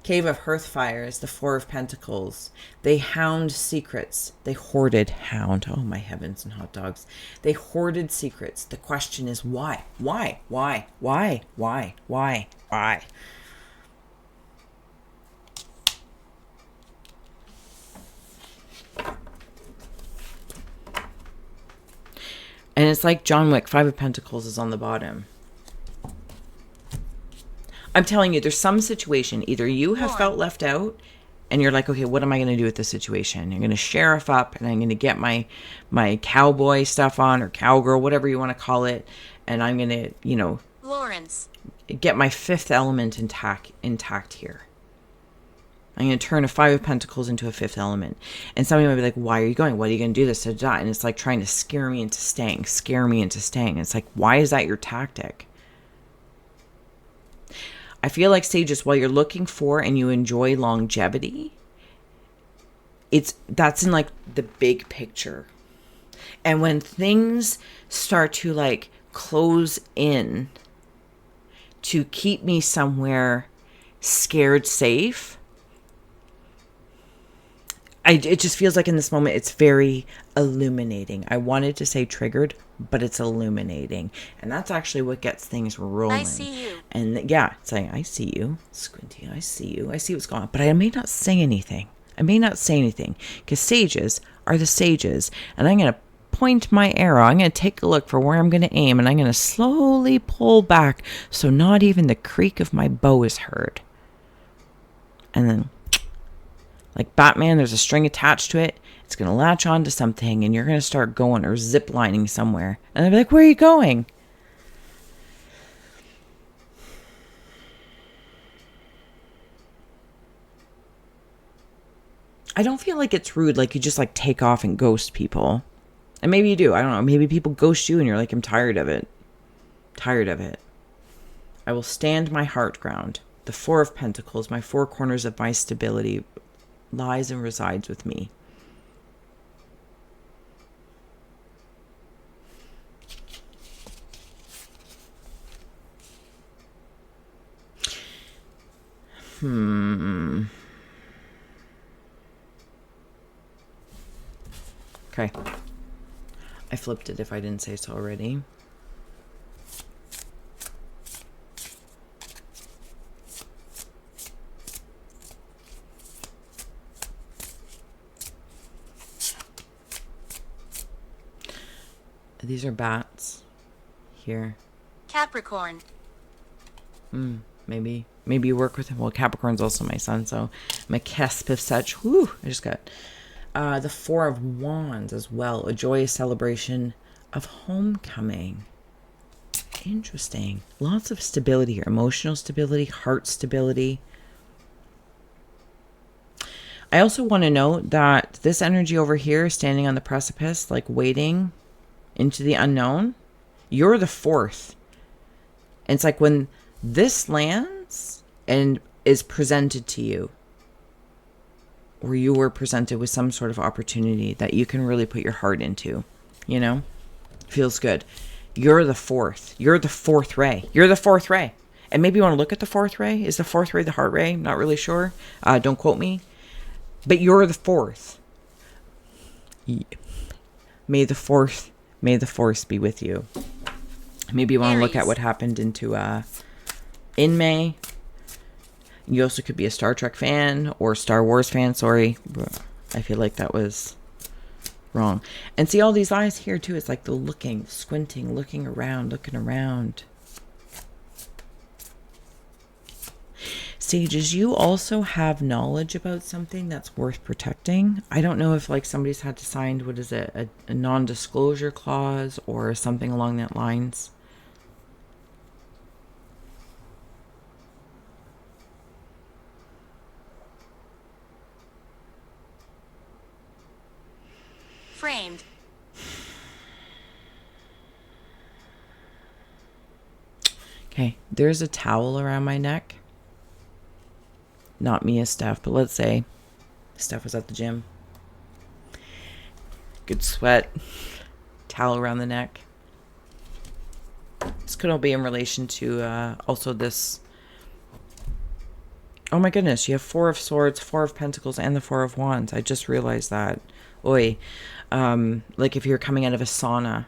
Cave of Hearth Fires, the Four of Pentacles. They hound secrets. They hoarded hound. Oh, my heavens and hot dogs. They hoarded secrets. The question is why? Why? Why? Why? Why? Why? Why? And it's like John Wick, Five of Pentacles is on the bottom. I'm telling you, there's some situation, either you have felt left out and you're like, okay, what am I going to do with this situation? You're going to sheriff up and I'm going to get my cowboy stuff on, or cowgirl, whatever you want to call it. And I'm going to, you know, Lawrence, get my fifth element intact here. I'm going to turn a Five of Pentacles into a fifth element. And somebody might be like, why are you going? What are you going to do this? And it's like trying to scare me into staying. It's like, why is that your tactic? I feel like, Sages, while you're looking for and you enjoy longevity, that's in like the big picture. And when things start to like close in to keep me somewhere scared safe, it just feels like in this moment it's very illuminating. I wanted to say triggered, but it's illuminating. And that's actually what gets things rolling. I see you. And yeah, it's like, I see you. Squinty, I see you. I see what's going on. But I may not say anything. Because sages are the sages. And I'm going to point my arrow. I'm going to take a look for where I'm going to aim. And I'm going to slowly pull back so not even the creak of my bow is heard. And then, like Batman, there's a string attached to it. It's going to latch onto something and you're going to start going or zip lining somewhere. And they'll be like, where are you going? I don't feel like it's rude. Like you just like take off and ghost people. And maybe you do. I don't know. Maybe people ghost you and you're like, I'm tired of it. I will stand my heart ground. The Four of Pentacles, my four corners of my stability, lies and resides with me. Okay. I flipped it if I didn't say so already. These are bats here. Capricorn. Maybe you work with him. Well, Capricorn's also my sun, so my cusp of such. Whew, I just got the Four of Wands as well. A joyous celebration of homecoming. Interesting. Lots of stability here. Emotional stability, heart stability. I also want to note that this energy over here, standing on the precipice, like waiting into the unknown, you're the fourth. And it's like when this lands and is presented to you, or you were presented with some sort of opportunity that you can really put your heart into, you know, feels good. You're the fourth. You're the fourth ray. And maybe you want to look at the fourth ray. Is the fourth ray the heart ray? Not really sure. Don't quote me. But you're the fourth. May the force be with you. Maybe you want to look at what happened in May. You also could be a Star Trek fan or Star Wars fan. Sorry. I feel like that was wrong. And see all these eyes here too. It's like the looking, squinting, looking around. Sages, you also have knowledge about something that's worth protecting. I don't know if like somebody's had to sign, what is it, a non-disclosure clause or something along that lines. Framed. Okay, there's a towel around my neck. Not me as Steph, but let's say Steph was at the gym. Good sweat. Towel around the neck. This could all be in relation to also this. Oh my goodness, you have Four of Swords, Four of Pentacles, and the Four of Wands. I just realized that. Oi. Like if you're coming out of a sauna.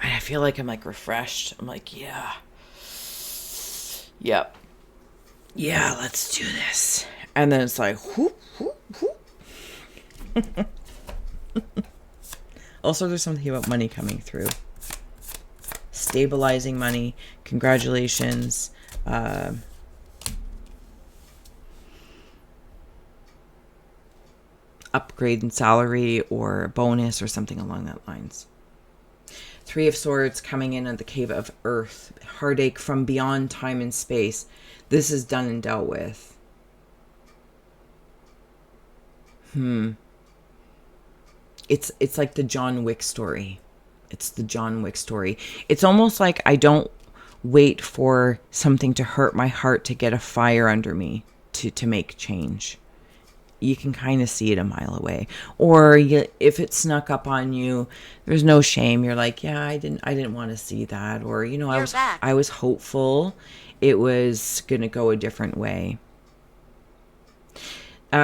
I feel like I'm like refreshed. I'm like, yeah. Yep. Yeah, let's do this. And then it's like, whoop, whoop, whoop. Also, there's something about money coming through. Stabilizing money. Congratulations. Upgrade in salary or bonus or something along that lines. Three of Swords coming in at the Cave of Earth. Heartache from beyond time and space. This is done and dealt with. It's like the John Wick story. It's the John Wick story. It's almost like I don't wait for something to hurt my heart to get a fire under me to make change. You can kind of see it a mile away. Or if it snuck up on you, there's no shame. You're like, yeah, I didn't want to see that. Or, you know, I was hopeful it was going to go a different way.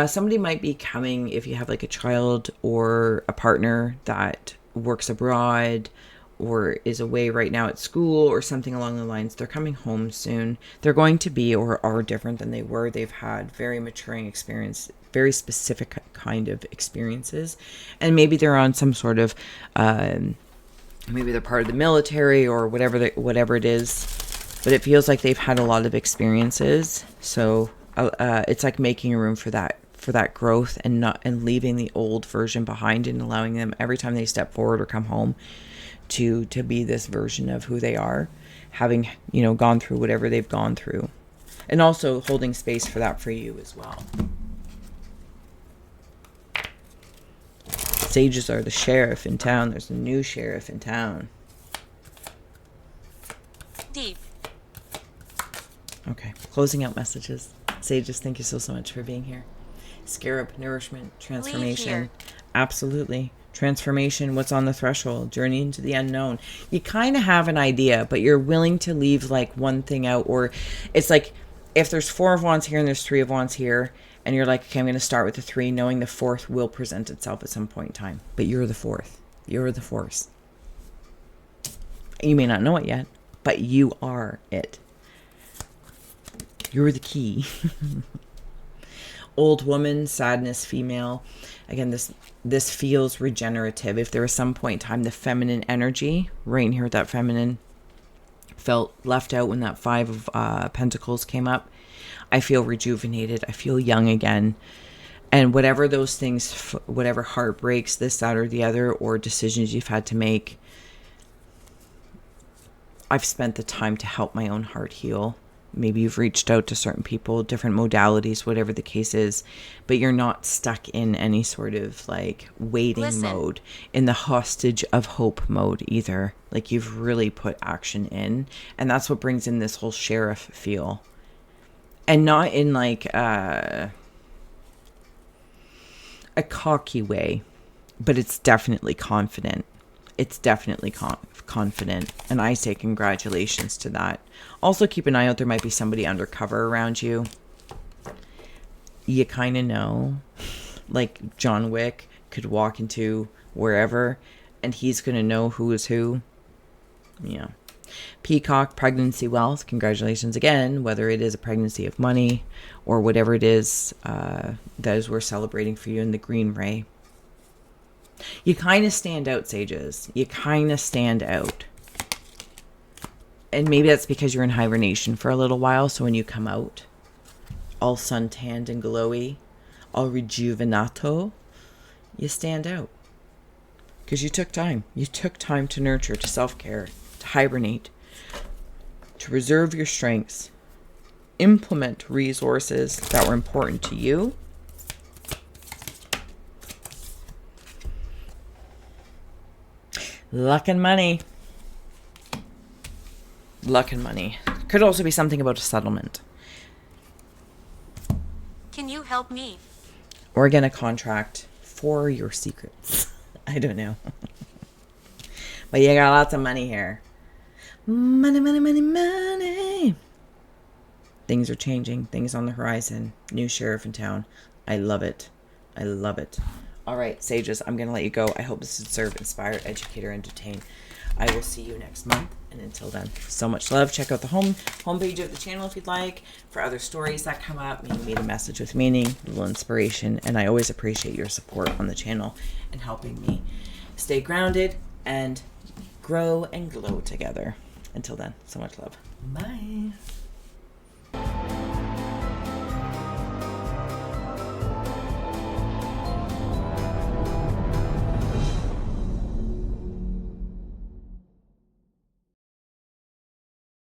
Somebody might be coming if you have like a child or a partner that works abroad or is away right now at school or something along the lines. They're coming home soon. They're going to be or are different than they were. They've had very maturing experience, very specific kind of experiences. And maybe they're on some sort of, maybe they're part of the military or whatever it is. But it feels like they've had a lot of experiences. So it's like making room for that growth and leaving the old version behind and allowing them every time they step forward or come home to be this version of who they are, having, you know, gone through whatever they've gone through, and also holding space for that for you as well. Sages are the sheriff in town. There's a new sheriff in town. Deep. Okay, closing out messages. Sages, thank you so much for being here. Scarab, nourishment, transformation. Absolutely. Transformation, what's on the threshold, journey into the unknown. You kind of have an idea, but you're willing to leave like one thing out. Or it's like if there's Four of Wands here and there's Three of Wands here, and you're like, okay, I'm going to start with the three, knowing the fourth will present itself at some point in time. But you're the fourth. You're the force. You may not know it yet, but you are it. You're the key. Old woman, sadness, female. Again, this feels regenerative. If there was some point in time the feminine energy, right here with that feminine, felt left out when that Five of Pentacles came up, I feel rejuvenated. I feel young again. And whatever those things, whatever heartbreaks, this, that, or the other, or decisions you've had to make, I've spent the time to help my own heart heal. Maybe you've reached out to certain people, different modalities, whatever the case is, but you're not stuck in any sort of like waiting mode, in the hostage of hope mode either. Like you've really put action in, and that's what brings in this whole sheriff feel. And not in like a cocky way, but it's definitely confident. It's definitely confident. And I say congratulations to that. Also keep an eye out. There might be somebody undercover around you. You kind of know. Like John Wick could walk into wherever and he's going to know who is who. Yeah. Peacock, pregnancy, wealth. Congratulations again. Whether it is a pregnancy of money or whatever it is, that is we're celebrating for you in the green ray. You kind of stand out, Sages. You kind of stand out. And maybe that's because you're in hibernation for a little while. So when you come out, all suntanned and glowy, all rejuvenato, you stand out. Because you took time. You took time to nurture, to self-care, to hibernate, to reserve your strengths, implement resources that were important to you. Luck and money. Luck and money. Could also be something about a settlement. Can you help me? Or again, a contract for your secrets. I don't know. But you got lots of money here. Money, money, money, money. Things are changing. Things on the horizon. New sheriff in town. I love it. I love it. All right, sages, I'm going to let you go. I hope this would serve, inspire, educate, or entertain. I will see you next month. And until then, so much love. Check out the homepage of the channel if you'd like for other stories that come up. Meet a message with meaning, a little inspiration. And I always appreciate your support on the channel and helping me stay grounded and grow and glow together. Until then, so much love. Bye.